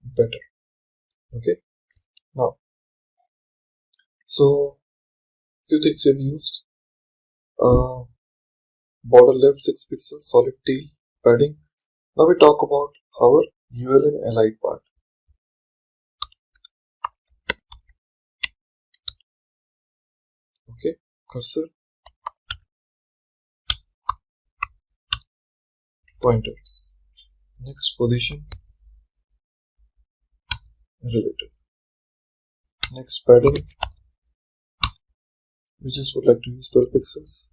Better. Okay. Now, so few things we have used. Border left 6 pixels, solid tail, padding. Now we talk about our UL and allied part. Okay, cursor, pointer. Next, position, relative. Next, padding. We just would like to use 12 pixels.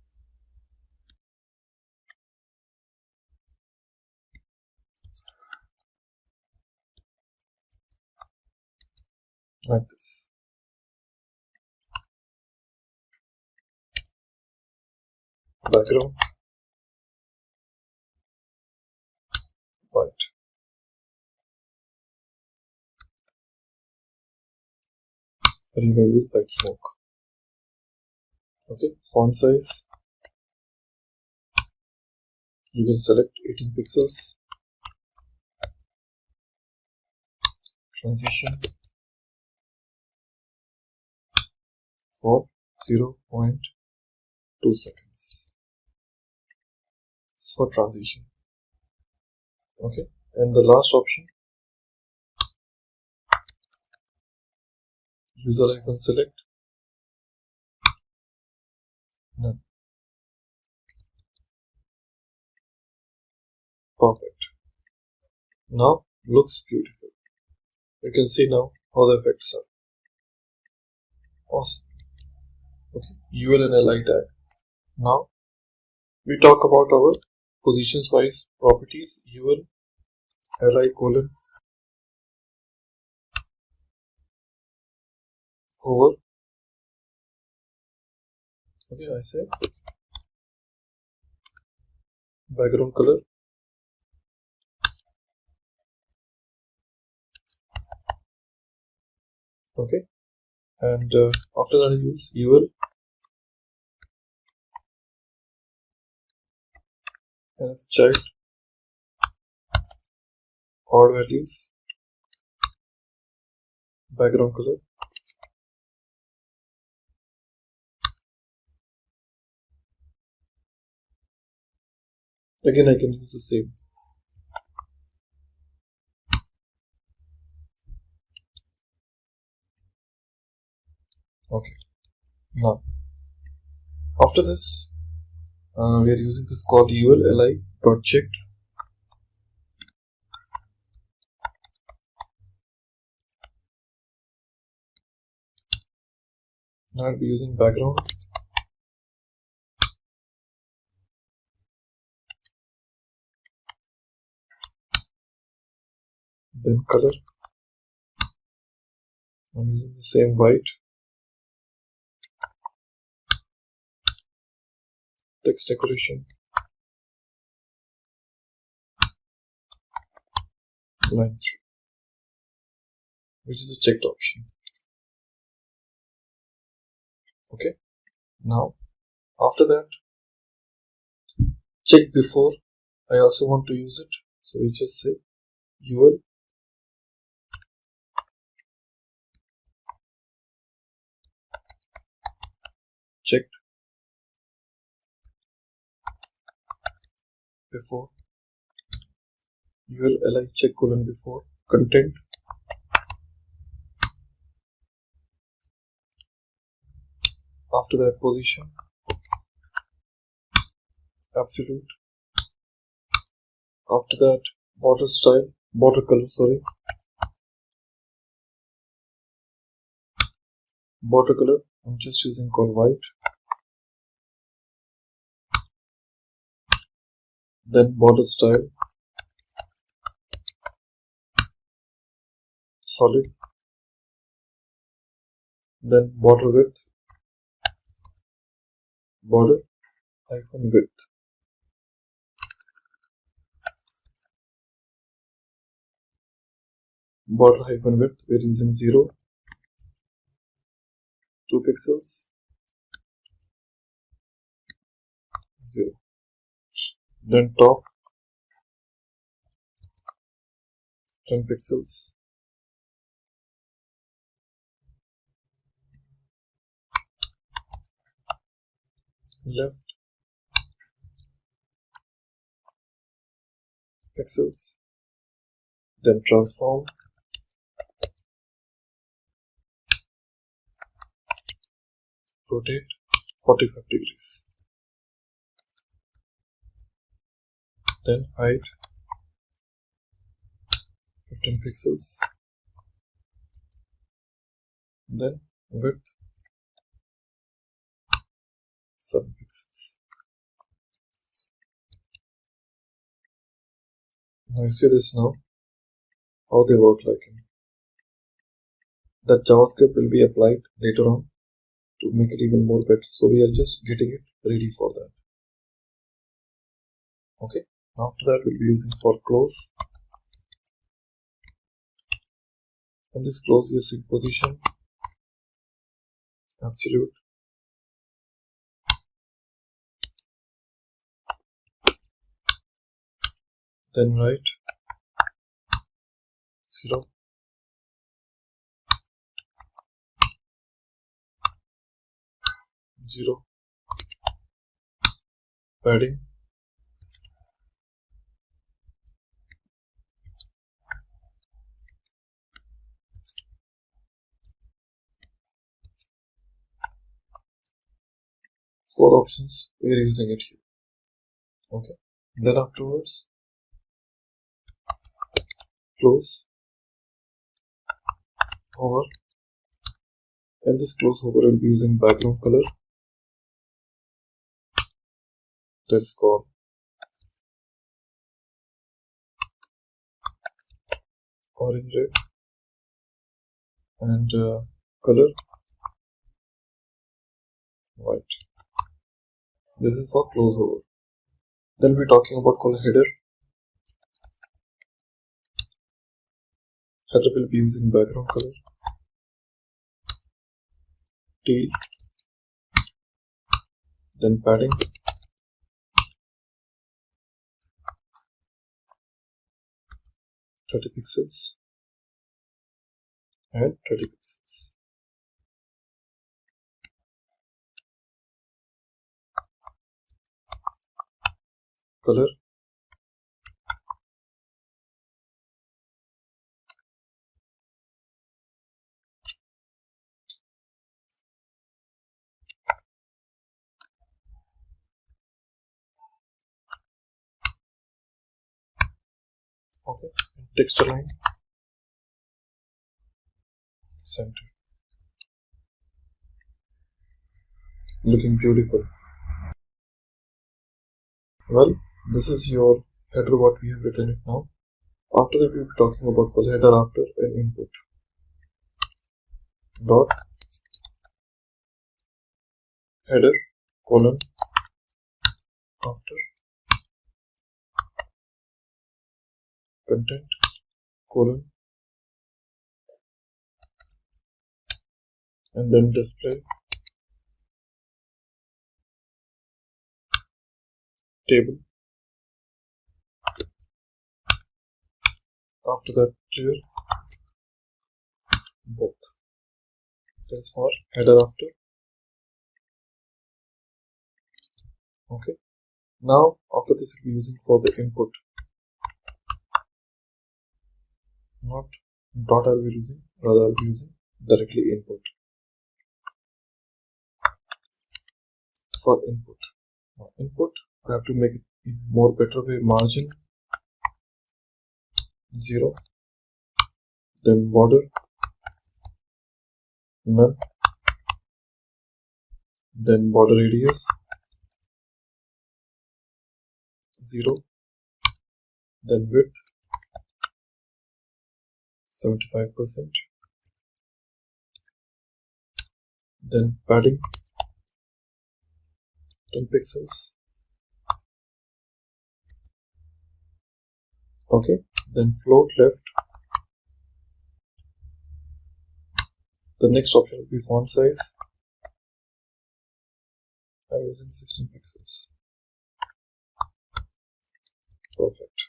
Like this. Background and we use white smoke. Okay, font size, you can select 18 pixels. Transition for 0.2 seconds. This is for transition. Okay, and the last option, user icon select, none. Perfect. Now looks beautiful. You can see now how the effects are. Awesome. Okay, UL and LI tag. Now we talk about our positions wise properties. UL LI colon hover. Okay, I say background color, okay, and after that I use UL and it's checked odd values, background color, again I can use the same. Okay, now after this we are using this called UL li dot checked. Now I'll be using background, then color. I'm using the same white. Text decoration, line 3, which is a checked option. Okay, now after that, check before. I also want to use it, so we just say UL checked before, UL li check colon before content, after that position, absolute, after that border style, border color, sorry, border color, I'm just using called white, then border style, solid, then border width, border hyphen width. Border hyphen width, we're using 0, 2 pixels, 0. Then top, 10 pixels. Left, pixels. Then transform, rotate 45 degrees. Then height 15 pixels. Then width 7 pixels. Now you see this now, how they work like in. That JavaScript will be applied later on to make it even more better. So we are just getting it ready for that. Okay, after that we'll be using for close. In this close we are seeing position, absolute, then right, 0, zero, padding, four options, we are using it here. Okay, then afterwards, close, hover, and this close hover will be using background color, that's called orange red, and color white. This is for close hover. Then we're talking about called header. Header will be using background color, teal, then padding, 30 pixels and 30 pixels. Color, okay, and text align, center. Looking beautiful. Well, this is your header what we have written it now. After that we'll be talking about the header after and input. Dot header colon after content colon and then display table. After that clear both. That's for header after. Okay. Now after this we'll be using for the input. Not dot I'll be using, rather I'll be using directly input. For input. Now input I have to make it in more better way, margin 0, then border none, then border radius 0, then width 75%, then padding 10 pixels. Okay, then float left. The next option will be font size. I'm using 16 pixels. Perfect.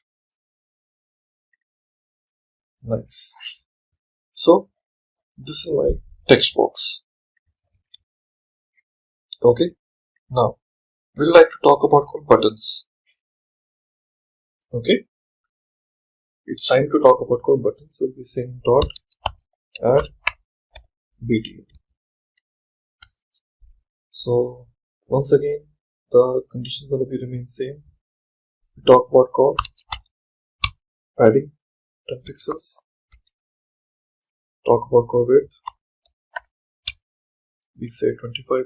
Nice. So this is my text box. Okay. Now we'd like to talk about buttons. Okay. It's time to talk about buttons. We'll be saying dot add BTN. So once again, the condition is going to be remain same. We talk about padding 10 pixels. Talk about width. We say 25%.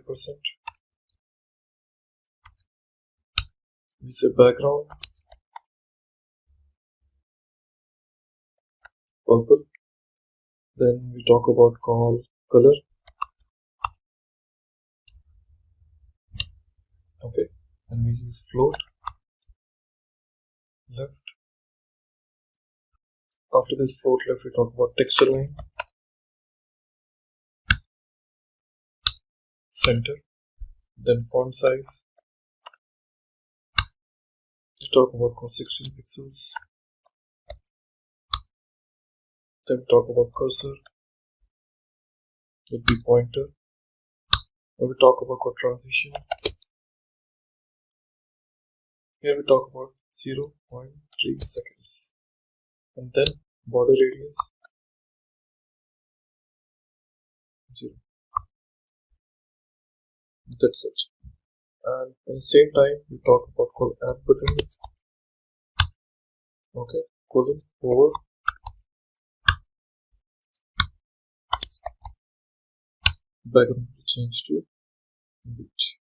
We say background purple. Then we talk about color. Okay, and we use float left. After this float left, we talk about texture line. center, then font size, we talk about 16 pixels, then we talk about cursor, with the pointer, then we talk about transition, here we talk about 0.3 seconds, and then border radius 0. That's it. And at the same time we talk about add button, okay, colon over background to change to beach.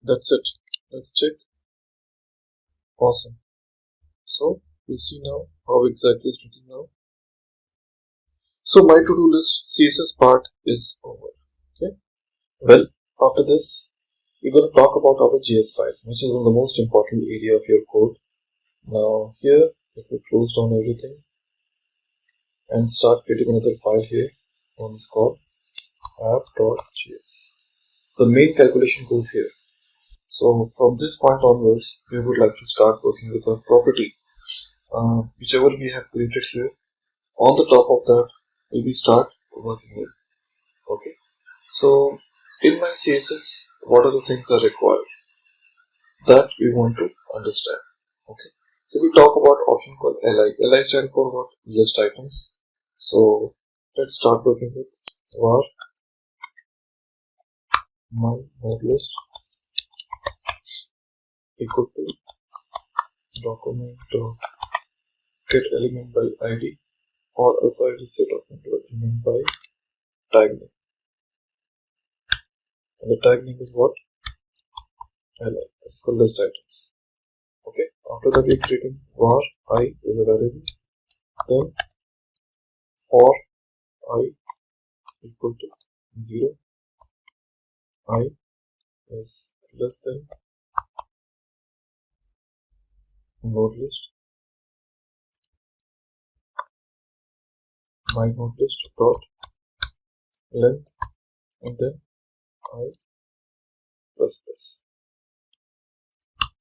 That's it. Let's check. Awesome. So you see now how exactly it's looking now. So my to-do list CSS part is over. Okay. Well, after this, we're going to talk about our JS file, which is one of the most important area of your code. Now here, if we close down everything and start creating another file here, one is called app.js. The main calculation goes here. So from this point onwards, we would like to start working with our property, whichever we have created here. On the top of that, we will start working with. Okay. So in my CSS, what are the things that are required that we want to understand? Okay. So we talk about option called li. Li stands for what? List items. So let's start working with var my node list equal to document get element by id, or also I will say document element by tag name. And the tag name is what? Li. It's called list items. Okay. After that, we're creating var I is a variable. Then for I equal to 0, I is less than node list, my node list dot length, and then I plus plus.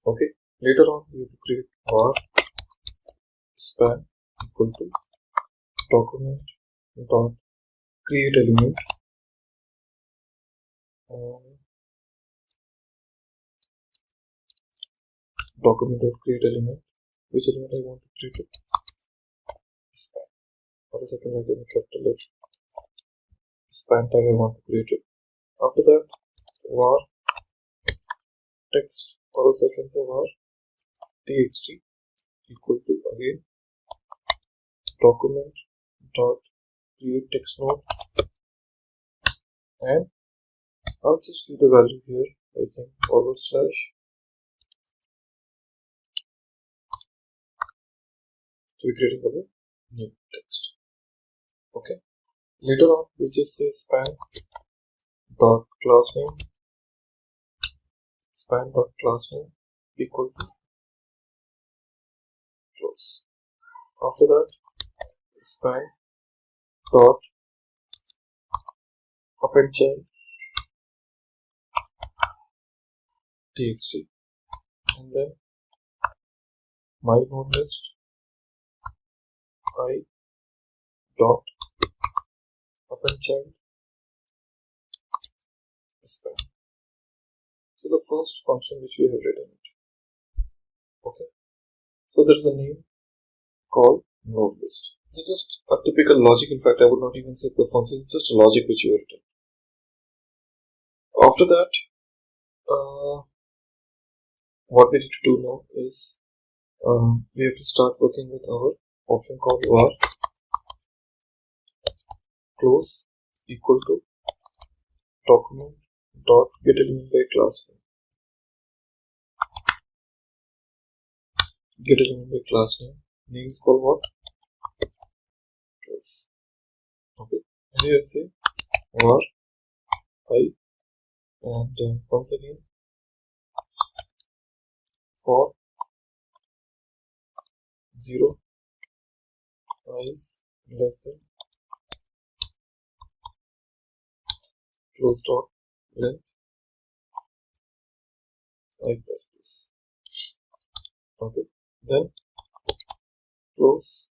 Okay. Later on, we have to create var span equal to document dot create element, document dot create element. Which element I want to create it? Span. For a second, I can capital H. Span tag I want to create it. After that, var text, or else I can say var txt equal to again document dot create text node, and I'll just give the value here, I think forward slash. So we're creating a new text. Okay. Later on, we just say span dot class name, span dot class name equal to close. After that, span dot append child txt, and then my node list I dot append child span. So the first function which we have written it. Okay. So there's a name called node list. This is just a typical logic. In fact, I would not even say the function. It's just a logic which you have written. After that, what we need to do now is we have to start working with our option called var close equal to document dot get element by class name. Get element by class name. Name is called what? Close. Okay. And here I say var I, and once again for 0 I is less than close dot length I plus plus. Okay, then close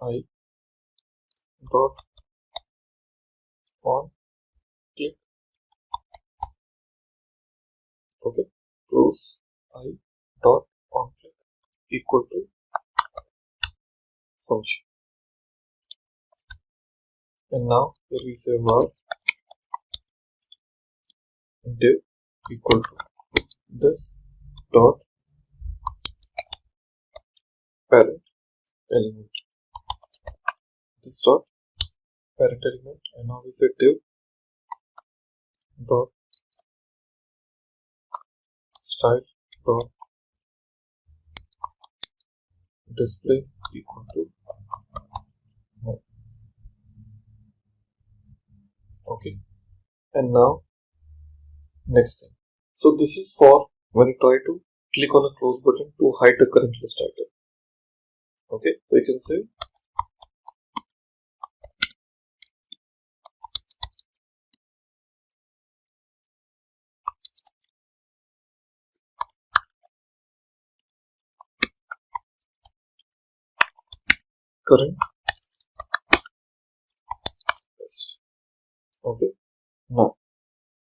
I dot on click. Okay, close I dot on click equal to function. And now here we say var div equal to this dot parent element. This dot parent element, and now we say div dot style dot display equal to no. Okay, and now next thing. So this is for when you try to click on a close button to hide the current list item. Okay, so you can say current list. Okay, now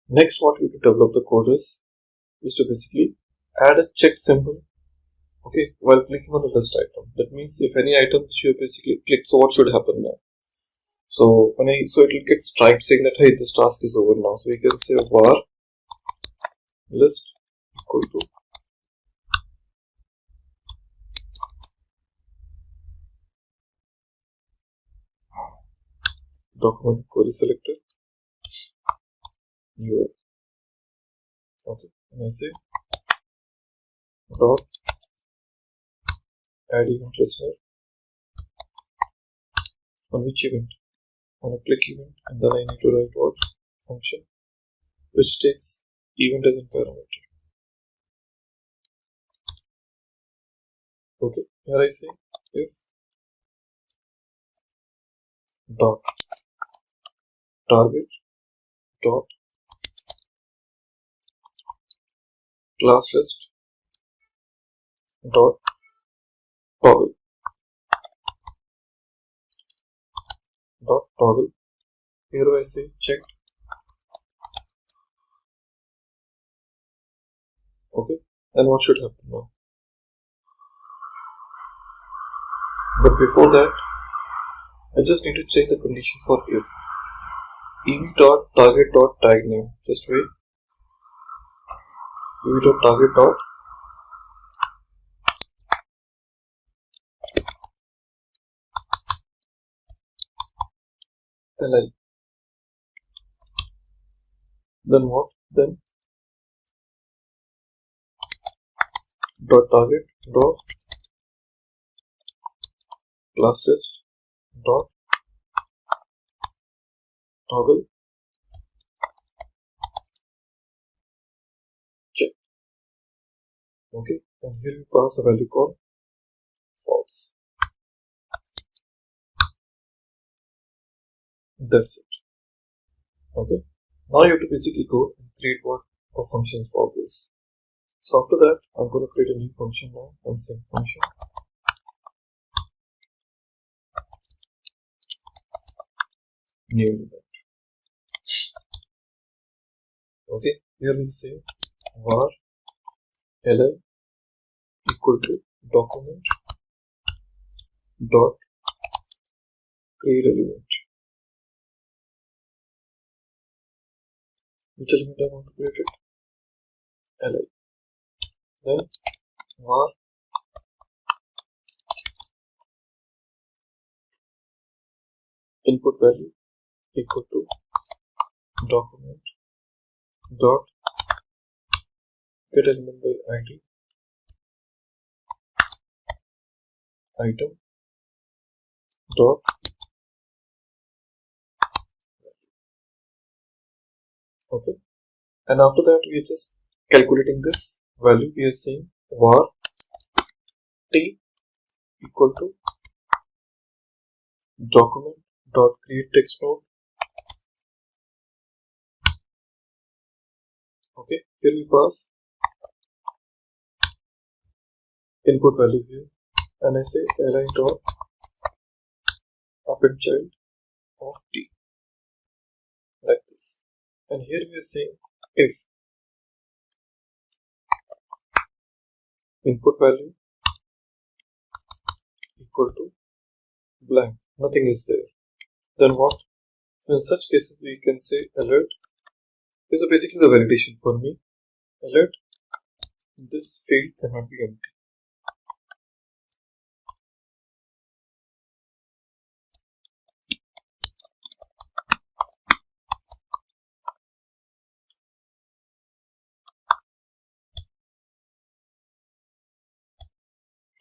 next what we to develop the code is to basically add a check symbol. Okay, while clicking on a list item. That means if any item that you have basically clicked, so what should happen now? So it will get striped saying that hey, this task is over now. So we can say var list equal to document query selector UL. Okay, and I say dot add event listener on which event? On a click event, and then I need to write what function which takes event as a parameter. Okay, here I say if dot target dot class list dot toggle dot toggle. Here I say checked. Okay, and what should happen now? But before that, I just need to check the condition for if ev dot target dot tag name. Just wait. Ev dot target dot li. Then what? Then dot target dot class list dot toggle check. Okay, and here we pass a value called false. That's it. Okay, now you have to basically go and create what functions for this. So after that, I'm going to create a new function now. I'm saying function new element. Okay, here we say var li equal to document dot create element. Which element I want to create it? Li. Then var input value equal to document dot get element by id item dot okay, and after that we are just calculating this value. We are saying var t equal to document dot create text node. Okay, here we pass input value here, and I say li dot append child of t, like this. And here we are saying if input value equal to blank, nothing is there, then what? So in such cases we can say alert. This is basically the validation for me. Alert, this field cannot be empty.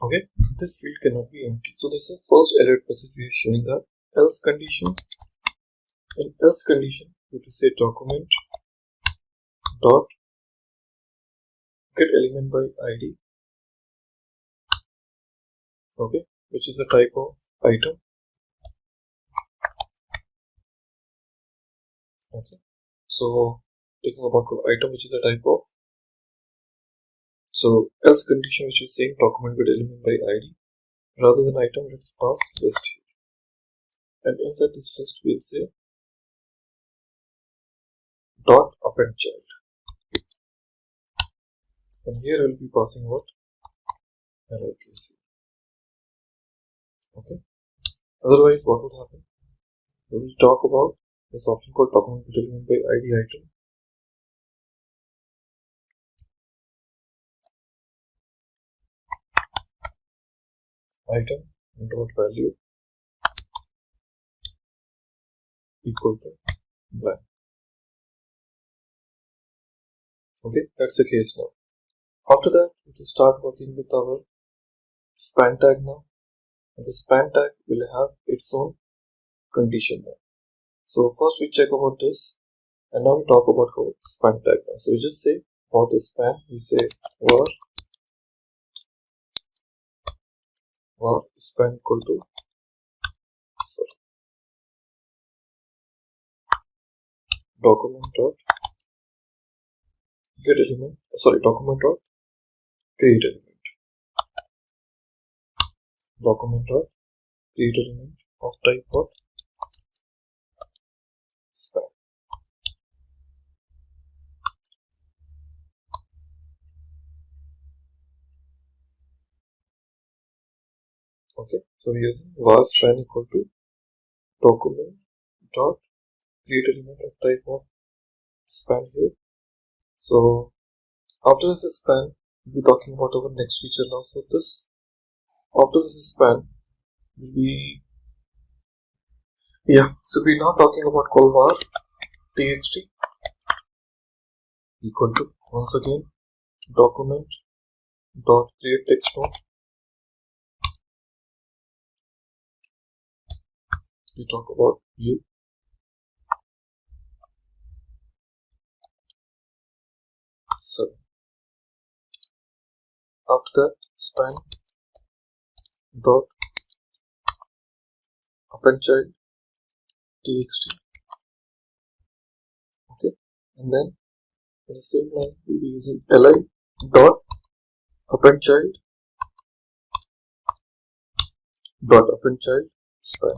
Okay, this field cannot be empty. So this is the first alert message we are showing the else condition. In else condition, we have to say document dot get element by id. Okay, which is a type of item. Okay, so taking about the item, which is a type of. So else condition, which is saying document get element by id, rather than item, let's pass list here. And inside this list, we'll say dot append child. And here I'll be passing what? LIKC. Okay. Otherwise, what would happen? We will talk about this option called document get element by id item. Item dot value equal to blank. Okay, that's the case now. After that, we will start working with our span tag now. And the span tag will have its own condition now. So first we check about this, and now we talk about how span tag now. So we just say about the span, we say var span equal to document dot get element, document dot create element, document dot create element of type what? Span. Okay, so we are using var span equal to document dot create element of type of span here. So after this span, we'll be talking about our next feature now. So this after this span will be so we're now talking about call var txt equal to once again document dot create text node. We talk about view. So after that span dot append child txt. Okay, and then in the same line we'll be using li dot append child span.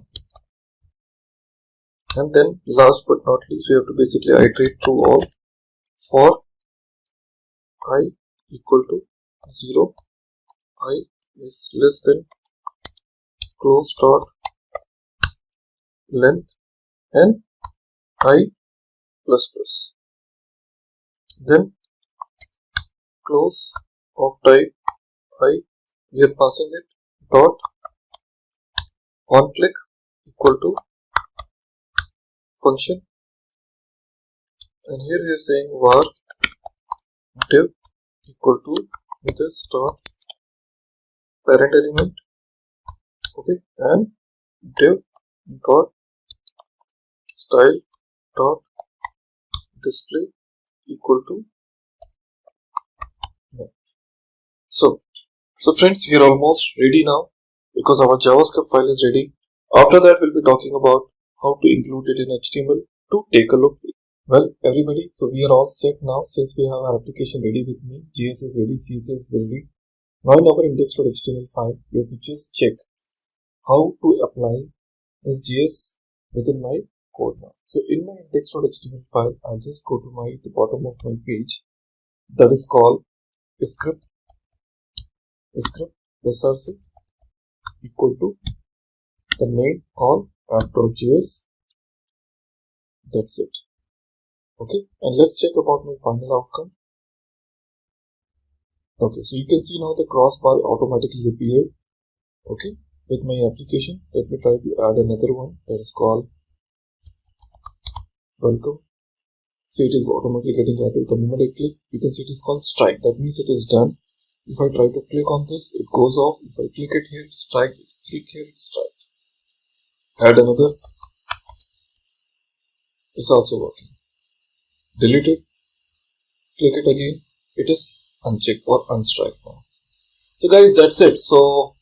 And then last but not least, we have to basically iterate through all for I equal to 0, I is less than close dot length and I plus plus. Then close of type I, we are passing it dot on click equal to function, and here we are saying var div equal to this dot parent element, okay, and div dot style dot display equal to so friends, we are almost ready now because our JavaScript file is ready. After that, we'll be talking about how to include it in HTML to take a look. Well, everybody, so we are all set now since we have our application ready with me. JS is ready, CSS is ready. Now in our index.html file, we have to just check how to apply this JS within my code now. So in my index.html file, I'll just go to the bottom of my page that is called script src equal to the main call app.js. That's it. Okay, and let's check about my final outcome. Okay, so you can see now the crossbar automatically appeared. Okay, with my application, let me try to add another one that is called welcome. See, it is automatically getting added. The moment I click, you can see it is called strike. That means it is done. If I try to click on this, it goes off. If I click it here, it's strike. Click here, it's strike. Add another. It's also working. Delete it. Click it again. It is unchecked or unstrike now. So guys, that's it. So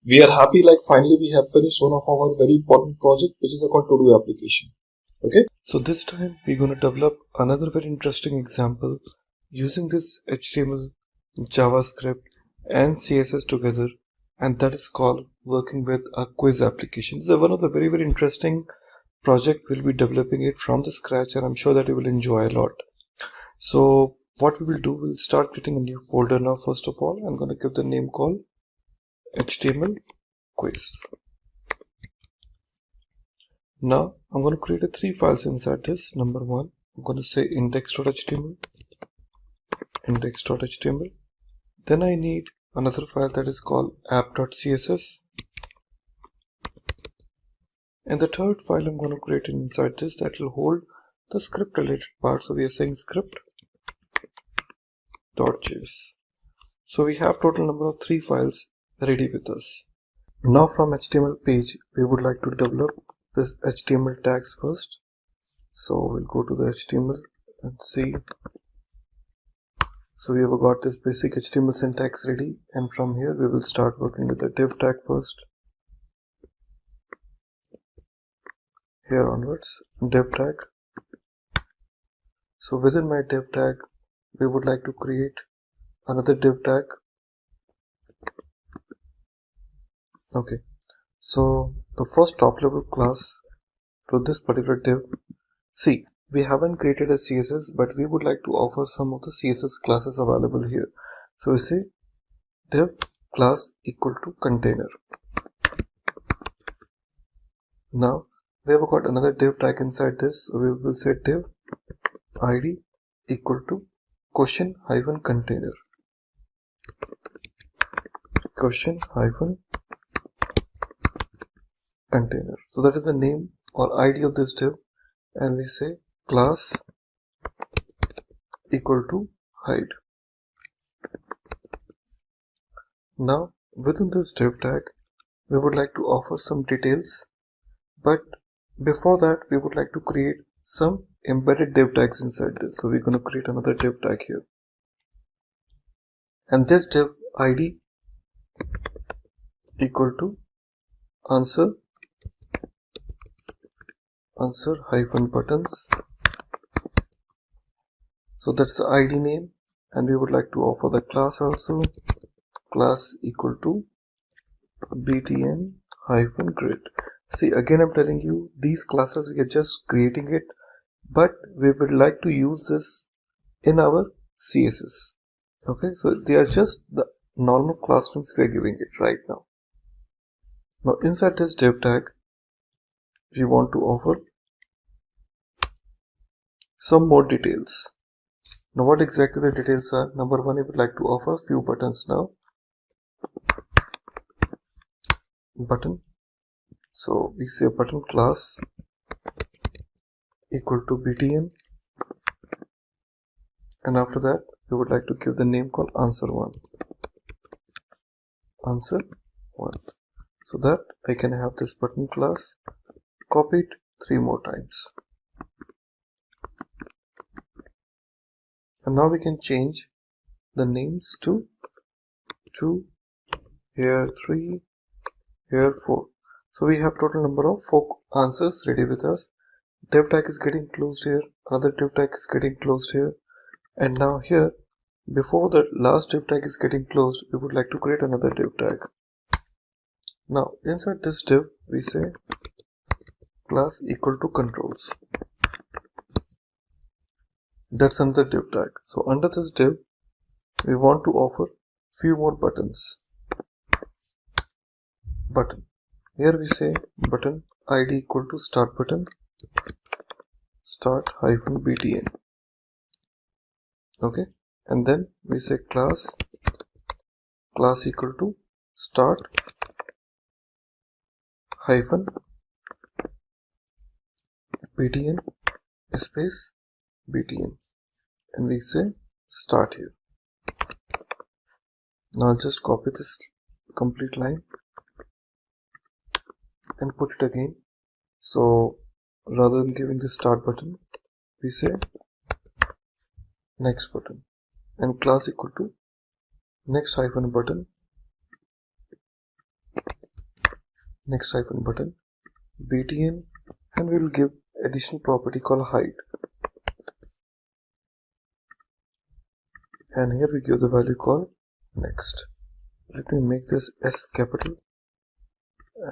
we are happy, like finally we have finished one of our very important project, which is called to-do application. Okay. So this time we're going to develop another very interesting example using this HTML, JavaScript and CSS together, and that is called working with a quiz application. This is one of the very interesting project. We'll be developing it from the scratch, and I'm sure that you will enjoy a lot. So what we will do, we'll start creating a new folder now. First of all, I'm going to give the name called HTML quiz. Now I'm going to create 3 files inside this. Number 1, I'm going to say index.html. Then I need another file that is called app.css. And the third file I'm going to create inside this that will hold the script related part. So we are saying script.js. So we have total number of 3 files ready with us. Now from HTML page, we would like to develop this HTML tags first. So we'll go to the HTML and see. So we have got this basic HTML syntax ready, and from here we will start working with the div tag first. Here onwards, div tag. So within my div tag, we would like to create another div tag. Okay, so the first top level class to this particular div. See, we haven't created a CSS, but we would like to offer some of the CSS classes available here. So we say div class equal to container. Now we have got another div tag inside this. So we will say div id equal to question hyphen container. Question hyphen container. So that is the name or ID of this div, and we say class equal to hide. Now within this div tag, we would like to offer some details, but before that we would like to create some embedded div tags inside this. So we're going to create another div tag here, and this div ID equal to answer hyphen buttons. So that's the ID name, and we would like to offer the class also. Class equal to btn hyphen grid. See, again I'm telling you, these classes we are just creating it, but we would like to use this in our CSS. Okay, so they are just the normal class names we are giving it right now. Now inside this div tag, we want to offer some more details. Now what exactly the details are? Number 1, we would like to offer few buttons now. Button. So we say button class equal to btn, and after that we would like to give the name called answer1. Answer1. So that I can have this button class copied 3 more times. And now we can change the names to 2, here 3, here 4. So we have total number of 4 answers ready with us. Div tag is getting closed here, another div tag is getting closed here, and now here, before the last div tag is getting closed, we would like to create another div tag. Now inside this div, we say class equal to controls. That's another div tag. So under this div, we want to offer few more buttons. Button. Here we say button id equal to start button, start hyphen btn. Okay, and then we say class equal to start hyphen btn space btn, and we say start here. Now just copy this complete line and put it again. So rather than giving the start button, we say next button, and class equal to next hyphen button, btn, and we will give additional property called height, and here we give the value called next. Let me make this S capital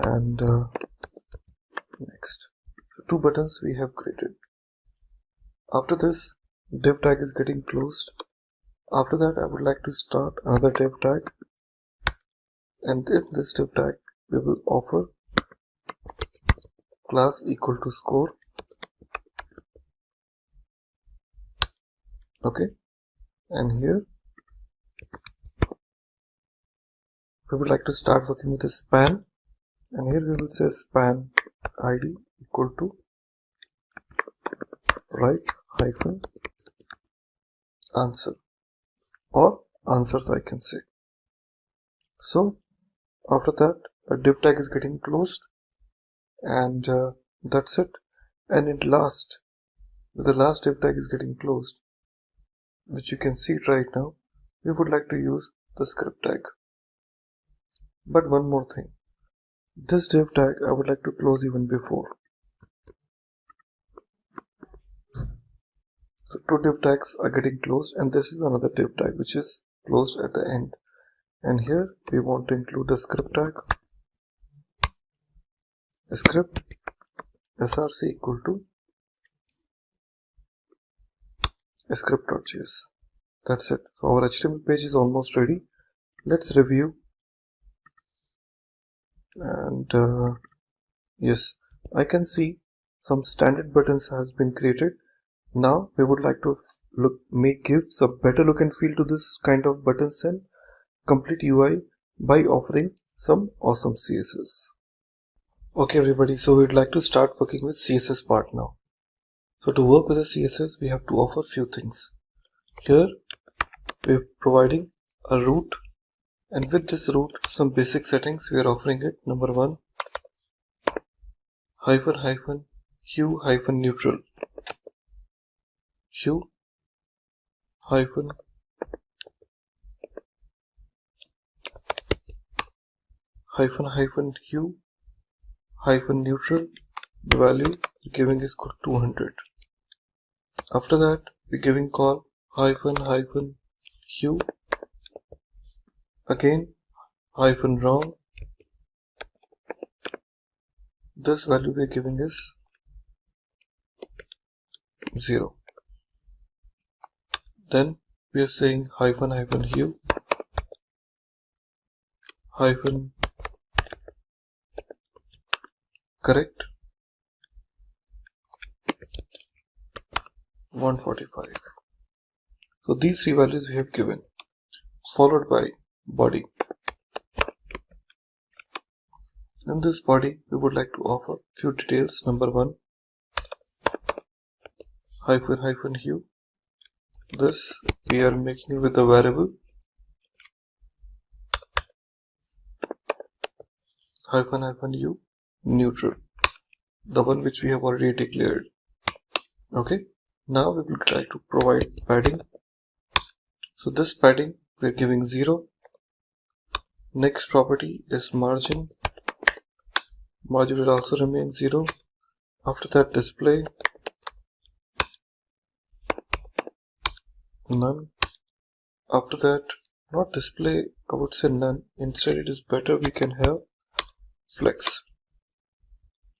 and next. So 2 buttons we have created. After this, div tag is getting closed. After that, I would like to start another div tag, and in this div tag we will offer class equal to score. Okay, and here we would like to start working with a span, and here we will say span id equal to right hyphen answer, or answers I can say. So after that, a div tag is getting closed, and that's it. And in last, the last div tag is getting closed, which you can see right now, we would like to use the script tag. But one more thing, this div tag I would like to close even before. So 2 div tags are getting closed, and this is another div tag which is closed at the end. And here we want to include a script tag, script src equal to script.js. That's it. So our HTML page is almost ready. Let's review. And yes, I can see some standard buttons has been created. Now we would like to give some better look and feel to this kind of buttons and complete UI by offering some awesome CSS. Okay everybody, so we'd like to start working with CSS part now. So to work with the CSS, we have to offer few things. Here we're providing a root, and with this root some basic settings we are offering it. Number 1, hyphen hue hyphen neutral, hue hyphen hue hyphen neutral. The value we're giving is 200. After that, we're giving call hyphen hue, again hyphen wrong. This value we're giving is 0. Then we are saying hyphen hue hyphen correct 145. So these 3 values we have given, followed by body. In this body we would like to offer few details. Number 1, hyphen hue. This we are making it with the variable hyphen hue neutral, the one which we have already declared. Okay, now we will try to provide padding. So this padding we are giving 0. Next property is margin margin will also remain 0. After that, display none. After that, not display, I would say none. Instead, it is better we can have flex.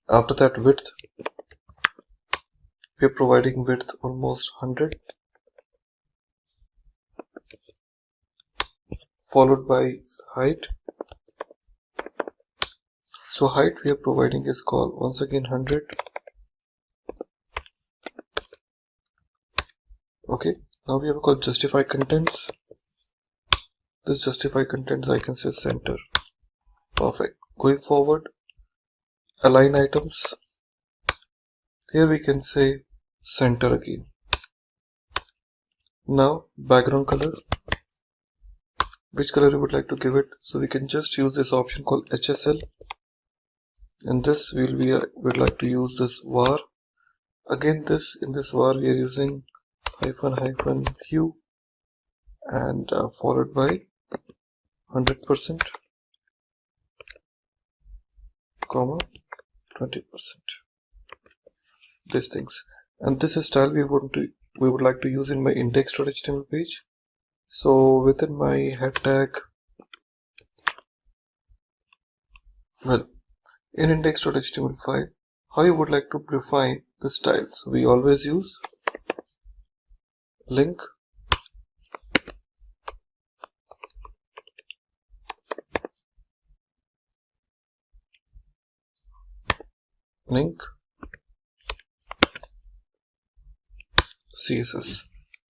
After that, width, we are providing width almost 100, followed by height. So height we are providing is called once again 100. Okay, now we have got justify contents. This justify contents I can say center. Perfect. Going forward, align items. Here we can say center again. Now background color. Which color you would like to give it? So we can just use this option called HSL. And this we'd like to use this var. Again, in this var we are using hyphen hue and followed by 100%, comma 20%. These things, and this is style we would like to use in my index.html page. So within my head tag, well, in index.html file, how you would like to define the style? So we always use link CSS.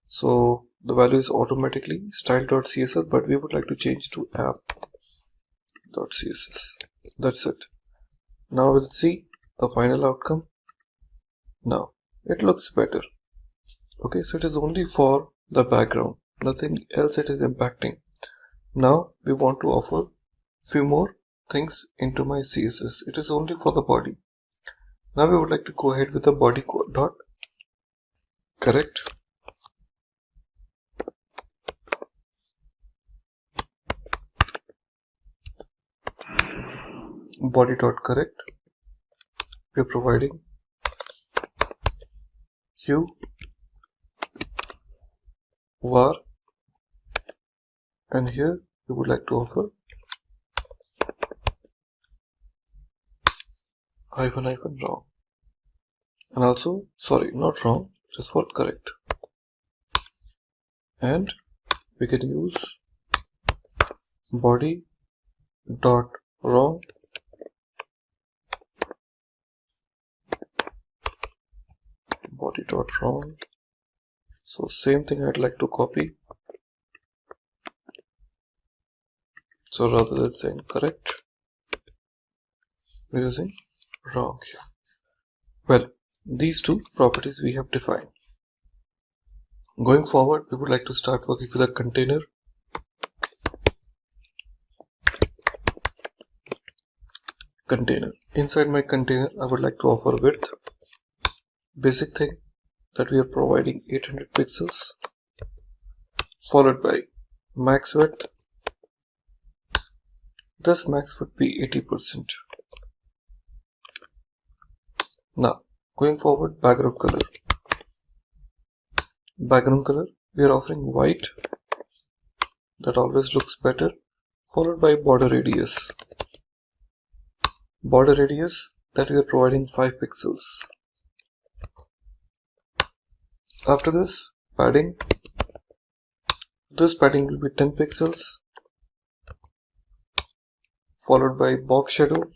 So the value is automatically style.css, but we would like to change to app.css. That's it. Now we'll see the final outcome. Now it looks better. Okay, so it is only for the background, nothing else it is impacting. Now we want to offer few more things into my CSS. It is only for the body. Now we would like to go ahead with the body dot correct. Body dot correct. We are providing hue var, and here we would like to offer hyphen wrong, and also sorry, not wrong, it is for correct. And we can use body dot wrong body dot wrong. So same thing I'd like to copy. So rather than saying correct, we're using wrong here. Well, these two properties we have defined. Going forward, we would like to start working with a container. Inside my container, I would like to offer width. Basic thing that we are providing 800 pixels, followed by max width. This max would be 80%. Now, going forward, background color. We are offering white. That always looks better. Followed by border radius. That we are providing 5 pixels. After this, padding. This padding will be 10 pixels. Followed by box shadow.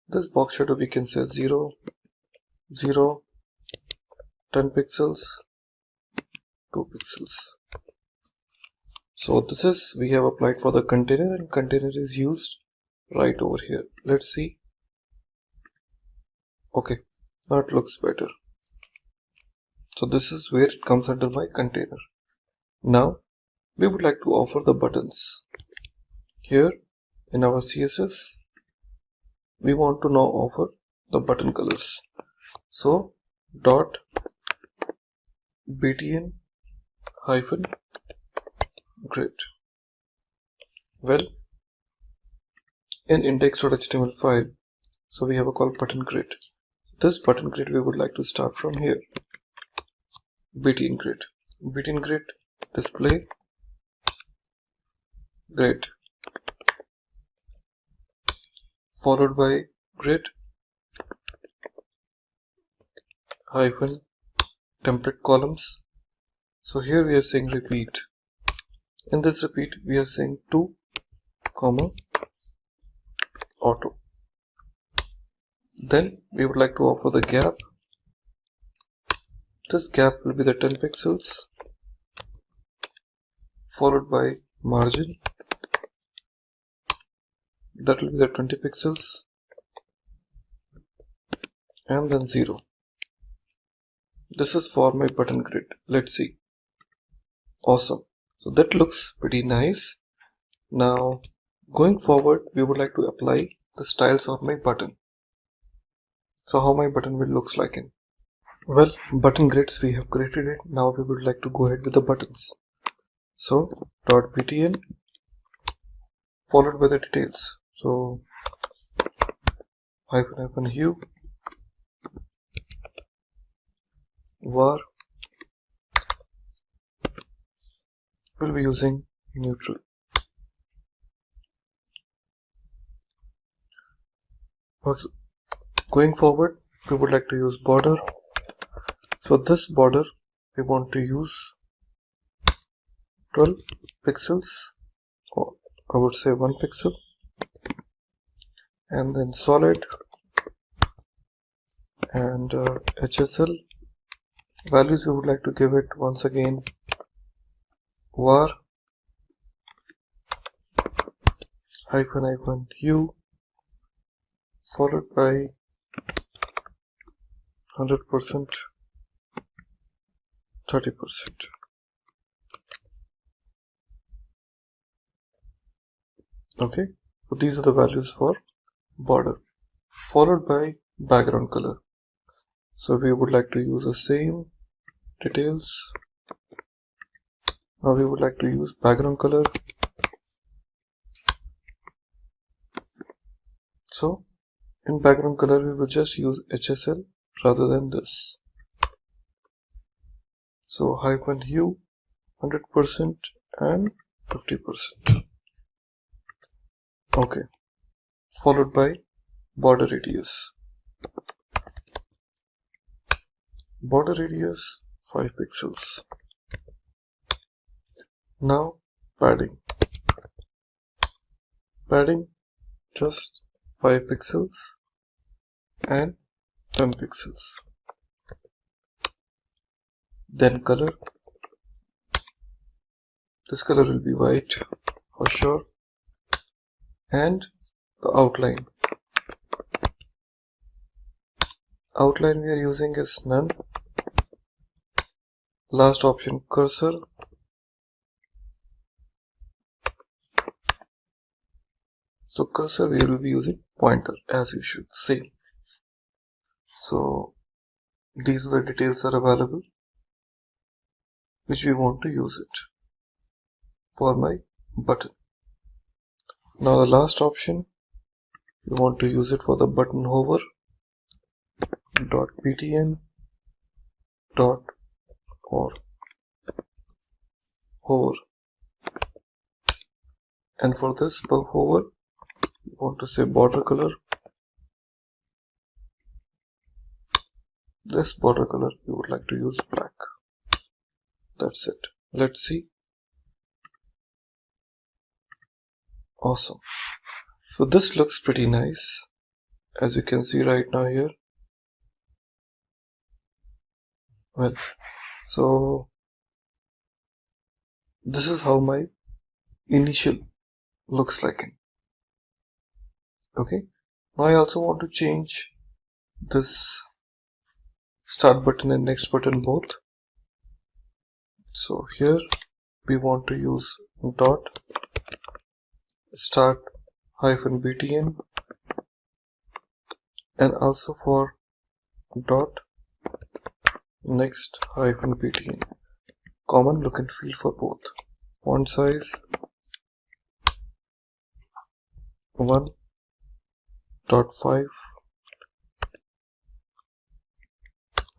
This box shadow we can say 0, 0, 10 pixels, 2 pixels. So this is we have applied for the container, and container is used right over here. Let's see. Okay, now it looks better. So this is where it comes under my container. Now we would like to offer the buttons. Here in our CSS, we want to now offer the button colors. So dot btn hyphen grid. Well, in index.html file, so we have a called button grid. This button grid we would like to start from here. btn grid display grid followed by grid hyphen template columns. So here we are saying repeat. In this repeat we are saying 2, auto. Then we would like to offer the gap. This gap will be the 10 pixels followed by margin, that will be the 20 pixels, and then 0. This is for my button grid. Let's see. Awesome. So that looks pretty nice. Now going forward we would like to apply the styles of my button. So how my button will looks like in. Well, button grids we have created it. Now we would like to go ahead with the buttons. So .btn followed by the details. So hyphen hue var will be using neutral. Okay. Going forward we would like to use border. So this border we want to use 12 pixels, or I would say 1 pixel, and then solid and HSL values we would like to give it once again var hyphen hue followed by 100%, 30%. Okay, so these are the values for border, followed by background color. So we would like to use the same details. Now we would like to use background color. So in background color we will just use HSL rather than this. So hyphen hue 100% and 50%. Okay, followed by border radius. Border radius 5 pixels. Now padding. Padding just 5 pixels and 10 pixels. Then color. This color will be white for sure. And the outline. Outline we are using is none. Last option cursor. So cursor we will be using pointer as you should say. So these are the details are available which we want to use it for my button. Now the last option we want to use it for the button hover. .btn dot or hover, and for this hover we want to say border color. This border color we would like to use black. That's it. Let's see. Awesome. So this looks pretty nice as you can see right now here. Well, so this is how my initial looks like. Okay, now I also want to change this start button and next button both. So here we want to use dot start hyphen btn, and also for dot next hyphen btn. Common look and feel for both. Font size 1 dot 5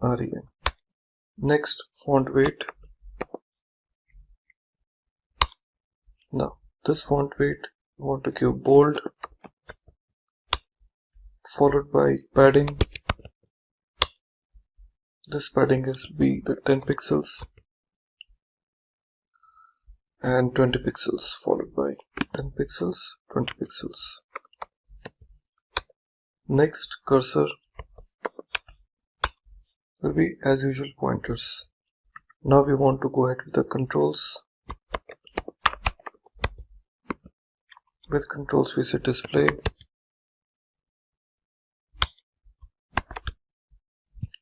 rem. Next, font weight. Now this font weight we want to give bold, followed by padding. This padding is be the 10 pixels and 20 pixels, followed by 10 pixels, 20 pixels. Next, cursor will be as usual pointers. Now we want to go ahead with the controls. With controls we say display,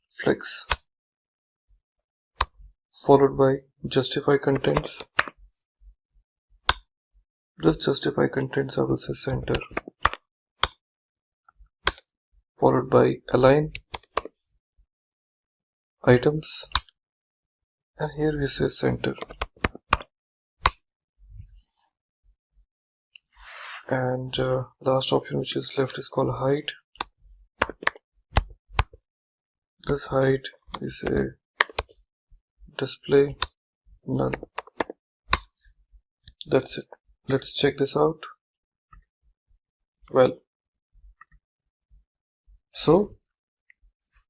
flex, followed by justify contents. This justify contents I will say center, followed by align items, and here we say center. And last option which is left is called hide. This hide we say display none. That's it. Let's check this out. Well, so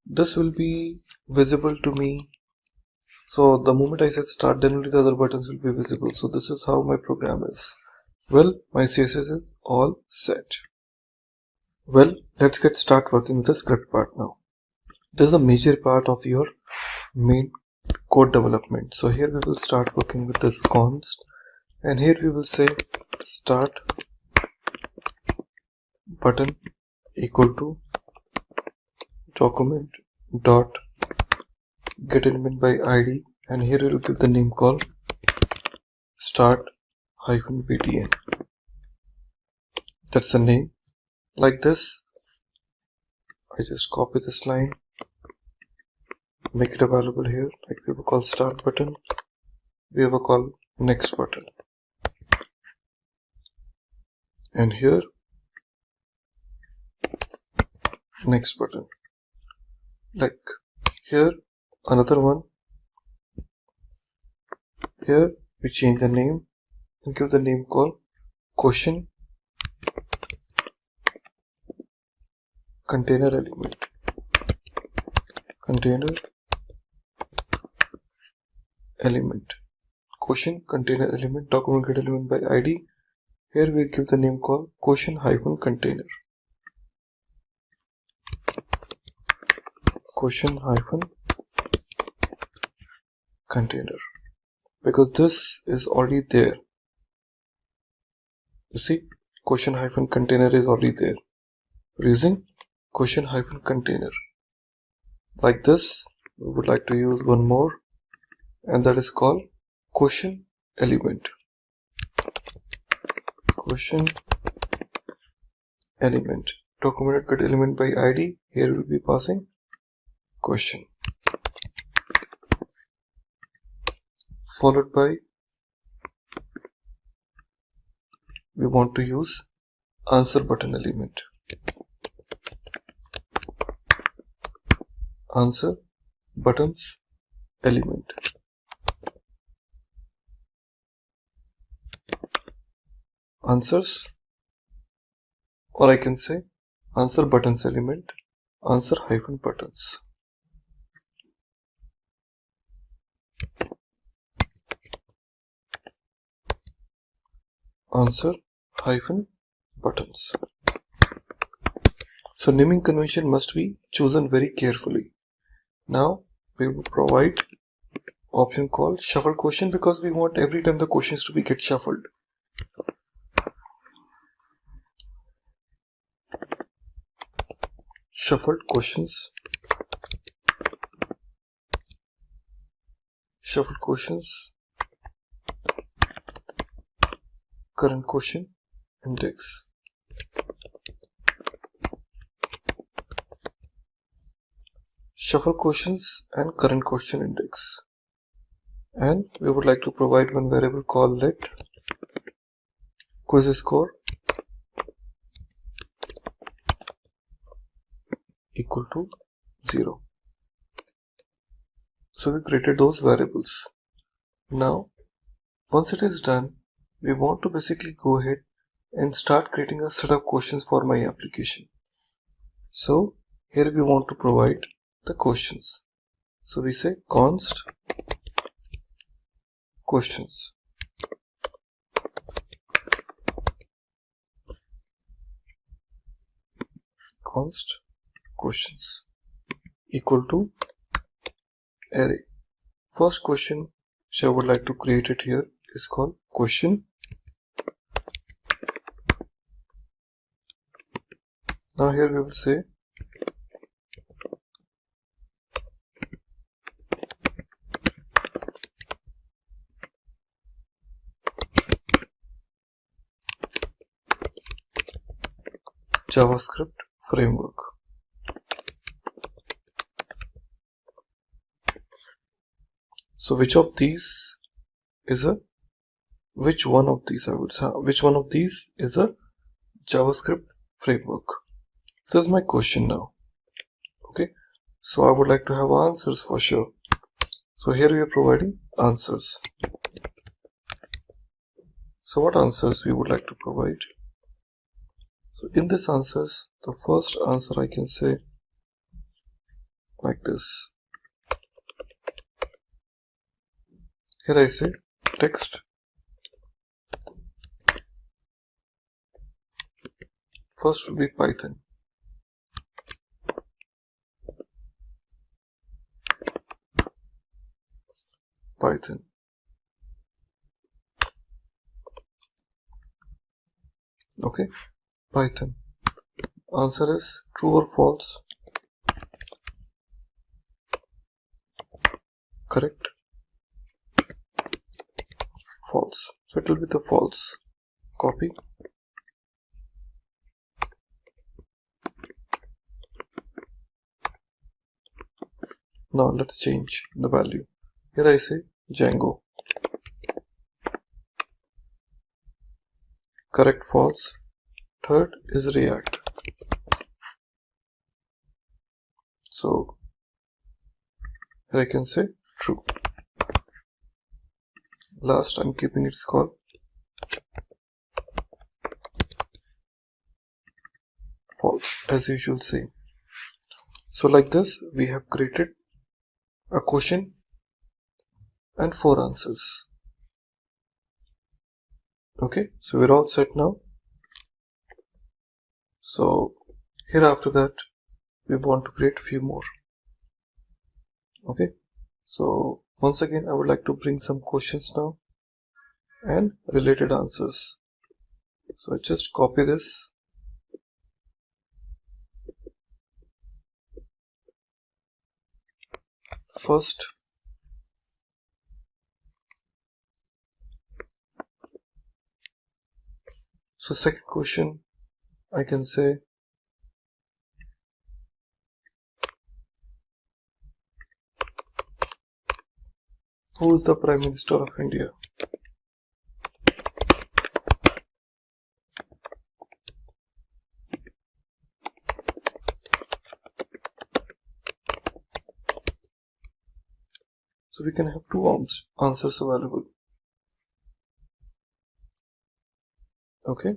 this will be visible to me. So the moment I said start, then only the other buttons will be visible. So this is how my program is. Well, my CSS is all set. Well, let's get start working with the script part now. This is a major part of your main code development. So here we will start working with this const, and here we will say start button equal to document dot get element by id, and here we will give the name called start -btn. That's the name. Like this, I just copy this line, make it available here. Like we will call start button, we will call next button, and here next button. Like here another one. Here we change the name and give the name called question container element. Container element. Question container element, document get element by id. Here we give the name called question -container. Question -container, because this is already there. You see, question -container is already there. We're using question -container. Like this, we would like to use one more, and that is called question element. Question element, document get element by id. Here we will be passing question, followed by we want to use answer button element. Answer buttons element. Answers, or I can say answer buttons element, answer -buttons. Answer -buttons. So naming convention must be chosen very carefully. Now we will provide option called shuffle question, because we want every time the questions to be get shuffled. Shuffled questions. Shuffled questions. Current question index. Shuffle questions and current question index. And we would like to provide one variable called let quiz score equal to 0. So we created those variables. Now, once it is done, we want to basically go ahead and start creating a set of questions for my application. So here we want to provide the questions. So we say const questions. Const questions equal to array. First question which I would like to create it here is called question. Now here we will say JavaScript framework. So which one of these is a JavaScript framework? So that's my question now. Okay, so I would like to have answers for sure. So here we are providing answers. So what answers we would like to provide? So in this answers, the first answer I can say like this. Here I say text. First will be Python. Python. Okay, Python. Answer is true or false? Correct? False. So it will be the false. Copy. Now let's change the value. Here I say Django. Correct, false. Third is React. So here I can say true. Last I'm keeping it is called false, as usual same. So like this we have created a question and 4 answers. Okay, so we're all set now. So here after that we want to create a few more. Okay, so once again I would like to bring some questions now and related answers. So I just copy this. First, so second question I can say who is the Prime Minister of India? So we can have 2 answers available. Okay.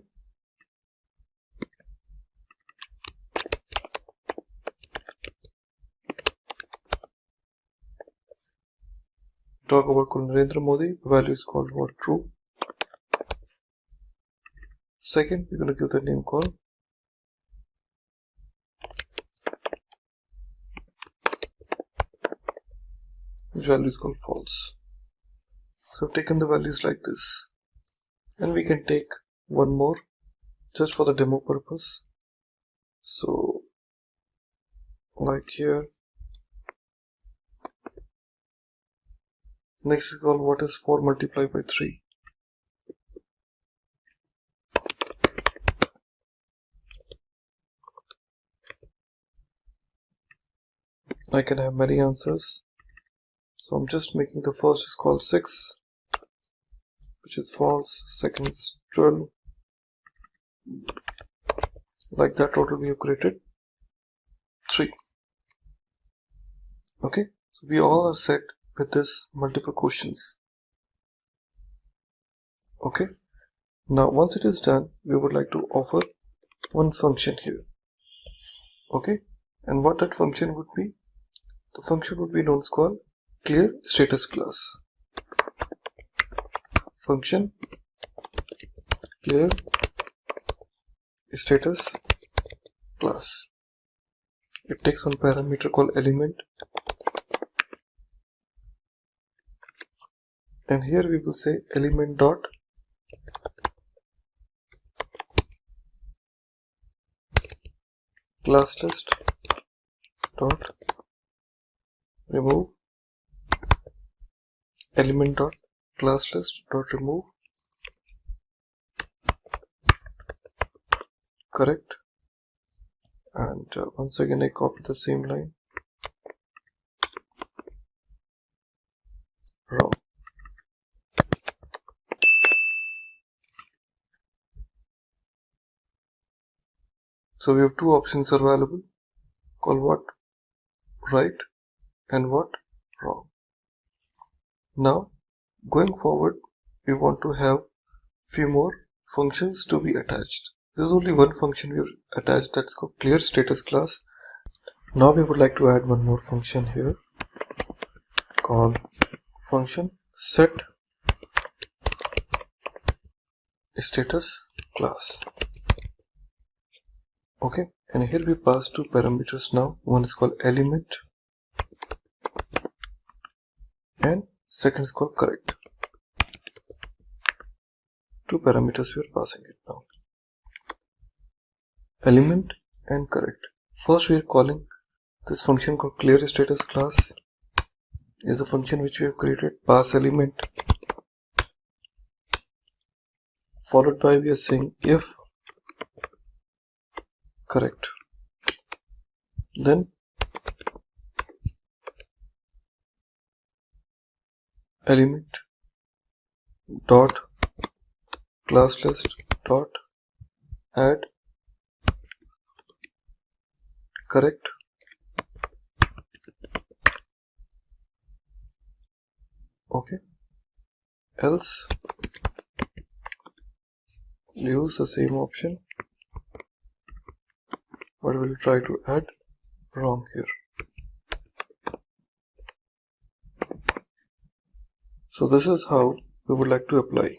Talk about Narendra Modi, the value is called what? True. Second, we're going to give the name called which value is called false. So I've taken the values like this, and we can take one more just for the demo purpose. So like here, next is called what is 4 multiplied by 3. I can have many answers. So I'm just making the first is called 6, which is false. Second is 12. Like that total we have created 3. Okay, so we all are set with this multiple questions. Okay, now once it is done, we would like to offer one function here. Okay, and what that function would be? The function would be known as called clear status class. Function clear status class. It takes one parameter called element, and here we will say element dot class list dot remove element dot class list dot remove correct, and once again I copy the same line, wrong. So we have two options available, called what? Right and what? Wrong. Now going forward, we want to have few more functions to be attached. There's only one function we have attached, that's called clear status class. Now we would like to add one more function here called function set status class. Okay, and here we pass two parameters now. One is called element and second is called correct. Two parameters we are passing it now. Element and correct. First we are calling this function called clear status class. Is a function which we have created, pass element, followed by we are saying if correct, then element dot class list dot add correct, okay, else use the same option, but we'll try to add wrong here. So this is how we would like to apply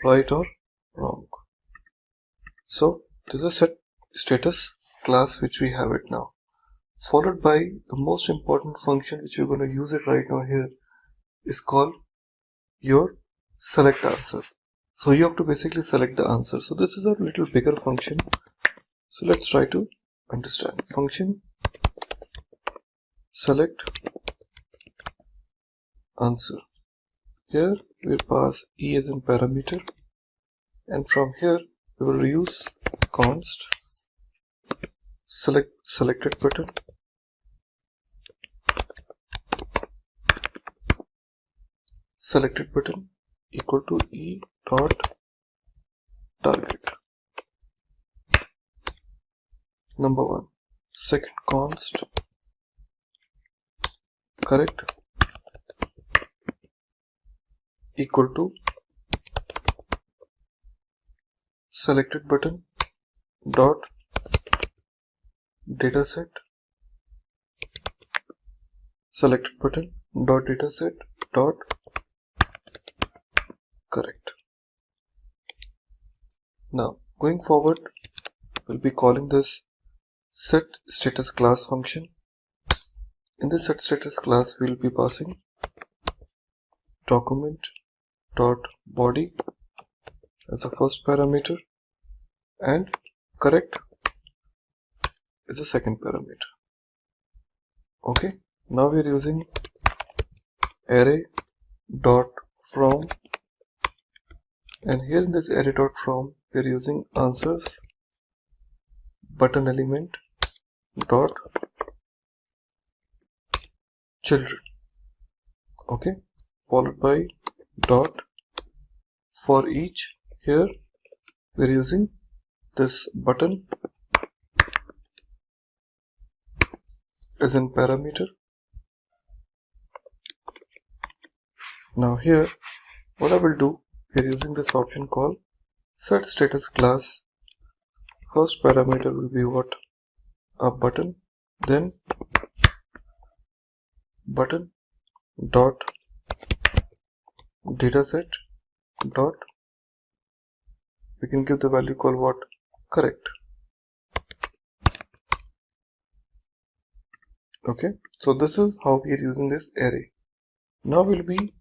right or wrong. So this is set status class which we have it now, followed by the most important function which we're going to use it right now here is called your select answer. So you have to basically select the answer. So this is a little bigger function. So let's try to understand. Function select answer. Here we pass e as in parameter, and from here we will use const selected button equal to e dot target. Number one. Second, const correct equal to selected button dot dataset selected button dot dataset dot correct. Now going forward, we'll be calling this set status class function. In this set status class, we'll be passing document dot body as the first parameter and correct is the second parameter. Okay, now we're using array dot from, and here in this array dot from we're using answers button element dot children. Okay, followed by dot for each. Here we're using this button as in parameter. Now here, what I will do, we are using this option called set status class. First parameter will be what? A button. Then button dot dataset dot, we can give the value called what? Correct. Okay, so this is how we are using this array. Now we'll be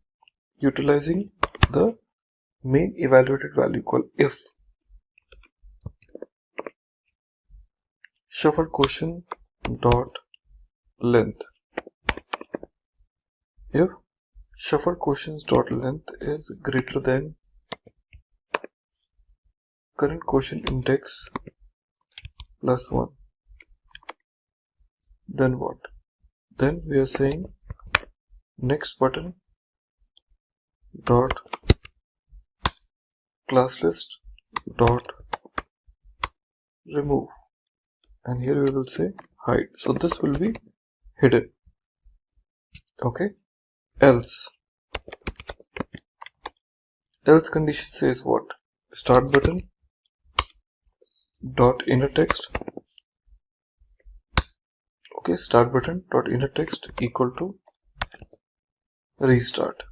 utilizing the main evaluated value called if. Shuffle quotient dot length. If shuffle quotient dot length is greater than current quotient index plus 1, then what? Then we are saying next button dot class list dot remove, and here we will say hide. So this will be hidden. Okay. Else condition says what? Start button dot inner text. Okay, start button dot inner text equal to restart.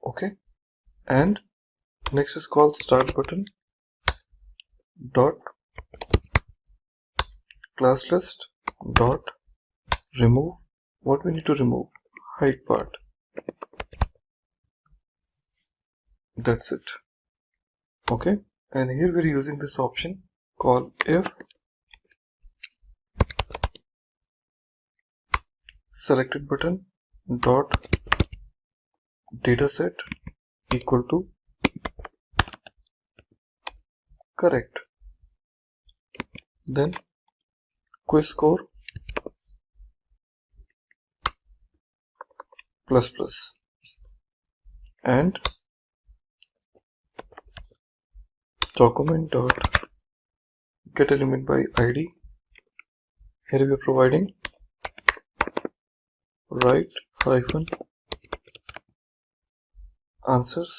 Okay, and next is called start button dot class list dot remove. What we need to remove? Hide part. That's it. Okay, and here we're using this option called if selected button dot dataset equal to correct. Then quiz score plus plus, and document dot get element by id. Here we are providing write hyphen answers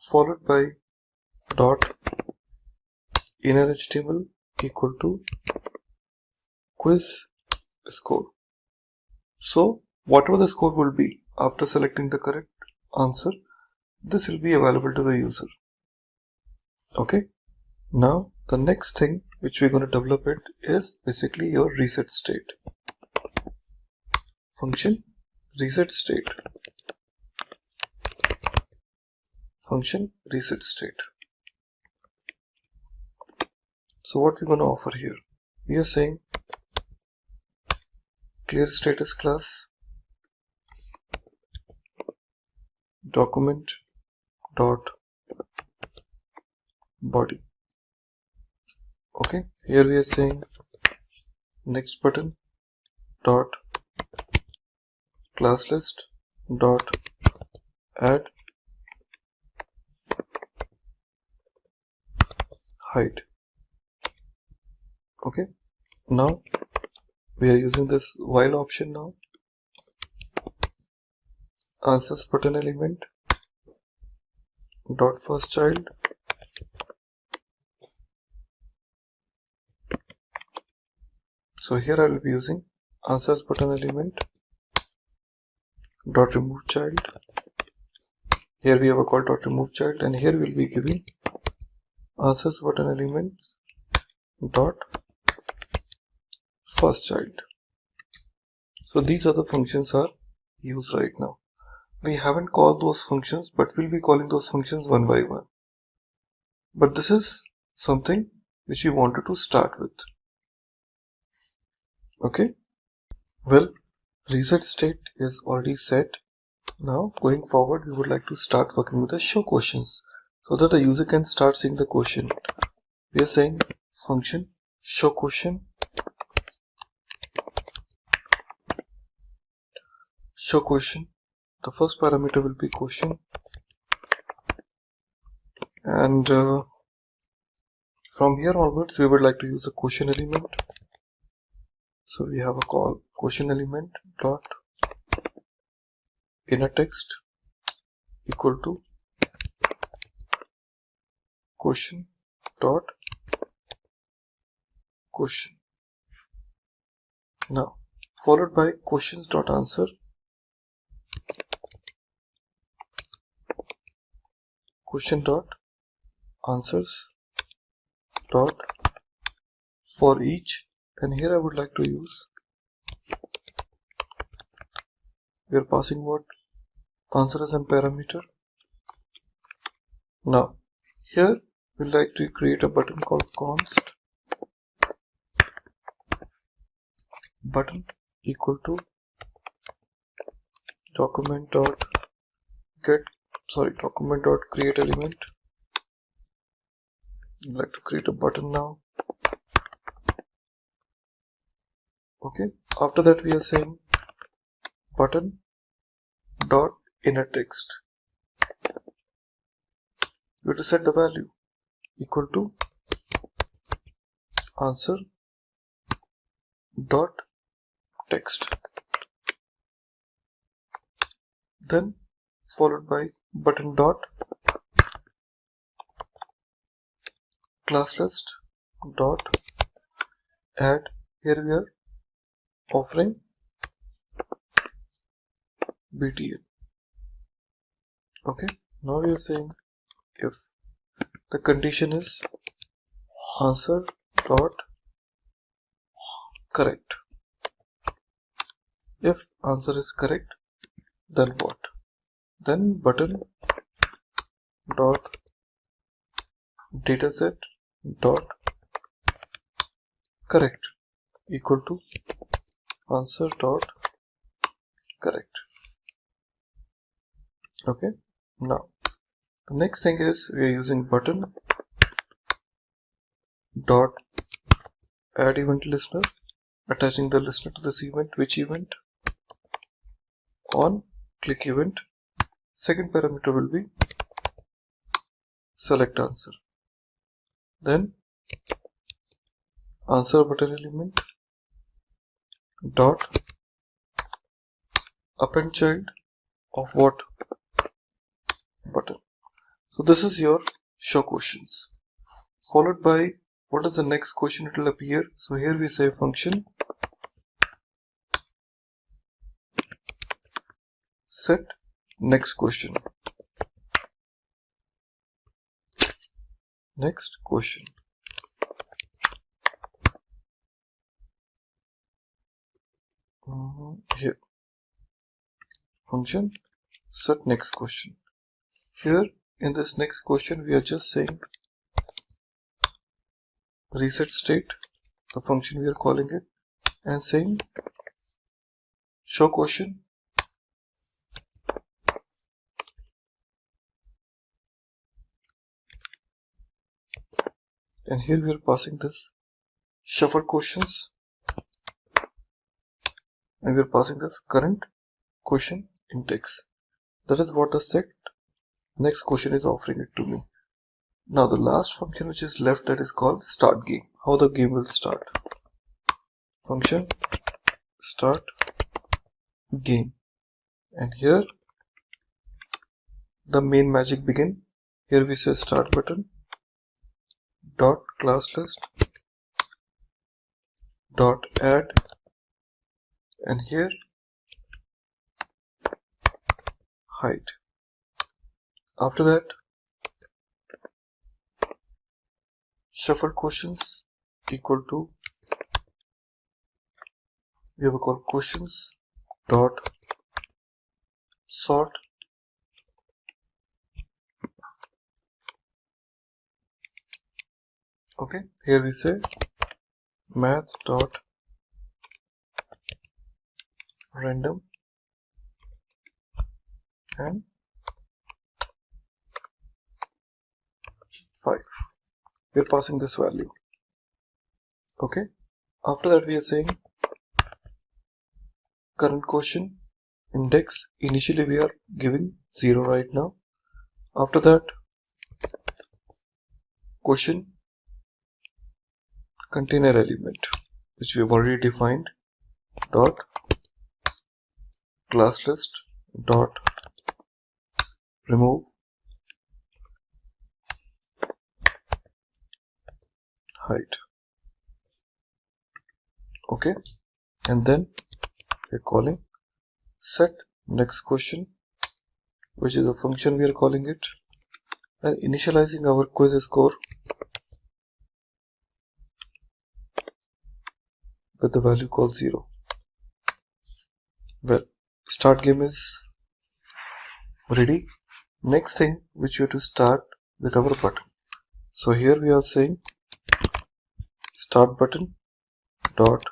followed by dot inner html equal to quiz score. So whatever the score will be after selecting the correct answer, this will be available to the user. Okay, now the next thing which we're going to develop it is basically your reset state function. Reset state function reset state. So what we're going to offer here, we are saying clear status class document dot body. Okay, here we are saying next button dot class list dot add hide. Okay, now we are using this while option. Now answers button element dot first child so here I will be using answers button element dot remove child. Here we have a call dot remove child, and here we will be giving answers button element dot first child. So these are the functions are used right now. We haven't called those functions, but we'll be calling those functions one by one. But this is something which we wanted to start with. Okay, well, reset state is already set. Now going forward, we would like to start working with the show questions so that the user can start seeing the question. We are saying function show question. Show question. The first parameter will be question, and From here onwards, we would like to use a question element. So we have a call question element dot inner text equal to question dot question. Now followed by questions dot answer, question dot answers dot for each, and here I would like to use, we are passing what answer as a parameter. Now here we like to create a button called const button equal to document dot create element. I'd like to create a button now. Okay, after that we are saying button dot inner text. We have to set the value equal to answer dot text, then followed by button dot class list dot add. Here we are offering BTN. Okay, now we are saying if the condition is answer dot correct. If answer is correct, then what? Then button dot dataset dot correct equal to answer dot correct. Okay, now the next thing is we are using button dot add event listener, attaching the listener to this event. Which event? On click event. Second parameter will be select answer, then answer button element dot append child of what? Button. So this is your show questions, followed by what is the next question it will appear. So here we say function set next question. Next question. Here function set next question. Here in this next question we are just saying reset state, the function we are calling it, and saying show question and here we are passing this shuffle questions and we are passing this current question index. That is what the set next question is offering it to me. Now the last function which is left, that is called start game. How the game will start? Function start game, and here the main magic begin. Here we say start button dot class list dot add, and here hide. After that shuffle questions equal to, we have a call questions dot sort okay. Here we say math dot random and 5. We are passing this value. Okay, after that we are saying current question index. Initially we are giving 0 right now. After that question container element, which we have already defined, dot class list dot remove height. Okay, and then we're calling set next question, which is a function we are calling it, and initializing our quiz score with the value called 0. Well, start game is ready. Next thing which we have to start with our button. So here we are saying start button dot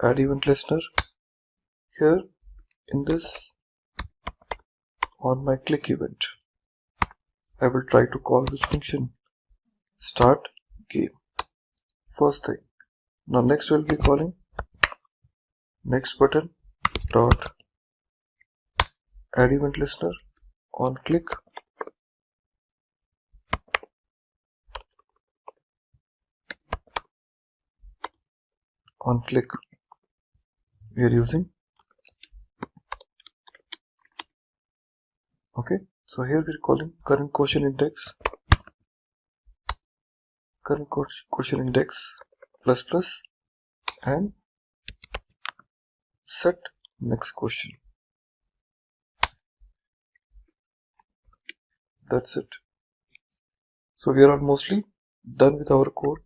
add event listener. Here in this, on my click event, I will try to call this function start game. First thing. Now next we'll be calling next button dot add event listener. On click, we are using. Okay, so here we are calling current quotient index plus plus and set next question. That's it. So we are mostly done with our code.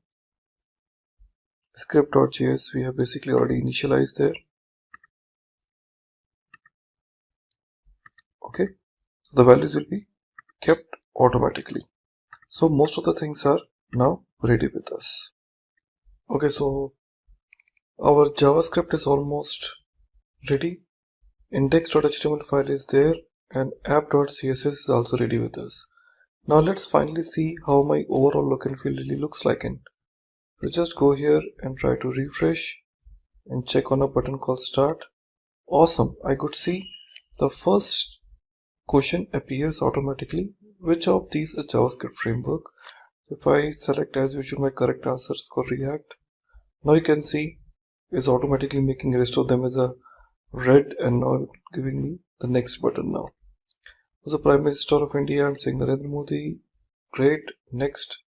Script.js we have basically already initialized there. Okay, so the values will be kept automatically. So most of the things are now ready with us. Okay, so our JavaScript is almost ready. Index.html file is there and app.css is also ready with us. Now let's finally see how my overall look and feel really looks like. And so just go here and try to refresh and check on a button called start. Awesome, I could see the first question appears automatically. Which of these is JavaScript framework? If I select as usual my correct answers for React, now you can see is automatically making the rest of them as a red and now giving me the next button now. So the Prime Minister of India, I'm saying Narendra Modi, great, next,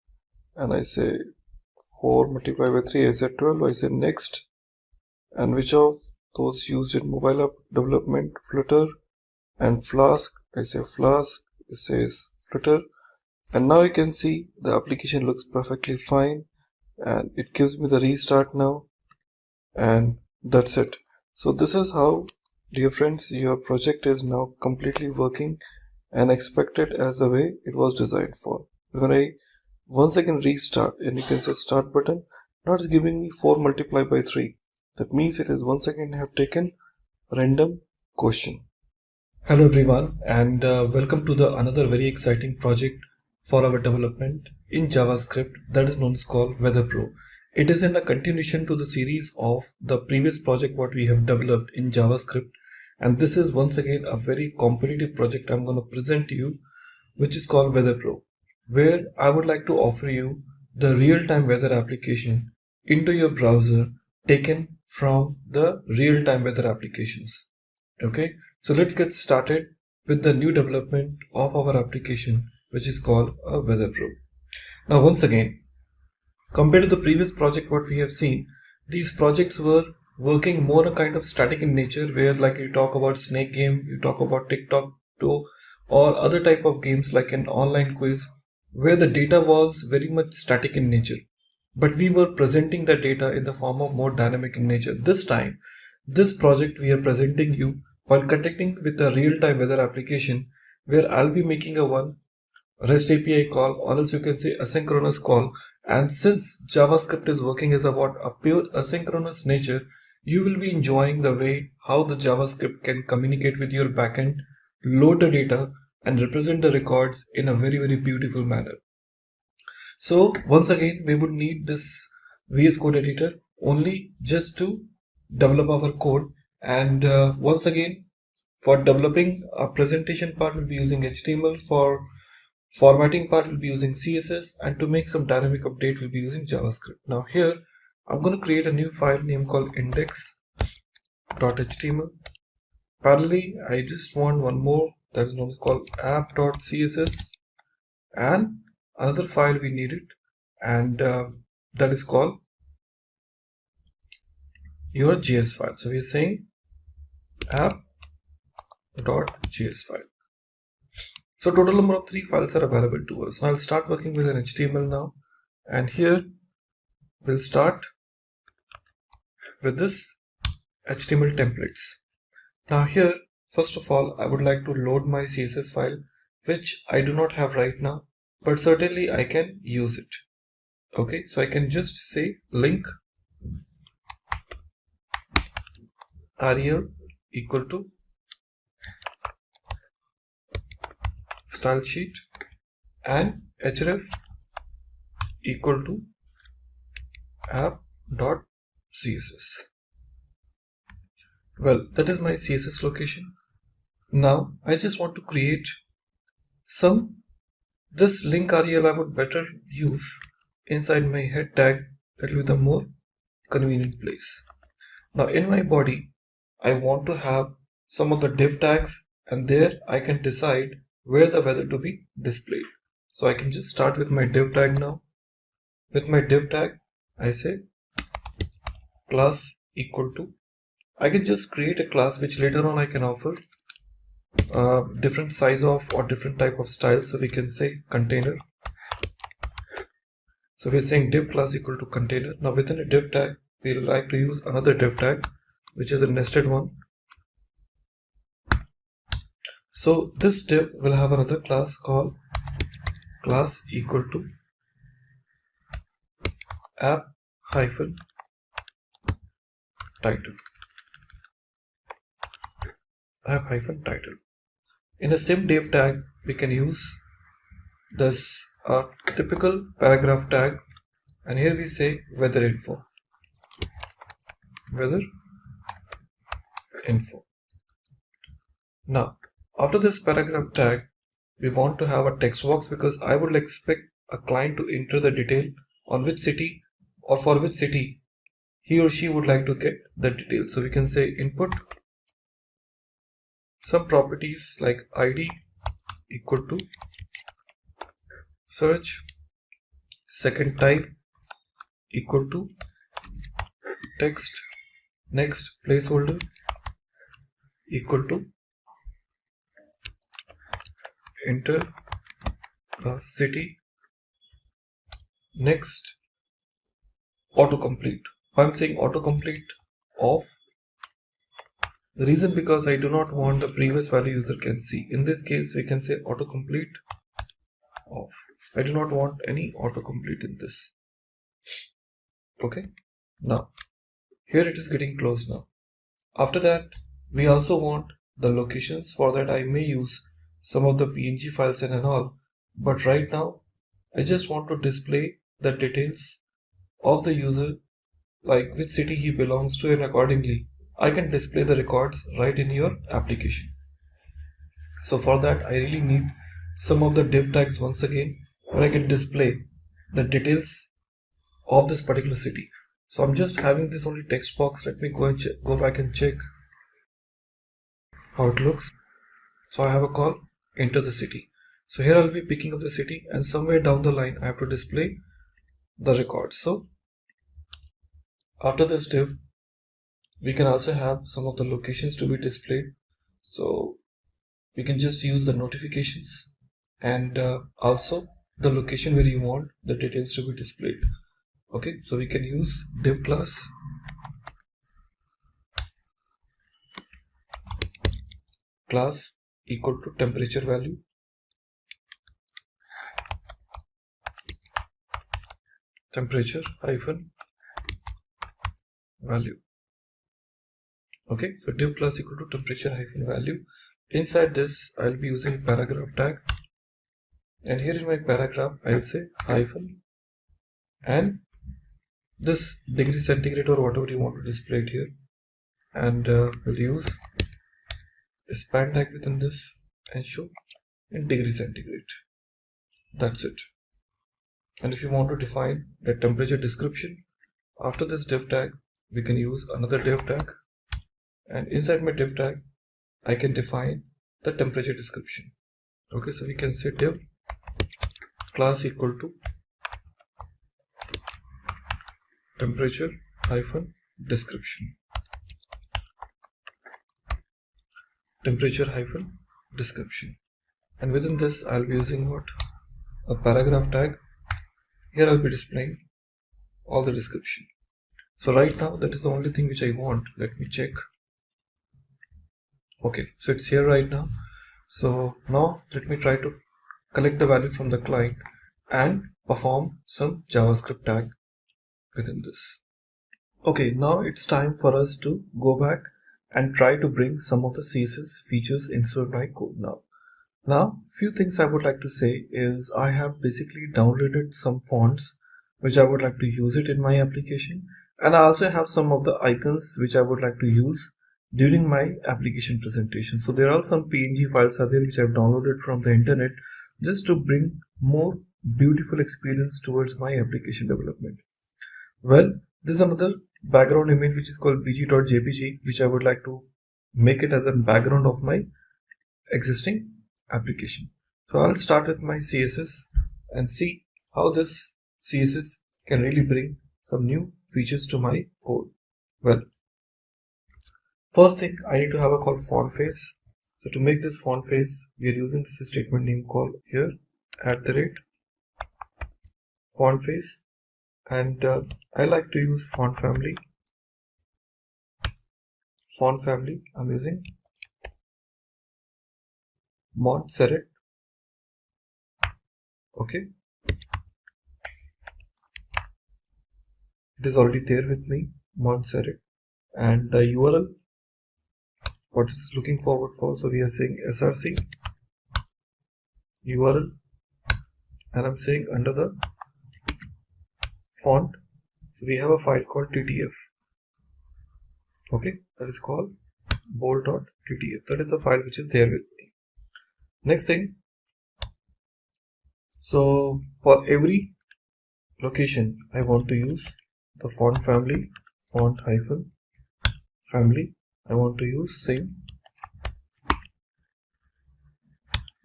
and I say 4 multiplied by 3, I say 12, I say next, and which of those used in mobile app development, Flutter and Flask, I say Flask, it says Flutter, and now you can see the application looks perfectly fine and it gives me the restart now, and that's it. So this is how, dear friends, your project is now completely working and expected as the way it was designed for. When I once again restart and you can say start button, now it's giving me 4 multiplied by 3. That means it is once again have taken random question. Hello everyone, and welcome to the another very exciting project for our development in JavaScript that is known as called Weather Pro. It is in a continuation to the series of the previous project what we have developed in JavaScript, and this is once again a very competitive project I'm going to present to you, which is called Weather Pro, where I would like to offer you the real-time weather application into your browser taken from the real-time weather applications. Okay, so let's get started with the new development of our application, which is called a Weather Pro. Now once again, compared to the previous project what we have seen, these projects were working more a kind of static in nature, where like you talk about snake game, you talk about tic-tac-toe, or other type of games like an online quiz, where the data was very much static in nature, but we were presenting the data in the form of more dynamic in nature. This time, this project we are presenting you while connecting with a real-time weather application, where I'll be making a one REST API call, or else you can say asynchronous call. And since JavaScript is working as about a pure asynchronous nature, you will be enjoying the way how the JavaScript can communicate with your backend, load the data, and represent the records in a very, very beautiful manner. So once again, we would need this VS Code editor only just to develop our code. And once again, for developing a presentation part, we'll be using HTML. For Formatting part will be using CSS, and to make some dynamic update we'll be using JavaScript. Now here I'm going to create a new file name called index.html. Parallelly, I just want one more that is known called app.css, and another file we needed, and that is called your JS file. So we are saying app.js file. So total number of 3 files are available to us. Now I'll start working with an HTML now, and here we'll start with this HTML templates. Now here, first of all, I would like to load my CSS file, which I do not have right now, but certainly I can use it. Okay, so I can just say link rel equal to style sheet and href equal to app.css. Well, that is my CSS location. Now I just want to create this link rel I would better use inside my head tag. That will be the more convenient place. Now in my body I want to have some of the div tags, and there I can decide where the weather to be displayed. So I can just start with my div tag now. With my div tag I say class equal to, I can just create a class which later on I can offer different size of or different type of style. So we can say container. So we're saying div class equal to container. Now within a div tag we will like to use another div tag, which is a nested one. So this div will have another class called class equal to app hyphen title. App hyphen title. In the same div tag we can use this typical paragraph tag, and here we say weather info. Weather info. Now after this paragraph tag we want to have a text box, because I would expect a client to enter the detail on which city or for which city he or she would like to get the details. So we can say input some properties like ID equal to search, second type equal to text, next placeholder equal to enter the city, next autocomplete. I'm saying autocomplete off. The reason because I do not want the previous value user can see. In this case we can say autocomplete off. I do not want any autocomplete in this. Okay, now here it is getting close now. After that we also want the locations. For that I may use some of the PNG files and all, but right now I just want to display the details of the user, like which city he belongs to, and accordingly I can display the records right in your application. So for that I really need some of the div tags once again, where I can display the details of this particular city. So I'm just having this only text box. Let me go back and check how it looks. So I have a call enter the city. So here I'll be picking up the city, and somewhere down the line I have to display the records. So after this div we can also have some of the locations to be displayed. So we can just use the notifications and also the location where you want the details to be displayed. Okay, so we can use div class equal to temperature value, temperature hyphen value. Okay, so div class equal to temperature hyphen value. Inside this I'll be using paragraph tag, and here in my paragraph I'll say hyphen and this degree centigrade or whatever you want to display it here, and we'll use a span tag within this and show in degree centigrade. That's it. And if you want to define the temperature description, after this div tag, we can use another div tag, and inside my div tag, I can define the temperature description. Okay, so we can say div class equal to temperature hyphen description. Temperature hyphen description. And within this, I'll be using what? A paragraph tag. Here I'll be displaying all the description. So right now, that is the only thing which I want. Let me check. Okay, so it's here right now. So now let me try to collect the value from the client and perform some JavaScript tag within this. Okay, now it's time for us to go back and try to bring some of the CSS features into my code now. Now, few things I would like to say is I have basically downloaded some fonts which I would like to use it in my application, and I also have some of the icons which I would like to use during my application presentation. So there are some PNG files are there which I've downloaded from the internet just to bring more beautiful experience towards my application development. Well, this is another background image which is called bg.jpg, which I would like to make it as a background of my existing application. So I'll start with my CSS and see how this CSS can really bring some new features to my code. Well, first thing, I need to have a called font face. So to make this font face, we are using this statement name called here @font face, and I like to use font family. Font family, I'm using Montserrat. Okay, it is already there with me, Montserrat, and the URL what is looking forward for. So we are saying src URL, and I'm saying under the font, so we have a file called ttf. Okay, that is called bold.ttf. That is the file which is there with me. Next thing, so for every location I want to use the font family, font hyphen family, I want to use same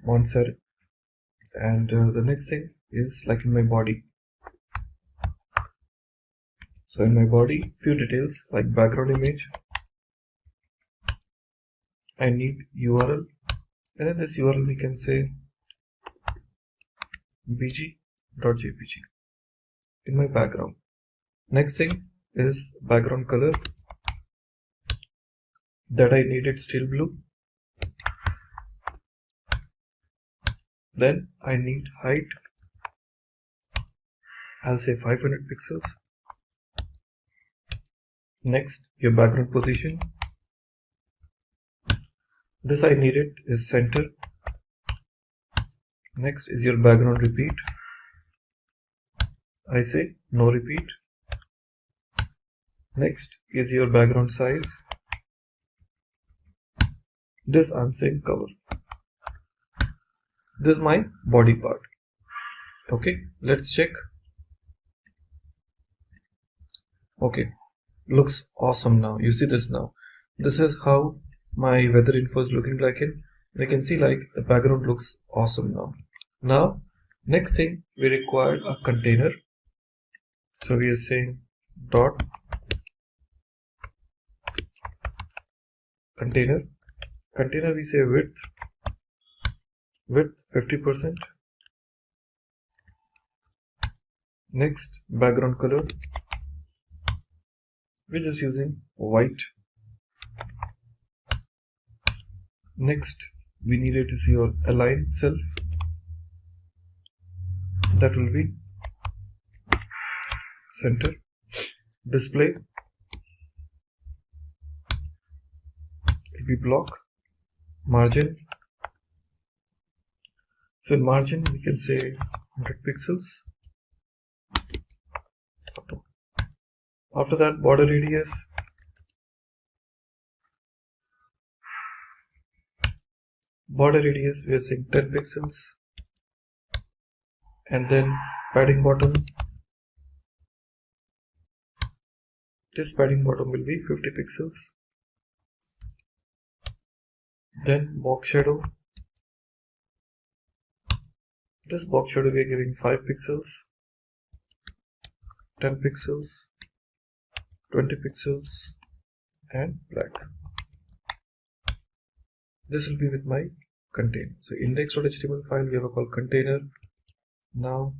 Montserrat. And the next thing is like in my body. So in my body, few details like background image, I need URL, and in this URL we can say bg.jpg in my background. Next thing is background color, that I need it steel blue. Then I need height, I'll say 500 pixels. Next, your background position, this I need it is center. Next is your background repeat, I say no repeat. Next is your background size, this I'm saying cover. This is my body part. Okay, let's check. Okay, looks awesome now. You see this now. This is how my weather info is looking like it. You can see like the background looks awesome now. Now, next thing, we require a container. So we are saying dot container. Container we say width 50%. Next, background color, we're just using white. Next, we need it is your align self, that will be center. Display will be block. Margin, so in margin we can say 100 pixels. After that, border radius, we are saying 10 pixels. and then padding bottom. This padding bottom will be 50 pixels. Then box shadow. This box shadow we are giving 5 pixels, 10 pixels, 20 pixels, and black. This will be with my container. So index.html file we have a called container. Now,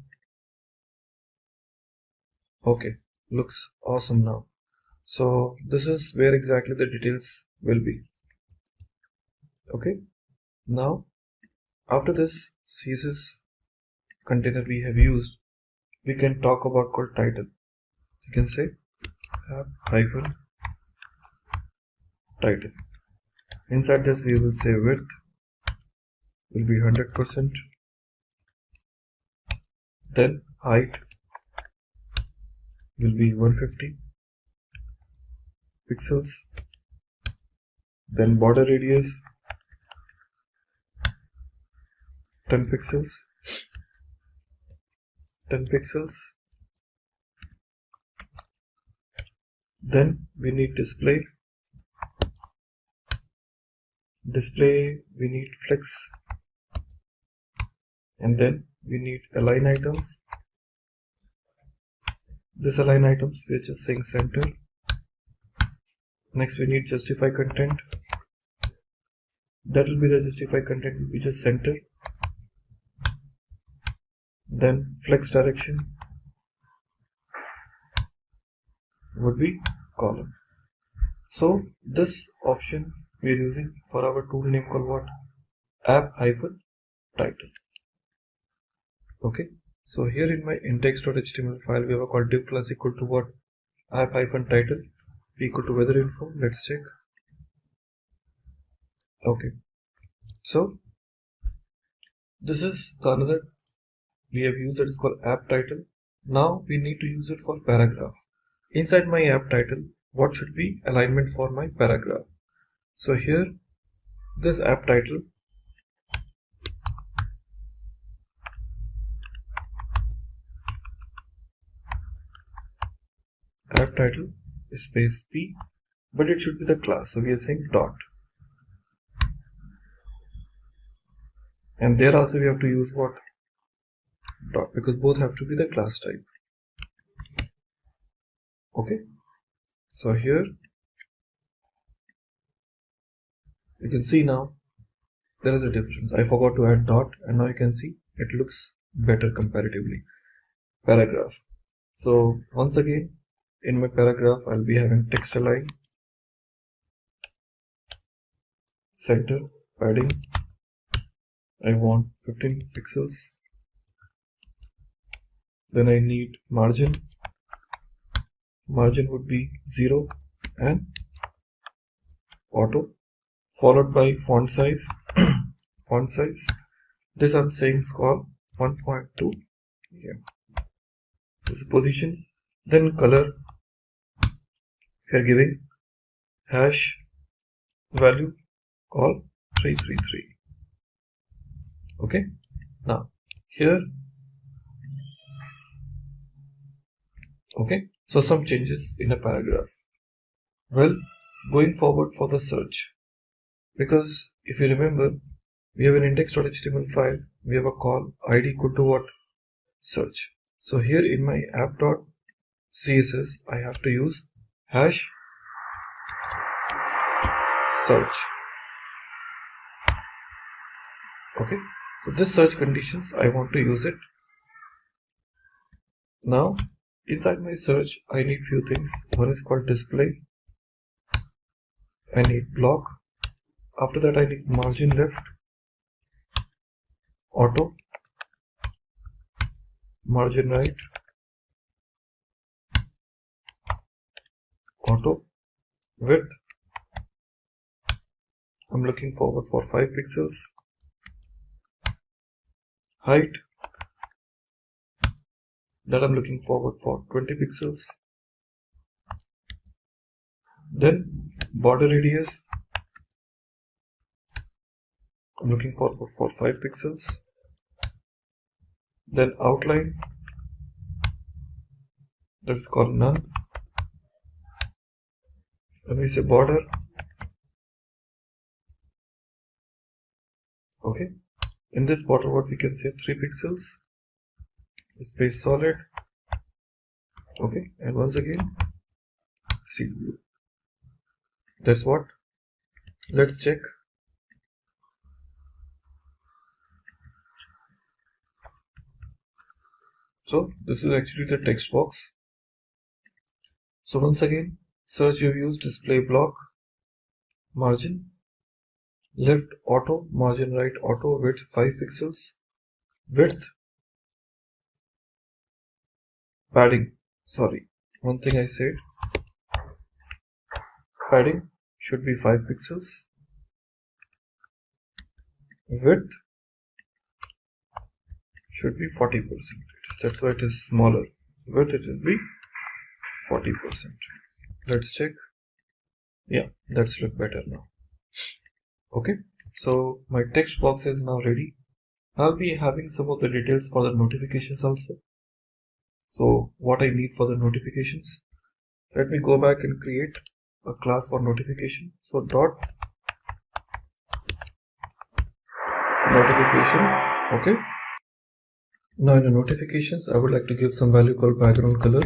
okay, looks awesome now. So this is where exactly the details will be. Okay, now after this CSS container we have used, we can talk about called title. You can say app hyphen title. Inside this we will say width will be 100%, then height will be 150 pixels, then border radius 10 pixels, 10 pixels. Then we need display we need flex, and then we need align items. This align items we are just saying center. Next we need justify content. That will be the justify content will be just center. Then flex direction would be column. So this option we are using for our tool name called what? App hyphen title. Okay, so here in my index.html file we have a called div class equal to what? App hyphen title equal to weather info. Let's check. Okay, so this is the another we have used that is called app title. Now we need to use it for paragraph. Inside my app title, what should be alignment for my paragraph? So here this app title is space p, but it should be the class, so we are saying dot, and there also we have to use what? Dot, because both have to be the class type. Okay, so here you can see now there is a difference. I forgot to add dot, and now you can see it looks better comparatively. Paragraph. So once again in my paragraph I'll be having text align, center, padding I want 15 pixels, then I need margin would be 0, and auto, followed by font size font size, this I'm saying is called 1.2. Yeah, this is position. Then color we are giving hash value called 333. Okay, now here, okay, so some changes in a paragraph. Well, going forward for the search, because if you remember we have an index.html file, we have a call id equal to what? Search. So here in my app.css I have to use hash search. Okay, so this search conditions I want to use it. Now inside my search I need few things. One is called display, I need block, after that I need margin left, auto, margin right, auto, width I'm looking forward for 5 pixels, height that I'm looking forward for 20 pixels, then border radius I'm looking forward for 5 pixels, Then outline, that is called none. When we say border, okay, in this border what we can say 3 pixels, space solid, okay, and once again sea blue. That's what. Let's check. So this is actually the text box. So once again, search your views, display block, margin, left auto, margin right auto, width 5 pixels, width, padding, sorry, one thing I said, padding should be 5 pixels, width should be 40%, that's why it is smaller, width it will be 40%. Let's check. Yeah, that's look better now. Okay, so my text box is now ready. I'll be having some of the details for the notifications also. So what I need for the notifications, let me go back and create a class for notification. So dot notification. Okay, now in the notifications I would like to give some value called background color,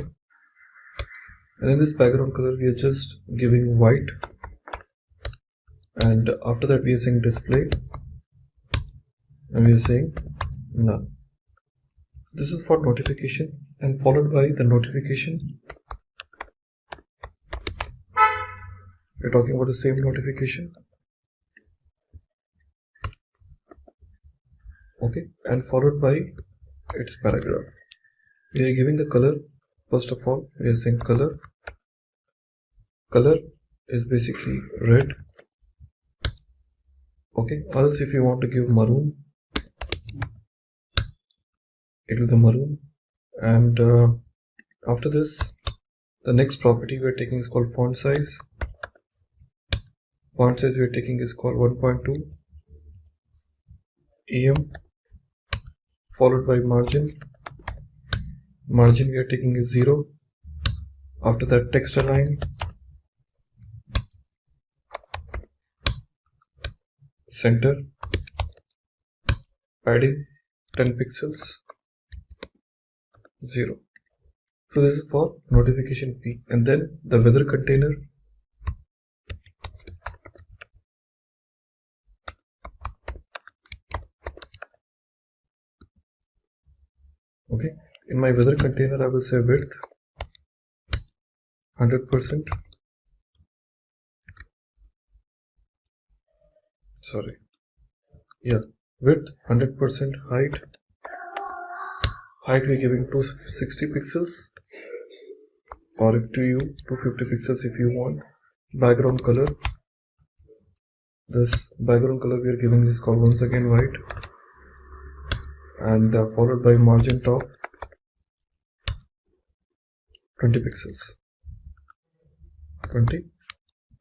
and in this background color we are just giving white, and after that we are saying display, and we are saying none. This is for notification, and followed by the notification. We're talking about the same notification. Okay, and followed by its paragraph. We are giving the color. First of all, we are saying color. Color is basically red. Okay, or else if you want to give maroon, it will be maroon. And after this, the next property we are taking is called font size. Font size we are taking is called 1.2 em, followed by margin. Margin we are taking is 0. After that, text align, center, padding 10 pixels, 0. So this is for notification P. And then the weather container, okay, in my weather container I will say width 100%, sorry, yeah, width 100%, height we're giving 260 pixels, or if to you 250 pixels if you want. Background color, this background color we are giving is called once again white, and followed by margin top 20 pixels. 20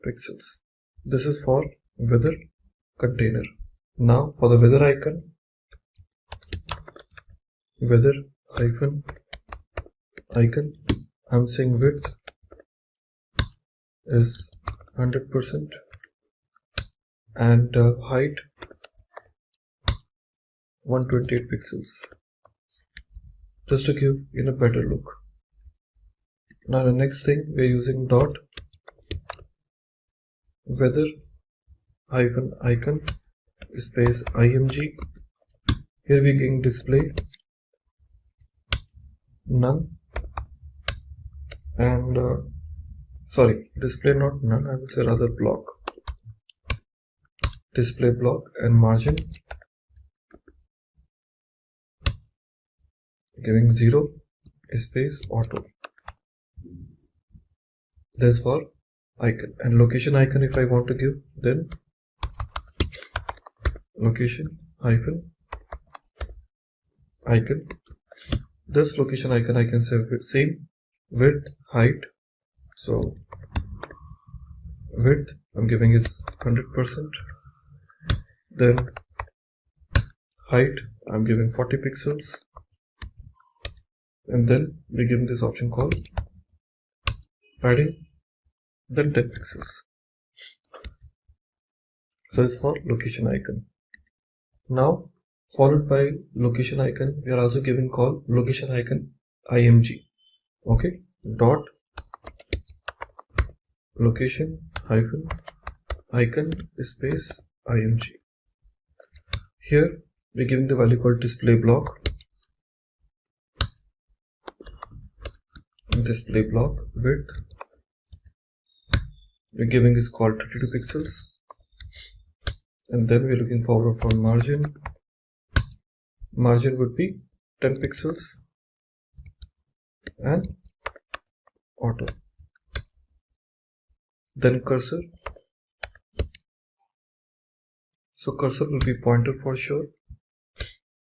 pixels. This is for weather container. Now for the weather icon, weather hyphen icon, I'm saying width is 100% and height 128 pixels, just to give in a better look. Now the next thing, we're using dot weather hyphen icon space img. Here we're getting display none, and sorry, display not none, I will say rather block, display block, and margin giving 0 space auto. This for icon. And location icon, if I want to give, then location hyphen icon. This location icon I can say same width height. So width I'm giving is 100%. Then height I'm giving 40 pixels. and then we give this option called padding, then 10 pixels. So it's for location icon. Now followed by location icon, we are also giving call location icon img. Okay, dot location hyphen icon space img. Here we're giving the value called display block. Display block width we're giving is called 32 pixels, and then we're looking forward for margin. Margin would be 10 pixels and auto. Then cursor. So cursor will be pointer for sure,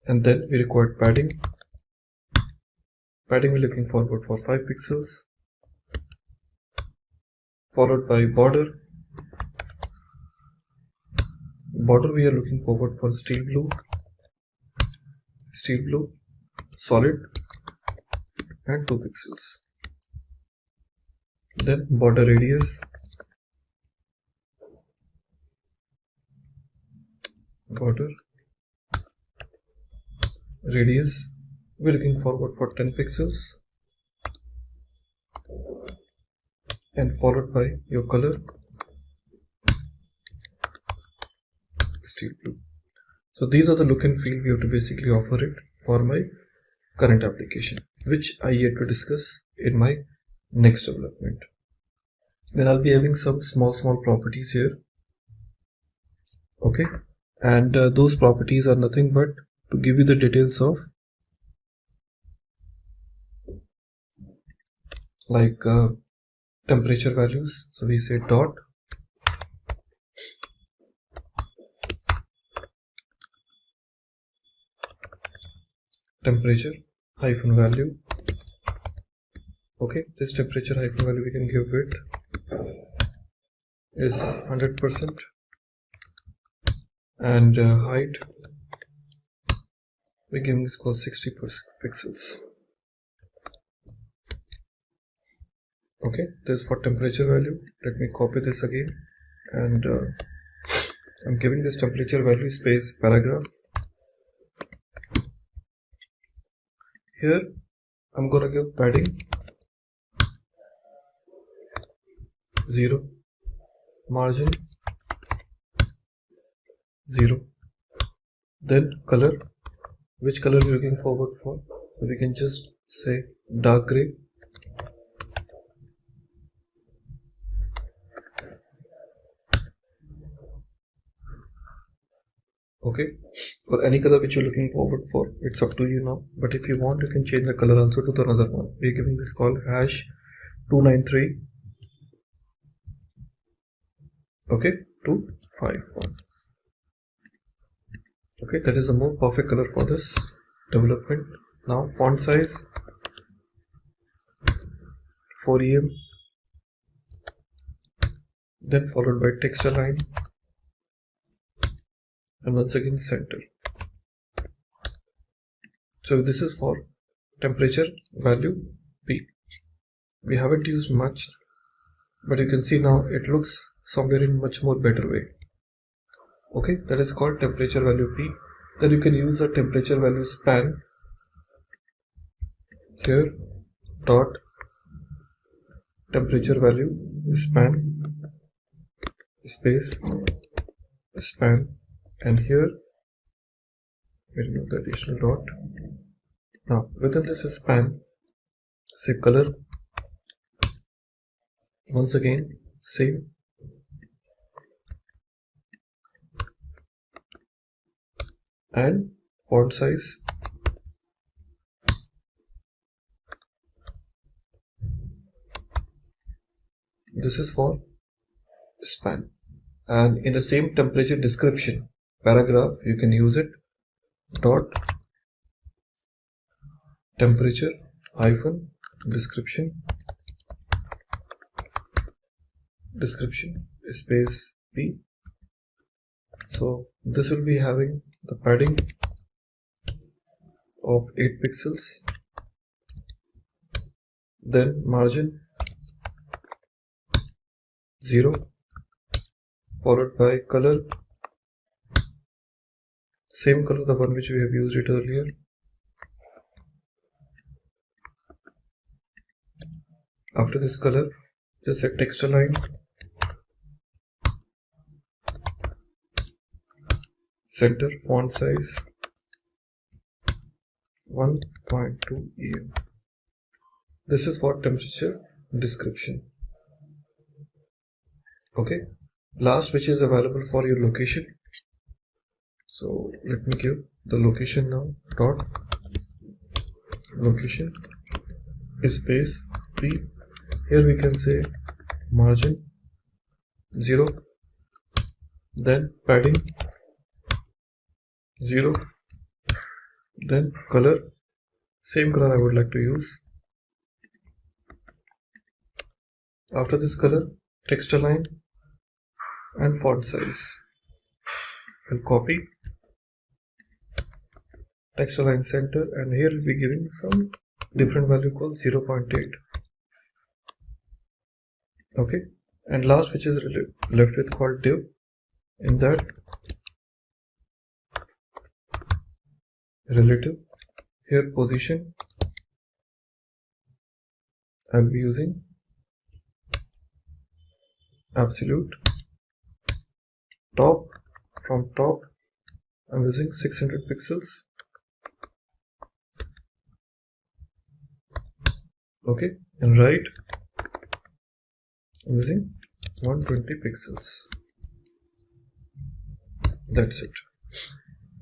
and then we require padding. Padding we're looking forward for 5 pixels, followed by border. Border we are looking forward for steel blue solid and 2 pixels. Then border radius. Border radius we're looking forward for 10 pixels, and followed by your color steel blue. So these are the look and feel we have to basically offer it for my current application, which I yet to discuss in my next development. Then I'll be having some small properties here. Okay, and those properties are nothing but to give you the details of like temperature values. So we say dot temperature hyphen value. Okay, this temperature hyphen value we can give width is 100%, and height we give this called 60 pixels. Okay, this is for temperature value. Let me copy this again, and I'm giving this temperature value space paragraph. Here I'm gonna give padding 0, margin 0. Then color, which color we're looking forward for, so we can just say dark gray. Okay, or any color which you're looking forward for, it's up to you now. But if you want, you can change the color also to the another one. We're giving this called hash 293. Okay, 251. Okay, that is a more perfect color for this development. Now font size 4 EM, then followed by text align, and once again center. So this is for temperature value P. We haven't used much, but you can see now it looks somewhere in much more better way. Okay, that is called temperature value P. Then you can use a temperature value span here, dot temperature value span space span, and here we remove the additional dot. Now within this span, say color, once again same, and font size this is for span. And in the same temperature description paragraph, you can use it dot temperature hyphen description space P. So this will be having the padding of 8 pixels, then margin 0, followed by color, same color, the one which we have used it earlier. After this color, just set text align, center, font size 1.2 EM. This is for temperature description. Okay, last which is available for your location. So let me give the location now. Dot location space p. Here we can say margin 0, then padding 0, then color, same color I would like to use. After this color, text align and font size. I'll copy, text align center, and here we'll be giving some different value called 0.8. Okay, and last which is left with called div. In that, relative, here position, I'll be using absolute. Top, from top I'm using 600 pixels. Okay, and right I'm using 120 pixels. That's it.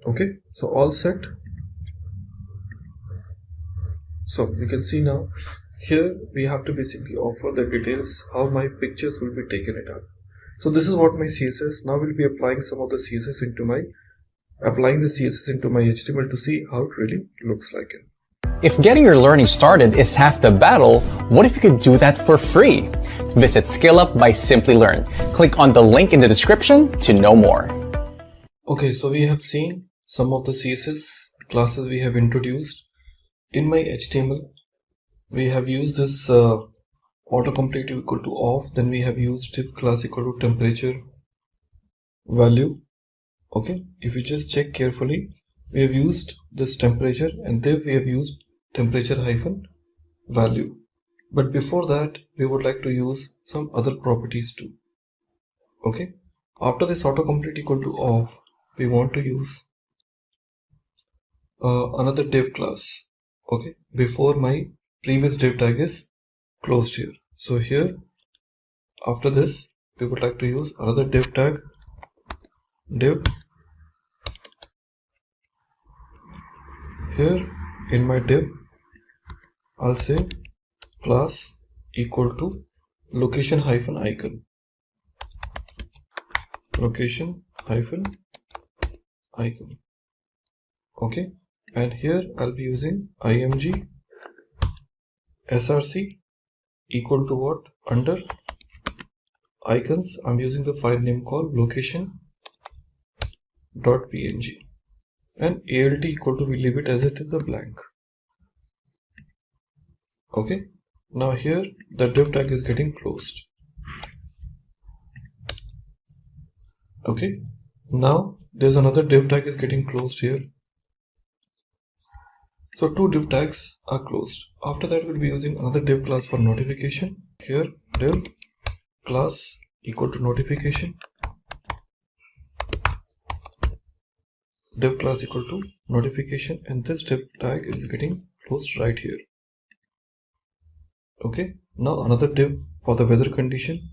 Okay, so all set. So you can see now here we have to basically offer the details how my pictures will be taken it up. So this is what my CSS. Now we'll be applying some of the CSS into my HTML to see how it really looks like it. If getting your learning started is half the battle, what if you could do that for free? Visit ScaleUp by Simply Learn. Click on the link in the description to know more. Okay, so we have seen some of the CSS classes we have introduced. In my HTML, we have used this autocomplete equal to off, then we have used div class equal to temperature value. Okay, if you just check carefully, we have used this temperature, and div we have used temperature hyphen value. But before that, we would like to use some other properties too. Okay, after this autocomplete equal to off, we want to use another div class. Okay, before my previous div tag is closed here. So here, after this, we would like to use another div tag, div. Here in my div, I'll say class equal to location hyphen icon. Location hyphen icon. Okay, and here I'll be using img src equal to what? Under icons, I'm using the file name called location.png, and alt equal to, we leave it as it is a blank. Okay, now here the div tag is getting closed. Okay, now there's another div tag is getting closed here. So two div tags are closed. After that, we'll be using another div class for notification. Here div class equal to notification. Div class equal to notification, and this div tag is getting closed right here. Okay, now another div for the weather condition.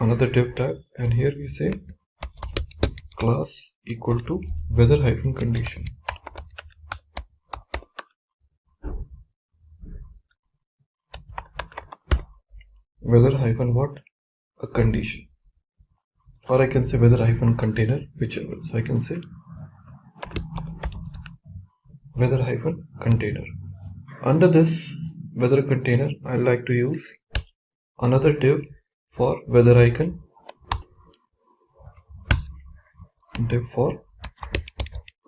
Another div tag, and here we say class equal to weather hyphen condition. Weather hyphen what? A condition, or I can say weather hyphen container, whichever. So I can say weather hyphen container. Under this weather container, I like to use another div for weather icon, div for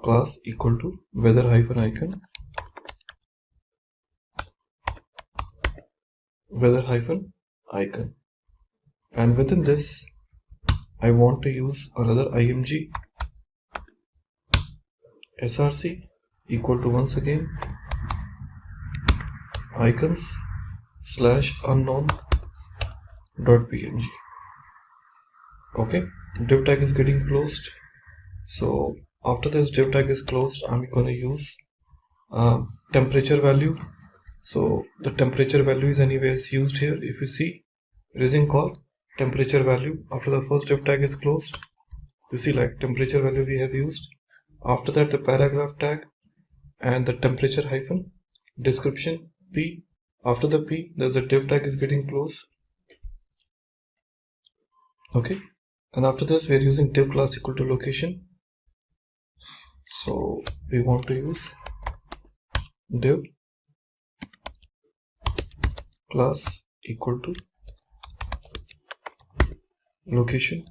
class equal to weather hyphen icon, weather hyphen icon, and within this I want to use another img src equal to once again icons slash unknown dot png. Okay, div tag is getting closed. So after this div tag is closed, I'm going to use temperature value. So the temperature value is anyways used here. If you see, it is in call temperature value. After the first div tag is closed, you see like temperature value we have used. After that, the paragraph tag and the temperature hyphen description p. After the p, there's a div tag is getting closed. Okay, and after this we are using div class equal to location. So we want to use div class equal to location,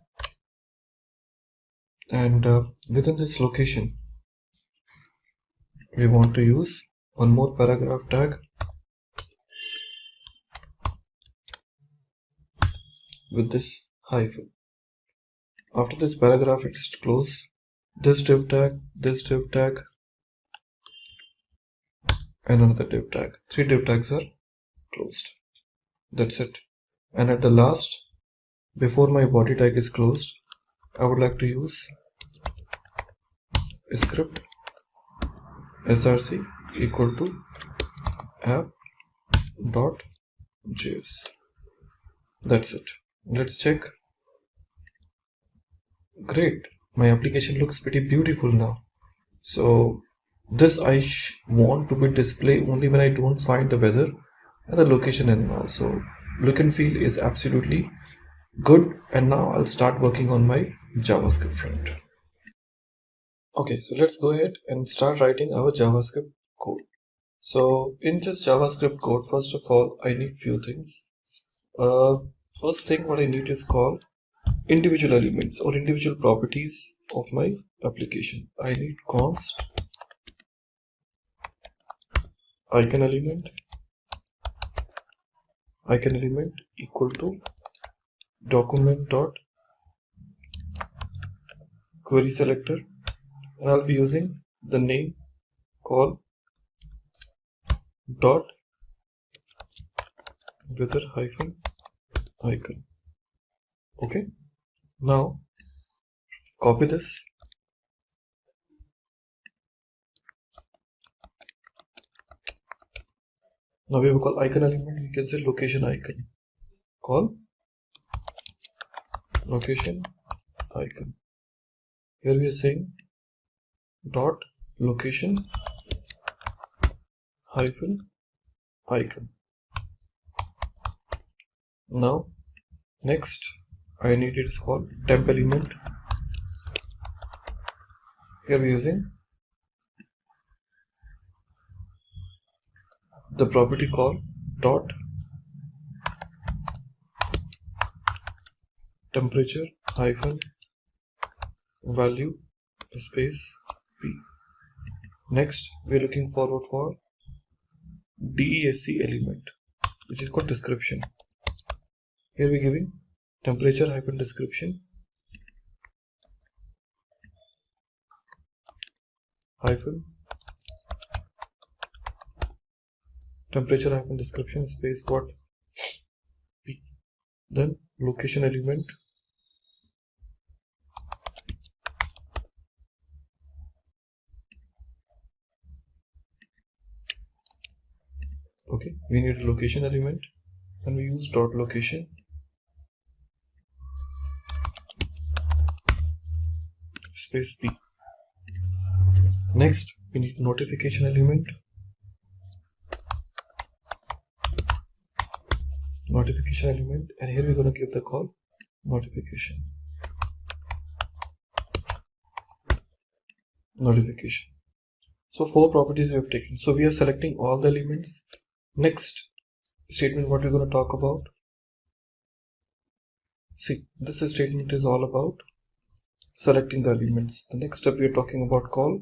and within this location we want to use one more paragraph tag with this hyphen. After this paragraph it's closed, this div tag, and another div tag. 3 div tags are closed. That's it. And at the last, before my body tag is closed, I would like to use script src equal to app.js. That's it. Let's check. Great, my application looks pretty beautiful now. So this I want to be displayed only when I don't find the weather and the location and all. So look and feel is absolutely good. And now I'll start working on my JavaScript front. Okay, so let's go ahead and start writing our JavaScript code. So in just JavaScript code, first of all, I need few things. First thing what I need is call individual elements or individual properties of my application. I need const icon element equal to document dot query selector, and I'll be using the name call dot weather hyphen icon. Okay, now copy this, now we will call icon element, we can say location icon, call location icon. Here we are saying dot location hyphen icon. Now next I need it is called temp element. Here we are using the property call dot temperature hyphen value space p. Next we are looking forward for desc element, which is called description. Here we are giving temperature hyphen description hyphen temperature hyphen description space what p. Then location element okay, we need a location element and we use dot location space p. Next we need notification element and here we're going to give the call notification. So 4 properties we have taken. So we are selecting all the elements. Next statement what we're going to talk about, see this statement is all about selecting the elements. The next step we are talking about call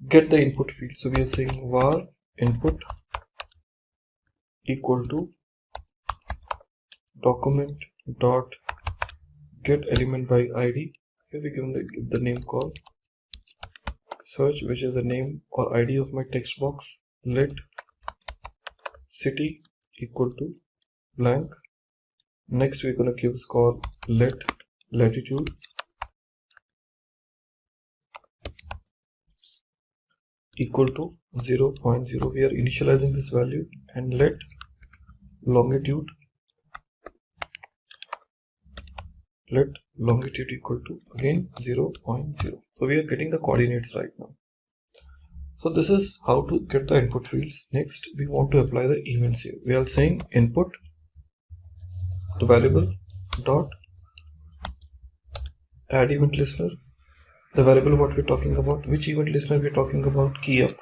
get the input field. So we are saying var input equal to document dot get element by id. Here we give the name called search, which is the name or id of my text box. Let city equal to blank. Next we're going to give call let latitude equal to 0.0. We are initializing this value, and let longitude equal to again 0.0. So we are getting the coordinates right now. So this is how to get the input fields. Next we want to apply the events here. We are saying input the variable dot add event listener. The variable what we're talking about, which event listener we're talking about, key up,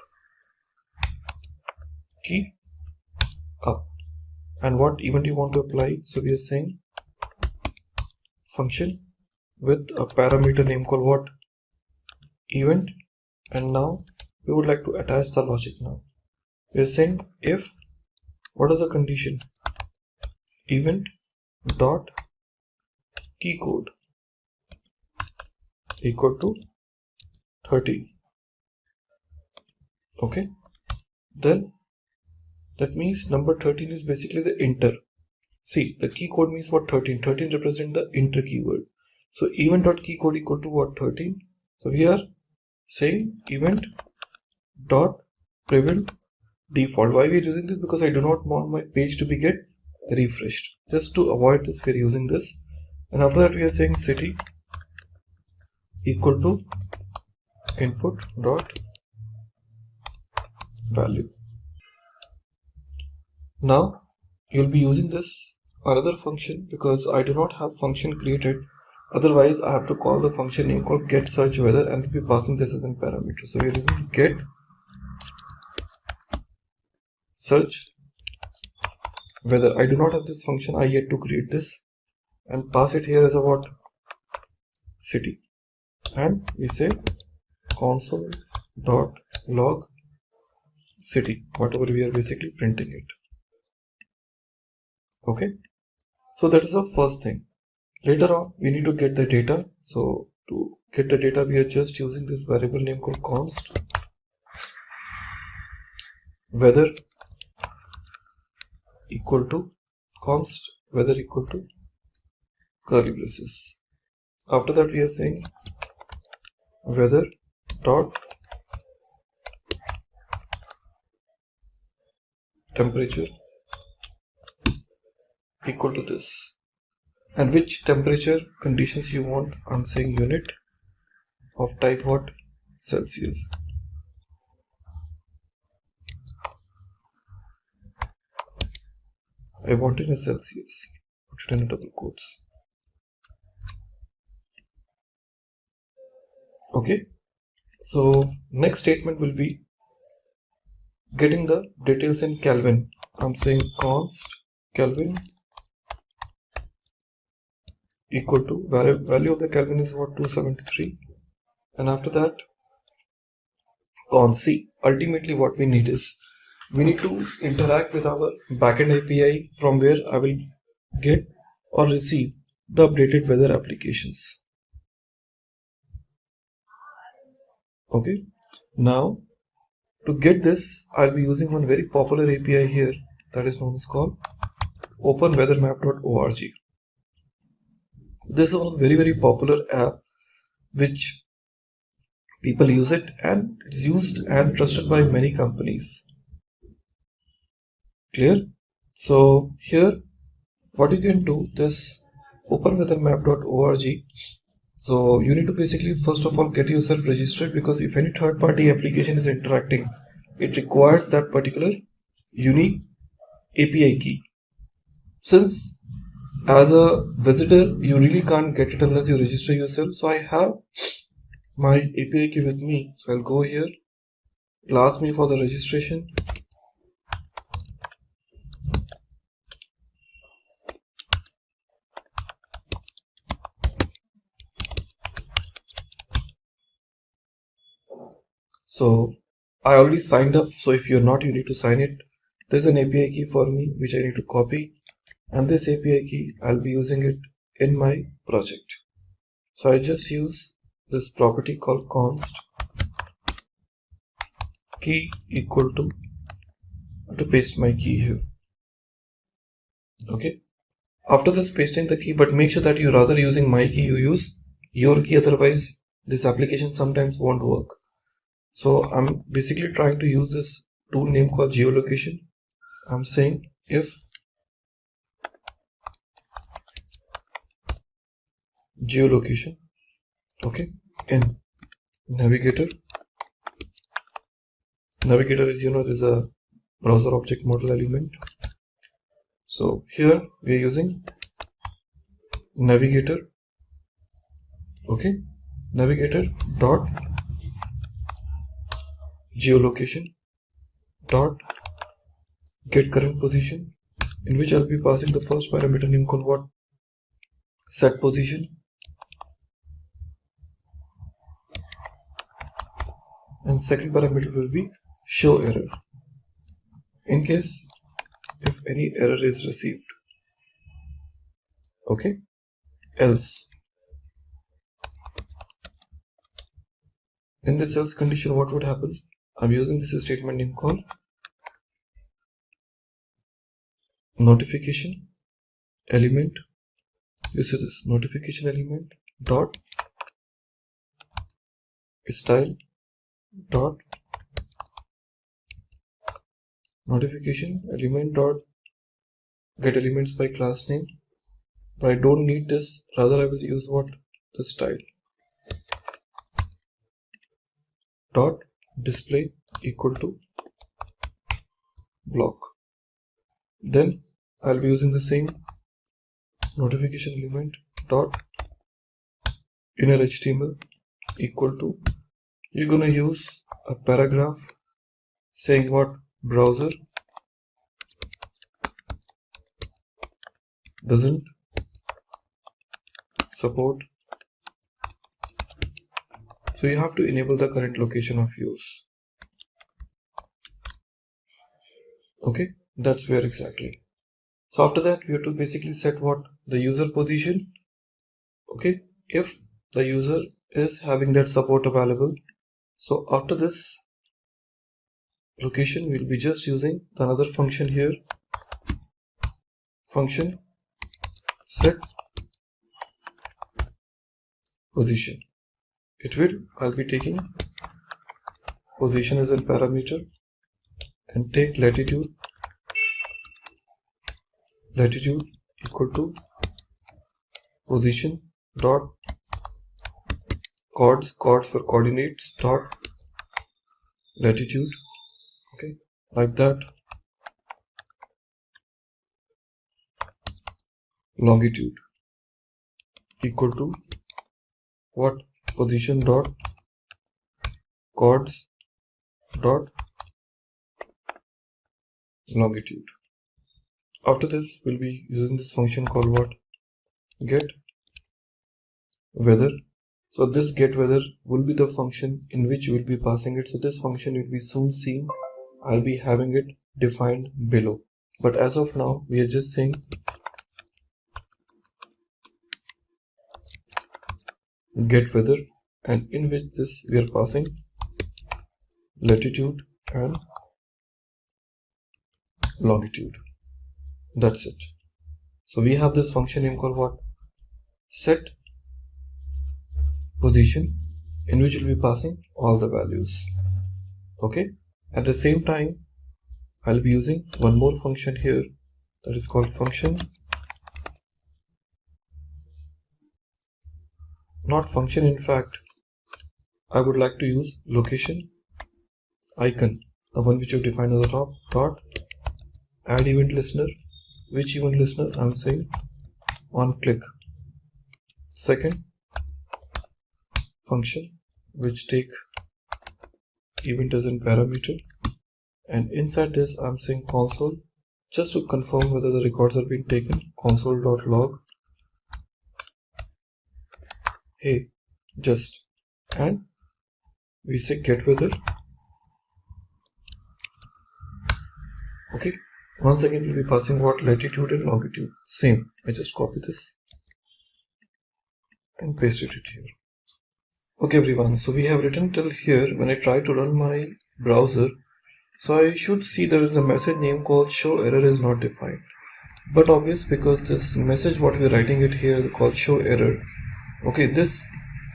and what event you want to apply. So we are saying function with a parameter name called what, event, and now we would like to attach the logic. Now we are saying if, what is the condition, event dot key code equal to 30. Okay, then that means number 13 is basically the enter. See, the key code means what, 13 represent the enter keyword. So event dot key code equal to what, 13. So we are saying event dot prevent default. Why we are using this? Because I do not want my page to be get refreshed. Just to avoid this, we are using this. And after that we are saying city equal to input dot value. Now you'll be using this another function because I do not have function created. Otherwise I have to call the function name called get search weather and be passing this as a parameter. So we're using get search weather. I do not have this function, I yet to create this, and pass it here as a what, city, and we say console dot log city, whatever we are basically printing it. Okay, so that is the first thing. Later on we need to get the data. So to get the data we are just using this variable name called const weather equal to curly braces. After that we are saying weather dot temperature equal to this, and which temperature conditions you want. I'm saying unit of type what, Celsius. I want it in Celsius, put it in double quotes. Okay, so next statement will be getting the details in Kelvin. I'm saying const Kelvin equal to value of the Kelvin is what, 273, and after that const C. Ultimately what we need is we need to interact with our backend API from where I will get or receive the updated weather applications. Okay, now to get this I'll be using one very popular API here that is known as called openweathermap.org. This is one of the very popular app which people use it, and it's used and trusted by many companies. Clear? So here what you can do, this openweathermap.org, so you need to basically first of all get yourself registered, because if any third-party application is interacting, it requires that particular unique API key. Since as a visitor you really can't get it unless you register yourself, so I have my API key with me. So I'll go here, it'll ask me for the registration. So I already signed up, so if you're not, you need to sign it. There's an API key for me which I need to copy, and this API key, I'll be using it in my project. So I just use this property called const key equal to paste my key here. Okay. After this, pasting the key, but make sure that you're rather using my key, you use your key, otherwise this application sometimes won't work. So I'm basically trying to use this tool name called geolocation. I'm saying if geolocation, okay, in navigator is, there's a browser object model element. So here we are using navigator, okay, navigator dot geolocation dot get current position, in which I'll be passing the first parameter name called what? Set position, and second parameter will be show error, in case if any error is received. Okay, else. In this else condition, what would happen? I'm using this statement name called notification element. You see this notification element dot style dot notification element dot get elements by class name, but I don't need this, rather I will use what? The style dot display equal to block. Then I'll be using the same notification element dot inner HTML equal to, you're gonna use a paragraph saying what? Browser doesn't support. So you have to enable the current location of use. Okay, that's where exactly. So after that, we have to basically set what? The user position. Okay, if the user is having that support available. So after this location, we'll be just using another function here, function set position. I'll be taking position as a parameter and take latitude equal to position dot chords for coordinates dot latitude, okay, like that. Longitude equal to what? Position dot chords dot longitude. After this, we'll be using this function called what? Get weather. So this get weather will be the function in which we'll be passing it. So this function will be soon seen. I'll be having it defined below. But as of now, we are just saying get weather, and in which this we are passing latitude and longitude. That's it. So we have this function name called what? Set position, in which we'll be passing all the values. Okay. At the same time, I'll be using one more function here, that is called function. Not function, in fact, I would like to use location icon, the one which you defined at the top, dot add event listener. Which event listener? I'm saying on click. Second function which take event as in parameter, and inside this I'm saying console, just to confirm whether the records are being taken, console.log hey just, and we say get weather. Okay, Once again we'll be passing what? Latitude and longitude. Same. I just copy this and paste it here. Okay everyone, so we have written till here. When I try to run my browser, so I should see there is a message name called show error is not defined. But obvious, because this message what we're writing it here called show error, okay, this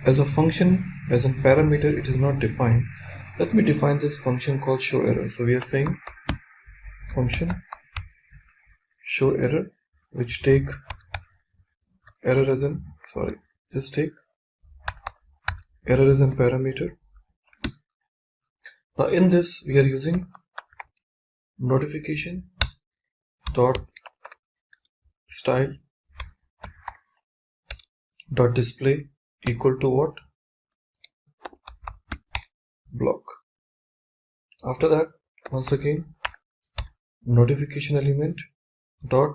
as a function, as a parameter, it is not defined. Let me define this function called show error. So we are saying function show error, which take error as an, just take error as a parameter. Now in this we are using notification dot style dot display equal to what? Block. After that, once again, notification element dot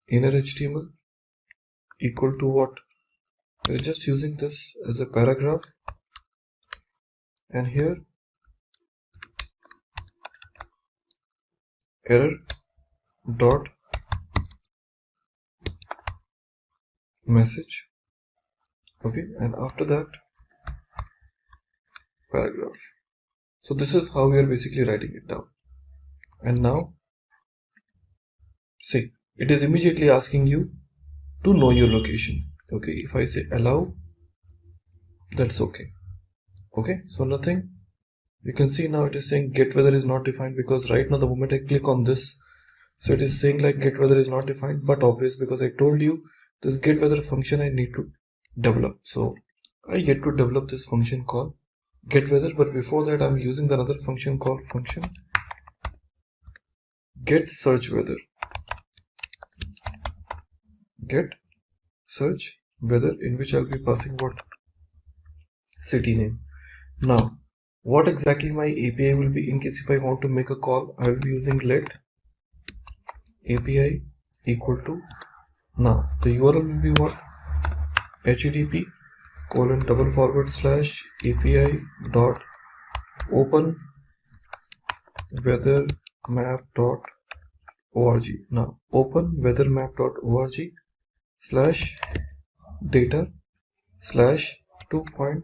inner HTML equal to what? We're just using this as a paragraph, and here error dot message. Okay, and after that paragraph. So this is how we are basically writing it down. And now see, it is immediately asking you to know your location. Okay, if I say allow, that's okay. Okay, so nothing. You can see now it is saying get weather is not defined, because right now the moment I click on this, so it is saying like get weather is not defined, but obvious because I told you this get weather function I need to develop. So I get to develop this function called get weather, but before that I'm using another function called function get search weather. Get search weather, in which I'll be passing what? City name. Now what exactly my API will be, in case if I want to make a call, I will be using let API equal to, now the URL will be what? http :/API dot open weathermap.org. Now open weathermap.org slash data slash 2.5,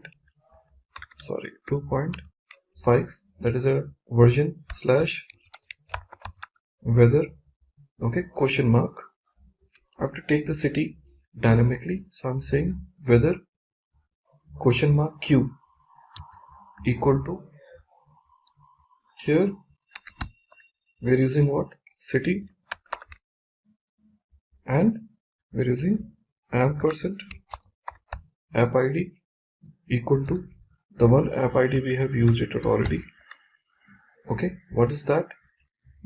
that is a version, slash weather, okay, question mark. I have to take the city dynamically, so I'm saying weather question mark q equal to, here we're using what? City, and we're using ampersand app id equal to the one app id we have used it already. Okay, what is that?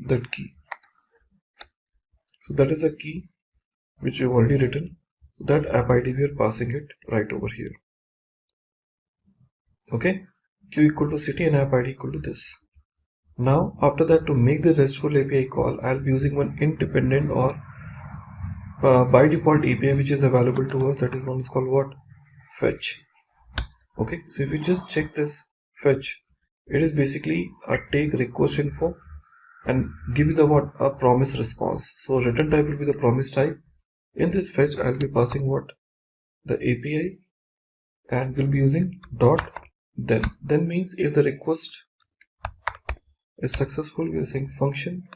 That key. So that is a key which we've already written. That app id we are passing it right over here. Okay, q equal to city and app id equal to this. Now after that, to make the RESTful API call, I'll be using one independent or by default API which is available to us, that is known as called what? Fetch. Okay, so if you just check this fetch, it is basically a take request info and give you the what? A promise response. So return type will be the promise type. In this fetch I'll be passing what? The API, and we'll be using dot then means if the request is successful, we are saying function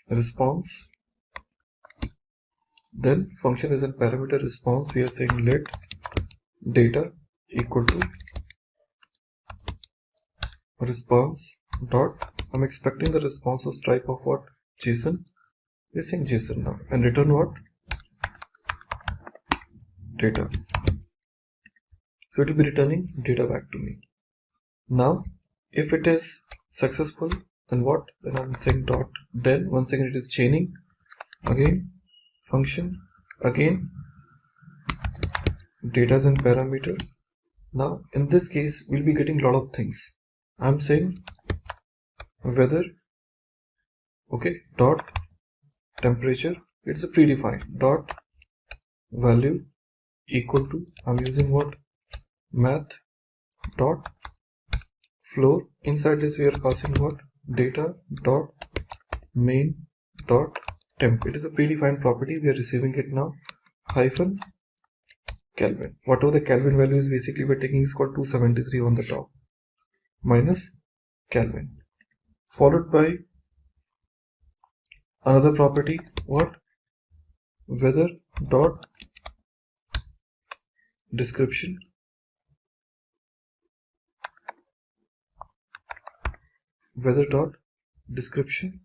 response, then function is in parameter response, we are saying let data equal to response dot, I'm expecting the response of type of what? JSON. We're saying JSON now, and return what? Data. So it will be returning data back to me. Now if it is successful, then what? Then I'm saying dot, then once again it is chaining, again function, again data is in parameter. Now in this case we'll be getting a lot of things. I'm saying weather, okay, dot temperature, it's a predefined, dot value equal to, I'm using what, math dot floor. Inside this we are passing what, data dot main dot temp. It is a predefined property. We are receiving it now, hyphen Kelvin. Whatever the Kelvin value is, basically we're taking is called 273 on the top, minus Kelvin, followed by another property, what, weather dot description, weather dot description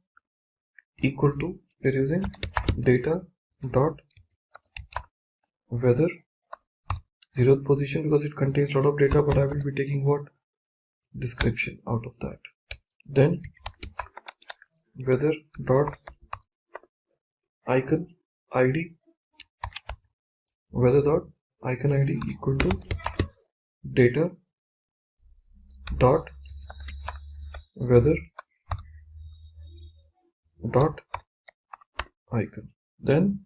equal to, we're using data dot weather 0th position because it contains a lot of data, but I will be taking what, description out of that. Then weather dot icon id, weather dot icon id equal to data dot weather dot icon, then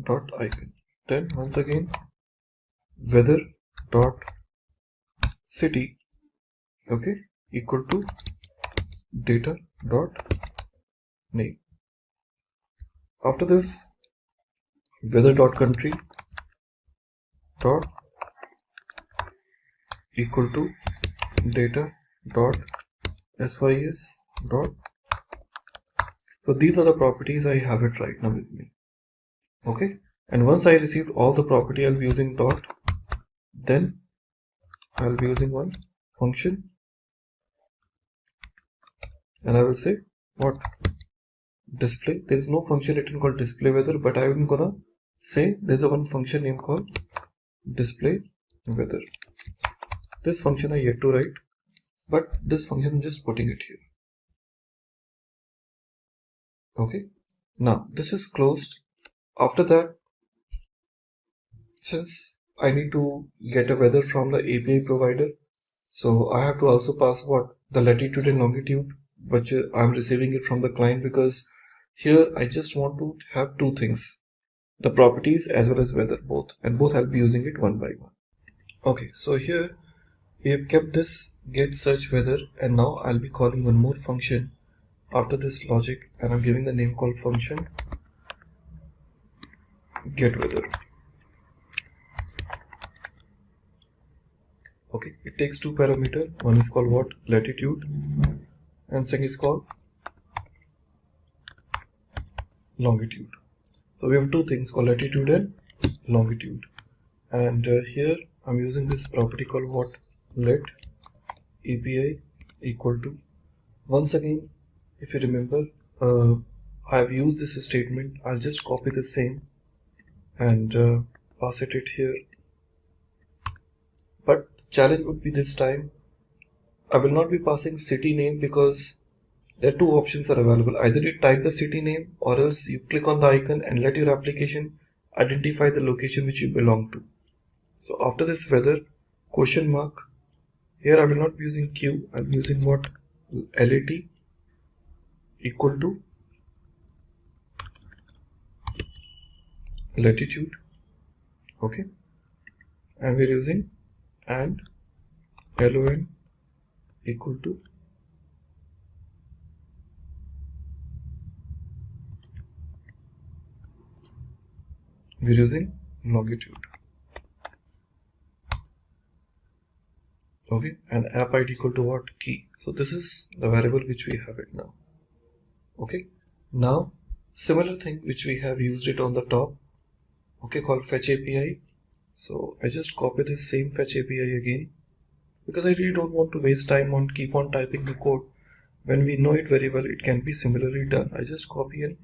dot icon, then once again weather dot city, okay, equal to data dot name. After this, weather dot country dot equal to data dot sys dot. So these are the properties. I have it right now with me, okay. And once I received all the property, I'll be using dot, then I'll be using one function, and I will say what, display. There is no function written called display weather, but I'm gonna say there's a one function name called display weather. This function I yet to write, but this function I'm just putting it here, okay. Now this is closed. After that, since I need to get a weather from the API provider, so I have to also pass what, the latitude and longitude, which I'm receiving it from the client, because here I just want to have two things, the properties as well as weather, both, and both I'll be using it one by one. Okay, so here we have kept this get search weather, and now I'll be calling one more function after this logic, and I'm giving the name called function get weather. Okay, it takes two parameters. One is called what, latitude, and second is called longitude. So we have two things called latitude and longitude, and here I'm using this property called what, let API equal to, once again if you remember, I have used this statement. I'll just copy the same and pass it here, but challenge would be this time I will not be passing city name, because there are two options are available. Either you type the city name, or else you click on the icon and let your application identify the location which you belong to. So after this weather question mark, here I will not be using Q, I'll be using what, lat equal to latitude, okay, and we're using and lon equal to we're using longitude, okay, and app id equal to what, key. So this is the variable which we have it now, okay. Now similar thing which we have used it on the top, okay, called fetch API. So I just copy this same fetch API again, because I really don't want to waste time on keep on typing the code. When we know it very well, it can be similarly done. I just copy and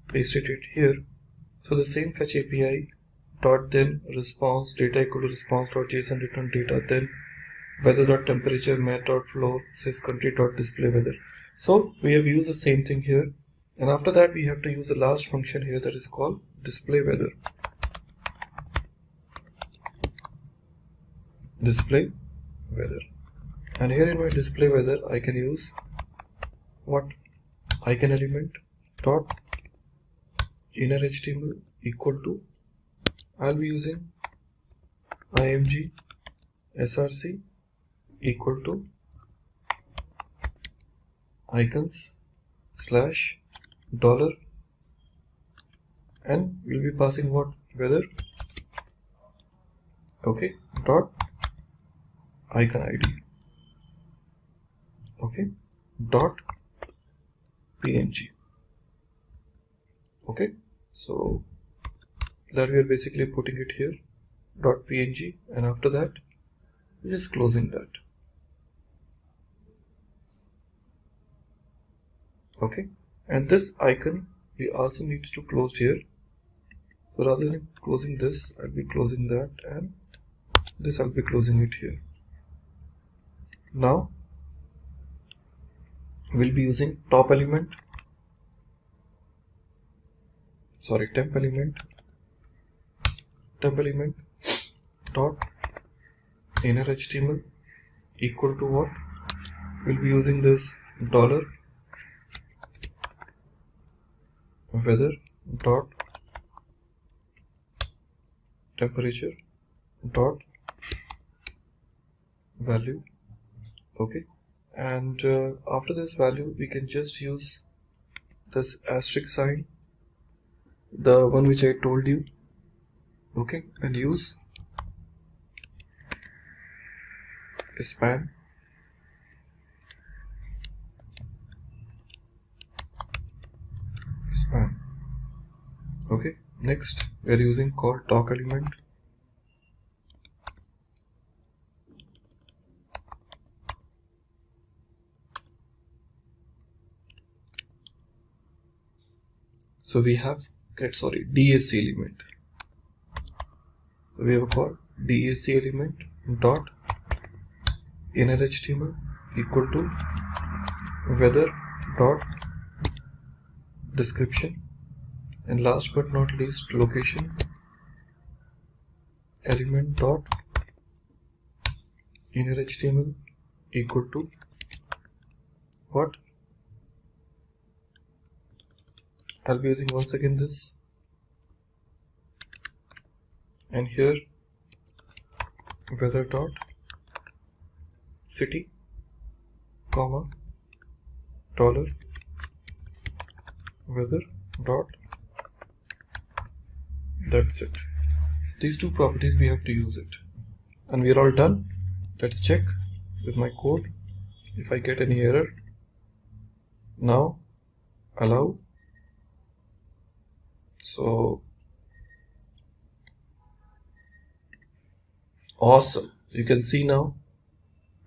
paste it here. So the same fetch API dot then response data equal to response.json return data, then weather dot temperature math dot floor sys country dot display weather. So we have used the same thing here, and after that we have to use the last function here, that is called display weather. Display weather, and here in my display weather I can use what, icon element dot inner HTML equal to, I'll be using img src equal to icons slash dollar, and we'll be passing what? Weather. Okay, dot icon id. Okay, dot png. Okay, so that we are basically putting it here, dot png, and after that we're just closing that. Okay, and this icon we also needs to close here. So rather than closing this, I'll be closing that, and this I'll be closing it here. Now we'll be using temp element dot inner HTML equal to what? We'll be using this dollar weather dot temperature dot value. Okay, and after this value we can just use this asterisk sign, the one which I told you. Okay, and use span Okay, next we are using call talk element. So we have DAC element. So we have a call DAC element dot inner HTML equal to weather dot description, and last but not least location element dot inner HTML equal to what? I'll be using once again this, and here weather dot city comma dollar weather dot. That's it. These two properties we have to use it, and we are all done. Let's check with my code if I get any error. Now allow. So awesome, you can see now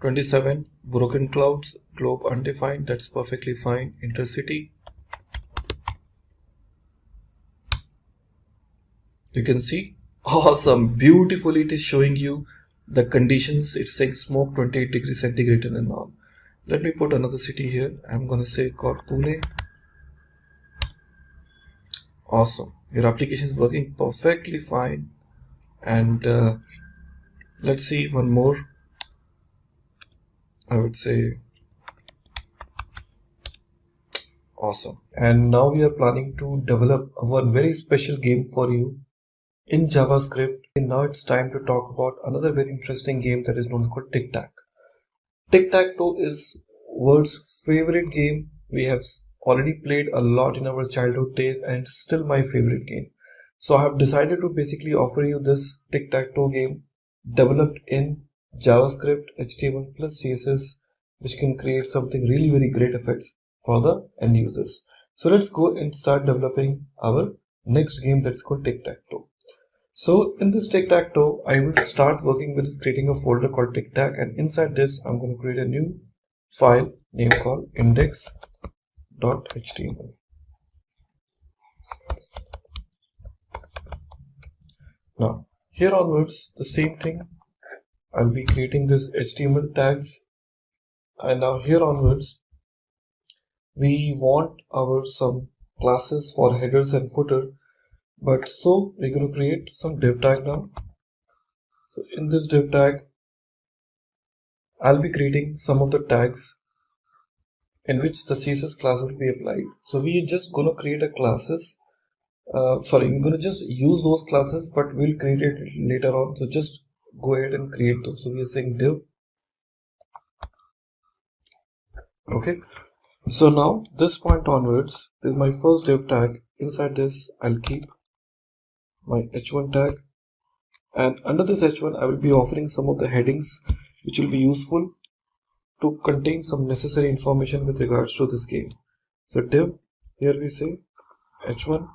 27 broken clouds, globe undefined, that's perfectly fine. Intercity, you can see, awesome, beautifully it is showing you the conditions. It's saying smoke 28 degrees centigrade and all. Let me put another city here. I'm gonna say called Pune. Awesome, your application is working perfectly fine. And let's see one more. I would say awesome. And now we are planning to develop one very special game for you in JavaScript. And now it's time to talk about another very interesting game that is known called Tic-Tac. Tic-Tac-Toe is world's favorite game. We have already played a lot in our childhood days, and it's still my favorite game. So I have decided to basically offer you this Tic-Tac-Toe game developed in JavaScript, HTML plus CSS, which can create something really very great effects for the end users. So let's go and start developing our next game that's called Tic-Tac-Toe. So in this Tic-Tac-Toe, I will start working with creating a folder called Tic-Tac, and inside this I'm going to create a new file name called index.html. Now here onwards the same thing, I'll be creating this HTML tags, and now here onwards we want our some classes for headers and footer, but so we're going to create some div tag now. So in this div tag I'll be creating some of the tags in which the CSS class will be applied. So we're just going to create a classes we're going to just use those classes, but we'll create it later on. So just go ahead and create those. So we are saying div. Okay. So now this point onwards, this is my first div tag. Inside this, I'll keep my h1 tag, and under this h1, I will be offering some of the headings which will be useful to contain some necessary information with regards to this game. So div, here we say h1,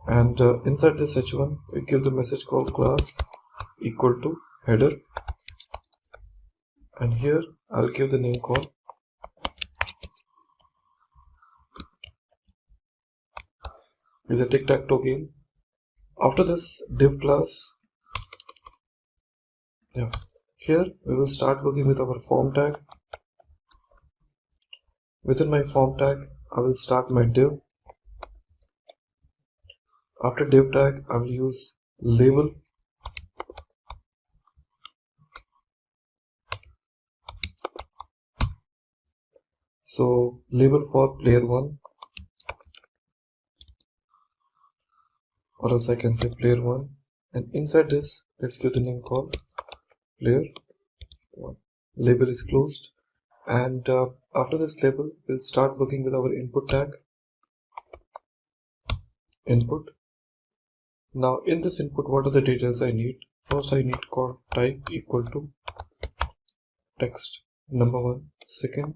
and inside this h1 we give the message called class equal to header, and here I'll give the name called is a tic-tac-toe game. After this div class, here we will start working with our form tag. Within my form tag, I will start my div. After div tag, I will use label. So label for player 1, or else I can say player 1, and inside this, let's give the name called player 1. Label is closed, and after this label, we'll start working with our input tag. Input. Now in this input, what are the details I need? First, I need called type equal to text number 1. Second,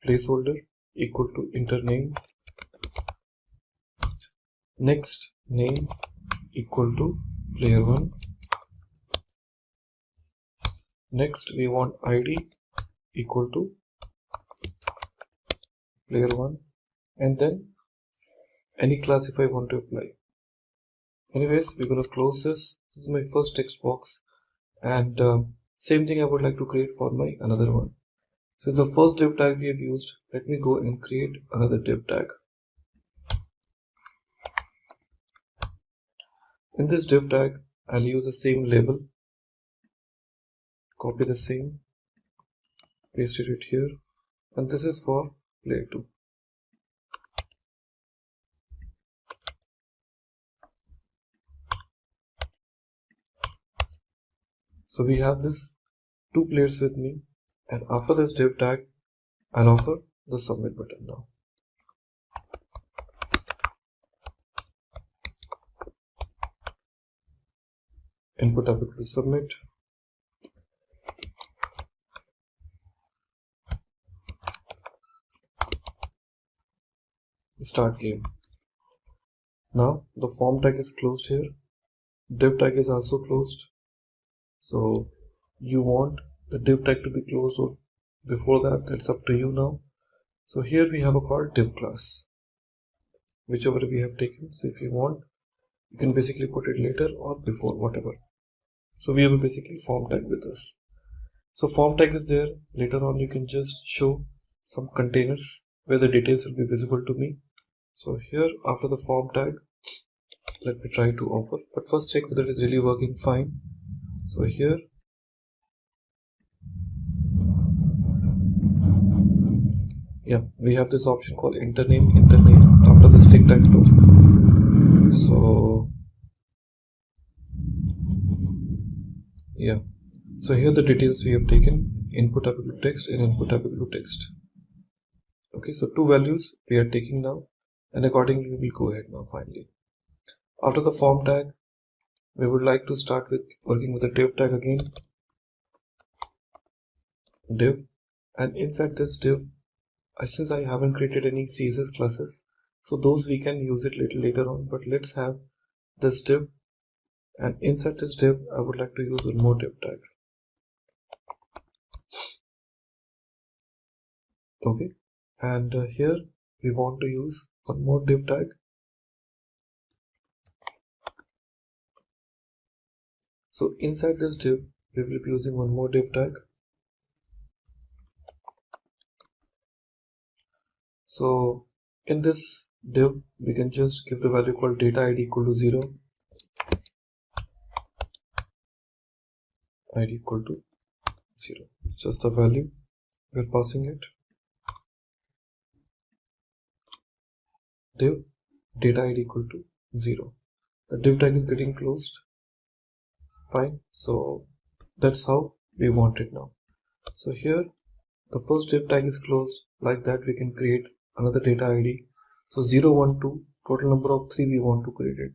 placeholder equal to enter name. Next, name equal to player 1. Next, we want ID equal to player 1, and then any class if I want to apply. Anyways, we're going to close this. This is my first text box, and same thing I would like to create for my another one. So the first div tag we have used, let me go and create another div tag. In this div tag, I'll use the same label, copy the same, paste it here, and this is for player 2. So we have this 2 players with me, and after this div tag, I'll offer the submit button now. Input updateable to submit. Start game. Now the form tag is closed here. Div tag is also closed. So you want the div tag to be closed or before that, that's up to you now. So here we have a called div class, whichever we have taken. So if you want, you can basically put it later or before, whatever. So we have a basically form tag with us. So form tag is there. Later on you can just show some containers where the details will be visible to me. So here after the form tag, let me try to offer, but first check whether it is really working fine. So here we have this option called enter name after this tic-tac-toe. So here the details we have taken, input updateable text and input updateable text. Okay, so 2 values we are taking now, and accordingly we will go ahead now finally. After the form tag, we would like to start with working with the div tag again. Div, and inside this div, since I haven't created any CSS classes, so those we can use it little later on, but let's have this div, and inside this div I would like to use one more div tag. Okay, and here we want to use one more div tag. So inside this div we will be using one more div tag. So in this div we can just give the value called data id equal to 0, id equal to 0. It's just the value we're passing it. Div, data id equal to 0. The div tag is getting closed. Fine. So that's how we want it now. So here the first div tag is closed. Like that we can create another data id. So 0, 1, 2, total number of 3 we want to create it.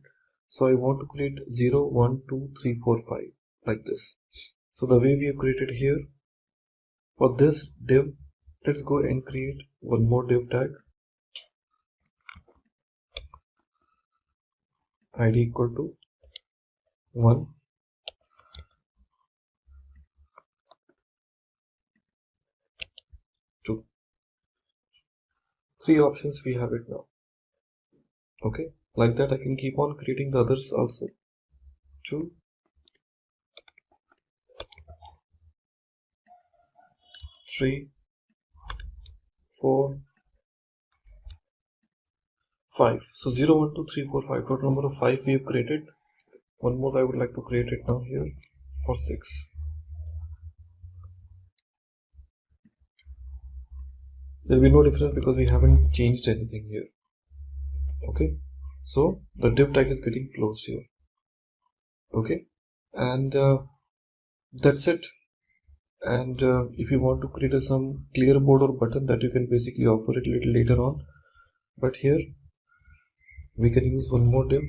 So I want to create 0, 1, 2, 3, 4, 5 like this. So the way we have created here, for this div, let's go and create one more div tag, id equal to 1. Two. 3 options we have it now. Okay, like that I can keep on creating the others also. 2, 3, 4, 5. So 0, 1, 2, 3, 4, 5. Total number of 5 we have created. One more I would like to create it now here for 6. There will be no difference because we haven't changed anything here. Okay, so the div tag is getting closed here. Okay, and that's it. And if you want to create some clear board or button, that you can basically offer it a little later on, but here we can use one more div,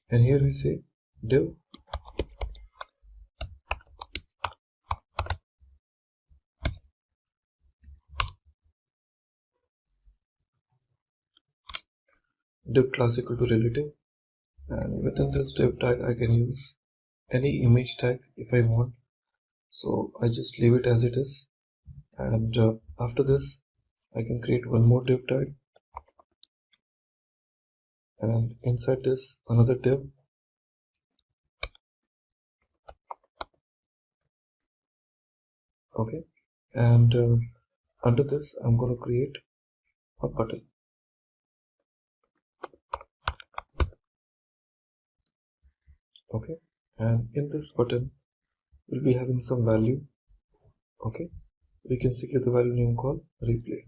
and here we say div class equal to relative, and within this div tag I can use any image tag if I want. So I just leave it as it is, and after this I can create one more div tag, and inside this another div, okay, and under this I'm going to create a button. Okay, and in this button we'll be having some value. Okay, we can secure the value name called replay.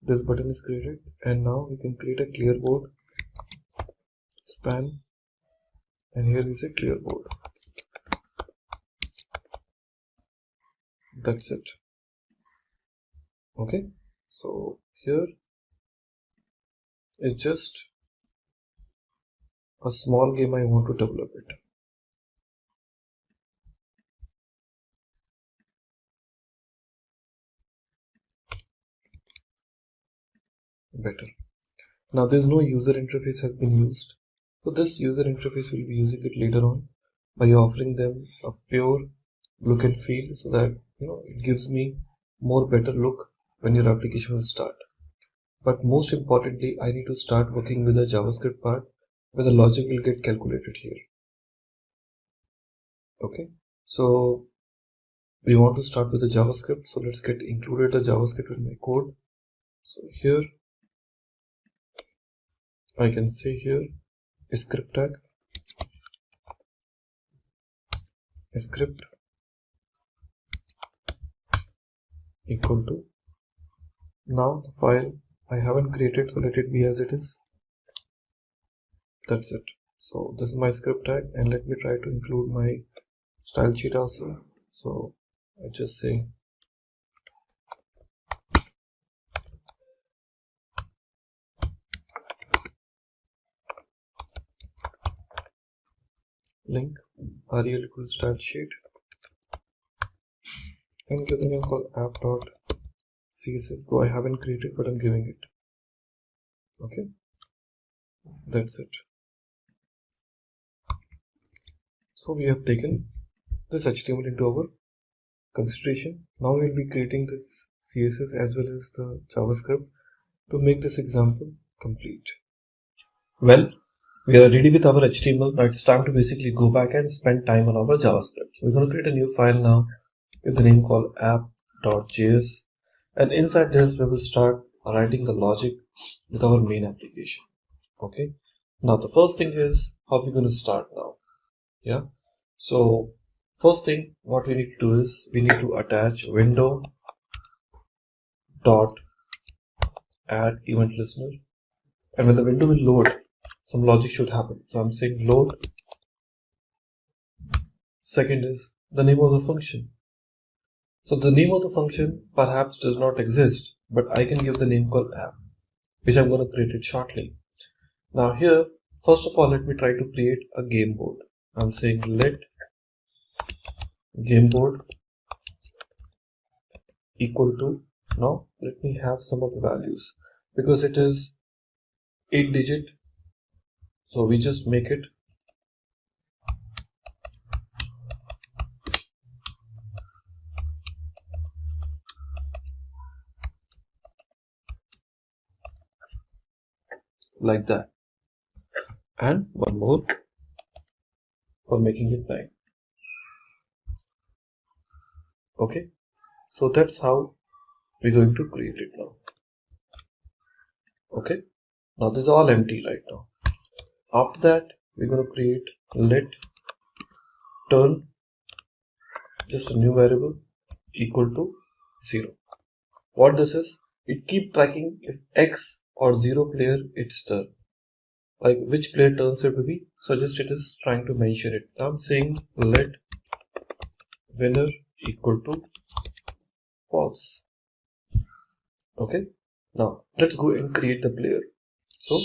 This button is created, and now we can create a clear board span, and here is a clear board. That's it. Okay, so here is just a small game I want to develop it. Better. Now there's no user interface has been used, so this user interface will be using it later on by offering them a pure look and feel, so that it gives me more better look when your application will start. But most importantly, I need to start working with the JavaScript part where the logic will get calculated here. Okay, so we want to start with the JavaScript, so let's get included the JavaScript in my code. So here I can say here a script tag, a script equal to, now the file I haven't created, so let it be as it is. That's it. So this is my script tag, and let me try to include my style sheet also. So I just say link rel equals style sheet, and give the name called app.css, though I haven't created, but I'm giving it. Okay, that's it. So we have taken this HTML into our consideration. Now we'll be creating this CSS as well as the JavaScript to make this example complete. Well, we are ready with our HTML. Now it's time to basically go back and spend time on our JavaScript. So we're going to create a new file now with the name called app.js, and inside this we will start writing the logic with our main application. Okay, now the first thing is how we're going to start now. Yeah, so first thing what we need to do is we need to attach window dot add event listener, and when the window will load, some logic should happen. So I'm saying load. Second is the name of the function. So the name of the function perhaps does not exist, but I can give the name called app, which I'm going to create it shortly. Now here, first of all, let me try to create a game board. I'm saying let game board equal to, now let me have some of the values, because it is 8 digit, so we just make it like that, and one more for making it 9. Okay, so that's how we're going to create it now. Okay, now this is all empty right now. After that, we're going to create let turn, just a new variable, equal to 0. What this is, it keep tracking if X or 0 player its turn, like which player turns it to be, so just it is trying to mention it. I'm saying let winner equal to false. Okay, now let's go and create the player. So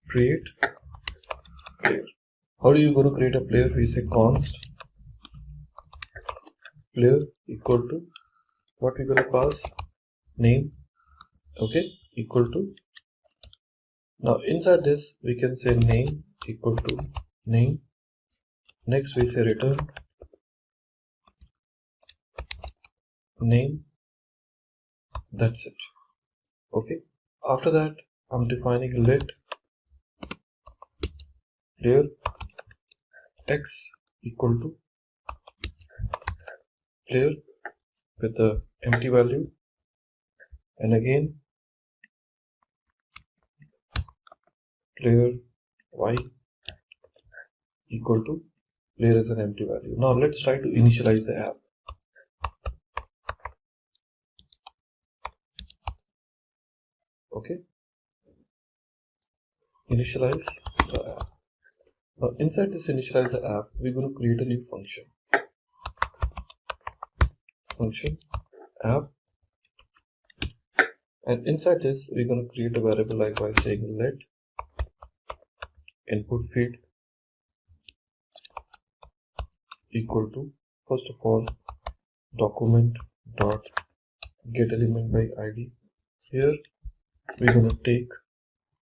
create player. How are you going to create a player? We say const player equal to what we're going to pass, name, okay, equal to. Now inside this we can say name equal to name. Next we say return name. That's it. Okay, after that I'm defining let player X equal to player with the empty value, and again player Y equal to player as an empty value. Now let's try to initialize the app. Okay, initialize the app. Now inside this initialize the app, we're going to create a new function app, and inside this we're going to create a variable like by saying let input field equal to, first of all, document dot get element by id. Here we're going to take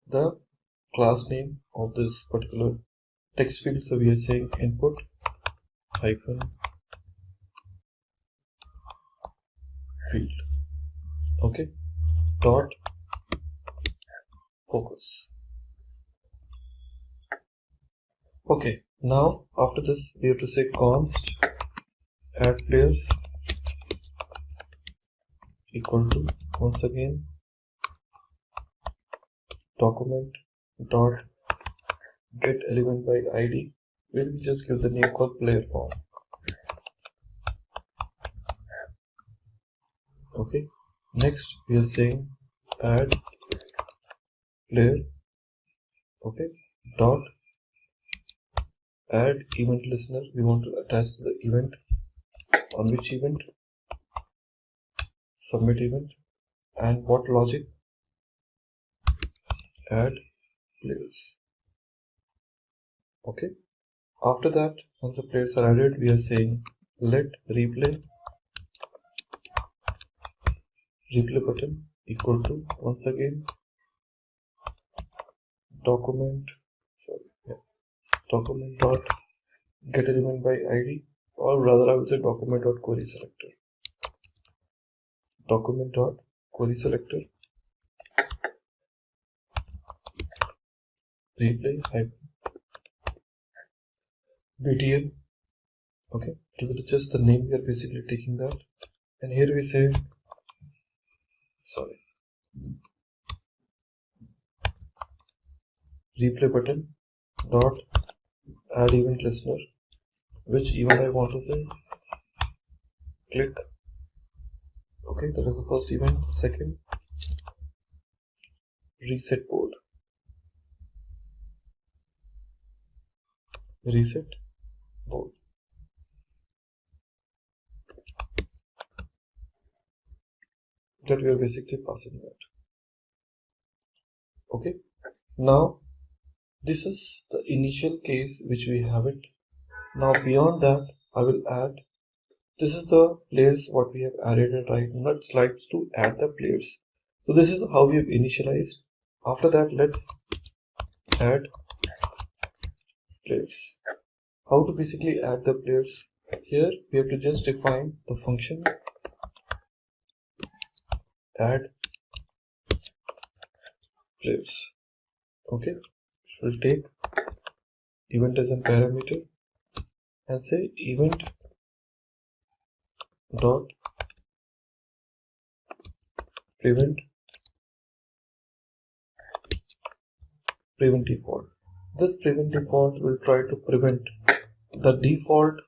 the class name of this particular text field, so we are saying input hyphen field, okay, dot focus. Okay, now after this we have to say const add players equal to, once again, document dot get element by id, where we just give the name called player form. Okay, next we are saying add player, okay, dot add event listener. We want to attach the event, on which event, submit event, and what logic, add players. Okay, after that, once the players are added, we are saying let replay button equal to, once again, document dot get element by id, or rather I would say document dot query selector, document dot query selector replay hyphen btn. Okay, it is just the name, we are basically taking that, and here we say replay button dot add event listener, which event I want to say, click. Okay, that is the first event. Second, reset board. That we are basically passing that. Okay, now this is the initial case which we have it. Now beyond that, I will add, this is the players what we have added and right now it slides to add the players. So this is how we have initialized. After that, let's add players. How to basically add the players? Here we have to just define the function add players. Okay, so we'll take event as a parameter and say event dot prevent default. This prevent default will try to prevent the default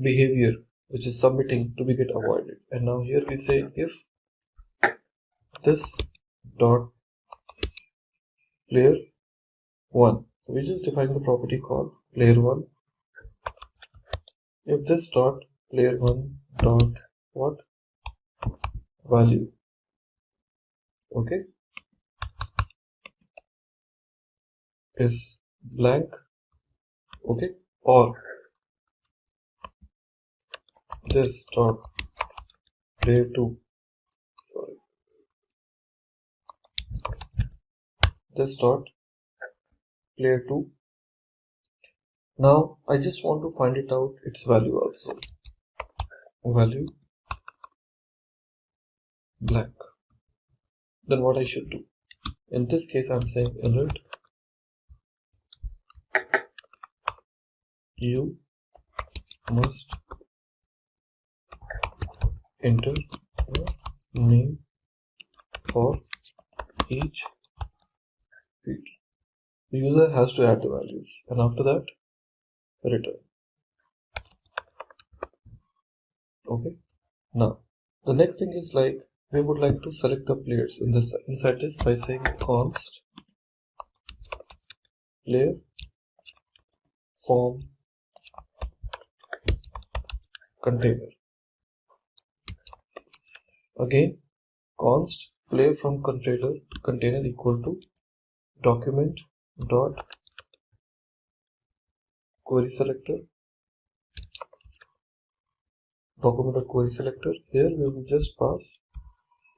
behavior which is submitting to be get avoided. And now here we say if this dot player 1, so we just define the property called player 1. If this dot player 1 dot what value, okay, is blank, okay, or this dot player 2, this dot player 2. Now I just want to find it out its value also, value blank. Then what I should do? In this case I'm saying alert, you must enter a name for each field. The user has to add the values and after that return. Okay, now the next thing is like we would like to select the players in this inside this by saying const player form container. Again, const player from container equal to document dot query selector, document dot query selector. Here we will just pass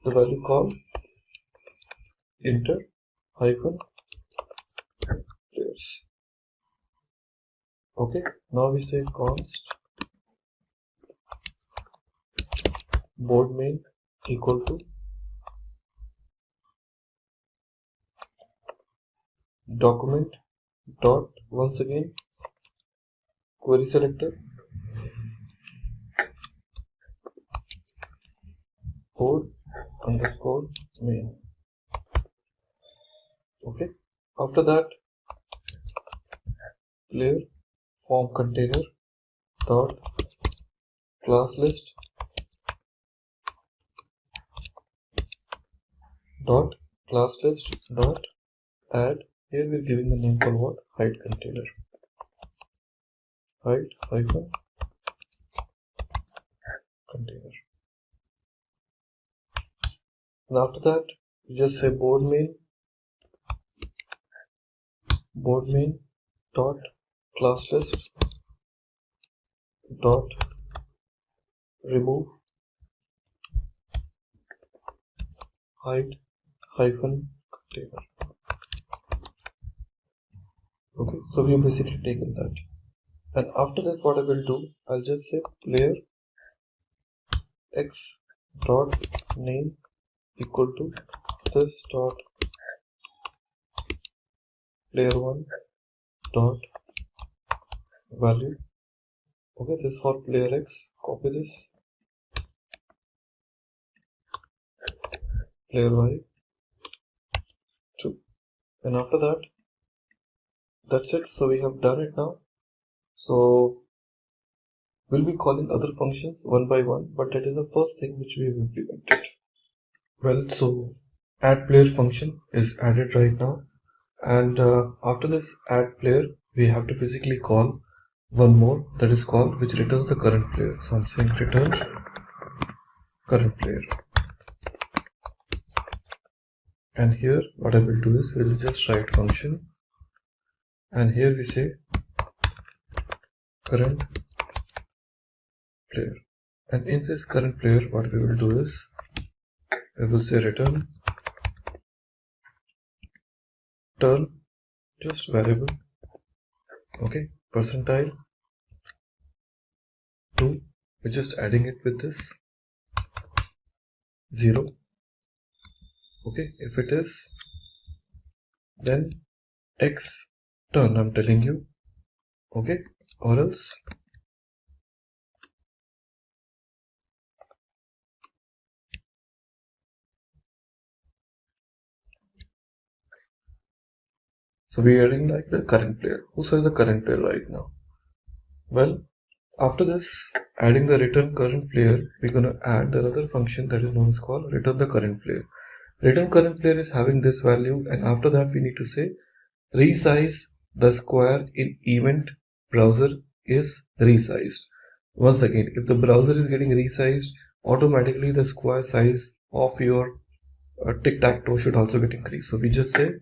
the value called enter hyphen players. Okay, now we say const board main equal to document dot once again query selector board underscore main. Okay, after that player form container dot class list dot add. Here we're giving the name called what? Hide container. Hide hyphen container. And after that, you just say board main dot class list dot remove hide hyphen container. Okay, so we have basically taken that. And after this, what I will do, I'll just say player x dot name equal to this dot player 1 dot value. Okay, this for player x, copy this, player y 2, and after that, that's it. So we have done it now. So we'll be calling other functions one by one, but that is the first thing which we have implemented. Well, so add player function is added right now, and after this add player we have to basically call one more, that is called, which returns the current player. So I'm saying return current player, and here what I will do is we'll just write function, and here we say current player, and in this current player what we will do is we will say return turn just variable, okay, percentile 2, we're just adding it with this 0, okay. If it is, then x turn, I'm telling you, okay, or else so we are adding like the current player. Who says the current player right now? Well, after this adding the return current player, we're gonna add another function that is known as called return the current player. Return current player is having this value, and after that we need to say resize the square in event browser is resized. Once again, if the browser is getting resized, automatically the square size of your tic-tac-toe should also get increased. So we just say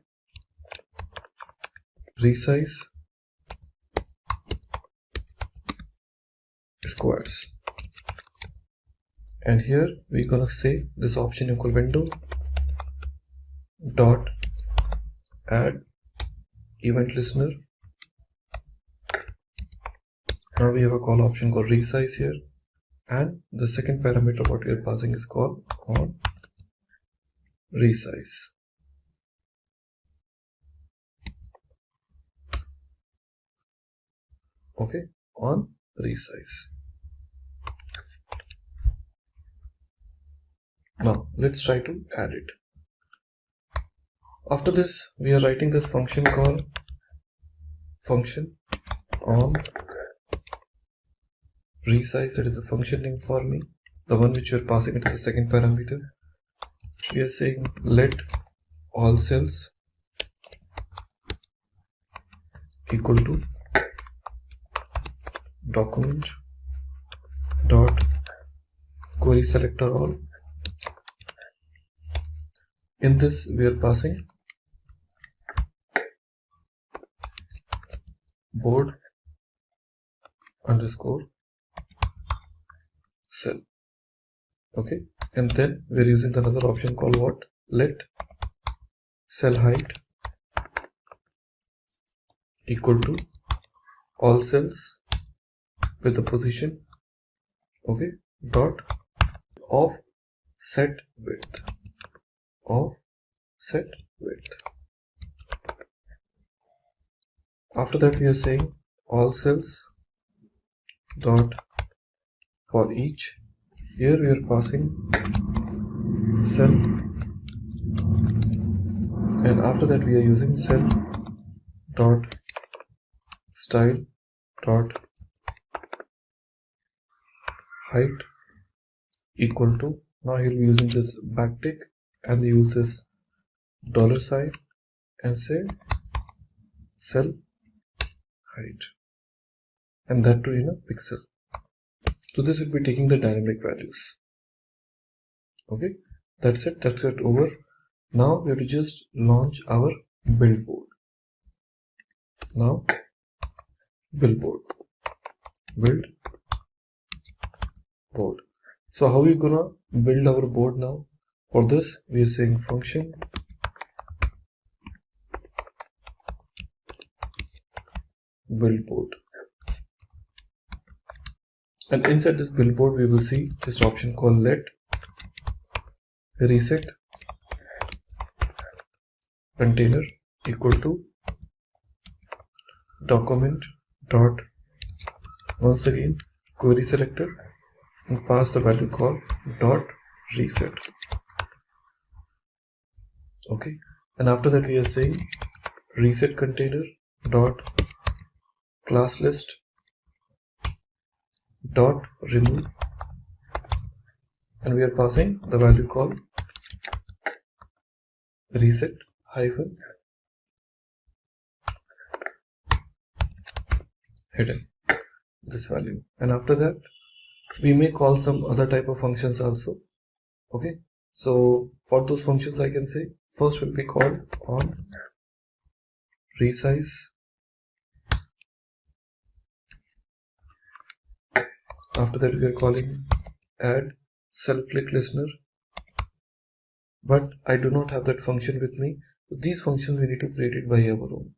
resize squares, and here we're gonna say this option equal window dot add event listener. Now we have a call option called resize here, and the second parameter what we are passing is called on resize. Okay, on resize. Now let's try to add it. After this we are writing this function called function on resize. That is the function name for me, the one which you are passing into the second parameter. We are saying let all cells equal to document dot query selector all. In this we are passing board underscore cell, okay, and then we are using another option called what, let cell height equal to all cells with the position, okay, dot of set width, of set width. After that we are saying all cells dot for each. Here we are passing cell, and after that we are using cell dot style dot height equal to, now he'll be using this backtick and use this dollar sign and say cell height, and that too in a pixel. So this will be taking the dynamic values. Okay, that's it, that's it over. Now we have to just launch our build board. Now build board, build board. So how are we gonna build our board now? For this we are saying function build board, and inside this build board we will see this option called let reset container equal to document dot, once again, query selector, and pass the value called dot reset. Okay, and after that we are saying reset container dot class list dot remove, and we are passing the value called reset hyphen hidden this value, and after that we may call some other type of functions also. Okay, so for those functions I can say first will be called on resize. After that we are calling add self click listener, but I do not have that function with me. So these functions we need to create it by our own.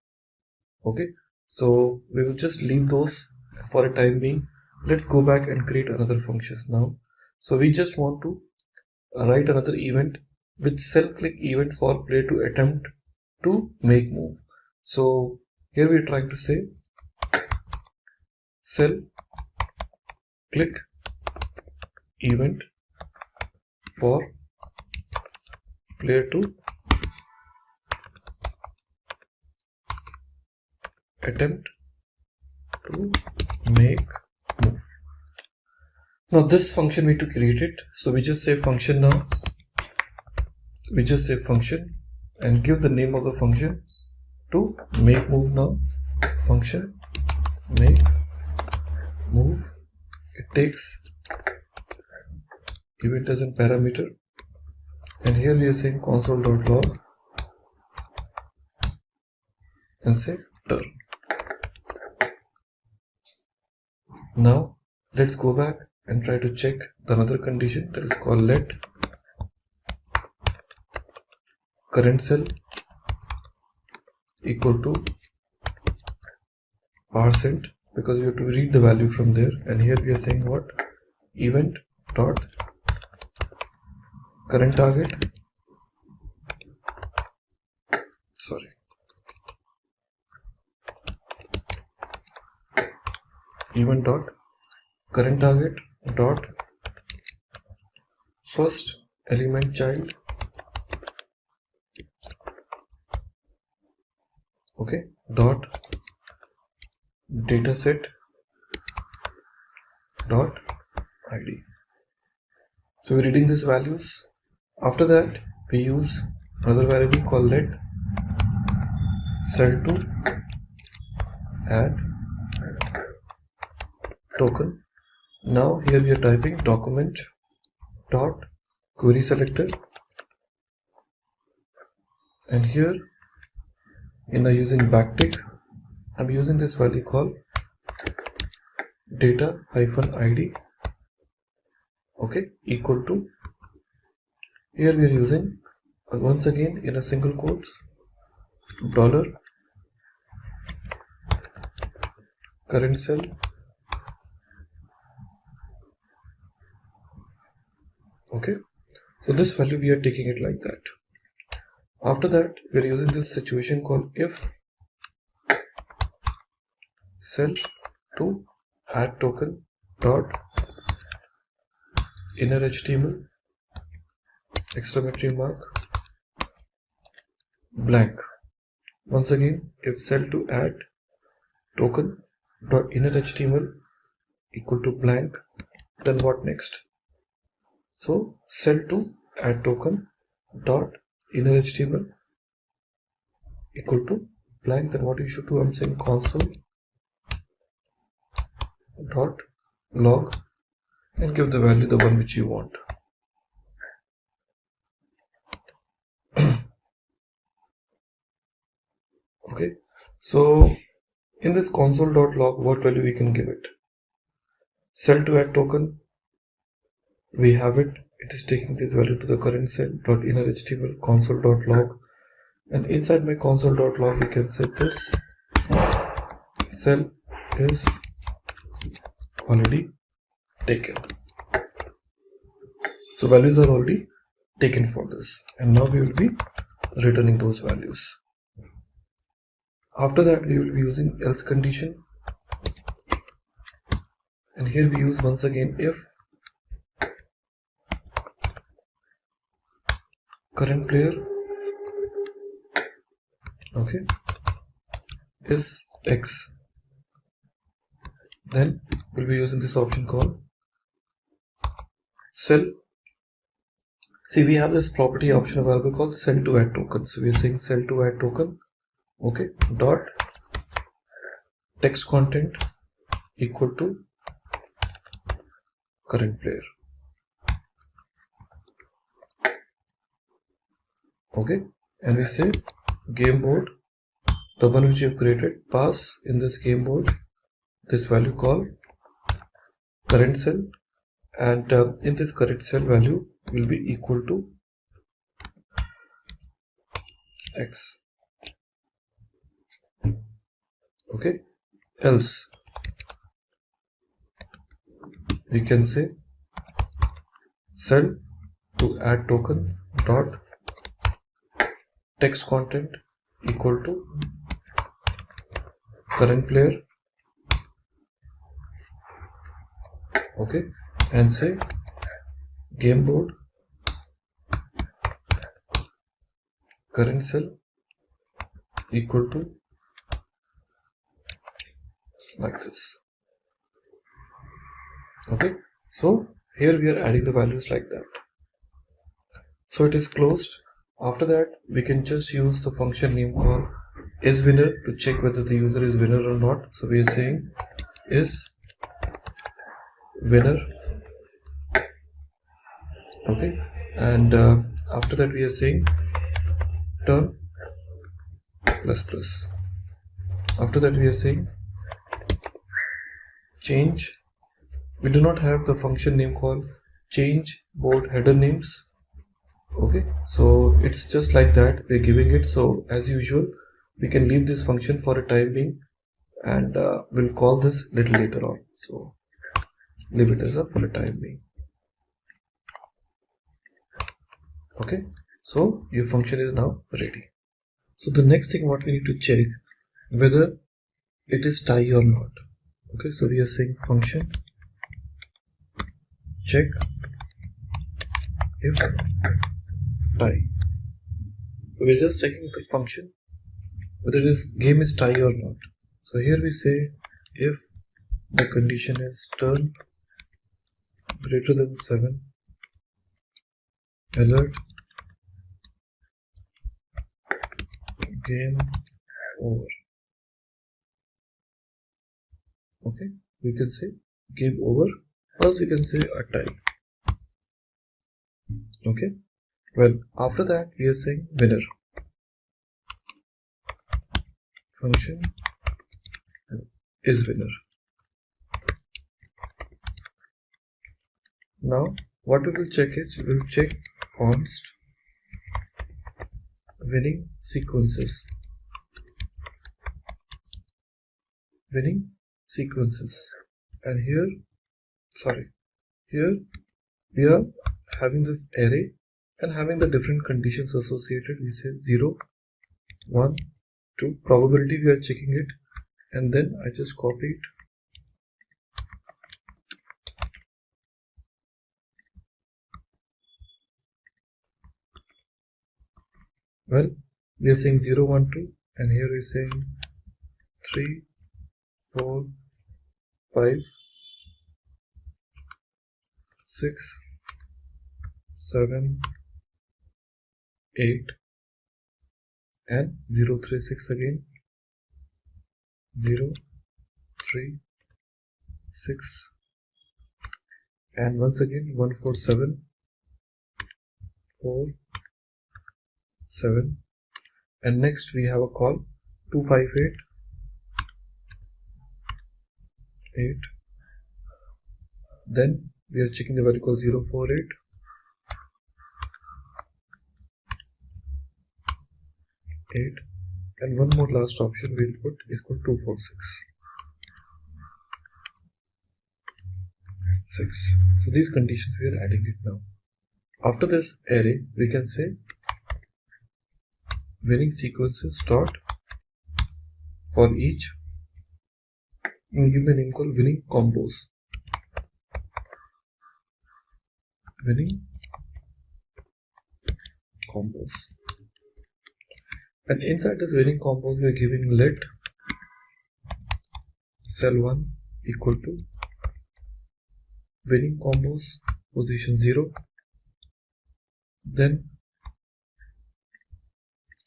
Okay, so we will just leave those for a time being. Let's go back and create another functions now. So we just want to write another event with self click event for player to attempt to make move. So here we are trying to say self click event for player to attempt to make move. Now this function we need to create it, so we just say function now. We just say function and give the name of the function to make move now. Function make move. It takes event as a parameter, and here we are saying console.log and say turn. Now let's go back and try to check the another condition, that is called let current cell equal to %, because we have to read the value from there, and here we are saying what, event dot current target, event dot current target dot first element child, okay, dot dataset dot id. So we're reading these values. After that we use another variable called let cell to add token. Now here we are typing document dot query selector, and here in the using backtick I'm using this value called data hyphen id, okay, equal to, here we are using once again in a single quotes dollar current cell okay. So this value we are taking it like that. After that we are using this situation called if cell to add token dot inner HTML exclamatory mark blank. Once again, if cell to add token dot inner HTML equal to blank, then what next? So cell to add token dot inner HTML equal to blank, then what you should do, I'm saying console dot log and give the value the one which you want. Okay, so in this console.log what value we can give it? Cell to add token, we have it, it is taking this value to the current cell dot inner HTML console.log, and inside my console.log we can set this cell is already taken. So values are already taken for this, and now we will be returning those values. After that we will be using else condition, and here we use once again if current player okay is X, then we'll be using this option called cell See, we have this property option available called send to add token. So we are saying send to add token, okay, dot text content equal to current player. Okay, and we say game board, the one which you have created, pass in this game board this value called current cell, and in this current cell value will be equal to x. Okay, else we can say send to add token dot text content equal to current player, okay, and say game board current cell equal to like this. Okay, so here we are adding the values like that. So it is closed. After that, we can just use the function name called isWinner to check whether the user is winner or not. So we are saying is winner, okay, and after that we are saying turn plus plus. After that we are saying change. We do not have the function name called change board header names. Okay, so it's just like that we're giving it. So as usual, we can leave this function for a time being, and we'll call this little later on. So leave it as a for a time being. Okay, so your function is now ready. So the next thing what we need to check whether it is tie or not. Okay, so we are saying function check if tie. We're just checking the function whether this game is tie or not. So here we say if the condition is turn greater than 7, alert, game over. Okay, we can say game over, or else we can say a tie. Okay, well, after that we are saying winner. Function is winner. Now what we will check is we will check const winning sequences. Winning sequences, and here we are having this array and having the different conditions associated. We say 0, 1, 2, probability we are checking it, and then I just copy it. Well, we are saying 0, 1, 2, and here we are saying 3, 4, 5, 6, 7, 8, and 0, 3, 6 again, 0, 3, 6, and once again 1, 4, 7, 4, 7, and next we have a call 2, 5, 8, 8, then we are checking the value called 0, 4, 8, 8, and one more last option we'll put is called 2, 4, 6. So these conditions we are adding it now. After this array we can say winning sequences dot for each, and give the name called winning combos. Winning combos, and inside this winning combos we are giving let cell1 equal to winning combos position 0, Then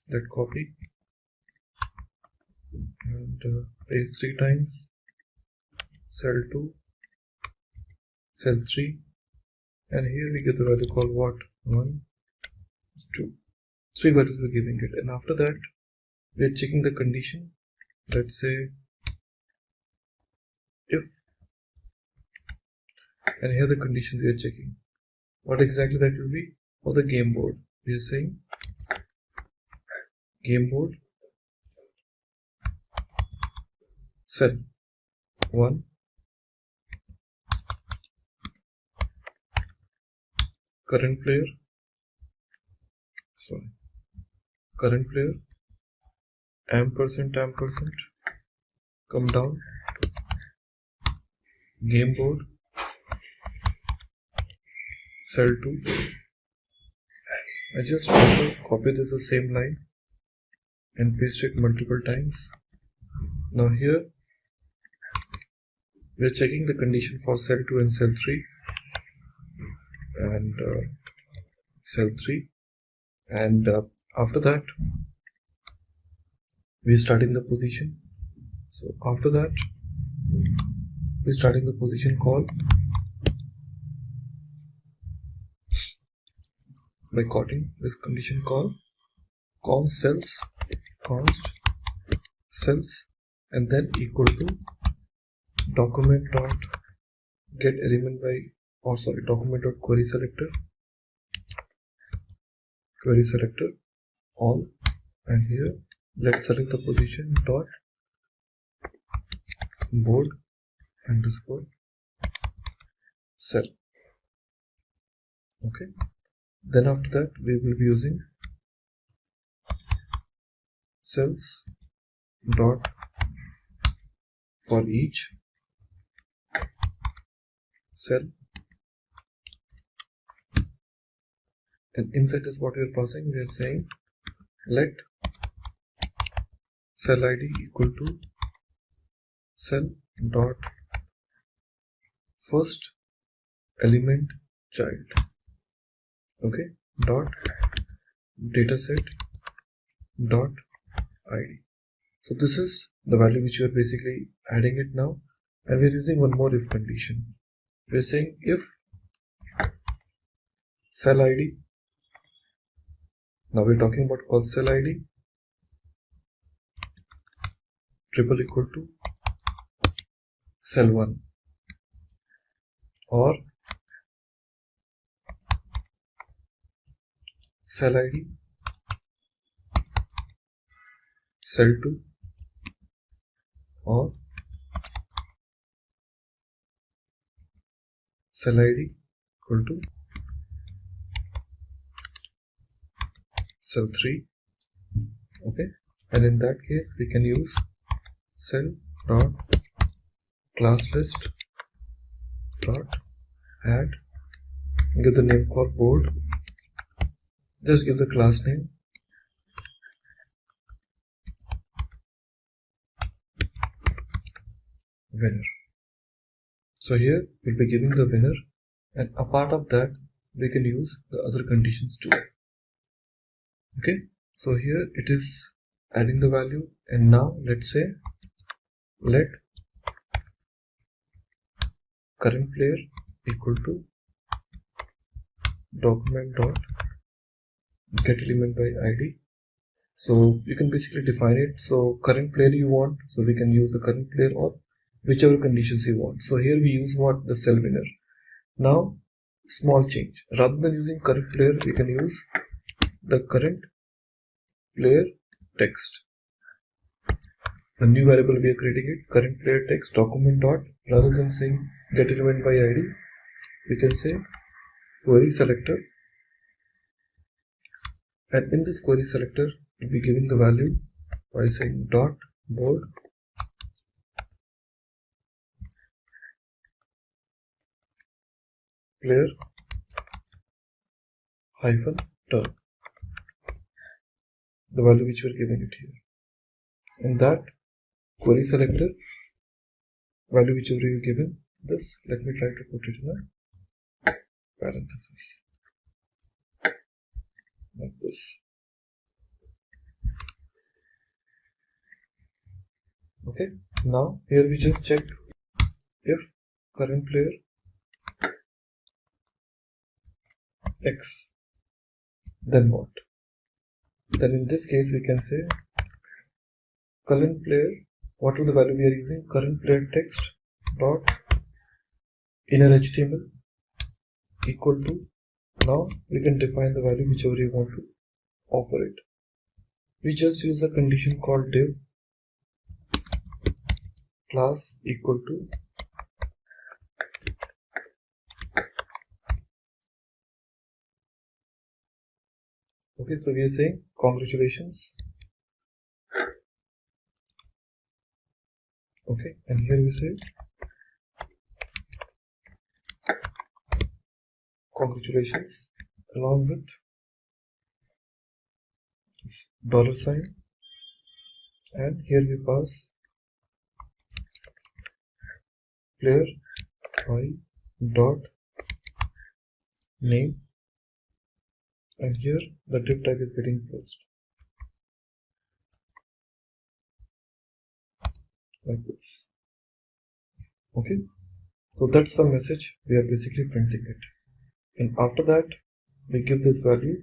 let copy and paste 3 times, cell 2, cell 3, and here we get the value called what? 1, 2. 3 values we're giving it, and after that we are checking the condition. Let's say if, and here the conditions we are checking. What exactly that will be? For the game board, we are saying game board cell 1, current player, ampersand, come down, game board cell 2. I just want to copy this the same line and paste it multiple times. Now here we are checking the condition for cell 2 and cell 3 and cell 3, and after that we are starting the position. So after that we are starting the position call by calling this condition call const cells, and then equal to document dot get element by, or sorry, document dot query selector all, and here let's select the position dot board underscore cell. Okay, then after that we will be using cells dot for each cell, and inside is what we are passing. We are saying let cell id equal to cell dot first element child. Okay, dot dataset dot id. So this is the value which we are basically adding it now, and we are using one more if condition. We are saying if cell id, now we are talking about call cell id triple equal to cell 1, or cell id cell 2, or cell id equal to cell 3. Okay, and in that case we can use cell dot class list dot add, give the name called board, just give the class name winner. So here we'll be giving the winner, and a part of that we can use the other conditions too. Okay, so here it is adding the value, and now let's say let current player equal to document dot get element by id. So you can basically define it. So current player you want, so we can use the current player or whichever conditions you want. So here we use what? The cell winner. Now small change, rather than using current player we can use the current player text. The new variable we are creating it, current player text document dot, rather than saying get element by id, we can say query selector, and in this query selector we'll be giving the value by saying dot board player hyphen term, the value which we are giving it here. In that query selector value whichever you given this, let me try to put it in a parenthesis. like this. Okay, now here we just check if current player X, then what? Then in this case we can say current player, what is the value we are using? Current player text dot inner HTML equal to, now we can define the value whichever you want to offer it. We just use a condition called div class equal to okay, so we are saying congratulations. Okay, and here we say congratulations along with dollar sign, and here we pass player by dot name, and here the div tag is getting closed like this. Okay, so that's the message we are basically printing it, and after that we give this value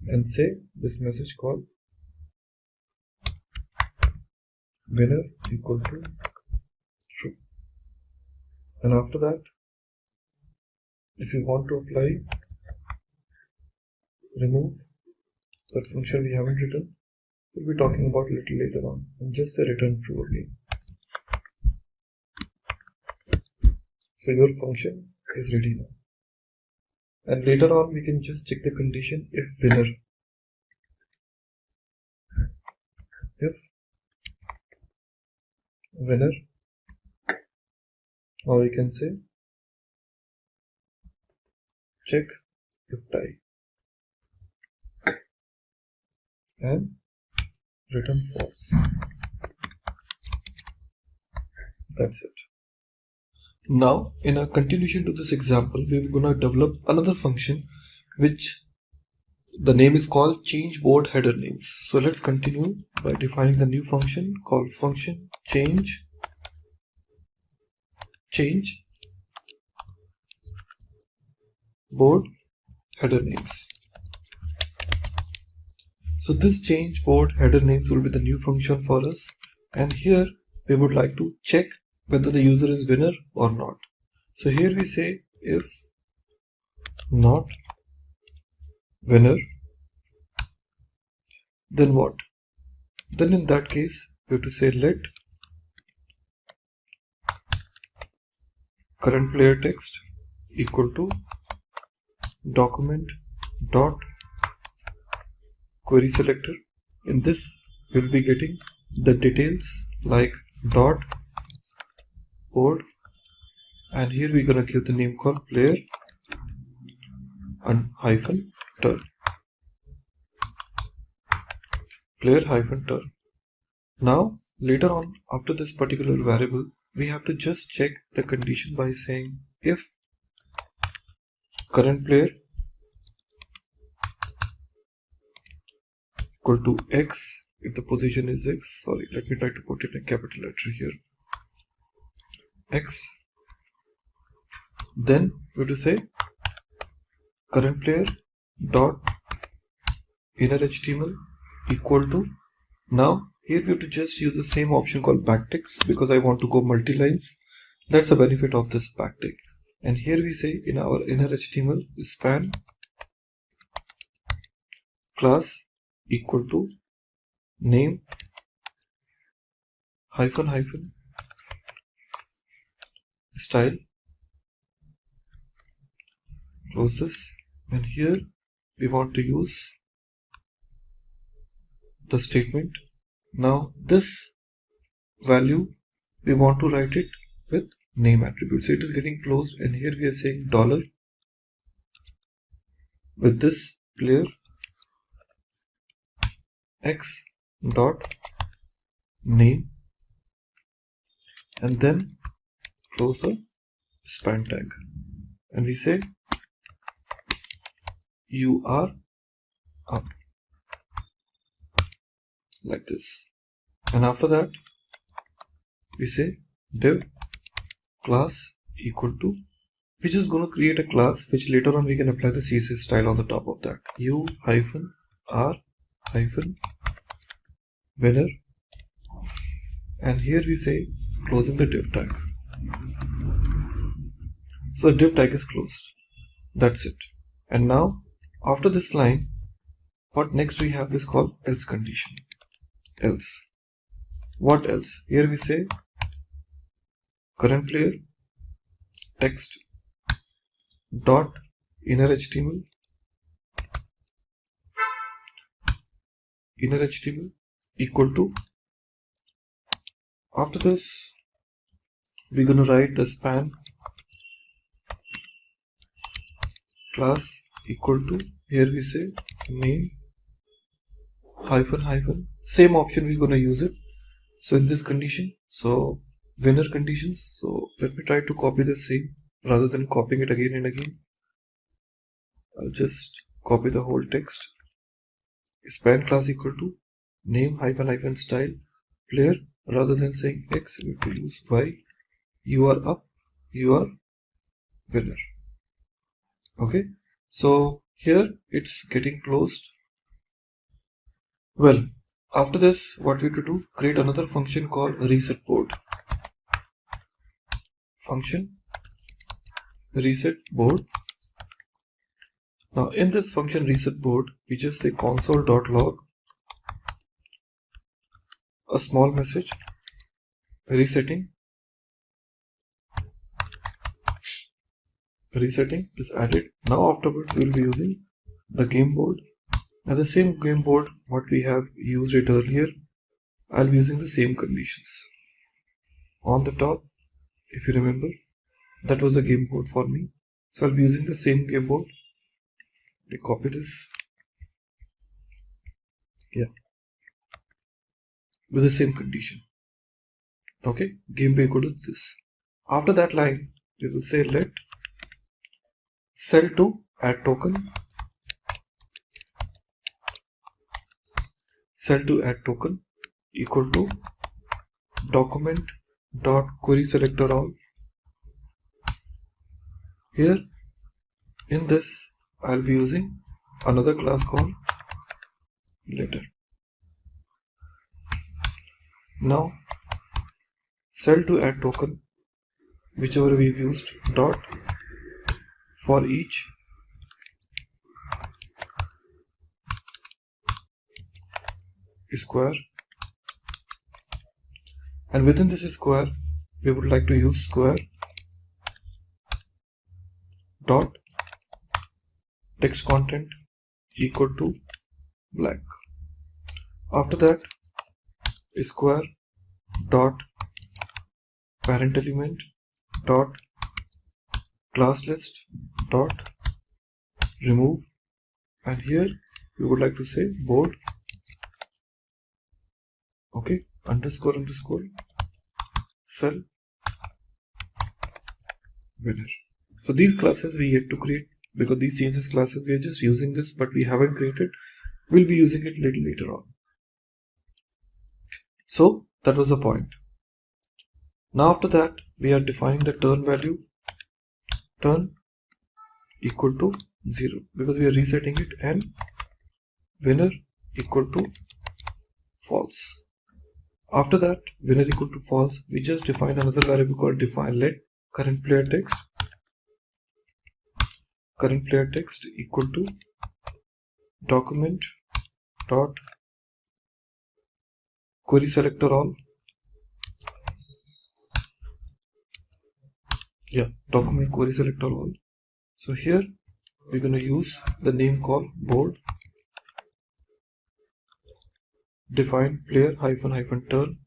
and say this message called winner equal to true, and after that if you want to apply remove that function we haven't written, we'll be talking about a little later on, and just say return true again. So your function is ready now, and later on we can just check the condition if winner, if winner, or we can say check if tie and return false. That's it. Now in a continuation to this example, we're gonna develop another function which the name is called change board header names. So let's continue by defining the new function called function change board header names. So this change board header names will be the new function for us, and here we would like to check whether the user is winner or not. So here we say if not winner, then what? Then in that case we have to say let current player text equal to document dot query selector. In this we'll be getting the details like dot board, and here we're gonna give the name called player and hyphen turn, player hyphen turn. Now later on after this particular variable we have to just check the condition by saying if current player equal to x, if the position is x, sorry, let me try to put it in a capital letter here, x, then we have to say current player dot inner HTML equal to, now here we have to just use the same option called backticks because I want to go multi-lines. That's the benefit of this backtick. And here we say in our inner HTML span class equal to name hyphen hyphen style, close this, and here we want to use the statement. Now this value we want to write it with name attribute, so it is getting closed, and here we are saying dollar with this player x dot name, and then close the span tag, and we say you are up, like this. And after that we say div class equal to, we're just going to create a class which later on we can apply the CSS style on the top of that. U hyphen R hyphen winner, and here we say closing the div tag. So the div tag is closed. That's it. And now after this line, what next we have this called else condition. Else. What else? Here we say current player text dot inner HTML equal to, after this we're going to write the span class equal to, here we say name hyphen hyphen, same option we're going to use it. So in this condition, so winner conditions, so let me try to copy the same rather than copying it again and again. I'll just copy the whole text. Span class equal to name hyphen hyphen style player, rather than saying X we have to use Y. You are up, you are winner. Okay, so here it's getting closed. Well, after this what we have to do, create another function called reset board. Function reset board. Now in this function reset board, we just say console.log a small message resetting is added. Now afterwards we will be using the game board, and the same game board what we have used it earlier, I'll be using the same conditions. On the top, if you remember, that was the game board for me, so I'll be using the same game board. We copy this, yeah, with the same condition. Okay, game equal to this. After that line we will say let cell to add token equal to document dot query selector all. Here in this I'll be using another class called letter. Now cell to add token, whichever we've used, dot for each square, and within this square we would like to use square dot text content equal to black. After that square dot parent element dot class list dot remove, and here we would like to say board, okay, underscore cell winner. So these classes we yet to create, because these CSS classes we are just using this, but we haven't created. We'll be using it little later on. So that was the point. Now after that we are defining the turn value, turn equal to 0, because we are resetting it, and winner equal to false. After that winner equal to false, we just define another variable called define let current player text equal to document dot query selector all, yeah, document query selector all. So here we're going to use the name called board, define player hyphen turn,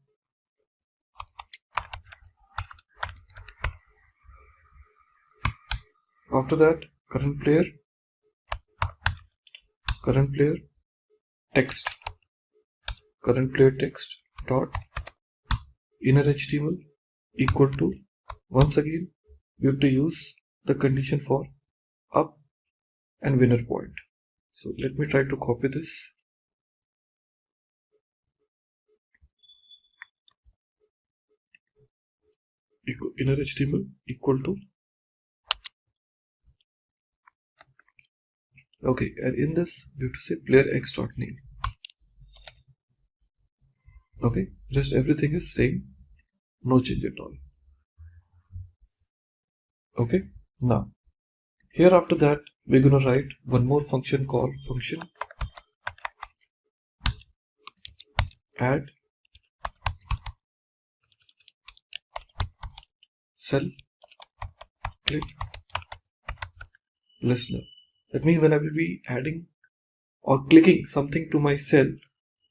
after that current player text dot inner HTML equal to, once again we have to use the condition for up and winner point. So let me try to copy this. Inner HTML equal to. Okay, and in this we have to say player x.name. Okay, just everything is same, no change at all. Okay, now here after that we're gonna write one more function called function add cell click listener. That means when I will be adding or clicking something to my cell,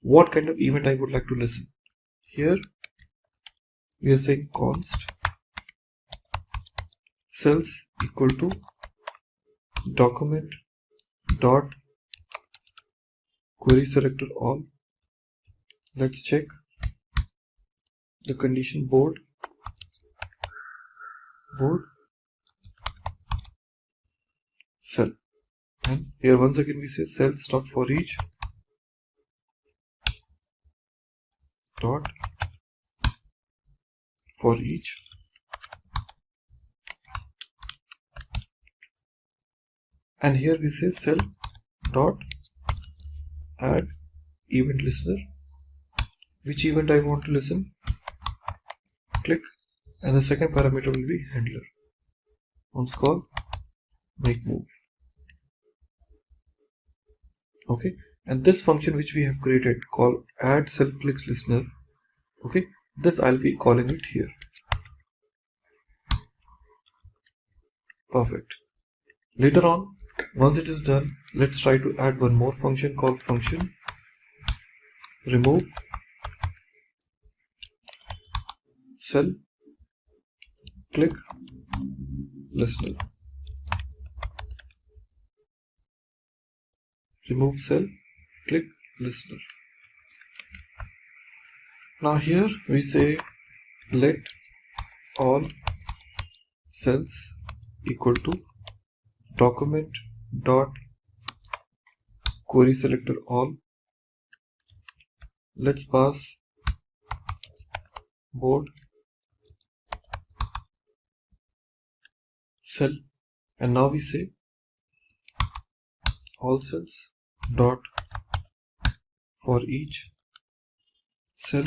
what kind of event I would like to listen. Here we are saying const cells equal to document dot query selector all. Let's check the condition board cell, and here once again we say cells dot for each dot for each, and here we say cell dot add event listener, which event I want to listen, click, and the second parameter will be handler. Once call make move. Okay, and this function which we have created called add cell clicks listener, okay, this I'll be calling it here. Perfect. Later on, once it is done, let's try to add one more function called function remove cell click listener. Remove cell click listener. Now here we say let all cells equal to document dot query selector all. Let's pass board cell, and now we say all cells dot for each cell,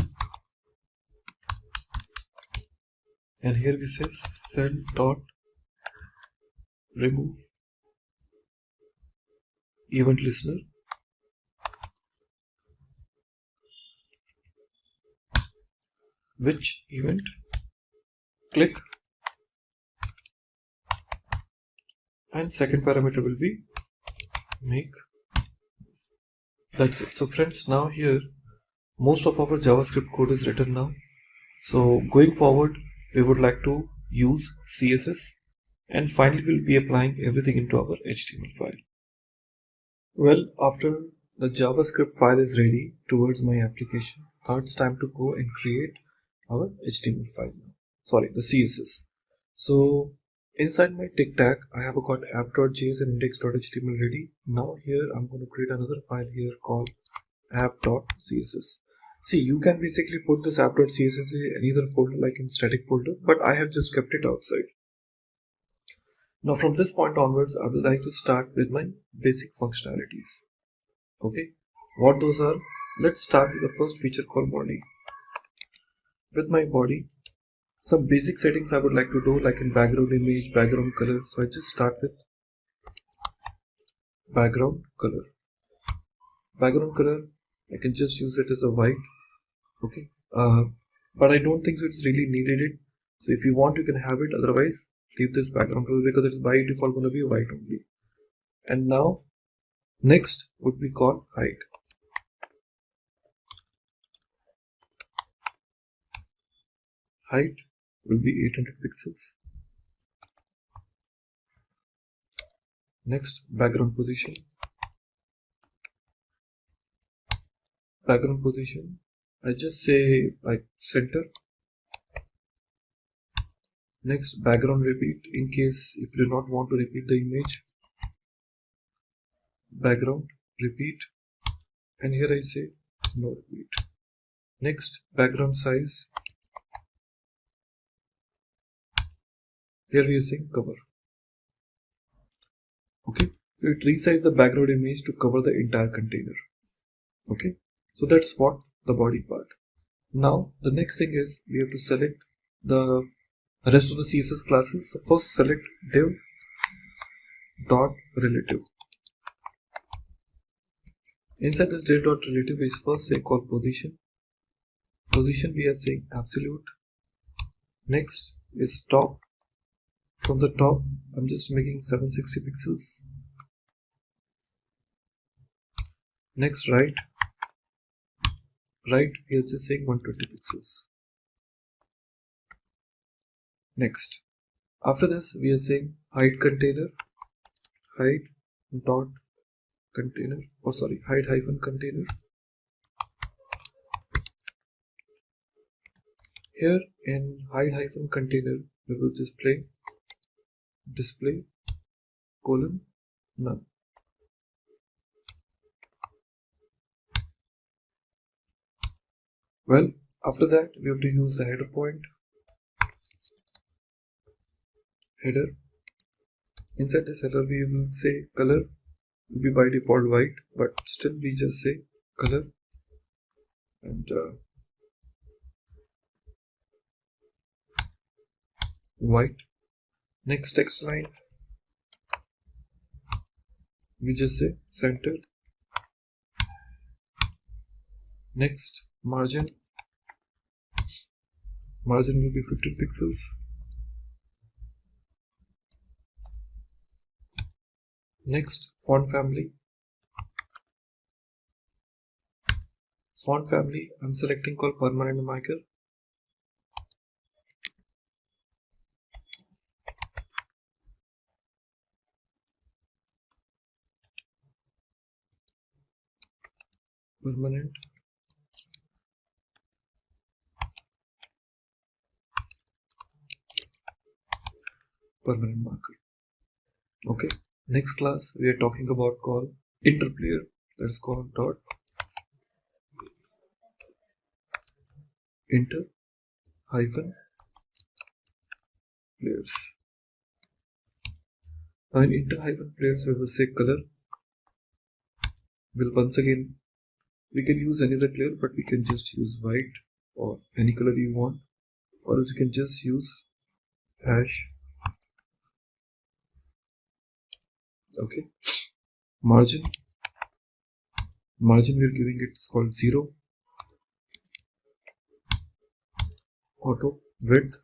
and here we say cell dot remove event listener, which event click, and second parameter will be make. That's it. So friends, now here most of our JavaScript code is written now. So going forward we would like to use CSS, and finally we'll be applying everything into our HTML file. Well, after the JavaScript file is ready towards my application, now it's time to go and create our HTML file now. Sorry, the CSS. So inside my tick tag, I have got app.js and index.html ready. Now here I'm going to create another file here called app.css. See, you can basically put this app.css in any other folder like in static folder, but I have just kept it outside. Now from this point onwards, I would like to start with my basic functionalities. Okay, what those are? Let's start with the first feature called body. With my body, some basic settings I would like to do, like in background image, background color. So I just start with background color. Background color, I can just use it as a white. Okay, but I don't think so it's really needed it. So if you want, you can have it. Otherwise, leave this background color because it's by default going to be white only. And now, next would be called height. Height will be 800 pixels. Next, background position. Background position, I just say like center. Next, background repeat, in case if you do not want to repeat the image. background, repeat, and here I say no repeat. Next, background size. Here we are saying cover. Okay, so it resizes the background image to cover the entire container. Okay, so that's what the body part. Now the next thing is we have to select the rest of the CSS classes. So first select div dot relative. Inside this div dot relative is first say call position. Position we are saying absolute. Next is top. From the top I'm just making 760 pixels. Next right we are just saying 120 pixels. Next, after this we are saying hide container, hide dot container, or sorry, hide hyphen container. Here in hide hyphen container we will display colon none. Well, after that we have to use the header point. Header. Inside this header we will say color will be by default white, but still we just say color and white. Next text line we just say center. Next margin will be 15 pixels. Next font family I'm selecting called permanent marker. Permanent marker. Okay, next class we are talking about called interplayer, that is called dot inter hyphen players. Now in inter hyphen players we will say color. Will once again we can use any other color, but we can just use white or any color you want, or else you can just use hash. Okay, margin we are giving it's called 0. Auto width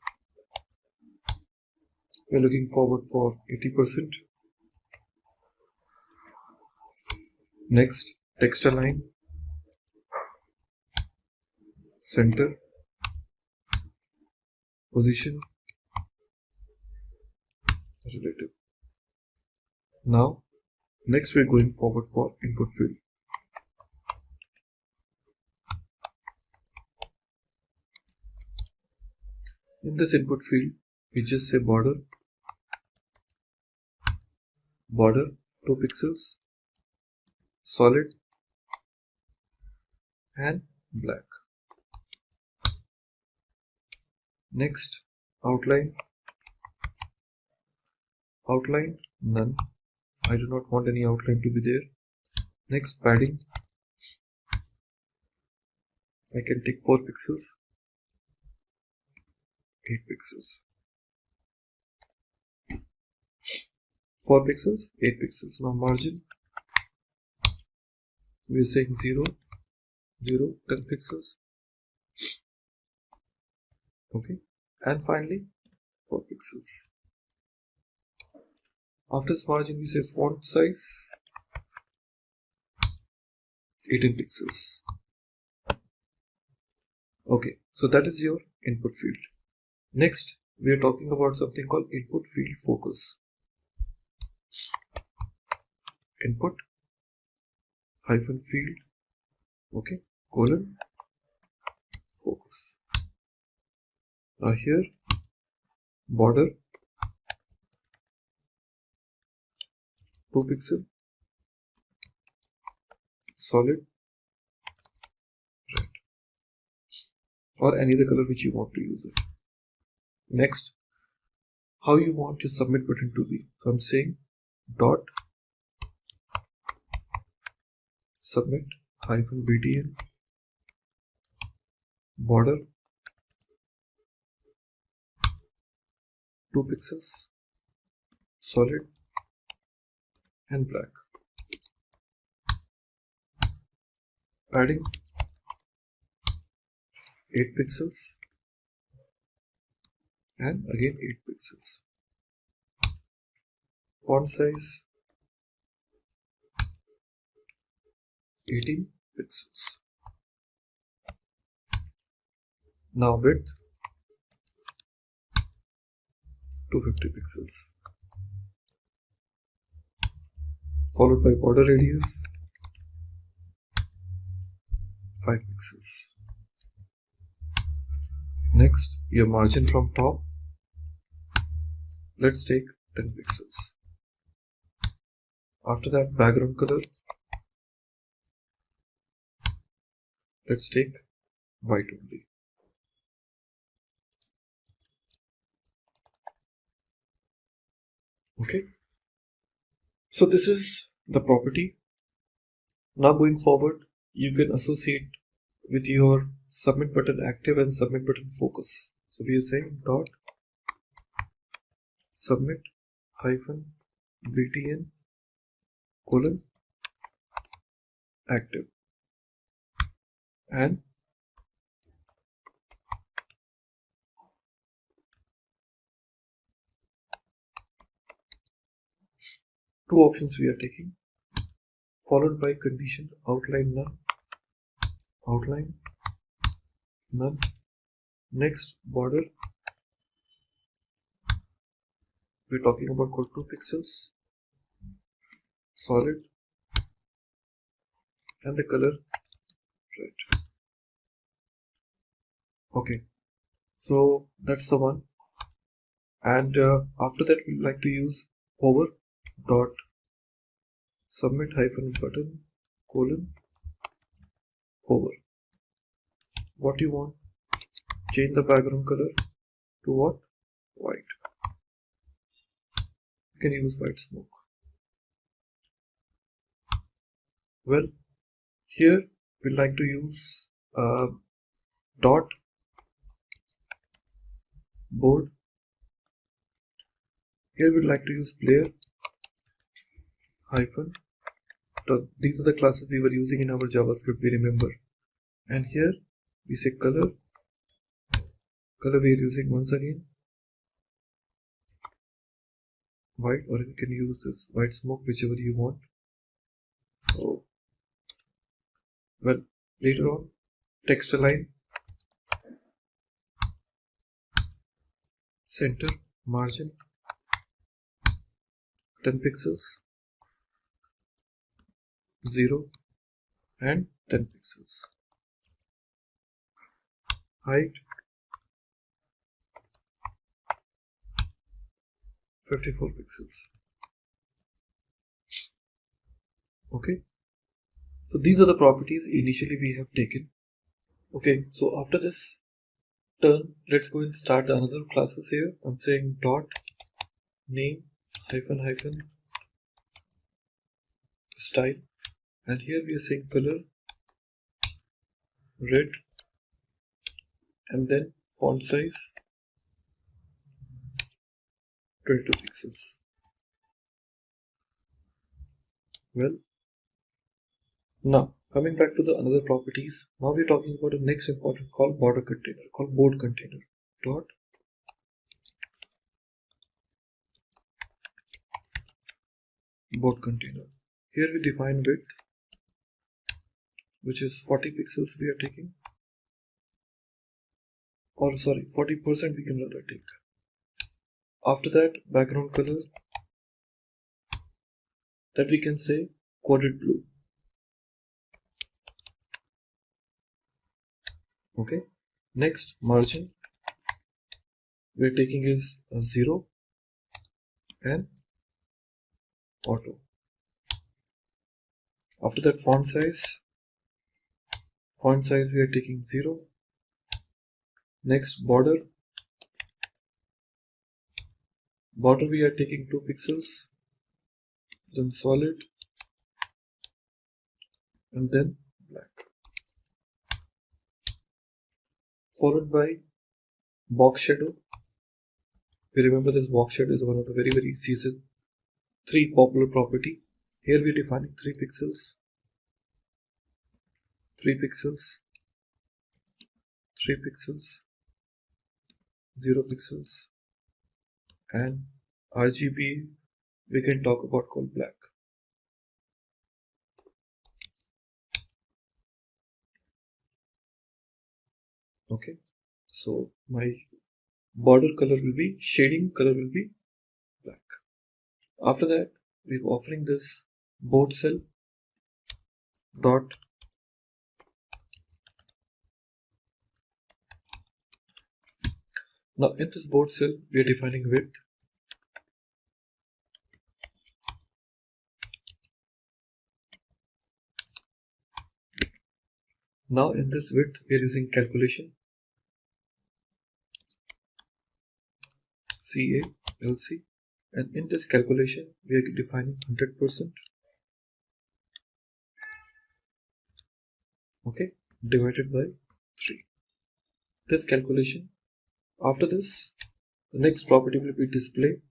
we are looking forward for 80%. Next text align, center, position, relative. Now next we are going forward for input field. In this input field we just say border 2 pixels, solid and black. Next outline none, I do not want any outline to be there. Next padding I can take 4 pixels, 8 pixels, 4 pixels, 8 pixels. Now margin we are saying 0, 10 pixels. Okay, and finally 4 pixels. After this margin we say font size 18 pixels. Okay, so that is your input field. Next we are talking about something called input field focus. Input hyphen field, okay, colon focus. Now here border 2 pixel, solid red, or any other color which you want to use it. Next, how you want your submit button to be. So I'm saying dot submit hyphen btn border 2 pixels, solid and black, padding 8 pixels and again 8 pixels, font size 18 pixels. Now width 250 pixels, followed by border radius 5 pixels. Next, your margin from top, let's take 10 pixels. After that, background color, let's take white only. Okay, so this is the property. Now going forward, you can associate with your submit button active and submit button focus. So we are saying dot submit hyphen btn colon active and two options we are taking, followed by condition outline none. Next, border, we're talking about code 2 pixels, solid, and the color red. Okay, so that's the one. And after that, we like to use hover dot submit hyphen button colon hover. What you want? Change the background color to what? White. You can use white smoke. Well, here we like to use dot board. Here we'd like to use player hyphen. These are the classes we were using in our JavaScript, we remember. And here we say color we are using once again white, or you can use this white smoke, whichever you want. So, well, later on, text align, center, margin 10 pixels, 0 and 10 pixels, height 54 pixels. Okay, so these are the properties initially we have taken. Okay, so after this turn, let's go and start the another classes here. I'm saying dot name hyphen style, and here we are saying color red, and then font size 22 pixels. Well, now coming back to the another properties, now we're talking about the next important called board container dot board container. Here we define width, which is 40 pixels we are taking, or sorry, 40% we can rather take. After that, background color, that we can say quadrat blue. Okay, next margin we're taking is 0 and auto. After that, font size we are taking 0. Next, border we are taking 2 pixels, then solid, and then black, followed by box shadow. We remember this box shadow is one of the very CSS3 popular property. Here we are defining 3 pixels, 3 pixels, 3 pixels, 0 pixels, and RGB we can talk about called black. Okay, so my border color will be, shading color will be black. After that, we're offering this board cell dot now in this board cell we are defining width. Now in this width we are using calculation CALC, and in this calculation we are defining 100%. Okay, divided by 3. This calculation. After this, the next property will be display.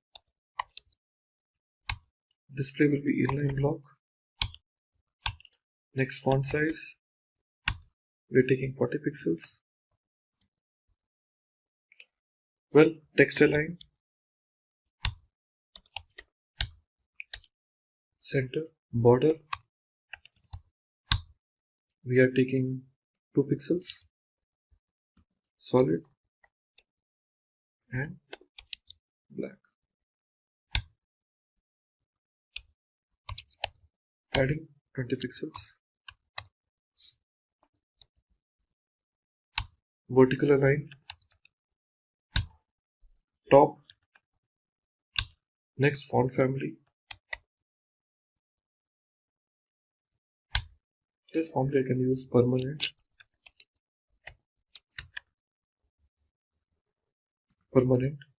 Display will be inline block. Next, font size. We are taking 40 pixels. Well, text align. Center, border. We are taking 2 pixels. Solid and black. Adding 20 pixels. Vertical align. Top. Next, font family. This family I can use permanent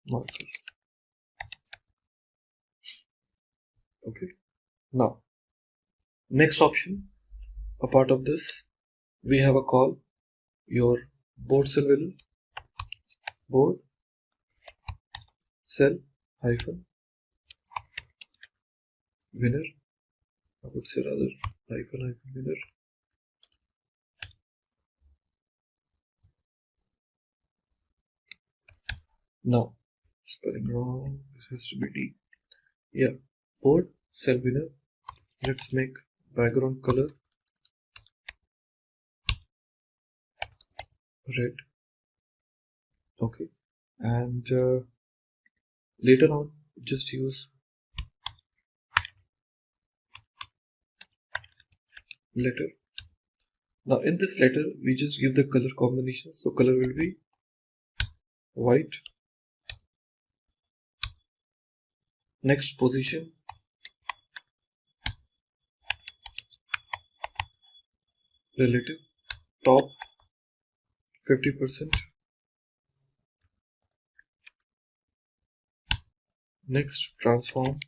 marker. Okay, now next option, a part of this we have a call your board cell will board cell hyphen winner. I would say rather hyphen winner. Now, spelling wrong, this has to be D. Yeah, board cell winner. Let's make background color red. Okay, and later on, just use letter. Now, in this letter, we just give the color combination. So, color will be white. Next, position. Relative. Top 50%. Next, transform.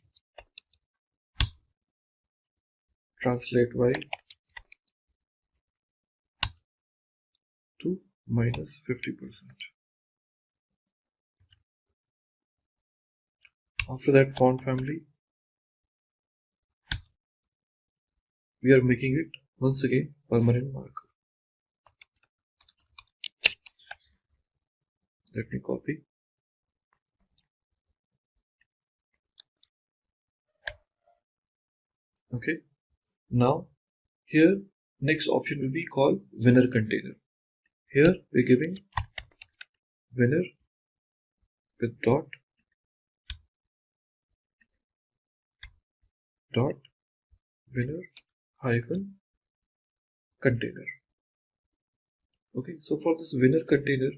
Translate y to minus 50%. After that, font family, we are making it once again permanent marker. Let me copy. Okay, now here next option will be called winner container. Here we're giving winner with dot winner hyphen container. Okay, so for this winner container,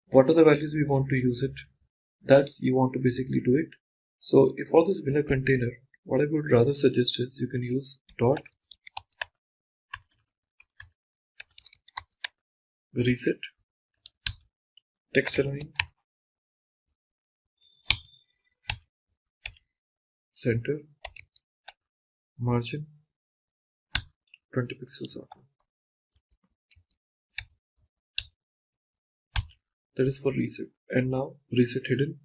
what are the values we want to use it? That's you want to basically do it. So if for this winner container, what I would rather suggest is you can use dot reset, text align, center, margin 20 pixels up. That is for reset. And now reset hidden.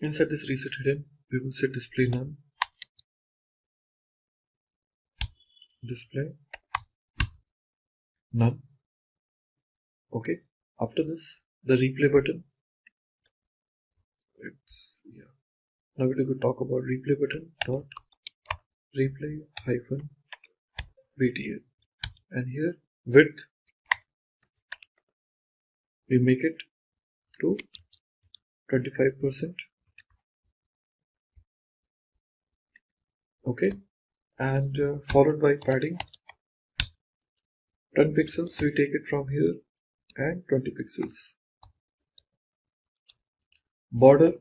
Inside this reset hidden, we will set display none, display none. Okay. After this, the replay button. Now we will talk about replay button dot replay hyphen btn, and here width we make it to 25%. Okay, and followed by padding 10 pixels. We take it from here and 20 pixels. Border,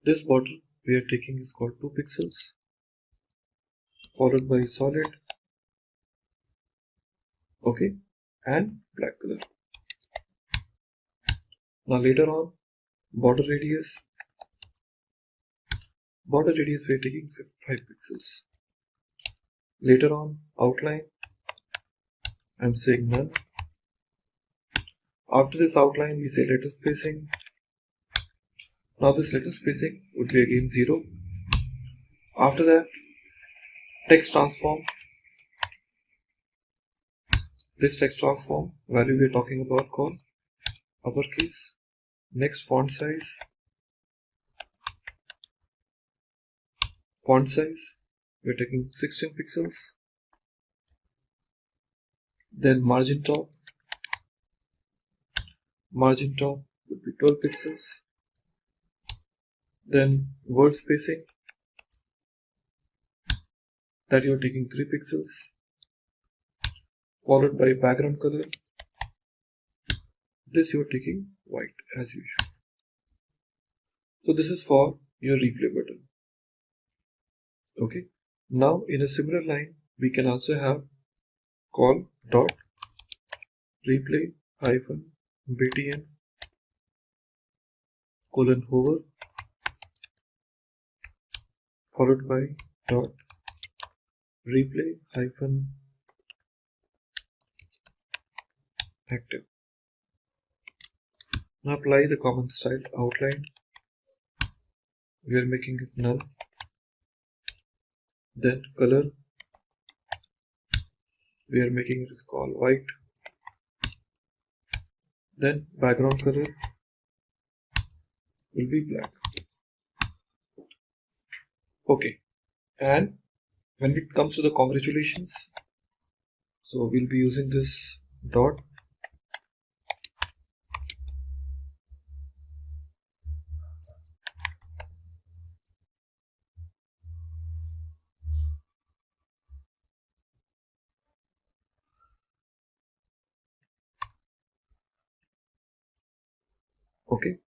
this border we are taking is called 2 pixels, followed by solid, okay, and black color. Now later on, border radius we are taking 5 pixels. Later on, outline, I'm saying none. After this outline, we say letter spacing. Now this letter spacing would be again 0. After that, text transform. This text transform value we are talking about called uppercase. Next, font size. Font size, we are taking 16 pixels. Then margin top. Margin top would be 12 pixels. Then word spacing, that you are taking 3 pixels. Followed by background color. This you are taking white as usual. So this is for your replay button. Okay. Now in a similar line, we can also have call dot replay hyphen btn colon hover followed by dot replay hyphen active. Now apply the common style outline. We are making it none. Then color, we are making it called white. Then background color will be black. Okay, and when it comes to the congratulations, so we'll be using this dot okay.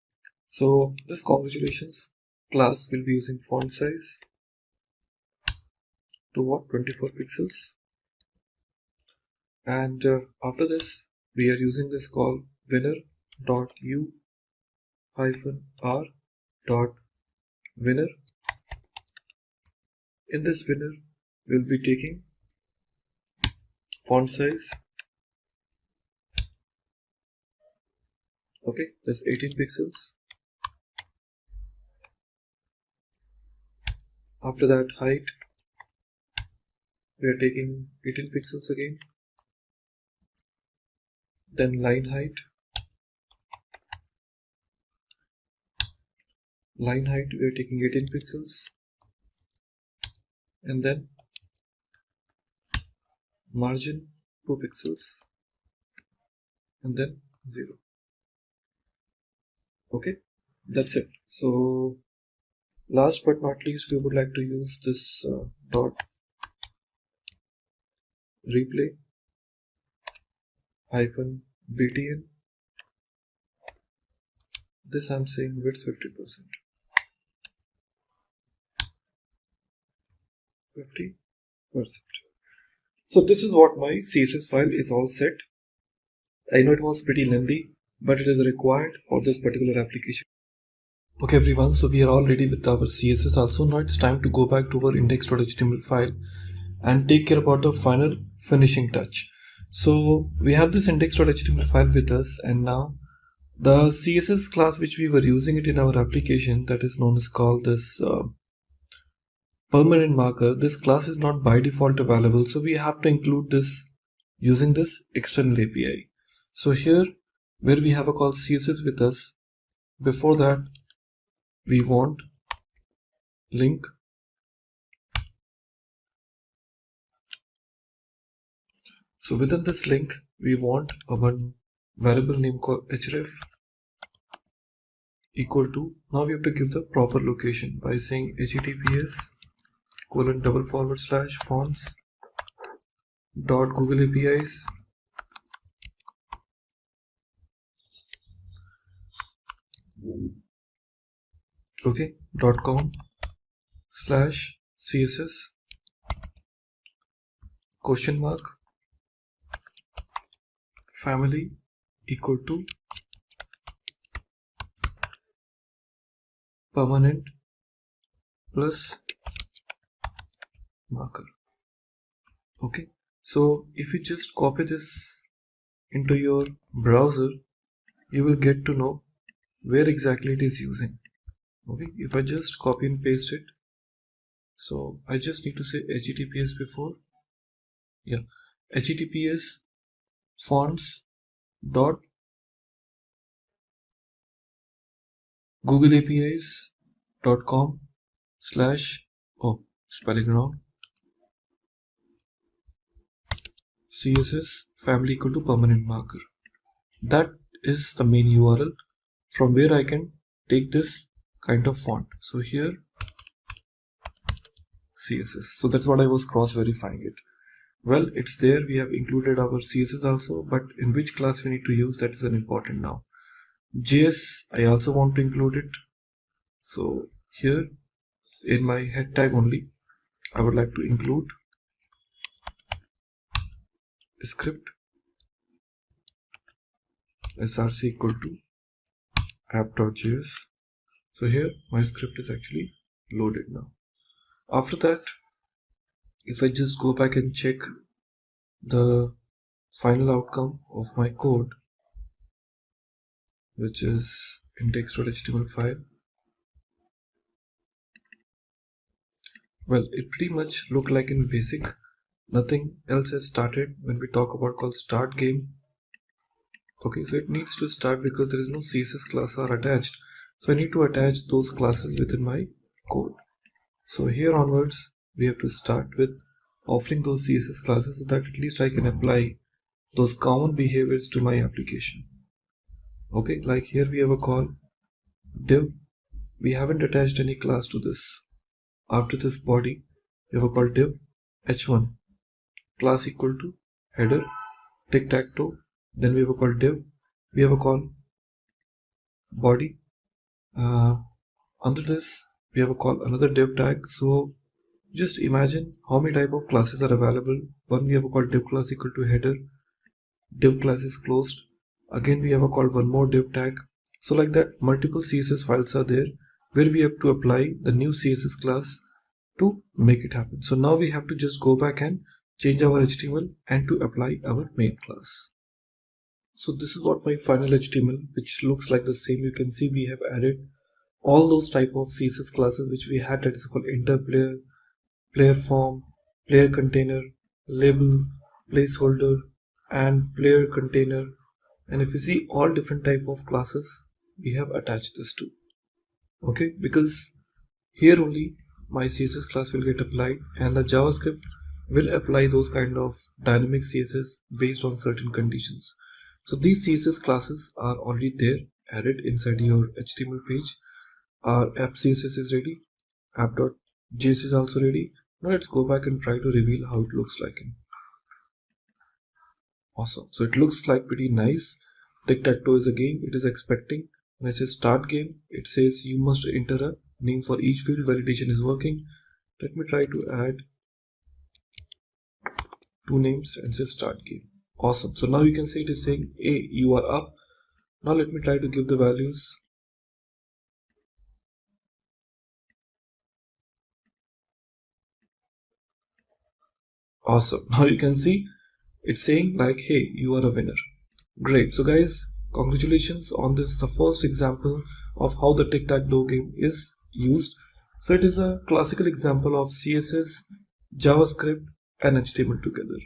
So this congratulations class will be using font size to what, 24 pixels, and after this we are using this call winner dot u hyphen r dot winner. In this winner we'll be taking font size, okay, that's 18 pixels. After that height, we are taking 18 pixels again. Then line height, we are taking 18 pixels. And then margin 2 pixels and then 0. Okay, that's it. So last but not least, we would like to use this dot replay hyphen btn. This I'm saying width 50%. 50%. So this is what my CSS file is all set. I know it was pretty lengthy, but it is required for this particular application. Okay everyone, so we are all ready with our CSS also. Now it's time to go back to our index.html file and take care about the final finishing touch. So we have this index.html file with us, and now the CSS class which we were using it in our application, that is known as called this permanent marker, this class is not by default available, so we have to include this using this external API. So here where we have a call CSS with us, before that we want link So within this link, we want one variable name called href equal to, now we have to give the proper location by saying https://fonts dot google apis .com/css family equal to permanent plus marker. Okay, so if you just copy this into your browser, you will get to know where exactly it is using. Okay, if I just copy and paste it, so I just need to say https before, https fonts dot google apis.com/ spelling wrong, css family equal to permanent marker. That is the main URL from where I can take this kind of font. So here CSS, so that's what I was cross verifying it. Well, it's there, we have included our CSS also, but in which class we need to use, that is an important now. JS, I also want to include it. So here in my head tag only, I would like to include script src equal to app.js. So here my script is actually loaded now. After that, if I just go back and check the final outcome of my code, which is index.html file, well, it pretty much looked like in basic. Nothing else has started when we talk about called start game. Okay, so it needs to start because there is no CSS class are attached. So I need to attach those classes within my code. So here onwards, we have to start with offering those CSS classes so that at least I can apply those common behaviors to my application. Okay, like here we have a call div. We haven't attached any class to this. After this body, we have a call div h1 class equal to header tic-tac-toe. Then we have a call div. We have a call body. Under this, we have a call another div tag. So just imagine how many type of classes are available. One, we have a call div class equal to header. Div class is closed. Again, we have a call one more div tag. So like that, multiple CSS files are there where we have to apply the new CSS class to make it happen. So now we have to just go back and change our HTML and to apply our main class. So this is what my final HTML, which looks like the same. You can see we have added all those type of CSS classes which we had, that is called enter player, player form, player container, label, placeholder, and player container. And if you see all different type of classes, we have attached this to. Okay, because here only my CSS class will get applied, and the JavaScript will apply those kind of dynamic CSS based on certain conditions. So these CSS classes are already there added inside your HTML page. Our app CSS is ready, app.js is also ready. Now let's go back and try to reveal how it looks like. Awesome, so it looks like pretty nice. Tic-tac-toe is a game, it is expecting. When I say start game, it says you must enter a name for each field. Validation is working. Let me try to add two names and say start game. Awesome. So now you can see it is saying, hey, you are up. Now let me try to give the values. Awesome. Now you can see it's saying like, hey, you are a winner. Great. So guys, congratulations on this, the first example of how the tic-tac-toe game is used. So it is a classical example of CSS, JavaScript and HTML together.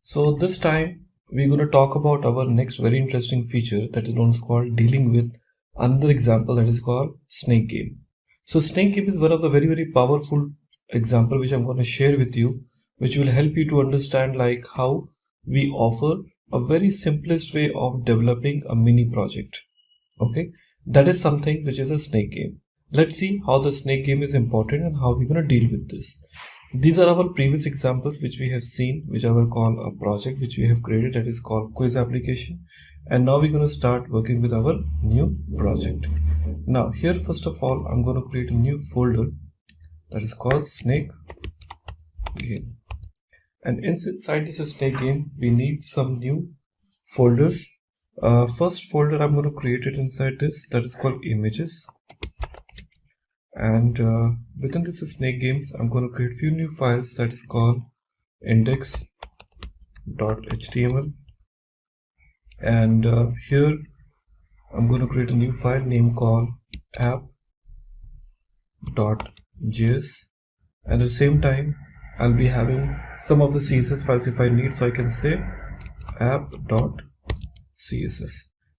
So this time we're going to talk about our next very interesting feature that is known as called dealing with another example that is called snake game. So snake game is one of the very powerful example which I'm going to share with you, which will help you to understand like how we offer a very simplest way of developing a mini project. Okay, that is something which is a snake game. Let's see how the snake game is important and how we're going to deal with this. These are our previous examples which we have seen, which I will call a project which we have created that is called quiz application. And now we're going to start working with our new project. Now here, first of all, I'm going to create a new folder that is called snake game. And inside this snake game, we need some new folders. First folder I'm going to create it inside this, that is called images. And within this snake games, I'm going to create few new files that is called index.html. And here I'm going to create a new file name called app.js. At the same time, I'll be having some of the CSS files if I need, so I can say app.css.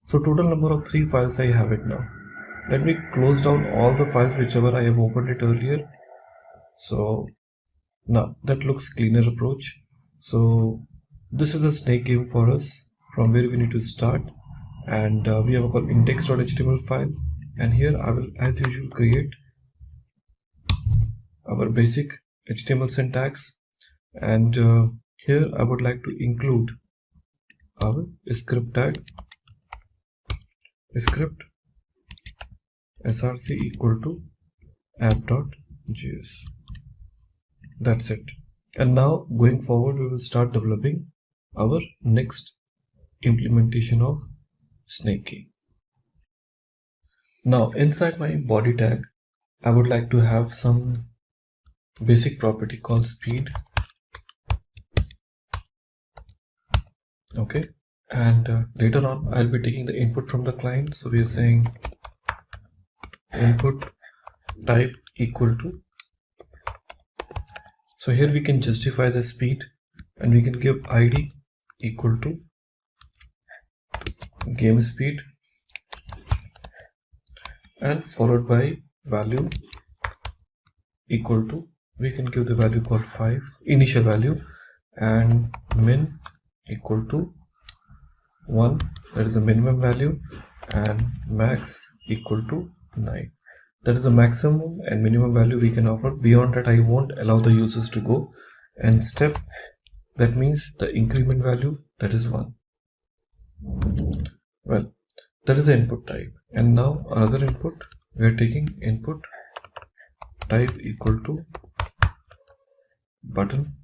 So total number of 3 files I have it now. Let me close down all the files whichever I have opened it earlier. So now that looks cleaner approach. So this is a snake game for us from where we need to start, and we have a called index.html file, and here I will as usual create our basic HTML syntax, and here I would like to include our script tag, script src equal to app.js. That's it. And now going forward, we will start developing our next implementation of snake game. Now inside my body tag, I would like to have some basic property called speed. Okay, and later on I'll be taking the input from the client, so we are saying input type equal to. So here we can justify the speed, and we can give id equal to game speed, and followed by value equal to, we can give the value called 5 initial value, and min equal to 1, that is the minimum value, and max equal to 9. That is the maximum and minimum value we can offer. Beyond that I won't allow the users to go. And step, that means the increment value, that is 1. Well, that is the input type. And now another input, we are taking input type equal to button,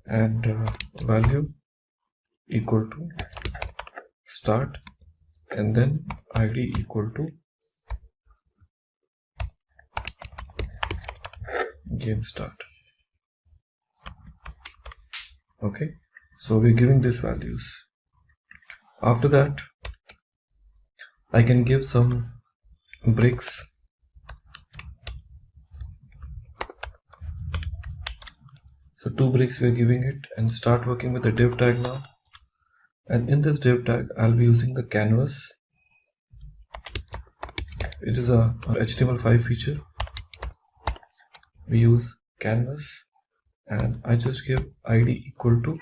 and value equal to start, and then id equal to game start. Okay, so we're giving these values. After that, I can give some breaks. So 2 breaks we're giving it, and start working with the div tag now. And in this div tag, I'll be using the canvas. It is a HTML5 feature. We use canvas, and I just give id equal to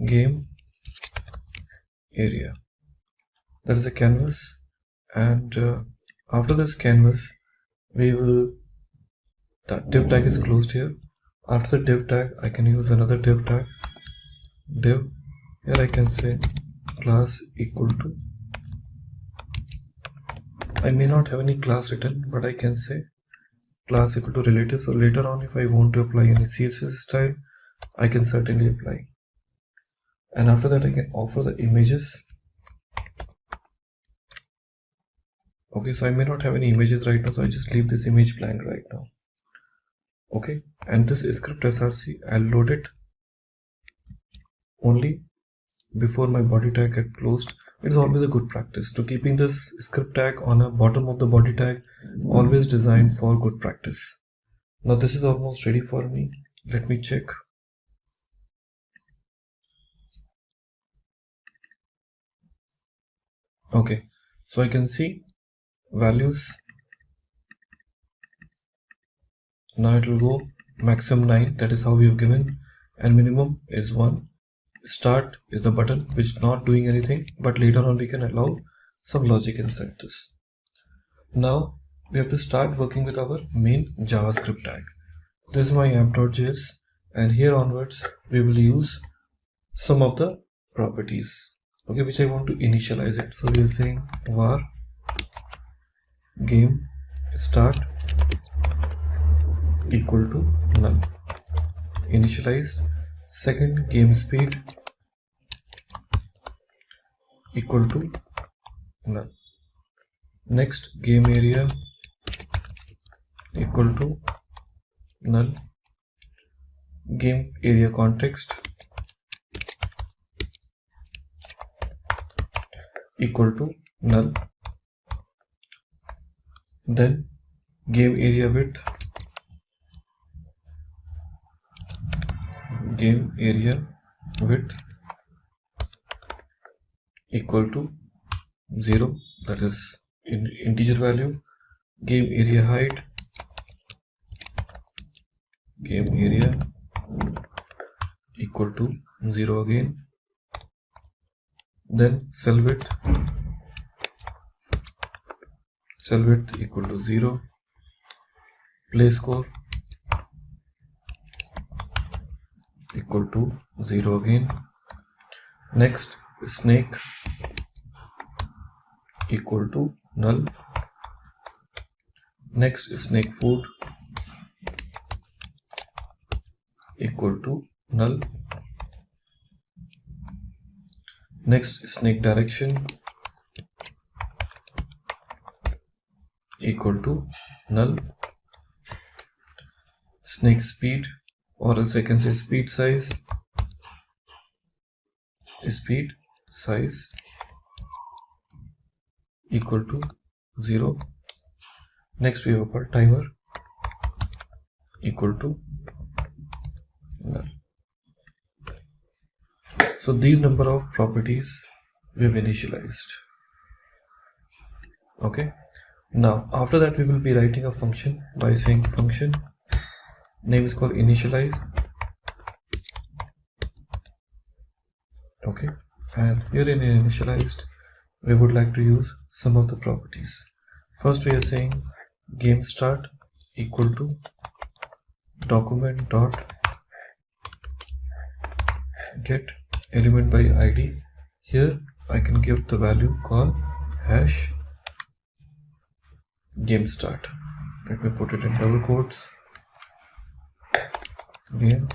game area. That is the canvas, and after this canvas, we will, the div tag is closed here. After the div tag, I can use another div tag, div. Here I can say class equal to, I may not have any class written, but I can say class equal to relative. So later on, if I want to apply any CSS style, I can certainly apply. And after that I can offer the images. Okay, so I may not have any images right now, so I just leave this image blank right now. Okay, and this script src, I'll load it only before my body tag get closed. It's always a good practice to keeping this script tag on the bottom of the body tag, always designed for good practice. Now this is almost ready for me. Let me check. Okay, so I can see values. Now it will go maximum 9, that is how we have given, and minimum is 1. Start is the button which is not doing anything, but later on we can allow some logic inside this. Now we have to start working with our main JavaScript tag. This is my app.js, and here onwards we will use some of the properties, okay, which I want to initialize it. So we are saying var game start equal to null, initialized. Second, game speed equal to null. Next, game area equal to null. Game area context equal to null. Then game area width equal to 0, that is in integer value. Game area height equal to 0 again. Then cell width equal to 0. Play score equal to 0 again. Next, snake equal to null. Next, snake food equal to null. Next, snake direction equal to null. Snake speed, or else I can say speed size equal to 0. Next we have a timer equal to null. So these number of properties we have initialized. Okay, now after that we will be writing a function by saying function name is called initialize. Okay, and here in initialized we would like to use some of the properties. First we are saying game start equal to document dot get element by id. Here I can give the value called hash game start. Let me put it in double quotes, game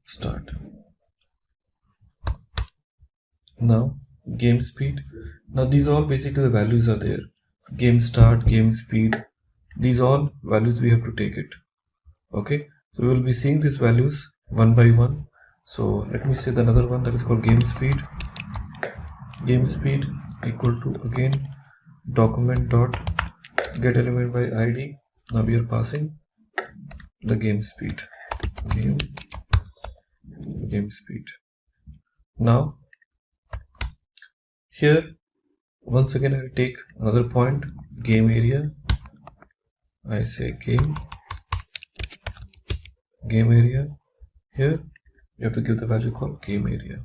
start. Now game speed, now these all basically the values are there. Game start, game speed, these all values we have to take it. Okay, so we will be seeing these values one by one. So let me say the another one, that is called game speed equal to again document dot get element by id. Now we are passing the game speed, game speed. Now here once again I will take another point, game area. I say game area. Here you have to give the value called game area.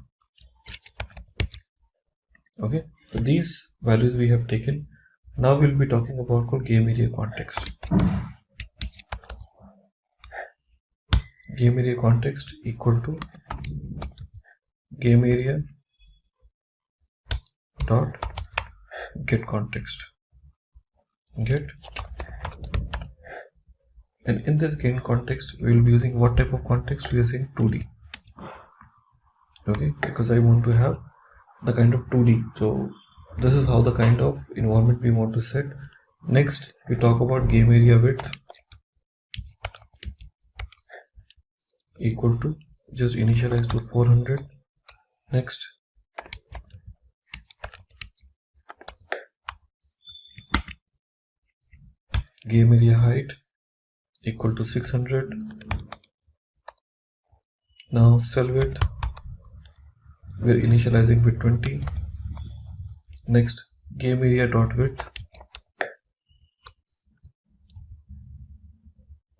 Okay, so these values we have taken. Now we'll be talking about called game area context. Game area context equal to game area dot get context. Get And in this game context, we will be using what type of context? We are saying 2D. Okay, because I want to have the kind of 2D. So this is how the kind of environment we want to set. Next, we talk about game area width equal to, just initialize to 400. Next, game area height equal to 600. Now cell width, we are initializing with 20. Next, game area dot width.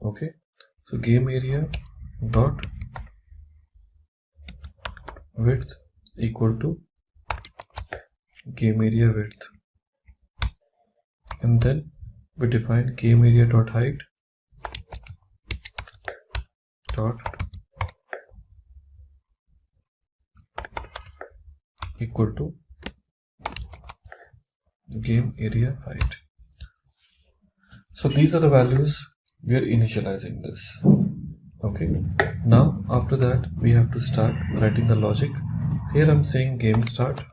Okay, so game area dot width equal to game area width, and then we define game area dot height dot equal to game area height. So these are the values we are initializing this. Okay, now after that we have to start writing the logic. Here I'm saying game start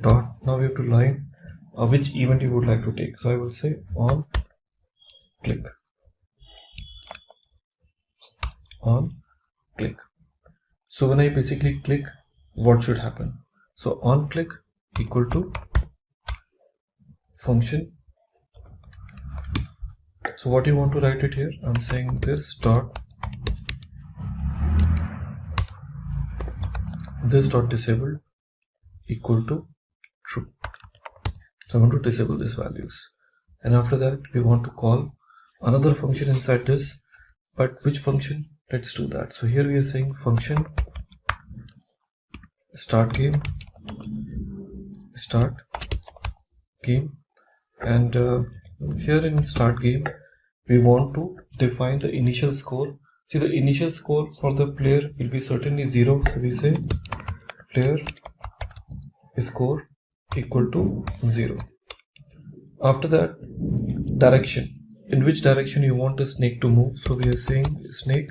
dot, now we have to line which event you would like to take. So I will say on click. So when I basically click, what should happen? So on click equal to function. So what you want to write it here? I'm saying this dot disabled equal to true. So I want to disable these values, and after that we want to call another function inside this. But which function? Let's do that. So here we are saying function start game, and here in start game we want to define the initial score. See, the initial score for the player will be certainly 0. So we say player score equal to 0. After that, direction, in which direction you want the snake to move. So we are saying snake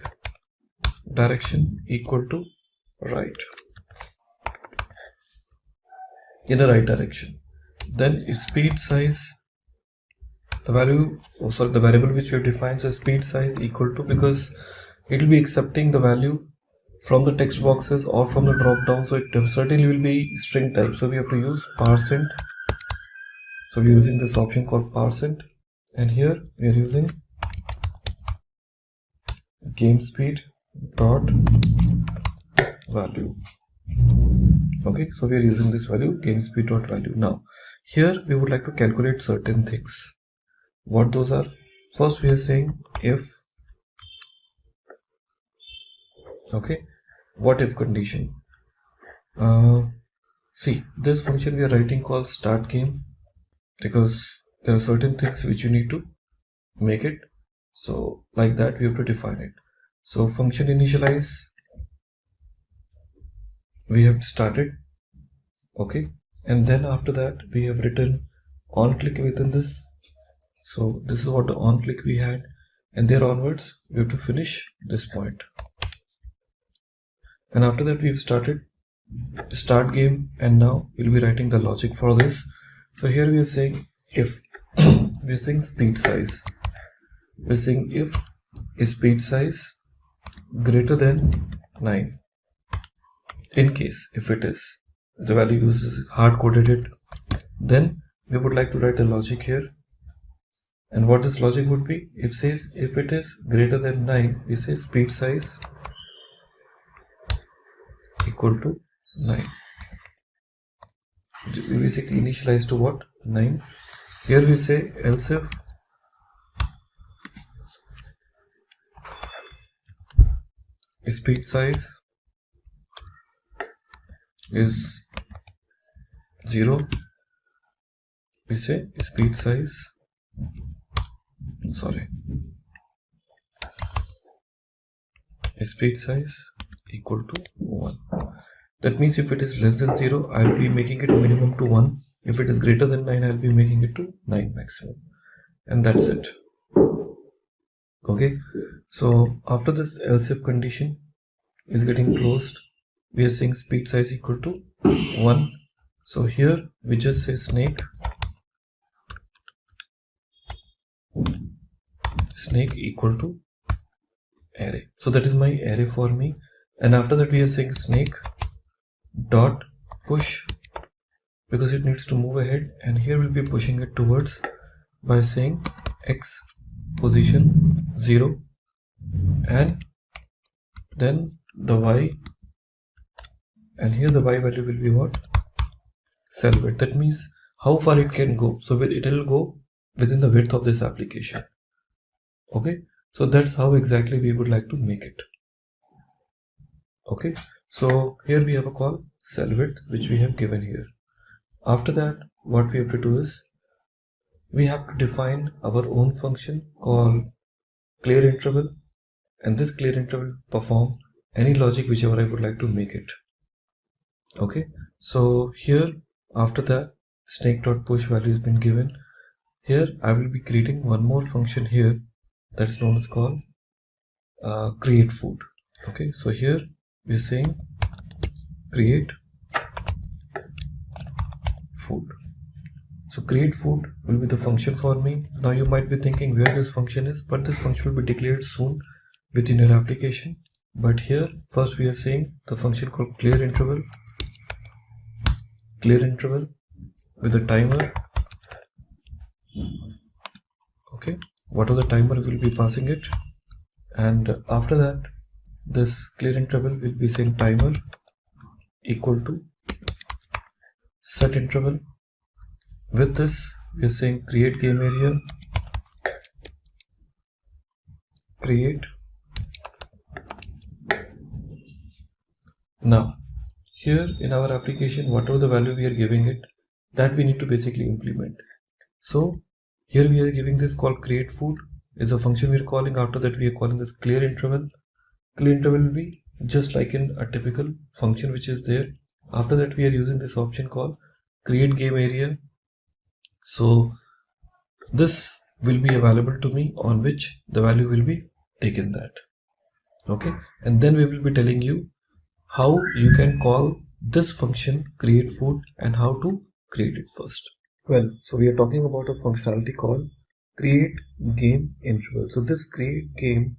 direction equal to right, in the right direction. Then speed size, the variable which we have defined, so speed size equal to, because it will be accepting the value from the text boxes or from the drop down, so it certainly will be string type. So we have to use %. So we are using this option called %, and here we are using game speed dot value. Okay, so we are using this value game speed dot value. Now here we would like to calculate certain things. What those are? First we are saying if, okay, what if condition. See, this function we are writing called start game, because there are certain things which you need to make it. So like that we have to define it. So function initialize, we have started, okay, and then after that we have written on click within this. So this is what the on click we had, and there onwards we have to finish this point. And after that we've started start game, and now we'll be writing the logic for this. So here we are saying if we're saying speed size, we're saying if speed size greater than 9, in case if it is, the value uses hard coded it, then we would like to write a logic here. And what this logic would be, it says if it is greater than 9, we say speed size equal to 9. We basically initialize to what? 9. Here we say else if speed size is 0, we say speed size, speed size equal to 1. That means if it is less than 0, I will be making it minimum to 1. If it is greater than 9, I will be making it to 9 maximum. and that's it. Okay, so after this else if condition is getting closed, we are saying speed size equal to 1. So here we just say snake equal to array. So that is my array for me, and after that we are saying snake dot push because it needs to move ahead, and here we'll be pushing it towards by saying x position 0, and then the y, and here the y value will be what? Cell width. That means how far it can go. So it will go within the width of this application. Okay, so that's how exactly we would like to make it. Okay, so here we have a call cell width which we have given here. After that, what we have to do is we have to define our own function called clear interval, and this clear interval perform any logic whichever I would like to make it. Okay, so here after that snake.push value has been given. Here I will be creating one more function here that's known as called create food. Okay, so here we're saying create food. So create food will be the function for me. Now you might be thinking where this function is, but this function will be declared soon within your application. But here first we are saying the function called clear interval with a timer. Okay, whatever the timer will be passing it, and after that this clear interval will be saying timer equal to set interval. With this we are saying create game area, create. Now here in our application, whatever the value we are giving it, that we need to basically implement. So here we are giving this called create food is a function we are calling. After that we are calling this clear interval. Clear interval will be just like in a typical function which is there. After that we are using this option called create game area. So this will be available to me on which the value will be taken that. Okay, and then we will be telling you how you can call this function create food and how to create it first. Well, so we are talking about a functionality called create game interval. So this create game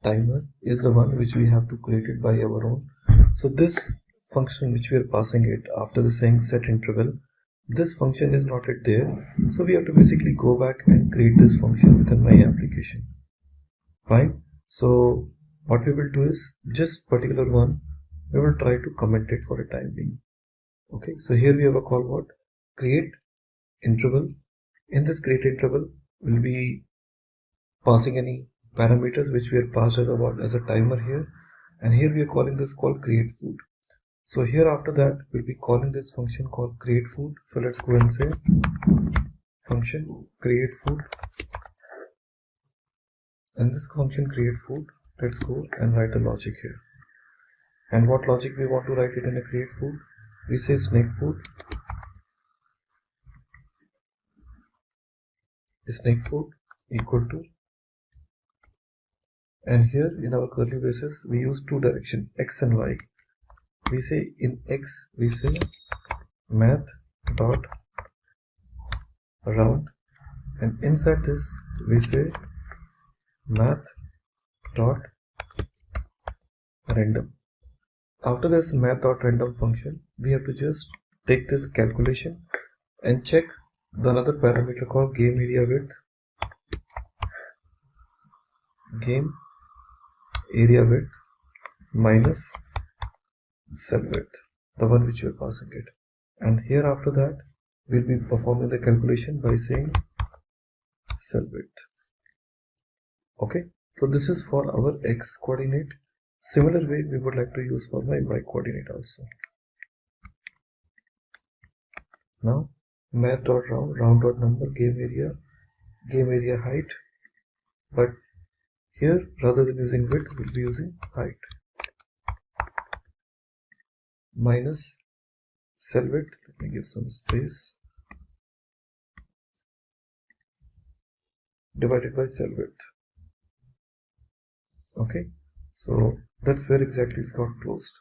timer is the one which we have to create it by our own. So this function which we are passing it after the saying set interval, this function is not yet there. So we have to basically go back and create this function within my application. Fine. So what we will do is just particular one, we will try to comment it for a time being. Okay, so here we have a call what? Create interval. In this create interval, we'll be passing any parameters which we are passed as a timer here, and here we are calling this called create food. So here after that we'll be calling this function called create food. So let's go and say function create food, and this function create food, let's go and write the logic here. And what logic we want to write it in a create food? We say snake food equal to, and here in our curly braces we use two direction x and y. We say in x we say math dot round, and inside this we say math dot random. After this math dot random function, we have to just take this calculation and check the another parameter called game area width, minus cell width, the one which you are passing it. And here after that we'll be performing the calculation by saying cell width. Okay, so this is for our x coordinate. Similar way we would like to use for my y coordinate also. Now math dot round dot number, game area height, but here rather than using width we'll be using height, minus cell width. Let me give some space. divided by cell width. Okay, so that's where exactly it's got closed.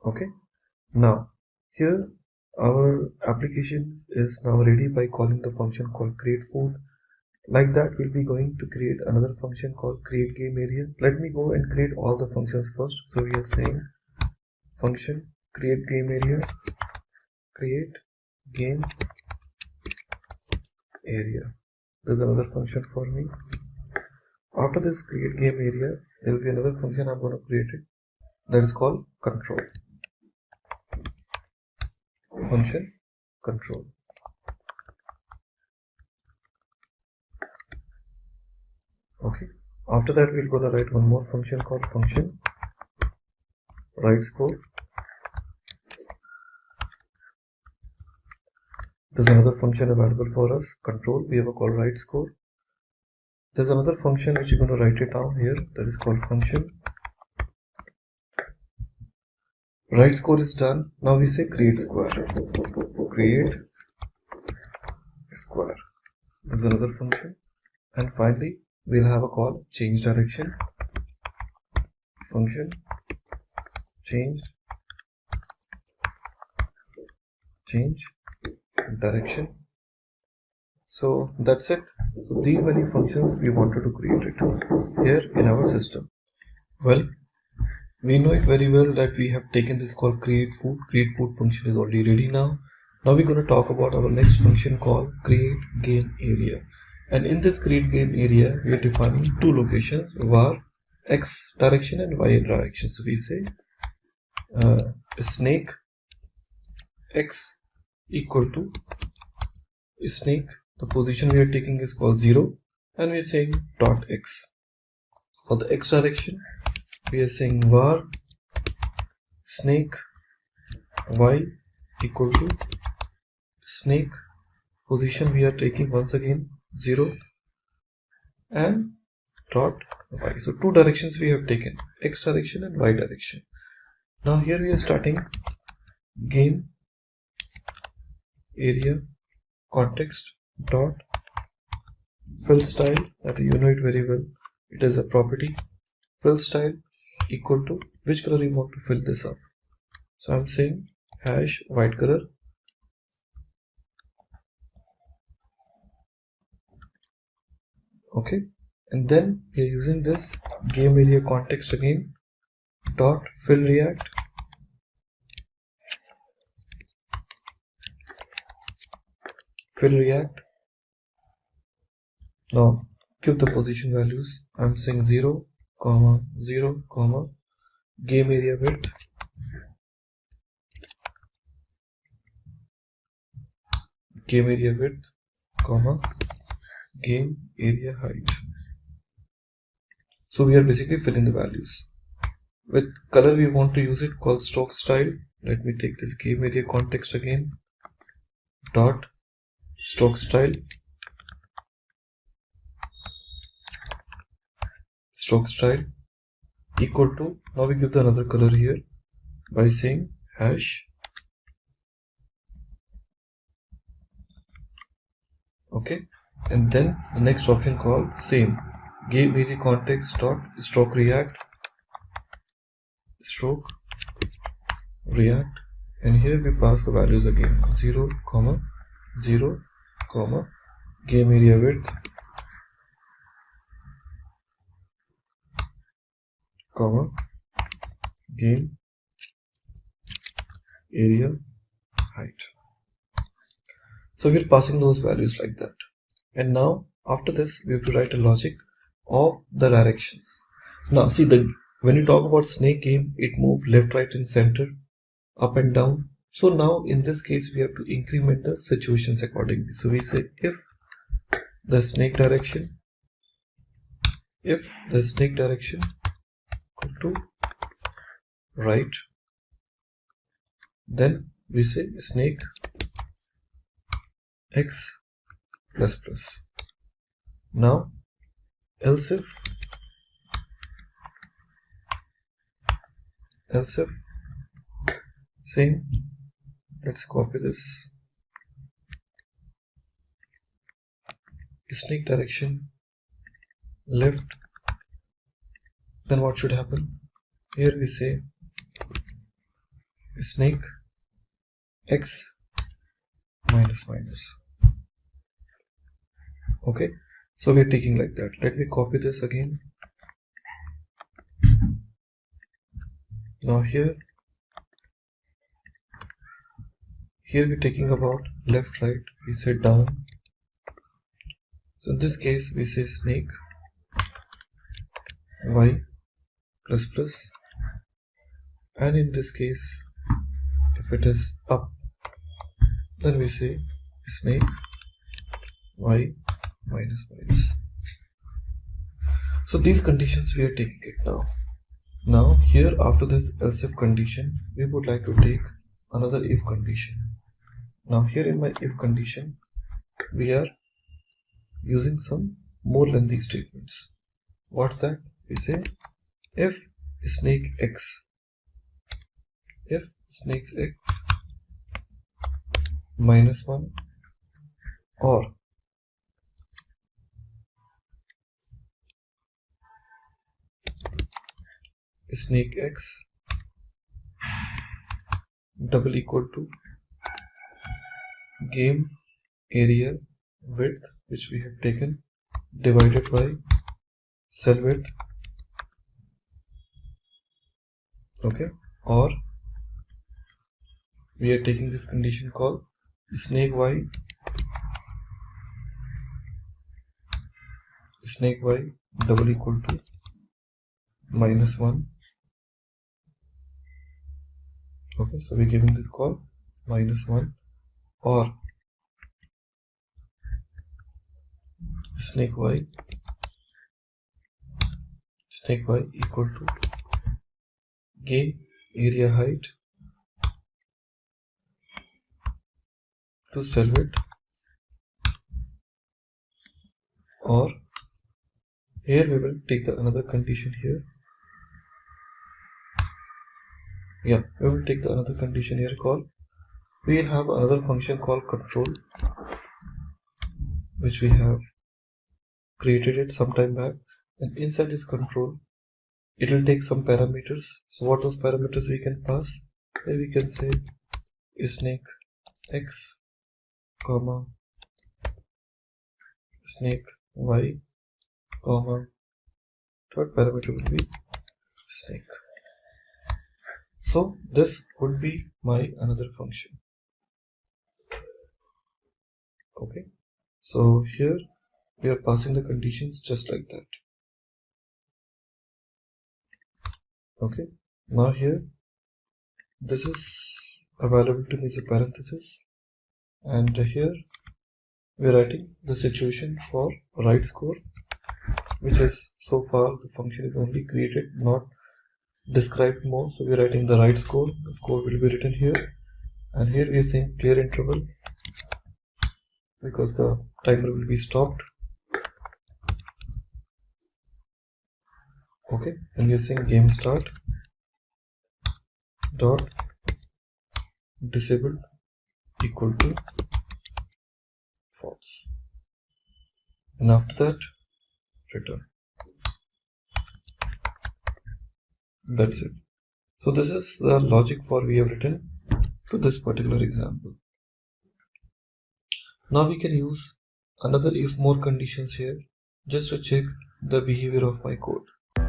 Okay, now here our application is now ready by calling the function called create food. Like that, we'll be going to create another function called create game area. Let me go and create all the functions first. So we are saying function create game area, create game area. There's another function for me. After this create game area, there will be another function I'm going to create it, that is called control. Function control. Okay, after that we're going to write one more function called function write score. There's another function available for us, control. We have a call write score. There's another function which you're going to write it down here, that is called function write score is done. Now we say create square. Create square. There's another function. And finally we'll have a call change direction. Function change direction. So that's it. So these many functions we wanted to create it here in our system. Well, we know it very well that we have taken this called create food. Create food function is already ready now. Now we're going to talk about our next function called create game area. And in this create game area, we are defining two locations, var x direction and y direction. So we say snake x equal to snake. The position we are taking is called 0, and we are saying dot x. For the x direction, we are saying var snake y equal to snake. Position we are taking once again 0 and dot y. So two directions we have taken, x direction and y direction. Now here we are starting game area context dot fill style, that you know it very well, it is a property. Fill style equal to which color you want to fill this up. So I'm saying hash white color. Okay, and then we are using this game area context again dot fill react. Fill react. Now give the position values. I'm saying 0, 0, game area width, game area width, game area height. So we are basically filling the values. With color we want to use it called stroke style. Let me take this game area context again dot stroke style. Stroke style equal to, now we give the another color here by saying hash. Okay, and then the next option called same game area context dot stroke react, and here we pass the values again 0, 0, game area width, game area height. So we're passing those values like that. And now after this we have to write a logic of the directions. Now see, when you talk about snake game, it moves left, right and center, up and down. So now in this case we have to increment the situations accordingly. So we say if the snake direction equal to right, then we say snake x plus plus. Now else if same, let's copy this snake direction left, then what should happen? Here we say snake x minus minus. Okay, so we are taking like that. Let me copy this again. Now here we're taking about left, right, we say down. So in this case we say snake y plus plus, and in this case if it is up, then we say snake y minus minus. So these conditions we are taking it now. Now here after this else if condition, we would like to take another if condition. Now here in my if condition, we are using some more lengthy statements. What's that? We say if snake x minus 1 or snake x double equal to game area width, which we have taken, divided by cell width, okay, or we are taking this condition called snake y double equal to minus 1. Okay, so we're giving this call minus 1, or snake y equal to gain area height to cell width, or here we will take the another condition here. Yeah, we will take the another condition here called, we will have another function called control, which we have created it some time back, and inside this control it will take some parameters. So what those parameters we can pass? Here we can say snake x comma snake y comma third parameter will be snake. So this would be my another function. Okay, so here we are passing the conditions just like that. Okay, now here this is available to me as a parenthesis, and here we are writing the situation for write score, which is so far the function is only created, not described more. So we are writing the write score. The score will be written here, and here we are saying clear interval because the timer will be stopped. Okay, and we are saying game start dot disabled equal to false, and after that return. That's it. So this is the logic for we have written to this particular example. Now we can use another if more conditions here just to check the behavior of my code.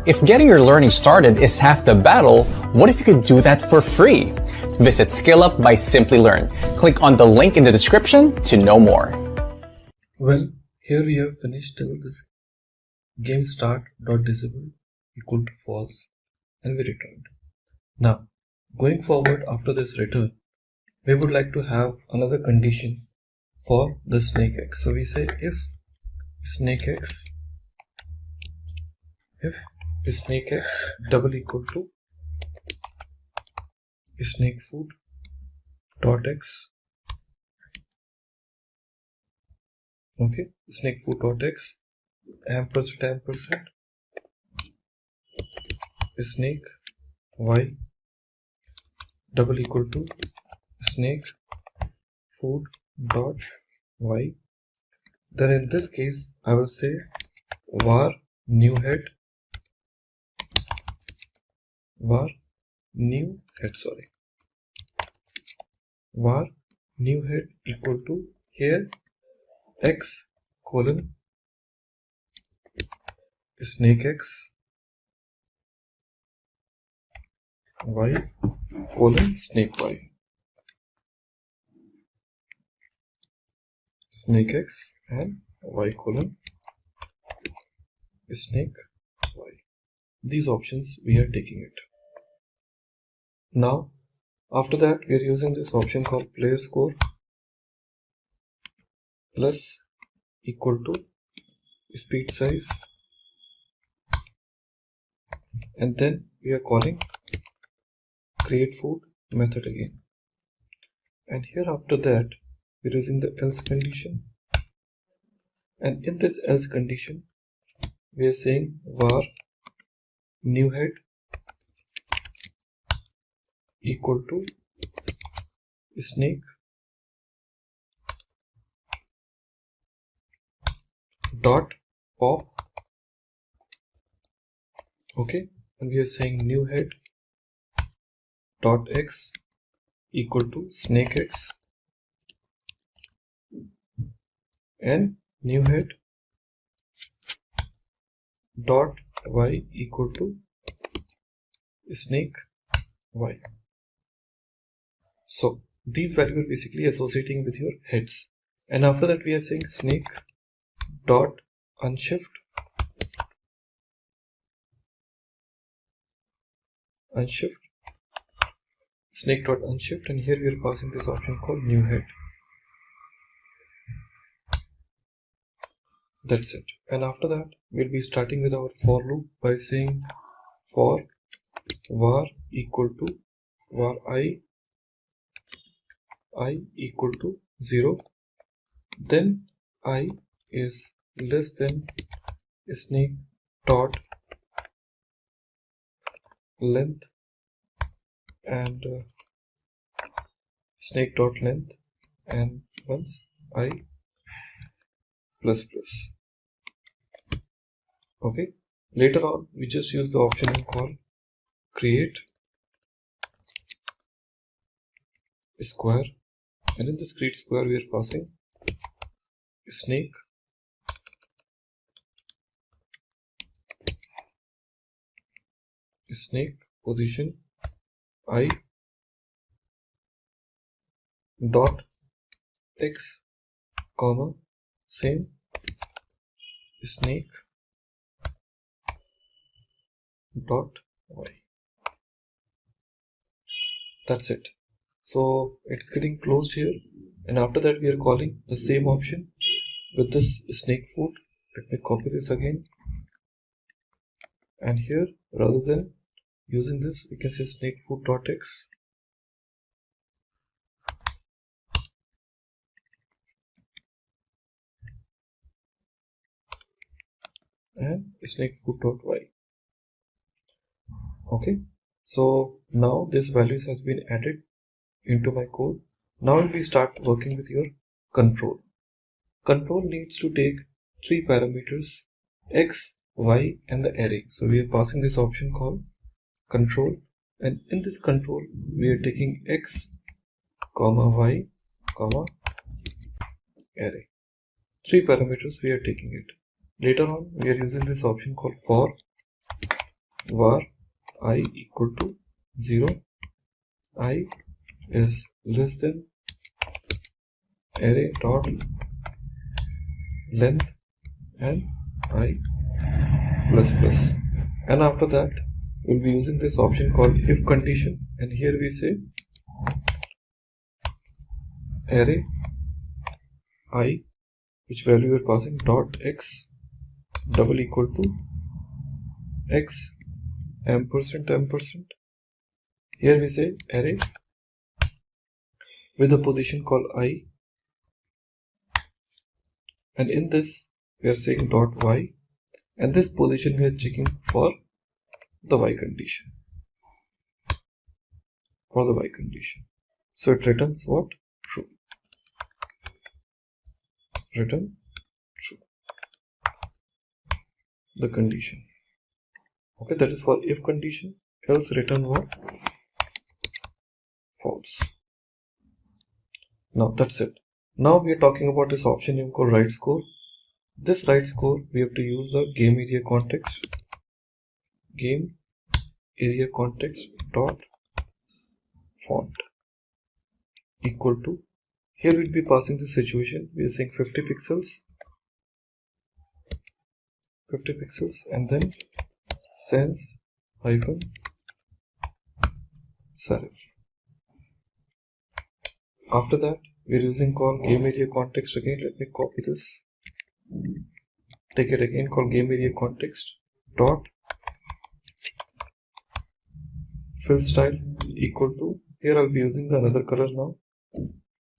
If getting your learning started is half the battle, what if you could do that for free? Visit SkillUp by Simply Learn. Click on the link in the description to know more. Well, here we have finished till this game start dot disable equal to false, and we returned. Now going forward after this return, we would like to have another condition for the snake x. So we say if snake x double equal to snake food dot x. Okay, snake food dot x ampersand snake y double equal to snake food dot y, then in this case I will say var new head var new head equal to here x colon snake x y colon snake y, snake x and y colon snake y. These options we are taking it. Now after that we are using this option called player score plus equal to speed size, and then we are calling create food method again, and here after that we are using the else condition, and in this else condition we are saying var new head equal to snake dot pop, okay, and we are saying new head dot x equal to snake x and new head dot y equal to snake y. So these values are basically associating with your heads, and after that we are saying snake dot unshift snake dot unshift, and here we are passing this option called new head. That's it. And after that we'll be starting with our for loop by saying for var equal to var I equal to 0, then I is less than snake dot length and snake dot length, and once I plus plus. Okay, later on we just use the option called create square, and in this create square we are passing snake position I dot x comma same snake dot y. That's it. So it's getting closed here, and after that we are calling the same option with this snake food. Let me copy this again, and here rather than using this we can say snake food dot x and snake food dot y. Okay, so now this values has been added into my code. Now we start working with your control. Control needs to take 3 parameters x, y and the array. So we are passing this option called control, and in this control we are taking x comma y comma array. 3 parameters we are taking it. Later on we are using this option called for var I equal to 0, I is less than array dot length and I plus plus, and after that we'll be using this option called if condition, and here we say array I, which value we are passing, dot x double equal to x ampersand. Here we say array with a position called I, and in this we are saying dot y, and this position we are checking for the y condition. So it returns what? True. Return the condition. Okay, that is for if condition, else return what? False. Now that's it. Now we are talking about this option name called write score. This write score, we have to use the game area context. Game area context dot font equal to, here we'll be passing the situation. We are saying 50 pixels, and then sans hyphen serif. After that, we are using call game area context again. Let me copy this. Take it again, call game area context dot fill style equal to, here I'll be using the another color now. So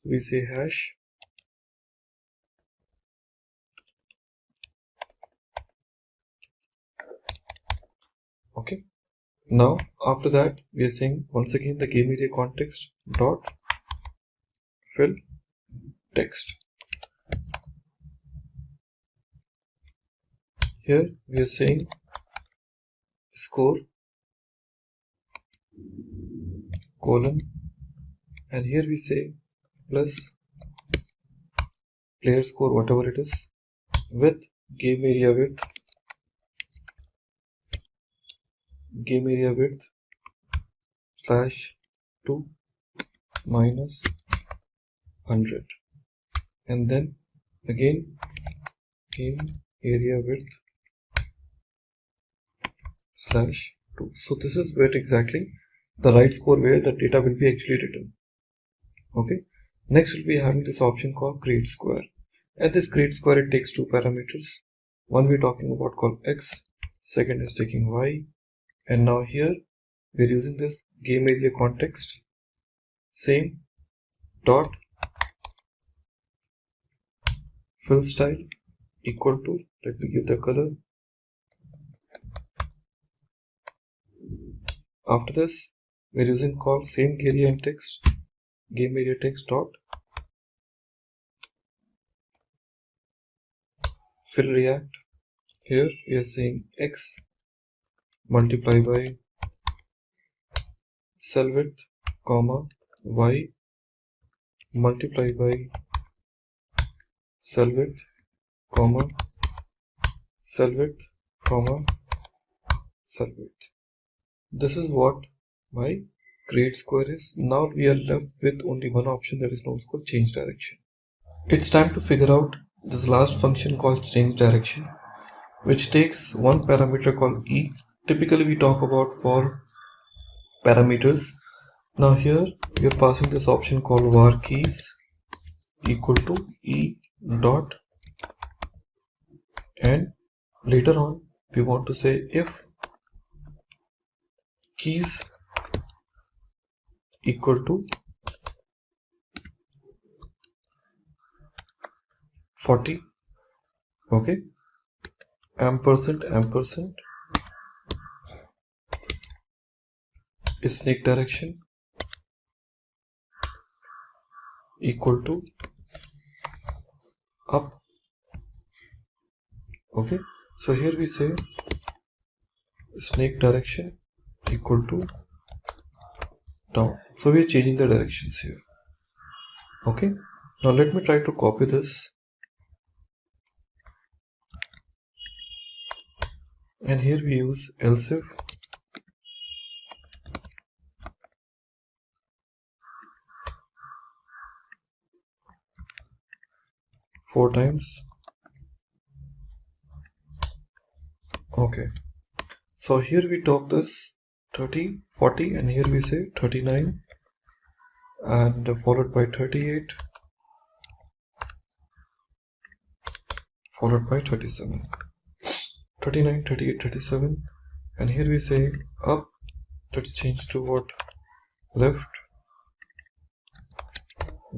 we say hash okay. Now after that we are saying once again the game area context dot fill text. Here we are saying score colon, and here we say plus player score whatever it is with game area width slash 2 minus 100, and then again game area width slash 2. So this is where exactly the write score where the data will be actually written. Okay. Next we'll be having this option called create square. At this create square it takes two parameters. One we're talking about called x, second is taking y, and now here we're using this game area context same dot fill style equal to, let me give the color. After this we're using call same area and text game area text dot fill react. Here we are saying x multiply by cell width comma y multiply by cell width comma cell width comma cell width. This is what my create square is. Now we are left with only one option, that is known as called change direction. It's time to figure out this last function called change direction, which takes one parameter called e. Typically we talk about for parameters. Now here we are passing this option called var keys equal to e dot, and later on we want to say if keys equal to 40, okay, ampersand is snake direction equal to up. Okay, so here we say snake direction equal to down. So we are changing the directions here. Okay, now let me try to copy this, and here we use else if four times. Okay, so here we talk this 30, 40, and here we say 39, and followed by 38, followed by 37, 39, 38, 37, and here we say up. Let's change to what? Left,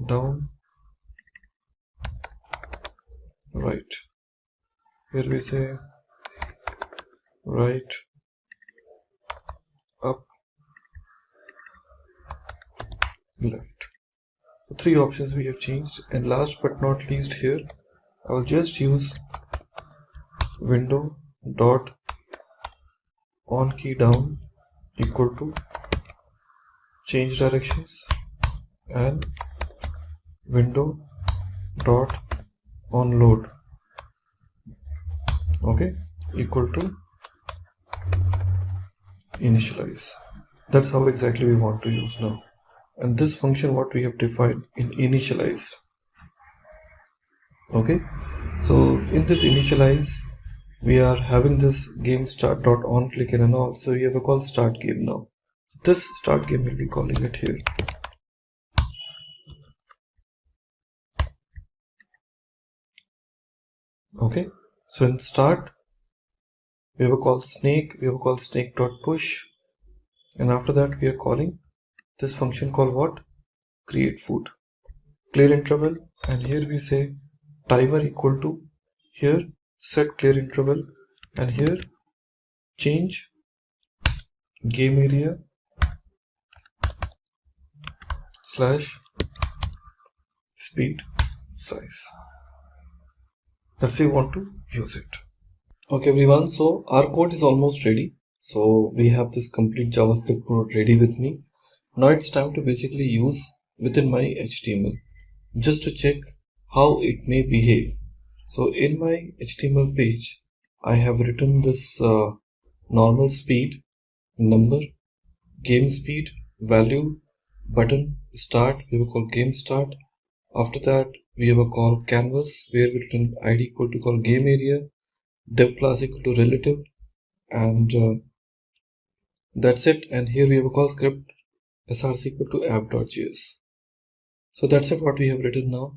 down, right. Here we say right, up, left. So three options we have changed, and last but not least here I will just use window dot on key down equal to change directions, and window dot on load, okay, equal to initialize. That's how exactly we want to use now. And this function what we have defined in initialize. Okay, so in this initialize we are having this game start dot on click and all, so we have a call start game now. So this start game will be calling it here. Okay, so in start we have a call snake, we have a call snake dot push, and after that we are calling this function called what? Create food, clear interval, and here we say timer equal to, here set clear interval, and here change game area slash speed size. Let's say we want to use it. Okay everyone, so our code is almost ready. So we have this complete JavaScript code ready with me. Now it's time to basically use within my HTML just to check how it may behave. So in my HTML page, I have written this normal speed, number, game speed, value, button, start, we have a call game start. After that, we have a call canvas where we written id equal to call game area, dev class equal to relative, and that's it. And here we have a call script src equal to app.js. So that's it what we have written now.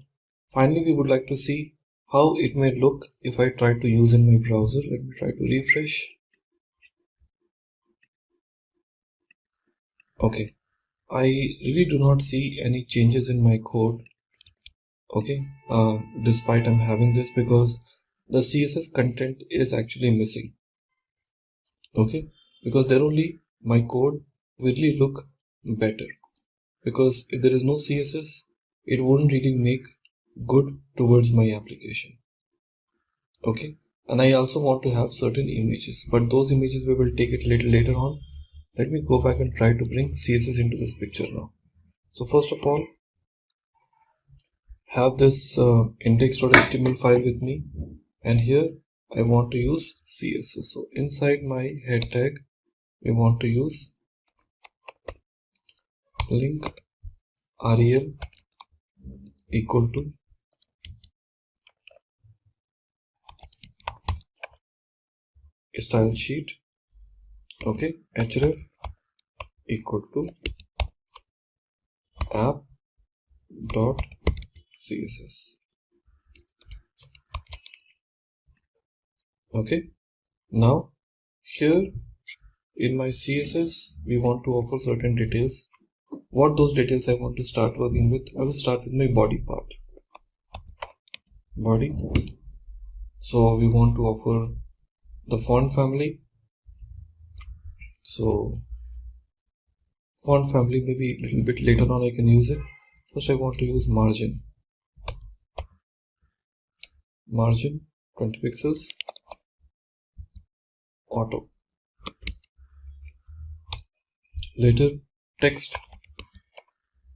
Finally, we would like to see how it may look if I try to use in my browser. Let me try to refresh. Okay, I really do not see any changes in my code. Okay, despite I'm having this, because the CSS content is actually missing. Okay, because there only my code will really look better, because if there is no CSS, it won't really make good towards my application. Okay, and I also want to have certain images, but those images we will take it later on. Let me go back and try to bring CSS into this picture now. So first of all, have this index.html file with me, and here I want to use CSS. So inside my head tag, we want to use link rel equal to style sheet, okay, href equal to app dot css. Okay, now here in my CSS we want to offer certain details. What those details I want to start working with? I will start with my body part. Body. So we want to offer the font family. So font family, maybe a little bit later on I can use it. First I want to use margin. Margin 20 pixels. Auto. Later text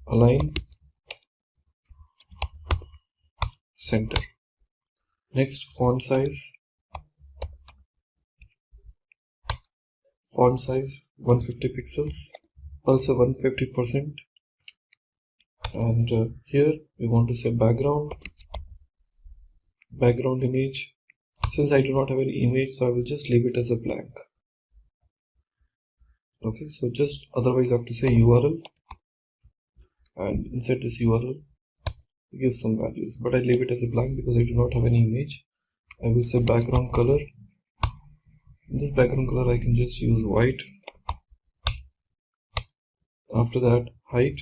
align center. Next font size 150 pixels, also 150%, and here we want to say background image. Since I do not have any image, so I will just leave it as a blank. Okay, so just otherwise I have to say URL, and inside this URL give some values, but I leave it as a blank because I do not have any image. I will say background color. In this background color I can just use white. After that, height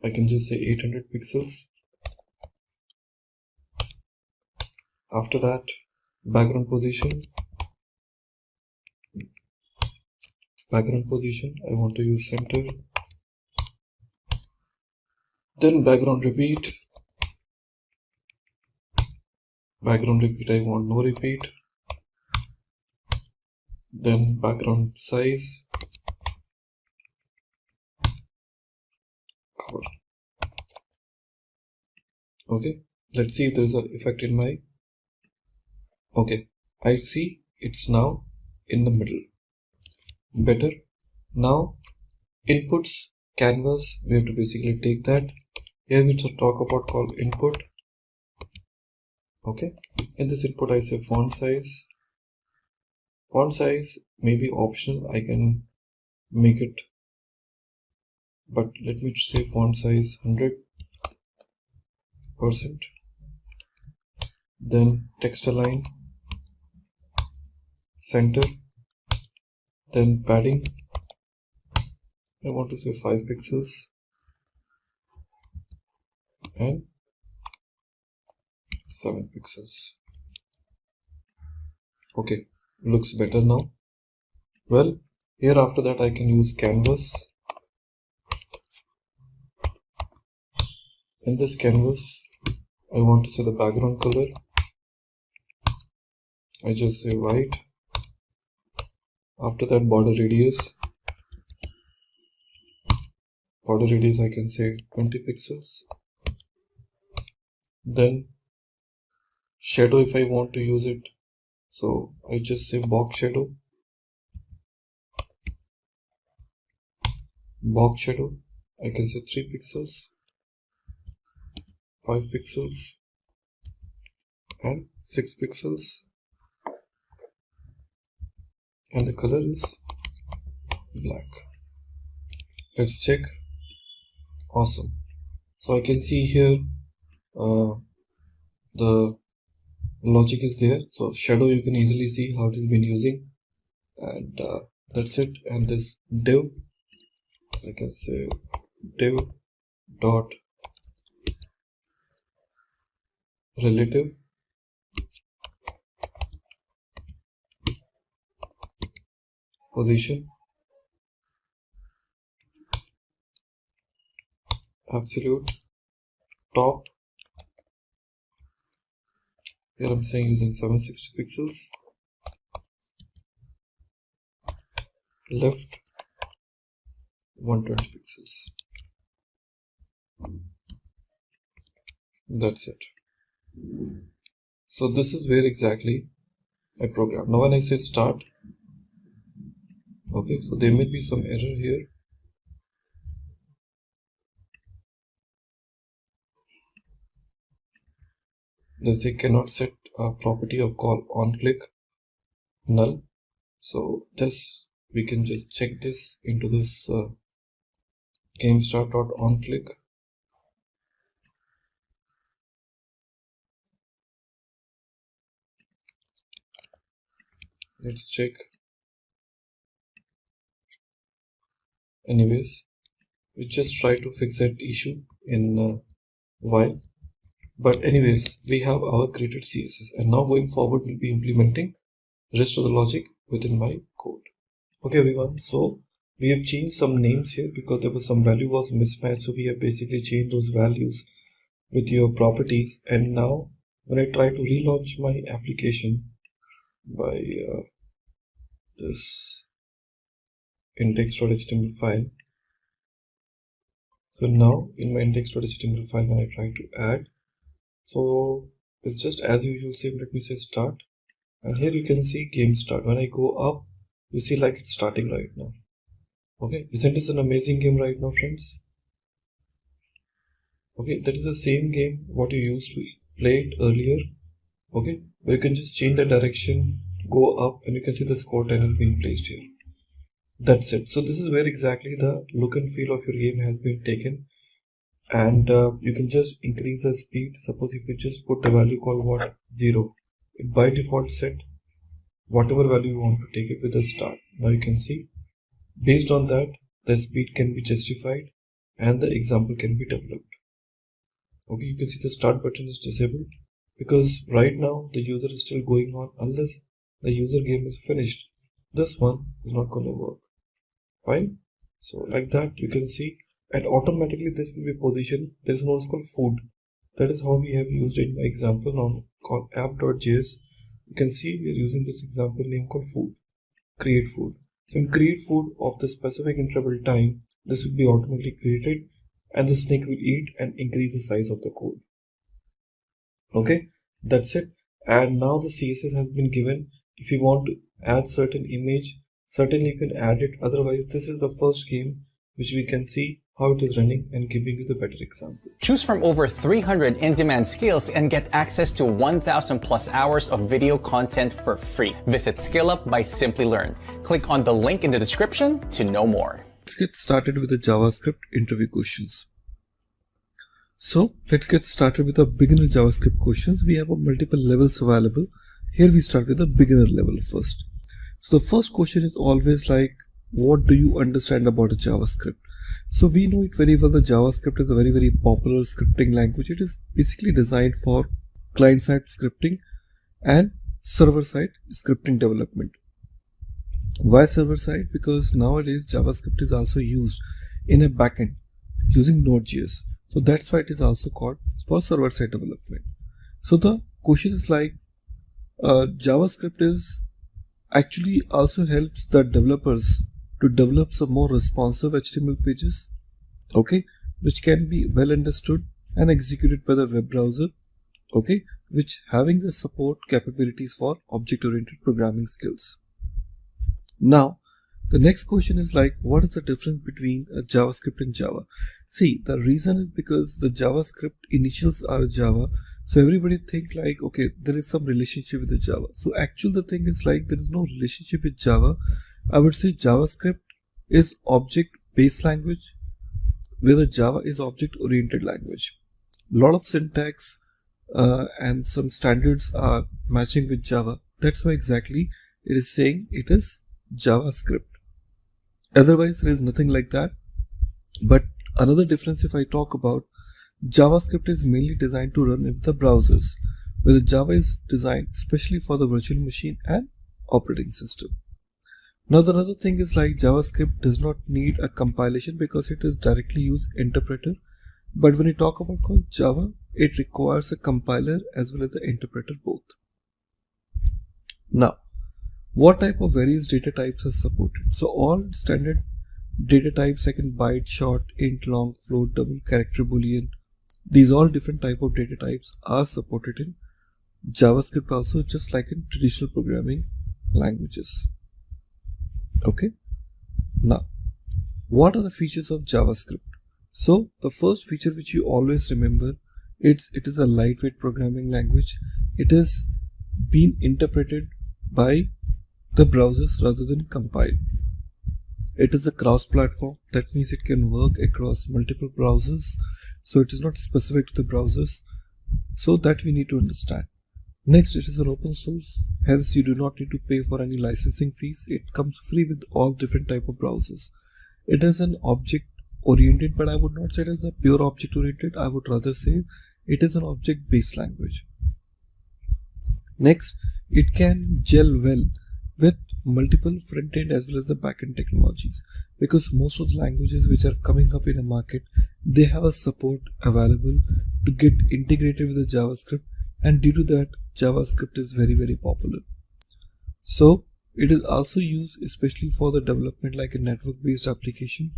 I can just say 800 pixels. After that, background position I want to use center. Then background repeat I want no repeat. then background size, cover. Okay, let's see if there's an effect in my. Okay, I see it's now in the middle. Better. Now inputs canvas, we have to basically take that. Here we talk about called input. Okay, in this input I say font size. Font size may be optional, I can make it, but let me say font size 100%. Then text align, center, then padding, I want to say 5 pixels, and 7 pixels. Okay, looks better now. Well, here after that I can use canvas. In this canvas I want to say the background color, I just say white. After that border radius I can say 20 pixels. Then shadow, if I want to use it, so I just say box shadow. Box shadow, I can say 3 pixels, 5 pixels, and 6 pixels. And the color is black. Let's check. Awesome. So I can see here the logic is there. So shadow, you can easily see how it has been using, and that's it. And this div, I can say div dot relative position absolute top. Here I'm saying using 760 pixels. Left 120 pixels. That's it. So this is where exactly I program. Now when I say start, okay, so there may be some error here. Let's say cannot set a property of call on click null. So just we can just check this into this game start dot on click. Let's check. Anyways, we just try to fix that issue in while. But anyways, we have our created CSS, and now going forward we'll be implementing rest of the logic within my code. Okay everyone, so we have changed some names here because there was some value was mismatched, so we have basically changed those values with your properties. And now when I try to relaunch my application by this index.html file, so now in my index.html file when I try to add, so it's just as usual, same. Let me say start, and here you can see game start. When I go up, you see like it's starting right now. Okay, isn't this an amazing game right now, friends? Okay, that is the same game what you used to play it earlier. Okay, but you can just change the direction, go up, and you can see the score title being placed here. That's it. So this is where exactly the look and feel of your game has been taken. And you can just increase the speed. Suppose if you just put a value called what 0, it by default set whatever value you want to take it with the start. Now you can see based on that the speed can be justified and the example can be developed. Okay, you can see the start button is disabled because right now the user is still going on. Unless the user game is finished, this one is not going to work. Fine. So like that you can see, and automatically this will be positioned. There is one called food. That is how we have used it in my example now called app.js. You can see we are using this example name called food. create food. So in create food of the specific interval time, this will be automatically created and the snake will eat and increase the size of the code. Okay, that's it. And now the CSS has been given. If you want to add certain image, certainly you can add it. Otherwise, this is the first game which we can see how it is running and giving you the better example. Choose from over 300 in-demand skills and get access to 1,000 plus hours of video content for free. Visit SkillUp by Simply Learn. Click on the link in the description to know more. Let's get started with the JavaScript interview questions. So let's get started with the beginner JavaScript questions. We have multiple levels available. Here we start with the beginner level first. So the first question is always like, what do you understand about a JavaScript? So we know it very well. The JavaScript is a very popular scripting language. It is basically designed for client-side scripting and server-side scripting development. Why server-side? Because nowadays JavaScript is also used in a backend using Node.js. So that's why it is also called for server-side development. So the question is like, JavaScript is actually also helps the developers to develop some more responsive HTML pages, okay, which can be well understood and executed by the web browser, okay, which having the support capabilities for object-oriented programming skills. Now, the next question is like, what is the difference between a JavaScript and Java? See, the reason is because the JavaScript initials are Java. So everybody think like, okay, there is some relationship with the Java. So actually the thing is like, there is no relationship with Java. I would say JavaScript is object-based language, where the Java is object-oriented language. A lot of syntax and some standards are matching with Java. That's why exactly it is saying it is JavaScript. Otherwise, there is nothing like that. But another difference, if I talk about, JavaScript is mainly designed to run in the browsers, where the Java is designed especially for the virtual machine and operating system. Now the other thing is like, JavaScript does not need a compilation because it is directly used interpreter. But when you talk about Java, it requires a compiler as well as the interpreter both. Now, what type of various data types are supported? So all standard data types like in byte, short, int, long, float, double, character, boolean, these all different type of data types are supported in JavaScript also, just like in traditional programming languages. Okay. Now, what are the features of JavaScript? So the first feature which you always remember, it is a lightweight programming language. It is being interpreted by the browsers rather than compiled. It is a cross-platform. That means it can work across multiple browsers. So it is not specific to the browsers. So that we need to understand. Next, it is an open source. Hence, you do not need to pay for any licensing fees. It comes free with all different type of browsers. It is an object-oriented, but I would not say it is a pure object-oriented. I would rather say it is an object-based language. Next, it can gel well with multiple front-end as well as the back-end technologies, because most of the languages which are coming up in a market, they have a support available to get integrated with the JavaScript, and due to that, JavaScript is very popular. So it is also used especially for the development like a network-based application.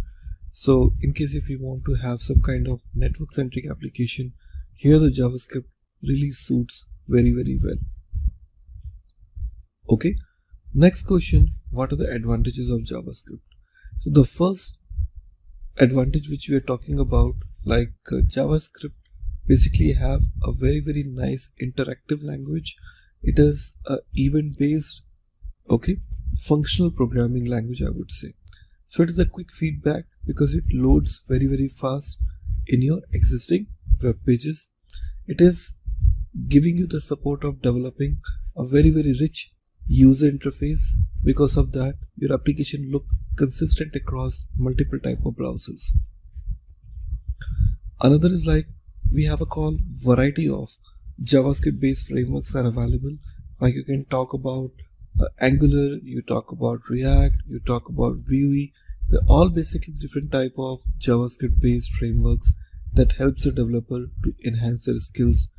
So in case if you want to have some kind of network-centric application, here the JavaScript really suits very well. Okay. Next question, what are the advantages of JavaScript? So the first advantage which we are talking about, like JavaScript basically have a very nice interactive language. It is a event-based, okay, functional programming language, I would say. So it is a quick feedback because it loads very fast in your existing web pages. It is giving you the support of developing a very rich user interface. Because of that, your application look consistent across multiple type of browsers. Another is like, we have a variety of JavaScript based frameworks are available. Like you can talk about Angular, you talk about React, you talk about Vue. They're all basically different type of JavaScript based frameworks that helps the developer to enhance their skills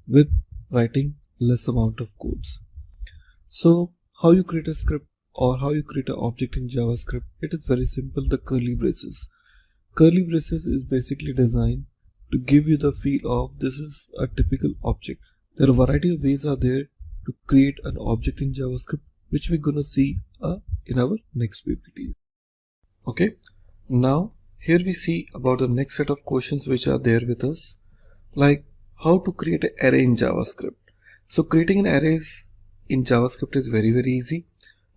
with writing less amount of codes. So how you create a script? or how you create an object in JavaScript, it is very simple, the curly braces. Curly braces is basically designed to give you the feel of this is a typical object. There are a variety of ways are there to create an object in JavaScript, which we're gonna see in our next PPT. Okay, now here we see about the next set of questions which are there with us, like how to create an array in JavaScript. So creating an array in JavaScript is very easy.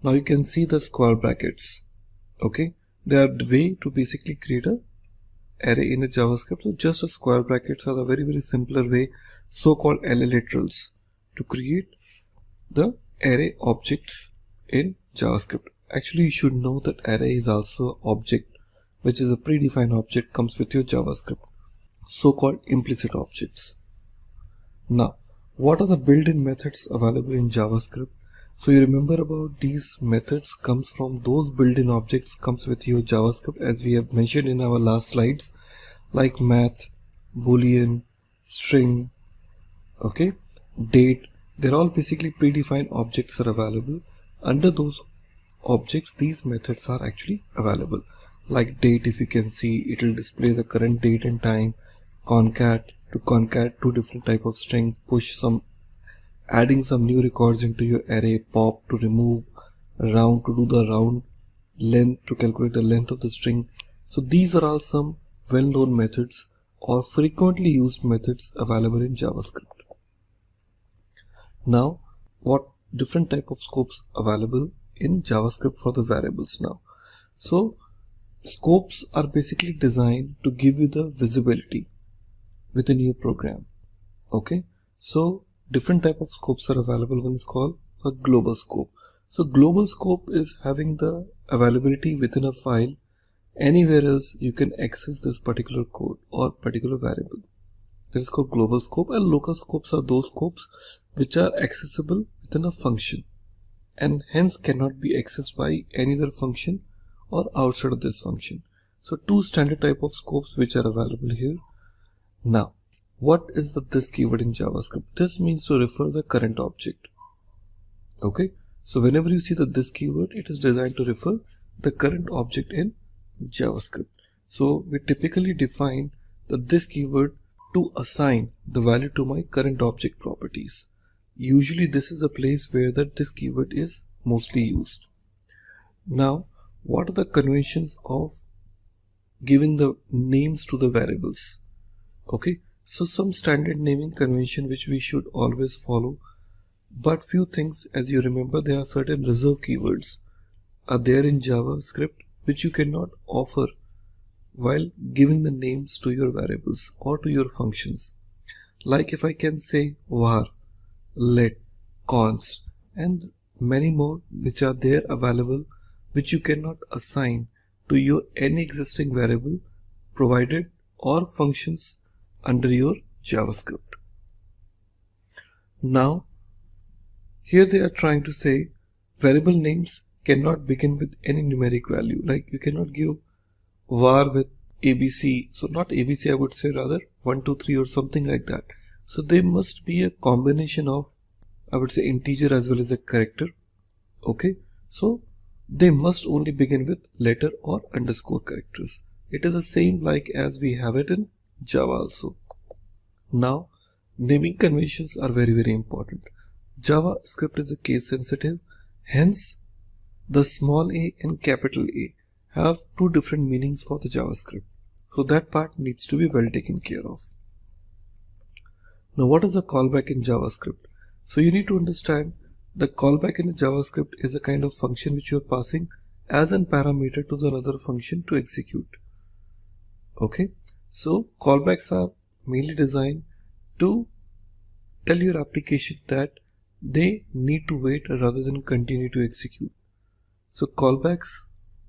Now you can see the square brackets. Okay, they are the way to basically create a array in a JavaScript. So just a square brackets are a very simpler way, so-called array literals, to create the array objects in JavaScript. Actually, you should know that array is also an object, which is a predefined object, comes with your JavaScript, so-called implicit objects. Now, what are the built-in methods available in JavaScript? So you remember about these methods comes from those built-in objects comes with your JavaScript, as we have mentioned in our last slides, like math, boolean, string, okay, date. They're all basically predefined objects are available. Under those objects, these methods are actually available. Like date, if you can see, it will display the current date and time. Concat, to concat two different type of string. Push, adding some new records into your array. Pop, to remove. Round, to do the round. Length, to calculate the length of the string. So these are all some well-known methods or frequently used methods available in JavaScript. Now, what different type of scopes available in JavaScript for the variables now? So scopes are basically designed to give you the visibility within your program. Okay, so different type of scopes are available. One is called a global scope. So global scope is having the availability within a file. Anywhere else you can access this particular code or particular variable. That is called global scope. And local scopes are those scopes which are accessible within a function and hence cannot be accessed by any other function or outside of this function. So two standard type of scopes which are available here. Now, what is this keyword in JavaScript? This means to refer the current object. Okay, so whenever you see this keyword, it is designed to refer the current object in JavaScript. So we typically define this keyword to assign the value to my current object properties. Usually this is a place where this keyword is mostly used. Now, what are the conventions of giving the names to the variables? Okay, so some standard naming convention which we should always follow, but few things, as you remember, there are certain reserve keywords are there in JavaScript which you cannot offer while giving the names to your variables or to your functions. Like if I can say var, let, const, and many more which are there available, which you cannot assign to your any existing variable provided or functions under your JavaScript. Now, here they are trying to say variable names cannot begin with any numeric value. Like you cannot give var with ABC, so not ABC, I would say rather 1, 2, 3 or something like that. So they must be a combination of, I would say, integer as well as a character. Okay, so they must only begin with letter or underscore characters. It is the same like as we have it in Java also. Now, naming conventions are very important. JavaScript is a case sensitive, hence the small a and capital A have two different meanings for the JavaScript. So that part needs to be well taken care of. Now, what is a callback in JavaScript? So you need to understand the callback in JavaScript is a kind of function which you are passing as a parameter to the another function to execute. Okay, so callbacks are mainly designed to tell your application that they need to wait rather than continue to execute. So callbacks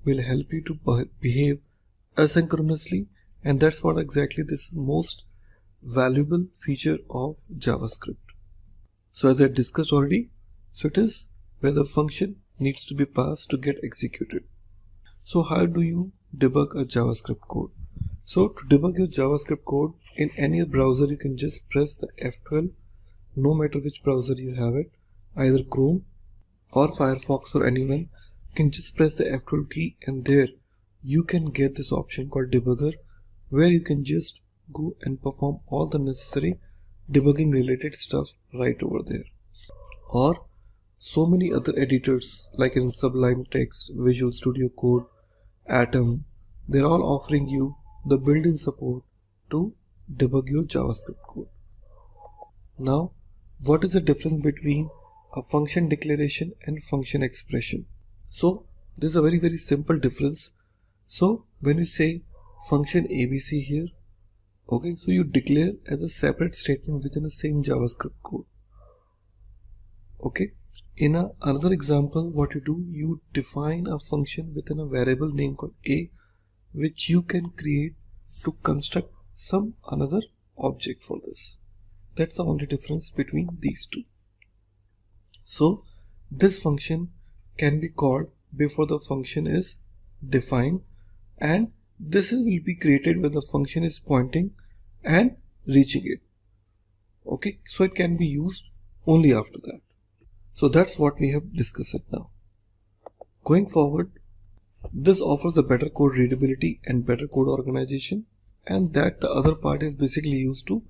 will help you to behave asynchronously, and that's what exactly this most valuable feature of JavaScript. So as I discussed already, so it is where the function needs to be passed to get executed. So how do you debug a JavaScript code? So to debug your JavaScript code in any browser, you can just press the F12, no matter which browser you have it, either Chrome or Firefox or anyone. can just press the F12 key, and there you can get this option called debugger, where you can just go and perform all the necessary debugging related stuff right over there. Or so many other editors like in Sublime Text, Visual Studio Code, Atom, they're all offering you the built-in support to debug your JavaScript code. Now, what is the difference between a function declaration and function expression? So, there's a very simple difference. So, when you say function ABC here, okay, so you declare as a separate statement within the same JavaScript code. Okay, in another example, what you do, you define a function within a variable name called A, which you can create to construct some another object for this. That's the only difference between these two. So this function can be called before the function is defined, and this will be created when the function is pointing and reaching it. Okay, so it can be used only after that. So that's what we have discussed now. Going forward, this offers the better code readability and better code organization, and that the other part is basically used to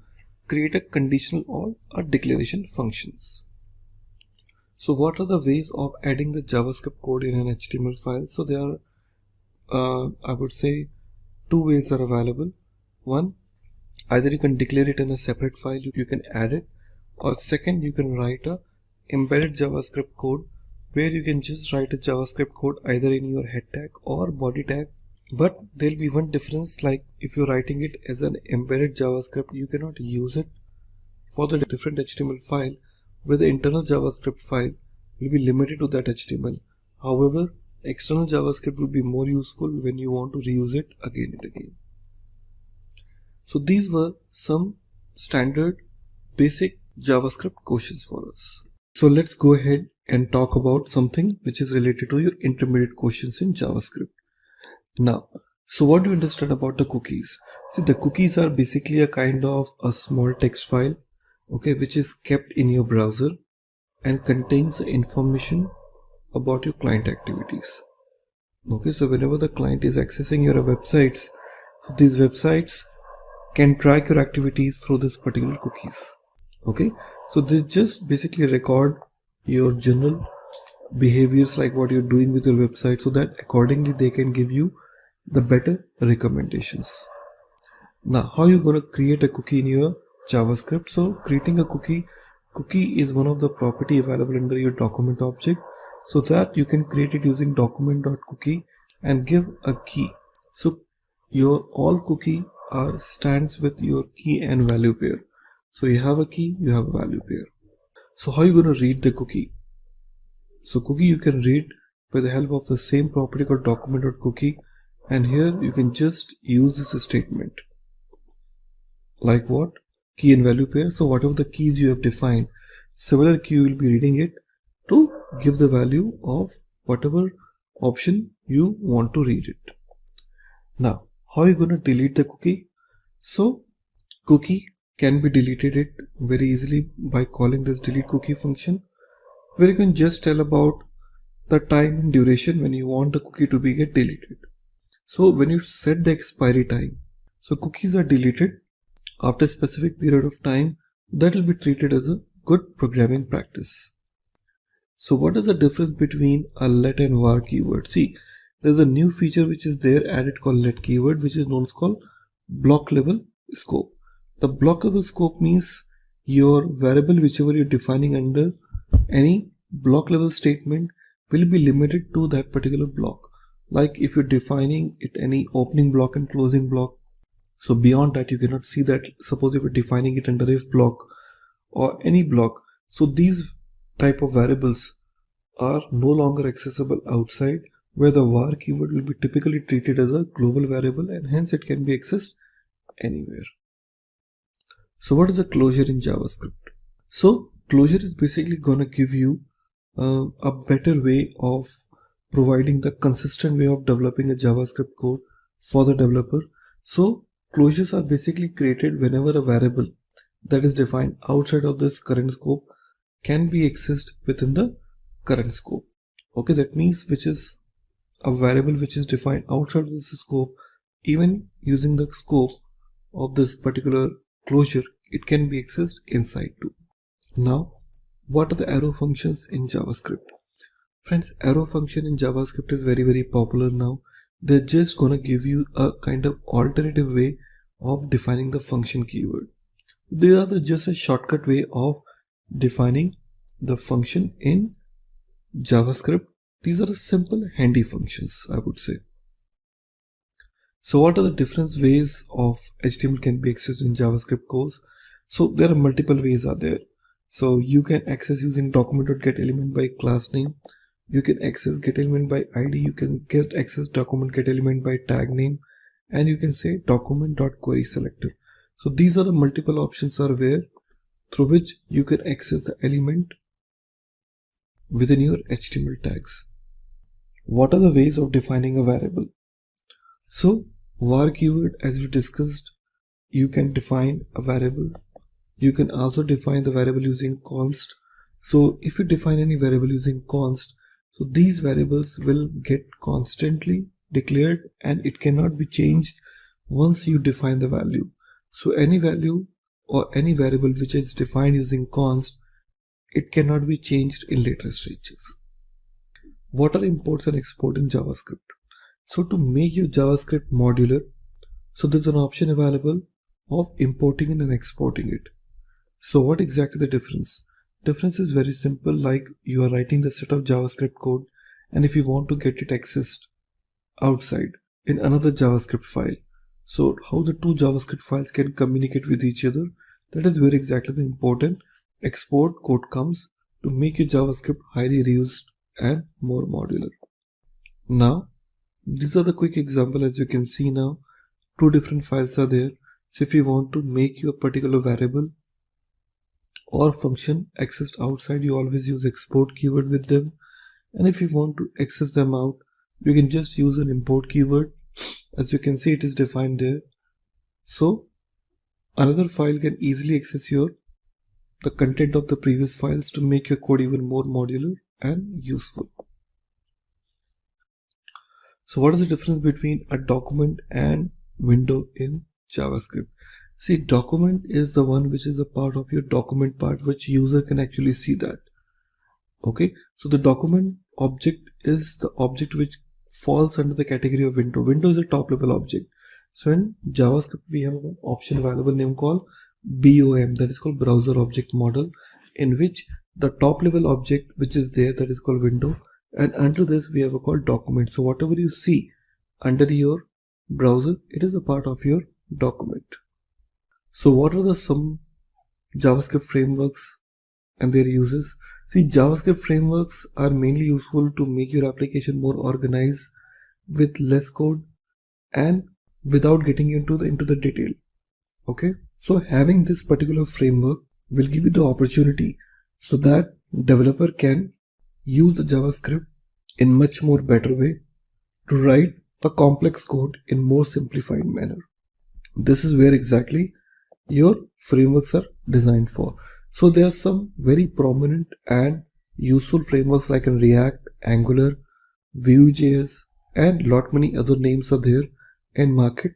create a conditional or a declaration functions. So what are the ways of adding the JavaScript code in an HTML file? So there are, I would say, two ways are available. One, either you can declare it in a separate file, you can add it, or second, you can write a embedded JavaScript code where you can just write a JavaScript code either in your head tag or body tag. But there'll be one difference, like if you're writing it as an embedded JavaScript, you cannot use it for the different HTML file, where the internal JavaScript file will be limited to that HTML. However, external JavaScript will be more useful when you want to reuse it again and again. So these were some standard basic JavaScript questions for us. So let's go ahead and talk about something which is related to your intermediate questions in JavaScript. Now, so what do you understand about the cookies? See, the cookies are basically a kind of a small text file, okay, which is kept in your browser and contains the information about your client activities. Okay, so whenever the client is accessing your websites, these websites can track your activities through this particular cookies. Okay, so they just basically record your general behaviors, like what you're doing with your website, so that accordingly they can give you the better recommendations. Now, how you're going to create a cookie in your JavaScript? So creating a cookie is one of the property available under your document object, so that you can create it using document.cookie and give a key. So your all cookie stands with your key and value pair. So you have a key, you have a value pair. So how are you going to read the cookie? So cookie you can read with the help of the same property called document.cookie, and here you can just use this statement. Like what? Key and value pair. So whatever the keys you have defined, similar key you will be reading it to give the value of whatever option you want to read it. Now, how are you going to delete the cookie? So cookie can be deleted it very easily by calling this delete cookie function, where you can just tell about the time and duration when you want the cookie to be get deleted. So when you set the expiry time, so cookies are deleted after a specific period of time, that will be treated as a good programming practice. So what is the difference between a let and var keyword? See, there's a new feature which is there added called let keyword, which is known as called block level scope. The block level scope means your variable whichever you're defining under any block level statement will be limited to that particular block. Like if you're defining it any opening block and closing block, so beyond that you cannot see that. Suppose if you're defining it under if block or any block, so these type of variables are no longer accessible outside, where the var keyword will be typically treated as a global variable and hence it can be accessed anywhere. So what is the closure in JavaScript? So closure is basically gonna give you a better way of providing the consistent way of developing a JavaScript code for the developer. So closures are basically created whenever a variable that is defined outside of this current scope can be accessed within the current scope. Okay, that means which is a variable which is defined outside of the scope. Even using the scope of this particular closure, it can be accessed inside too. Now, what are the arrow functions in JavaScript? Friends, arrow function in JavaScript is very popular now. They're just gonna give you a kind of alternative way of defining the function keyword. They are just a shortcut way of defining the function in JavaScript. These are the simple handy functions, I would say. So what are the different ways of HTML can be accessed in JavaScript codes? So there are multiple ways are there. So you can access using document.getElement by class name. You can access getElement by ID. You can get access document getElement by tag name, and you can say document.querySelector. So these are the multiple options are there through which you can access the element within your HTML tags. What are the ways of defining a variable? So var keyword, as we discussed, you can define a variable. You can also define the variable using const. So if you define any variable using const, so these variables will get constantly declared and it cannot be changed once you define the value. So any value or any variable which is defined using const, it cannot be changed in later stages. What are imports and exports in JavaScript? So to make your JavaScript modular, so there's an option available of importing it and exporting it. So what exactly the difference? Difference is very simple, like you are writing the set of JavaScript code, and if you want to get it accessed outside in another JavaScript file, so how the two JavaScript files can communicate with each other, that is where exactly the important export code comes to make your JavaScript highly reused and more modular. Now, these are the quick example. As you can see now, two different files are there. So if you want to make your particular variable or function accessed outside, you always use export keyword with them. And if you want to access them out, you can just use an import keyword. As you can see, it is defined there. So another file can easily access the content of the previous files to make your code even more modular and useful. So what is the difference between a document and window in JavaScript? See, document is the one which is a part of your document part, which user can actually see that. Okay, so the document object is the object which falls under the category of window. Window is a top level object. So in JavaScript, we have an option available name called BOM, that is called browser object model, in which the top level object which is there, that is called window, and under this we have a called document. So whatever you see under your browser, it is a part of your document. So what are the some JavaScript frameworks and their uses? See, JavaScript frameworks are mainly useful to make your application more organized with less code and without getting into the detail. Okay, so having this particular framework will give you the opportunity so that developer can use the JavaScript in much more better way to write a complex code in more simplified manner. This is where exactly your frameworks are designed for. So there are some very prominent and useful frameworks like in React, Angular, Vue.js, and lot many other names are there in market,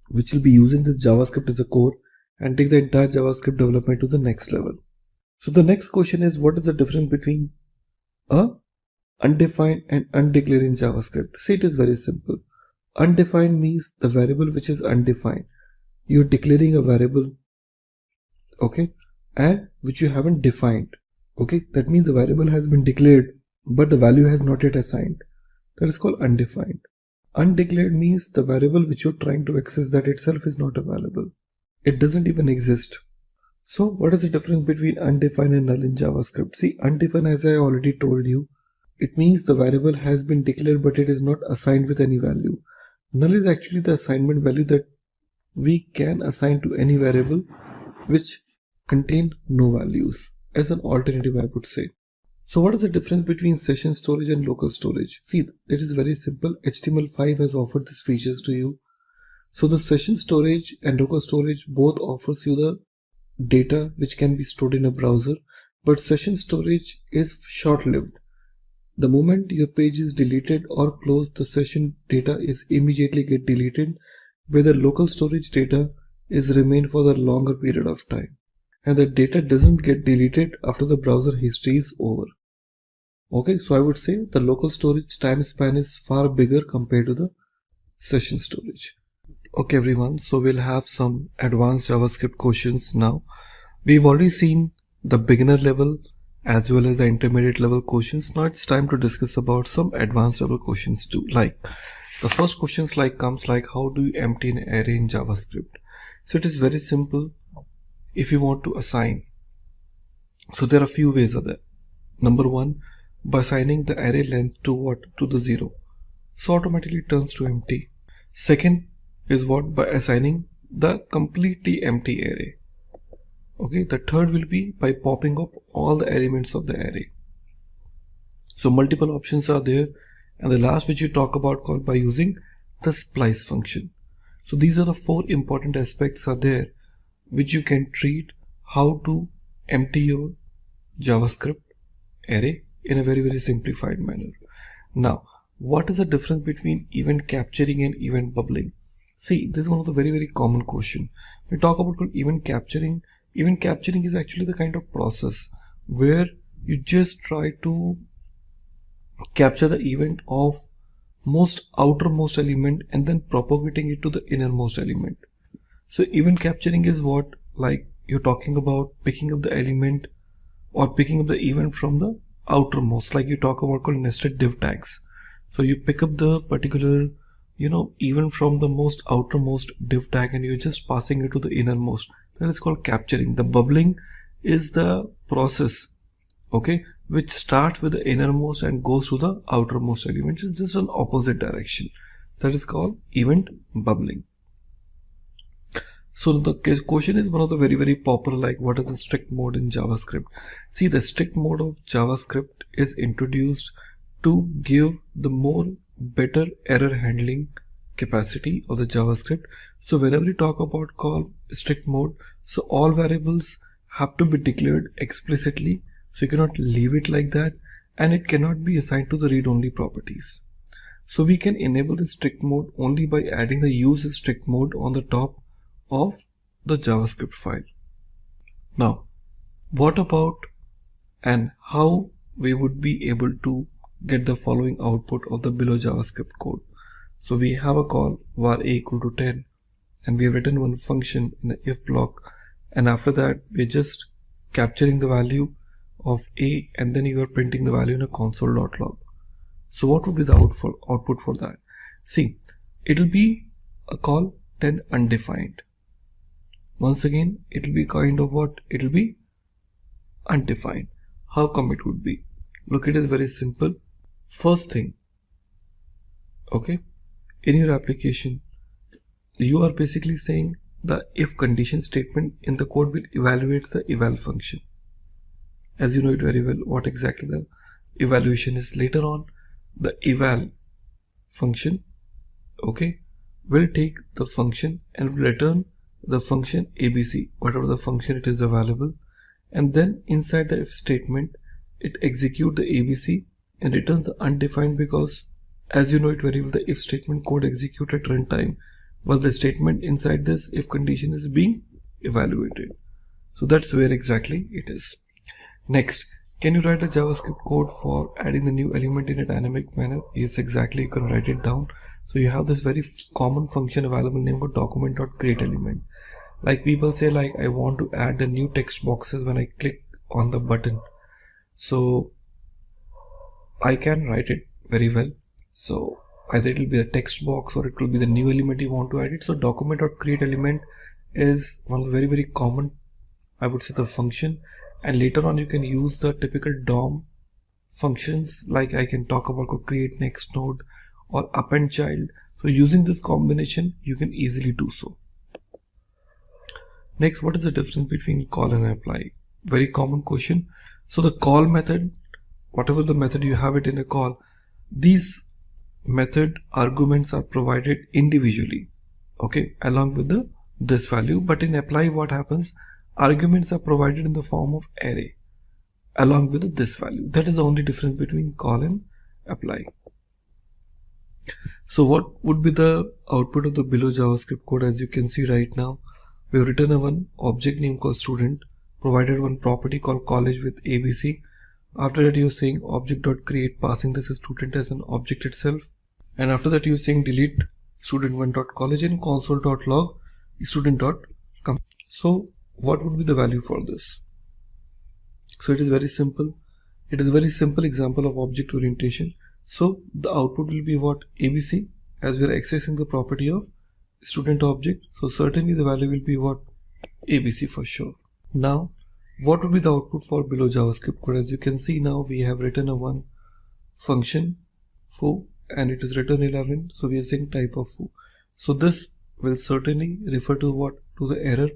which will be using this JavaScript as a core and take the entire JavaScript development to the next level. So the next question is, what is the difference between a undefined and undeclared in JavaScript? See, it is very simple. Undefined means the variable which is undefined. You're declaring a variable, okay, and which you haven't defined. Okay, that means the variable has been declared, but the value has not yet assigned. That is called undefined. Undeclared means the variable which you're trying to access, that itself is not available. It doesn't even exist. So what is the difference between undefined and null in JavaScript? See, undefined, as I already told you, it means the variable has been declared but it is not assigned with any value. Null is actually the assignment value that we can assign to any variable which contain no values, as an alternative, I would say. So what is the difference between session storage and local storage? See, it is very simple. HTML5 has offered these features to you. So the session storage and local storage both offers you the data which can be stored in a browser, but session storage is short-lived. The moment your page is deleted or closed, the session data is immediately get deleted, where the local storage data is remained for the longer period of time. And the data doesn't get deleted after the browser history is over. Okay, so I would say the local storage time span is far bigger compared to the session storage. Okay everyone, so we'll have some advanced JavaScript questions now. We've already seen the beginner level as well as the intermediate level questions. Now it's time to discuss about some advanced level questions too. Like the first questions comes like how do you empty an array in JavaScript? So it is very simple. If you want to assign, so there are a few ways of that. Number one, by assigning the array length to what? To the 0. So automatically it turns to empty. Second is what? By assigning the completely empty array. Okay, the third will be by popping up all the elements of the array. So multiple options are there, and the last which you talk about called by using the splice function. So these are the 4 important aspects are there which you can treat how to empty your JavaScript array in a very simplified manner. Now, what is the difference between event capturing and event bubbling? See, this is one of the very common question. We talk about event capturing. Event capturing is actually the kind of process where you just try to capture the event of outermost element and then propagating it to the innermost element. So event capturing is what, like you're talking about picking up the element or picking up the event from the outermost, like you talk about called nested div tags. So you pick up the particular event from the most outermost div tag and you're just passing it to the innermost. That is called capturing. The bubbling is the process, okay, which starts with the innermost and goes to the outermost element. It's just an opposite direction. That is called event bubbling. So the question is one of the very popular, like what is the strict mode in JavaScript? See, the strict mode of JavaScript is introduced to give the better error handling capacity of the JavaScript. So whenever you talk about call strict mode, so all variables have to be declared explicitly. So you cannot leave it like that, and it cannot be assigned to the read-only properties. So we can enable the strict mode only by adding the use strict mode on the top of the JavaScript file. Now, what about and how we would be able to get the following output of the below JavaScript code? So we have a call var a equal to 10, and we have written one function in the if block, and after that we're just capturing the value of a, and then you are printing the value in a console.log. So what would be the output for that? See, it will be a call 10 undefined. Once again, it will be kind of what? It will be undefined. How come it would be? Look, it is very simple. First thing, okay, in your application, you are basically saying the if condition statement in the code will evaluate the eval function. As you know it very well, what exactly the evaluation is. Later on, the eval function, okay, will take the function and will return the function abc, whatever the function it is available, and then inside the if statement it executes the abc and returns the undefined, because as you know it very well, the if statement code executes at runtime while the statement inside this if condition is being evaluated. So that's where exactly it is. Next, can you write a JavaScript code for adding the new element in a dynamic manner? Yes, exactly, you can write it down. So you have this very common function available named document.createElement. Like people say, like I want to add the new text boxes when I click on the button. So I can write it very well. So either it will be a text box or it will be the new element you want to add it. So document.createElement is one of the very common, I would say, the function. And later on you can use the typical DOM functions, like I can talk about create next node or append child. So using this combination you can easily do so. Next, what is the difference between call and apply? Very common question. So the call method, whatever the method you have it in a call, these method arguments are provided individually, okay, along with this value. But in apply what happens, arguments are provided in the form of array. along with this value. That is the only difference between call and apply. So what would be the output of the below JavaScript code? As you can see right now, we have written one object name called student, provided one property called college with ABC. After that, you're saying object.create, passing this student as an object itself. And after that, you're saying delete student1.college and console.log student.com. So what would be the value for this? So it is very simple. It is a very simple example of object orientation. So the output will be what? ABC, as we are accessing the property of student object. So certainly the value will be what? ABC for sure. Now, what would be the output for below JavaScript code? As you can see now, we have written a one function foo and it is written 11. So we are saying type of foo. So this will certainly refer to what? To the error.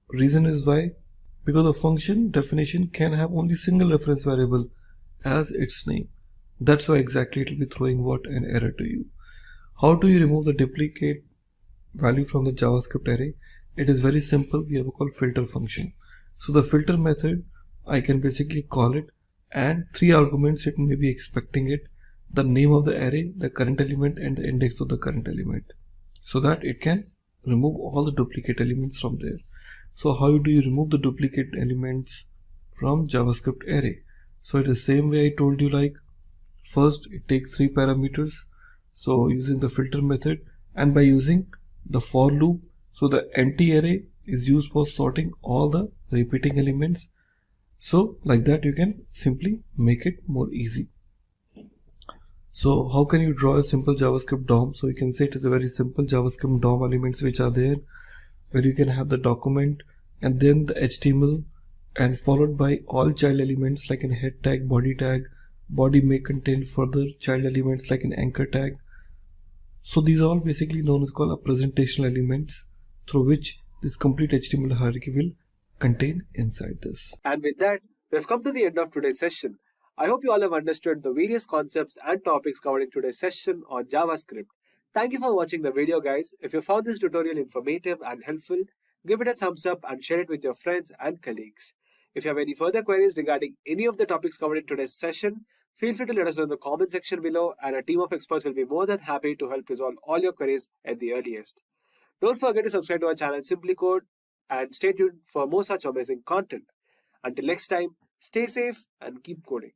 Reason is why? Because the function definition can have only single reference variable as its name. That's why exactly it will be throwing what? An error to you. How do you remove the duplicate value from the JavaScript array? It is very simple. We have a called filter function. So the filter method, I can basically call it, and 3 arguments it may be expecting it: the name of the array, the current element, and the index of the current element, so that it can remove all the duplicate elements from there. So how do you remove the duplicate elements from JavaScript array? So it is the same way I told you, like first it takes 3 parameters. So using the filter method and by using the for loop, so the empty array is used for sorting all the repeating elements. So like that you can simply make it more easy. So how can you draw a simple JavaScript DOM? So you can say it is a very simple JavaScript DOM elements which are there, where you can have the document and then the HTML and followed by all child elements like an head tag, body may contain further child elements like an anchor tag. So these are all basically known as called a presentational elements through which this complete HTML hierarchy will contain inside this. And with that, we have come to the end of today's session. I hope you all have understood the various concepts and topics covered in today's session on JavaScript. Thank you for watching the video, guys. If you found this tutorial informative and helpful, give it a thumbs up and share it with your friends and colleagues. If you have any further queries regarding any of the topics covered in today's session, feel free to let us know in the comment section below, and a team of experts will be more than happy to help resolve all your queries at the earliest. Don't forget to subscribe to our channel Simplicode and stay tuned for more such amazing content. Until next time, stay safe and keep coding.